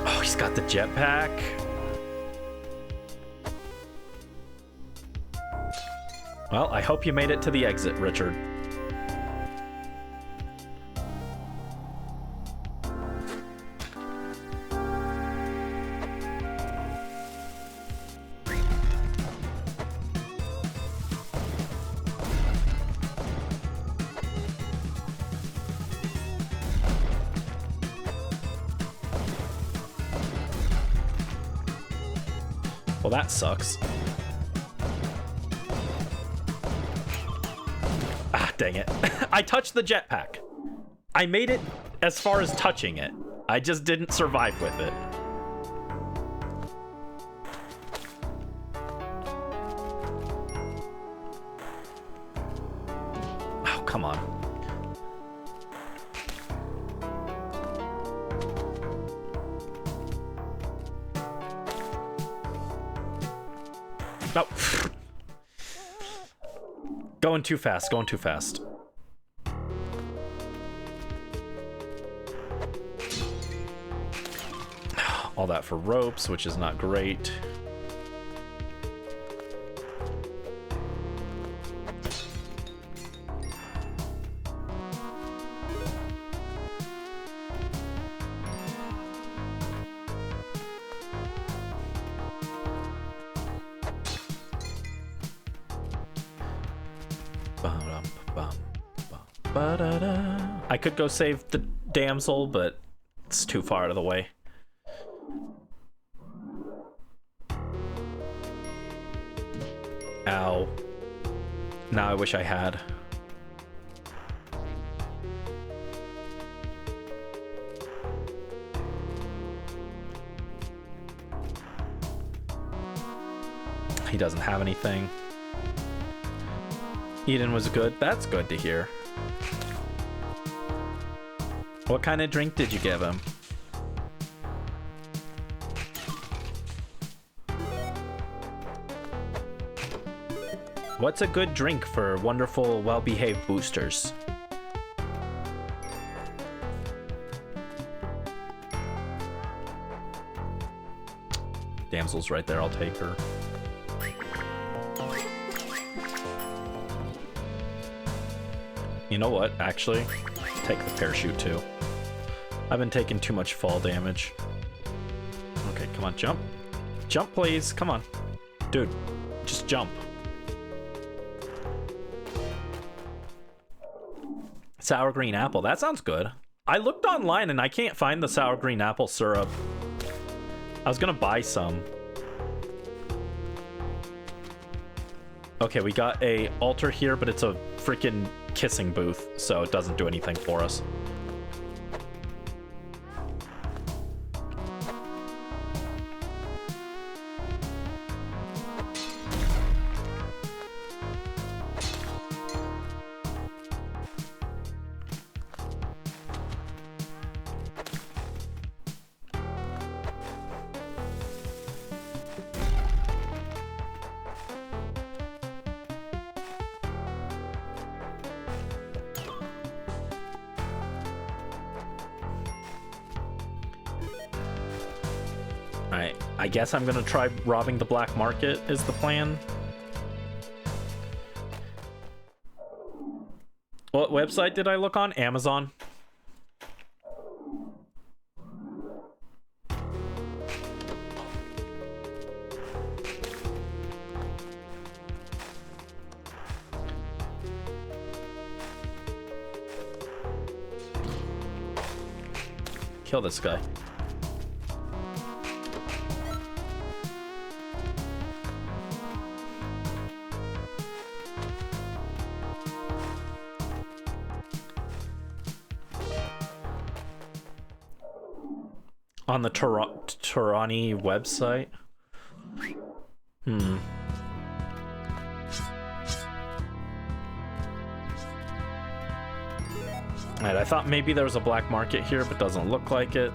Oh, he's got the jetpack. Well, I hope you made it to the exit, Richard. Well, that sucks. Ah, dang it. I touched the jetpack. I made it as far as touching it. I just didn't survive with it. Oh, come on. No. Going too fast, going too fast. All that for ropes, which is not great. I could go save the damsel, but it's too far out of the way. Ow. Now I wish I had. He doesn't have anything. Eden was good. That's good to hear. What kind of drink did you give him? What's a good drink for wonderful, well-behaved boosters? Damsel's right there, I'll take her. You know what, actually? Take the parachute too. I've been taking too much fall damage. Okay, come on, jump. Jump, please, come on. Dude, just jump. Sour green apple, that sounds good. I looked online and I can't find the sour green apple syrup. I was gonna buy some. Okay, we got a altar here, but it's a freaking kissing booth, so it doesn't do anything for us. Alright, I guess I'm gonna try robbing the black market is the plan. What website did I look on? Amazon. Kill this guy. On the Tarani website? Alright, I thought maybe there was a black market here, but doesn't look like it.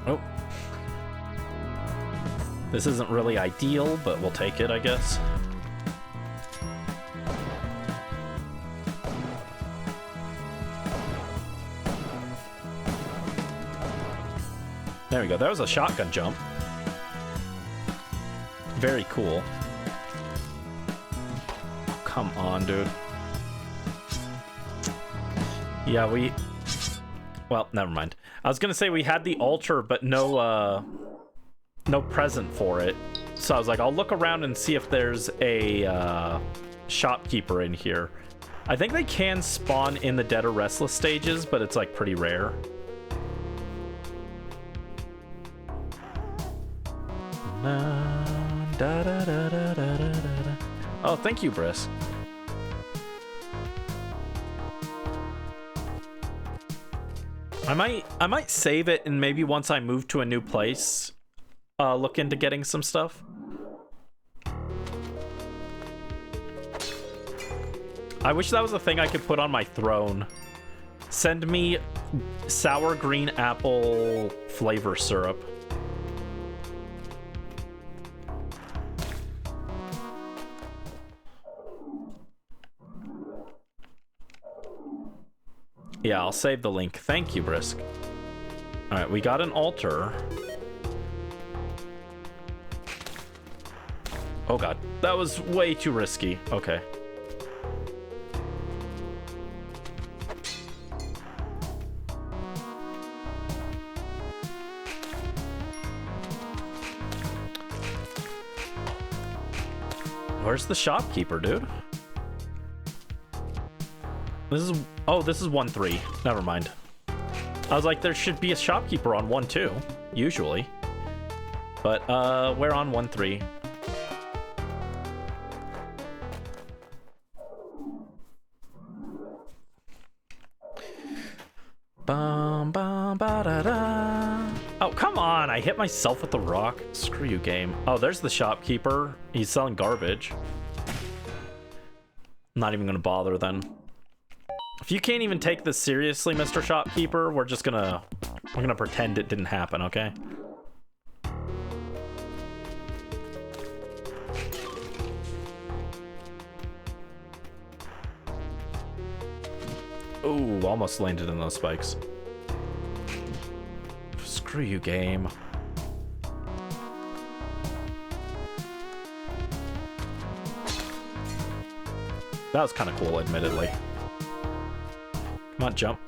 Oh. This isn't really ideal, but we'll take it, I guess. There we go. That was a shotgun jump. Very cool. Come on, dude. Yeah, well, never mind. I was gonna say we had the altar, but no present for it. So I was like, I'll look around and see if there's a shopkeeper in here. I think they can spawn in the Dead or Restless stages, but it's like pretty rare. Oh, thank you, Briss. I might save it, and maybe once I move to a new place, look into getting some stuff. I wish that was a thing I could put on my throne. Send me sour green apple flavor syrup. Yeah, I'll save the link. Thank you, Brisk. All right, we got an altar. Oh god, that was way too risky. Okay. Where's the shopkeeper, dude? This is... Oh, this is 1-3. Never mind. I was like, there should be a shopkeeper on 1-2, usually. But, we're on 1-3. Bum, bum, ba-da-da. Oh, come on! I hit myself with the rock. Screw you, game. Oh, there's the shopkeeper. He's selling garbage. I'm not even gonna bother, then. If you can't even take this seriously, Mr. Shopkeeper, we're gonna pretend it didn't happen, okay? Ooh, almost landed in those spikes. Screw you, game. That was kind of cool, admittedly. Come on, jump.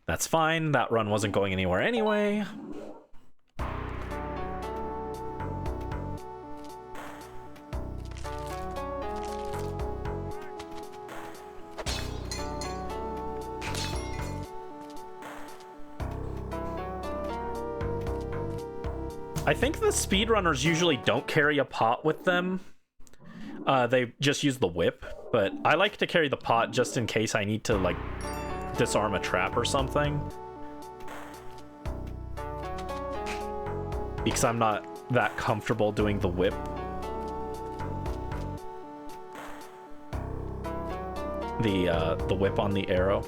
That's fine. That run wasn't going anywhere anyway. I think the speedrunners usually don't carry a pot with them. They just use the whip, but I like to carry the pot just in case I need to, like, disarm a trap or something. Because I'm not that comfortable doing the whip. The whip on the arrow.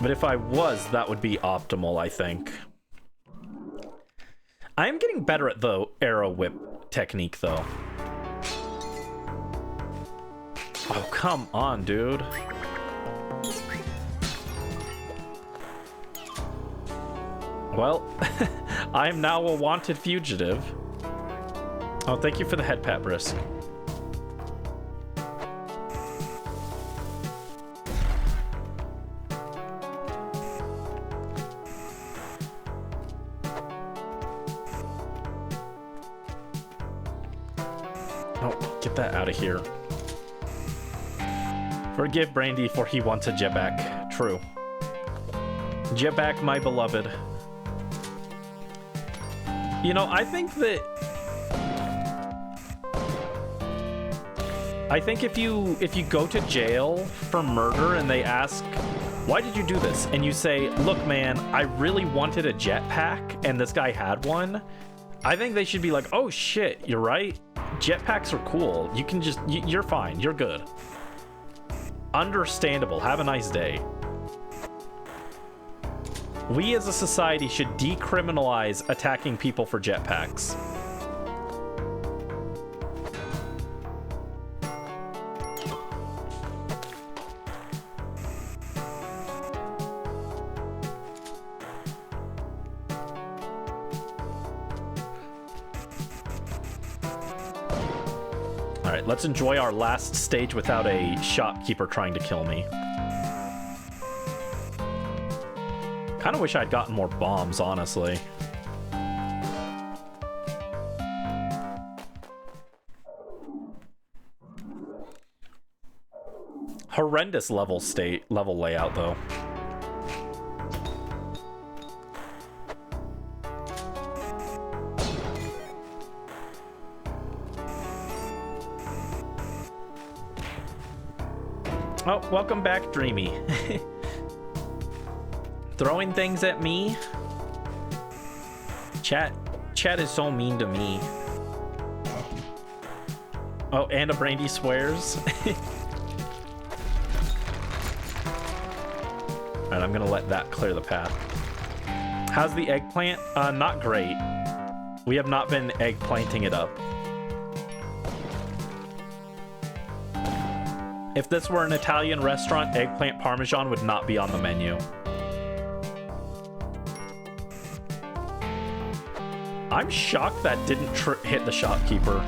But if I was, that would be optimal, I think. I am getting better at the arrow whip technique, though. Oh, come on, dude. Well, I am now a wanted fugitive. Oh, thank you for the head pat, Brisk. Oh, get that out of here. Forgive Brandy for he wants a jetpack. True. Jetpack, my beloved. You know, I think if you go to jail for murder and they ask, why did you do this? And you say, look, man, I really wanted a jetpack and this guy had one. I think they should be like, oh shit, you're right. Jetpacks are cool. You can just, you're fine. You're good. Understandable. Have a nice day. We as a society should decriminalize attacking people for jetpacks. Alright, let's enjoy our last stage without a shopkeeper trying to kill me. Kind of wish I'd gotten more bombs, honestly. Horrendous level layout, though. Oh, welcome back, Dreamy. Throwing things at me? Chat is so mean to me. Oh, and a Brandy swears. Alright, I'm gonna let that clear the path. How's the eggplant? Not great. We have not been eggplanting it up. If this were an Italian restaurant, eggplant parmesan would not be on the menu. I'm shocked that didn't hit the shopkeeper.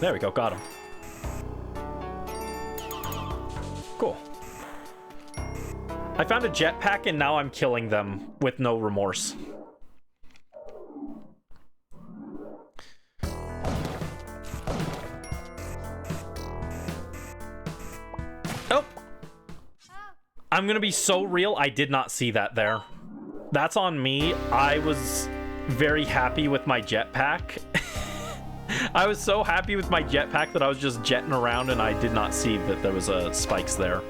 There we go, got him. Cool. I found a jetpack and now I'm killing them with no remorse. Oh! I'm gonna be so real, I did not see that there. That's on me. I was very happy with my jetpack. I was so happy with my jetpack that I was just jetting around and I did not see that there was spikes there.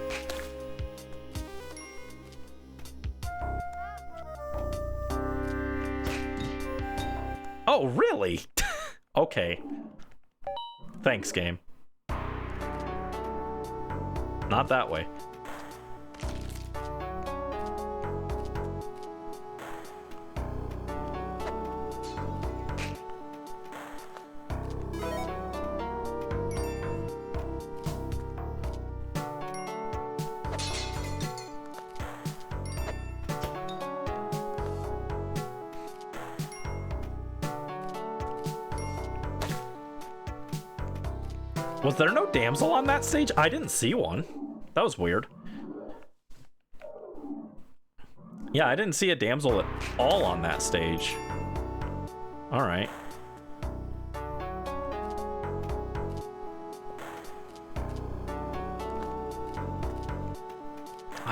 Oh, really? Okay. Thanks, game. Not that way. Was there no damsel on that stage? I didn't see one. That was weird. Yeah, I didn't see a damsel at all on that stage. All right.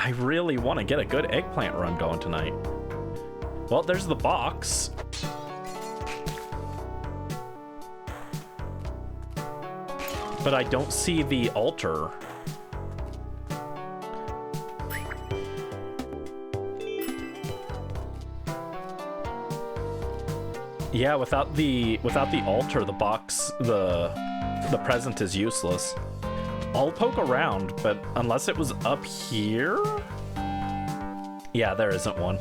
I really want to get a good eggplant run going tonight. Well, there's the box. But I don't see the altar. Yeah, without the altar, the box, the present is useless. I'll poke around, but unless it was up here? Yeah, there isn't one.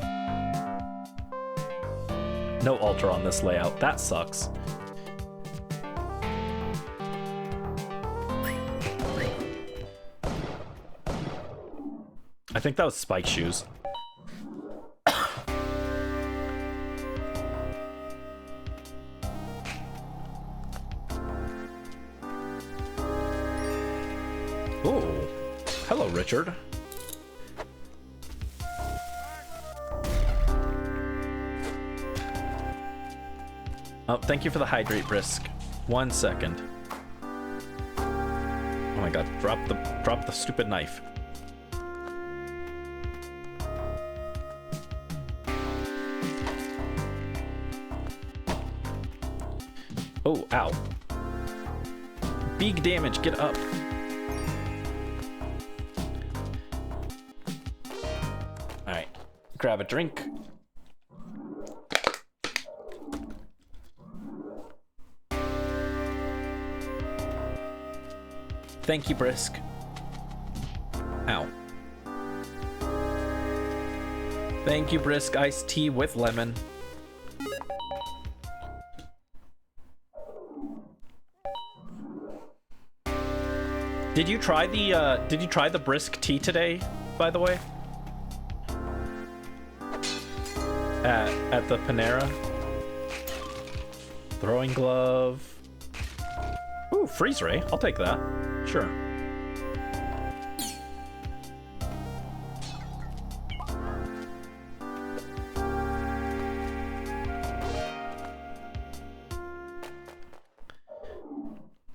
No altar on this layout. That sucks. I think that was Spike Shoes. Oh, hello, Richard. Oh, thank you for the hydrate, Brisk. 1 second. Oh my god, drop the stupid knife. Oh, ow. Big damage, get up. Alright, grab a drink. Thank you, Brisk. Ow. Thank you, Brisk. Iced tea with lemon. Did you try the Brisk tea today, by the way? At the Panera? Throwing glove. Ooh, freeze ray. I'll take that. Sure.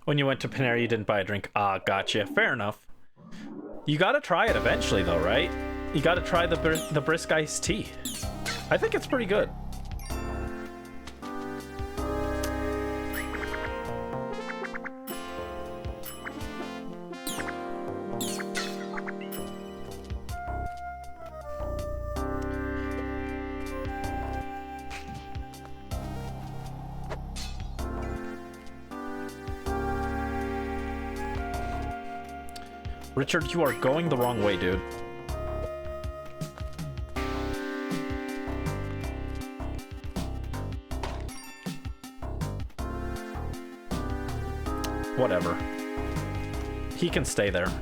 When you went to Panera, you didn't buy a drink. Ah, gotcha. Fair enough. You gotta try it eventually, though, right? You gotta try the Brisk iced tea. I think it's pretty good. Richard, you are going the wrong way, dude. Whatever. He can stay there.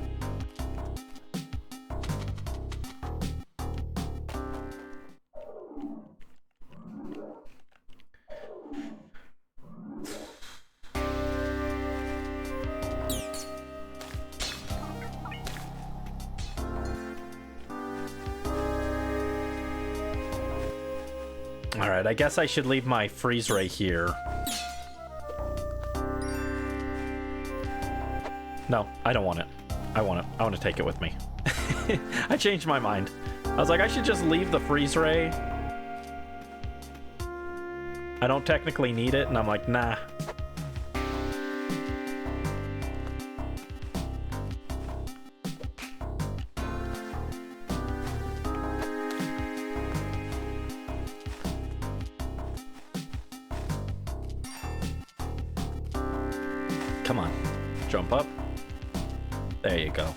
Alright, I guess I should leave my freeze ray here. No, I don't want it. I want to take it with me. I changed my mind. I was like, I should just leave the freeze ray. I don't technically need it, and I'm like, nah. Come on, jump up. There you go.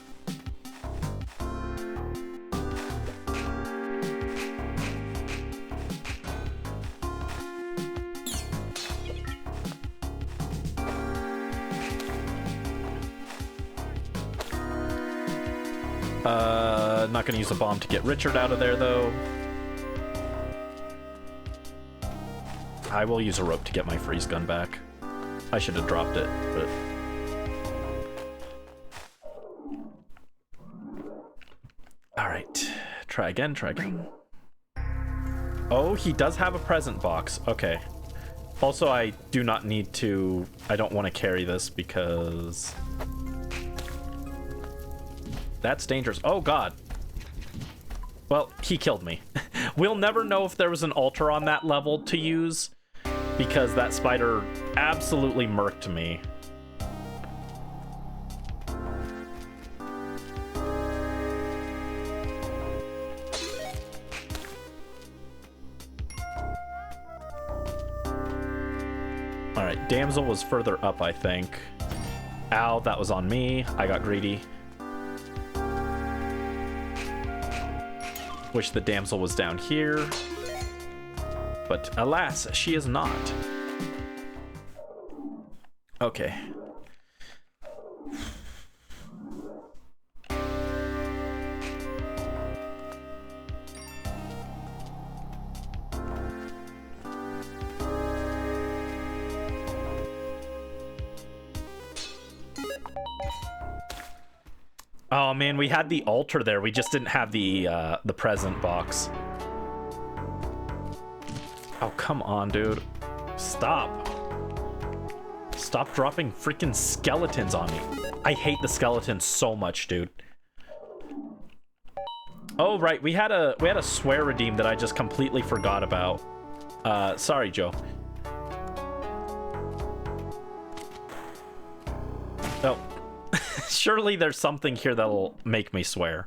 Not gonna use a bomb to get Richard out of there, though. I will use a rope to get my freeze gun back. I should have dropped it, but... Alright. Try again, try again. Oh, he does have a present box. Okay. Also, I do not need to... I don't want to carry this because... That's dangerous. Oh, God. Well, he killed me. We'll never know if there was an altar on that level to use, because that spider absolutely murked me. Alright, damsel was further up, I think. Ow, that was on me. I got greedy. Wish the damsel was down here. But alas, she is not. Okay. Oh man, we had the altar there. We just didn't have the present box. Oh, come on, dude. Stop. Stop dropping freaking skeletons on me. I hate the skeletons so much, dude. Oh, right. We had a swear redeem that I just completely forgot about. Sorry, Joe. Oh. Surely there's something here that'll make me swear.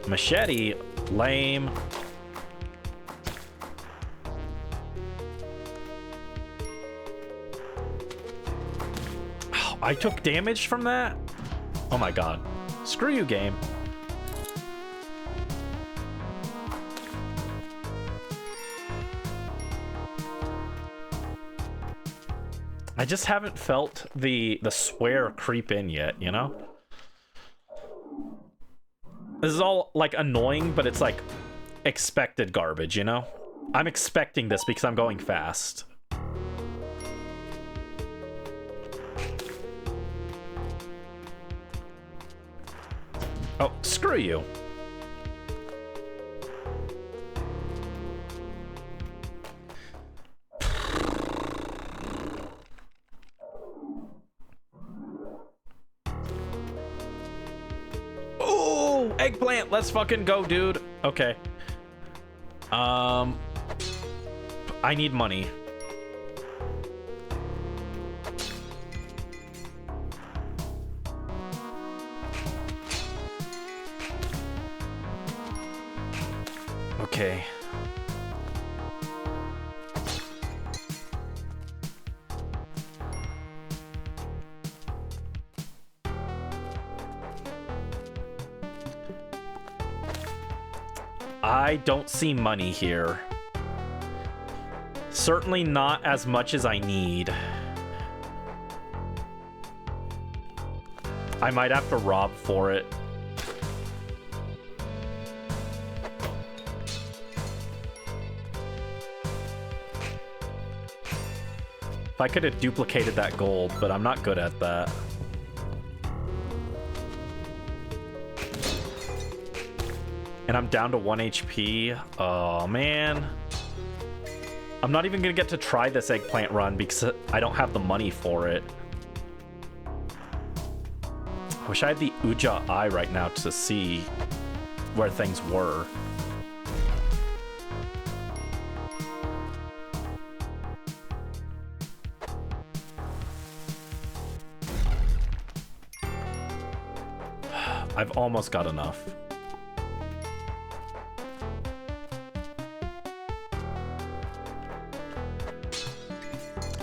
Machete? Lame. Oh, I took damage from that? Oh my god. Screw you, game. I just haven't felt the swear creep in yet, you know? This is all, like, annoying, but it's, like, expected garbage, you know? I'm expecting this because I'm going fast. Oh, screw you. Eggplant, let's fucking go, dude. Okay. I need money. Okay. I don't see money here. Certainly not as much as I need. I might have to rob for it. If I could have duplicated that gold, but I'm not good at that. And I'm down to 1 HP. Oh, man. I'm not even gonna get to try this eggplant run because I don't have the money for it. I wish I had the Uja eye right now to see where things were. I've almost got enough.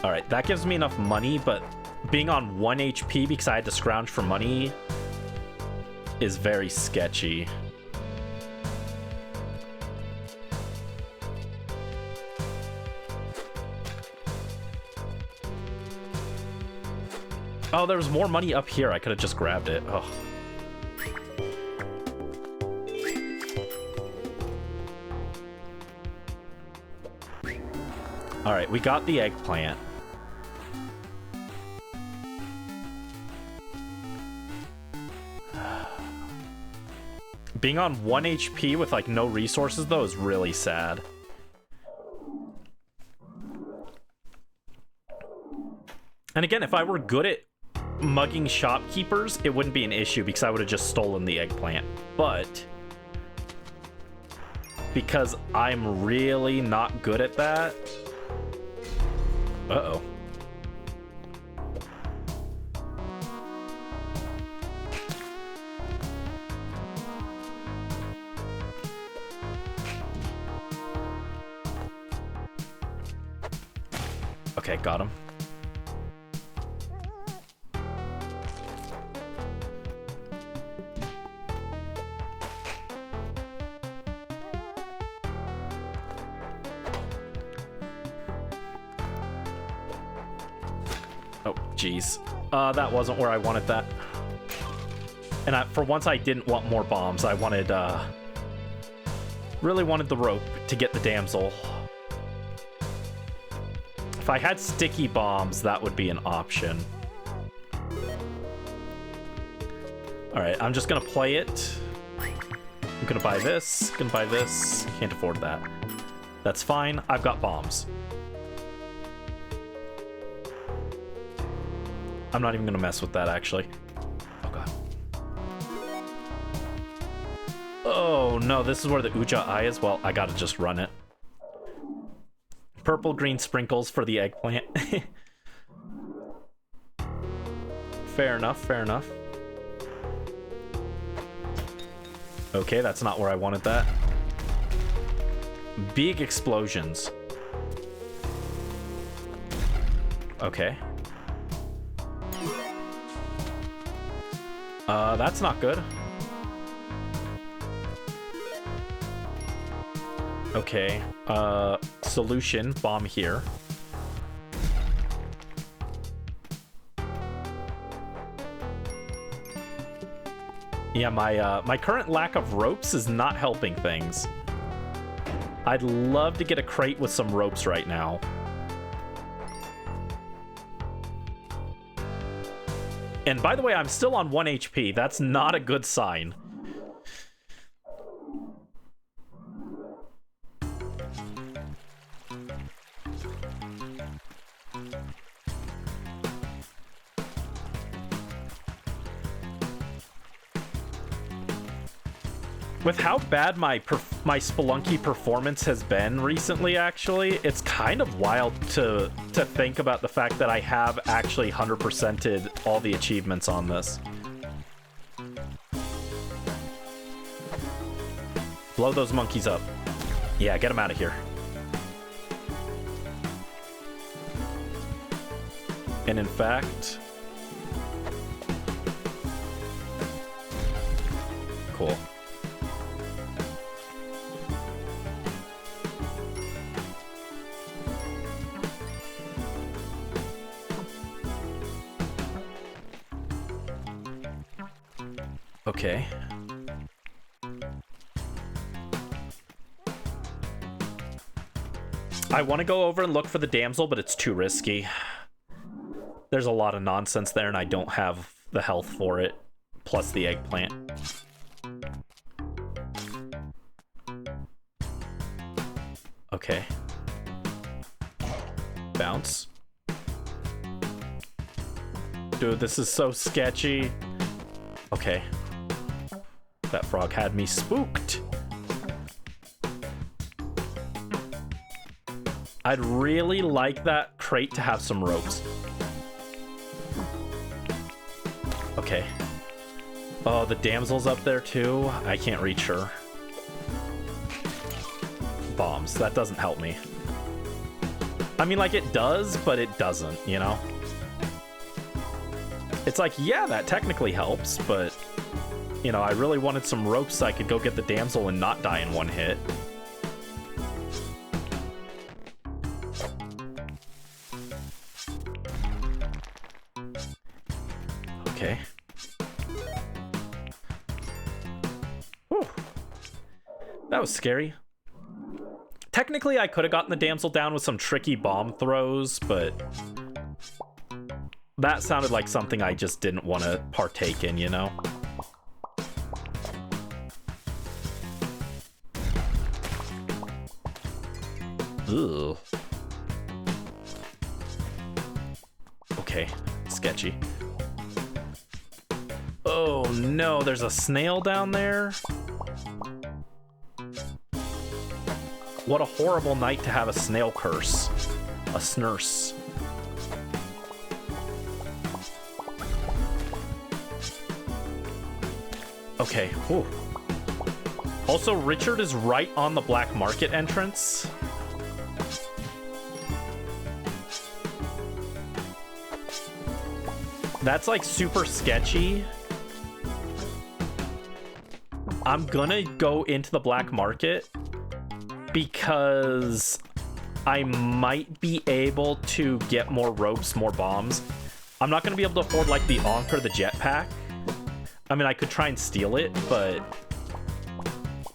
Alright, that gives me enough money, but being on 1 HP because I had to scrounge for money is very sketchy. Oh, there was more money up here. I could have just grabbed it. Oh. Alright, we got the eggplant. Being on 1 HP with, like, no resources, though, is really sad. And again, if I were good at mugging shopkeepers, it wouldn't be an issue because I would have just stolen the eggplant. But because I'm really not good at that. Uh-oh. Okay, got him. Oh, jeez. That wasn't where I wanted that. And for once, I didn't want more bombs. I wanted, really wanted the rope to get the damsel. If I had sticky bombs, that would be an option. Alright, I'm just gonna play it. I'm gonna buy this, gonna buy this. Can't afford that. That's fine, I've got bombs. I'm not even gonna mess with that, actually. Oh, God. Oh, no, this is where the Uja Eye is. Well, I gotta just run it. Purple green sprinkles for the eggplant. Fair enough, fair enough. Okay, that's not where I wanted that. Big explosions. Okay. That's not good. Okay, solution, bomb here. Yeah, my current lack of ropes is not helping things. I'd love to get a crate with some ropes right now. And by the way, I'm still on 1 HP. That's not a good sign. With how bad my Spelunky performance has been recently, actually, it's kind of wild to think about the fact that I have actually 100%ed all the achievements on this. Blow those monkeys up. Yeah, get them out of here. And in fact... Cool. Okay. I want to go over and look for the damsel, but it's too risky. There's a lot of nonsense there, and I don't have the health for it, plus the eggplant. Okay. Bounce. Dude, this is so sketchy. Okay. That frog had me spooked. I'd really like that crate to have some ropes. Okay. Oh, the damsel's up there too. I can't reach her. Bombs. That doesn't help me. I mean, like, it does, but it doesn't, you know? It's like, yeah, that technically helps, but... You know, I really wanted some ropes so I could go get the damsel and not die in one hit. Okay. Whew. That was scary. Technically, I could have gotten the damsel down with some tricky bomb throws, but... That sounded like something I just didn't want to partake in, you know? Ugh. Okay, sketchy. Oh no, there's a snail down there. What a horrible night to have a snail curse. A snurse. Okay, whew. Also, Richard is right on the black market entrance. That's like super sketchy. I'm gonna go into the black market because I might be able to get more ropes, more bombs. I'm not gonna be able to afford like the Ankh or the jetpack. I mean, I could try and steal it, but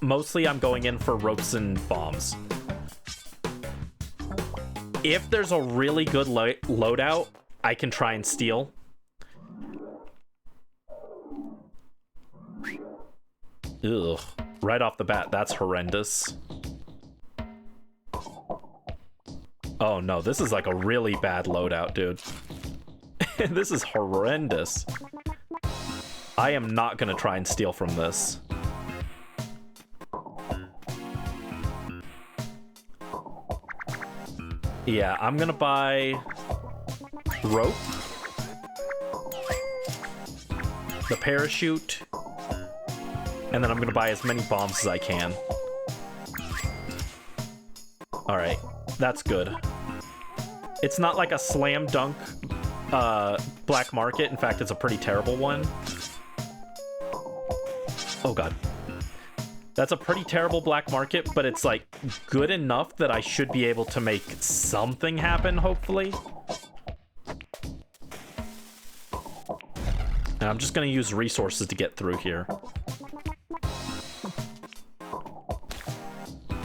mostly I'm going in for ropes and bombs. If there's a really good loadout, I can try and steal. Ugh. Right off the bat, that's horrendous. Oh no, this is like a really bad loadout, dude. This is horrendous. I am not gonna try and steal from this. Yeah, I'm gonna buy rope, the parachute, and then I'm gonna buy as many bombs as I can. Alright, that's good. It's not like a slam dunk black market. In fact, it's a pretty terrible one. Oh god. That's a pretty terrible black market, but it's like good enough that I should be able to make something happen, hopefully. And I'm just gonna use resources to get through here.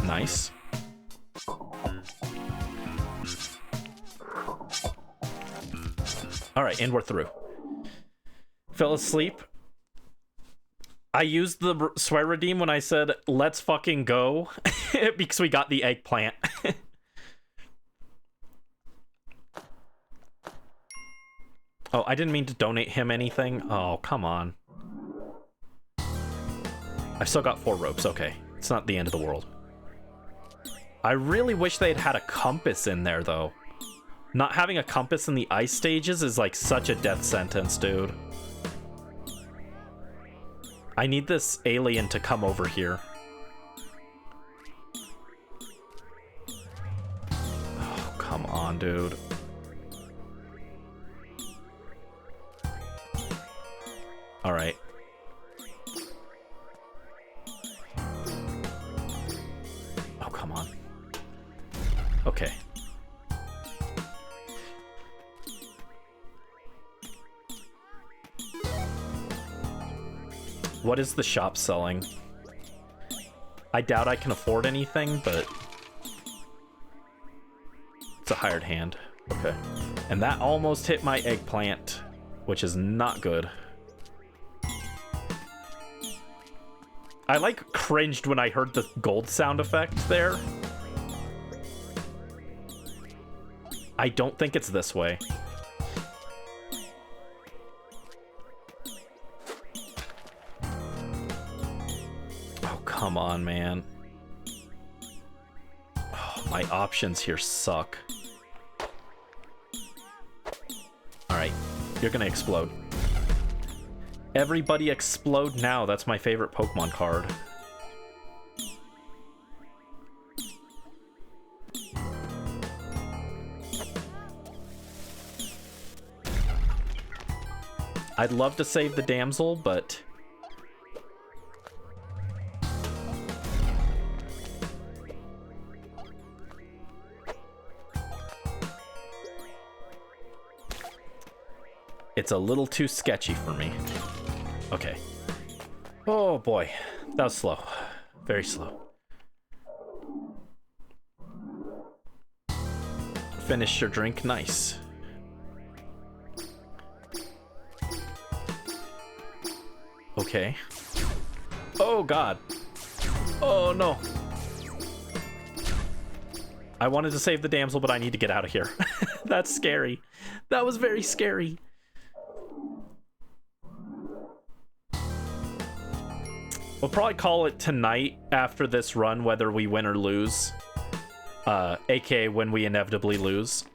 Nice. Alright, and we're through. Fell asleep. I used the swear redeem when I said, let's fucking go, because we got the eggplant. Oh, I didn't mean to donate him anything. Oh, come on. I've still got 4 ropes. Okay, it's not the end of the world. I really wish they'd had a compass in there, though. Not having a compass in the ice stages is like such a death sentence, dude. I need this alien to come over here. Oh, come on, dude. All right. Oh, come on. Okay. What is the shop selling? I doubt I can afford anything, but it's a hired hand. Okay. And that almost hit my eggplant, which is not good. I like cringed when I heard the gold sound effect there. I don't think it's this way. Come on, man. Oh, my options here suck. Alright, you're gonna explode. Everybody explode now. That's my favorite Pokemon card. I'd love to save the damsel, but it's a little too sketchy for me. Okay. Oh boy, that was slow. Very slow. Finish your drink, nice. Okay. Oh god. Oh no. I wanted to save the damsel, but I need to get out of here. That's scary. That was very scary. We'll probably call it tonight after this run, whether we win or lose. AKA when we inevitably lose.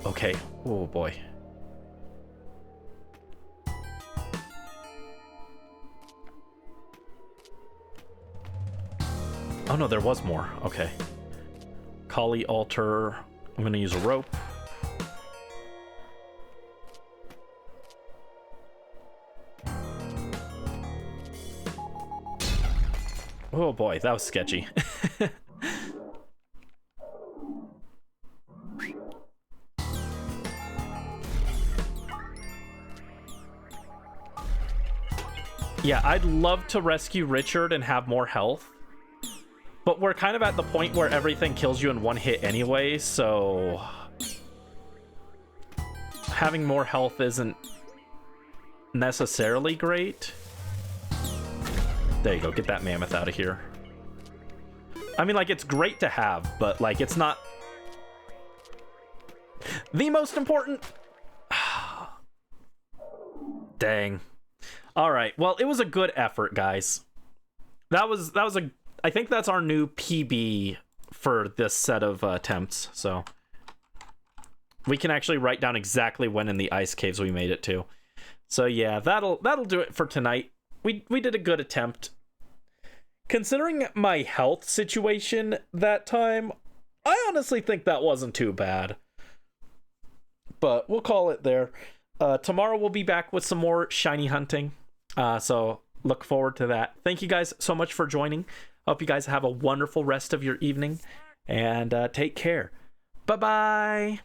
Okay. Oh boy. Oh no, there was more. Okay. Kali altar. I'm gonna use a rope. Oh boy, that was sketchy. Yeah, I'd love to rescue Richard and have more health. But we're kind of at the point where everything kills you in one hit anyway, so... having more health isn't necessarily great. There you go, get that mammoth out of here. I mean, like, it's great to have, but, like, it's not the most important. Dang. All right, well, it was a good effort, guys. That was a... I think that's our new PB for this set of attempts, so... we can actually write down exactly when in the ice caves we made it to. So yeah, that'll do it for tonight. We did a good attempt. Considering my health situation that time, I honestly think that wasn't too bad. But we'll call it there. Tomorrow we'll be back with some more shiny hunting. So look forward to that. Thank you guys so much for joining. Hope you guys have a wonderful rest of your evening. And take care. Bye-bye.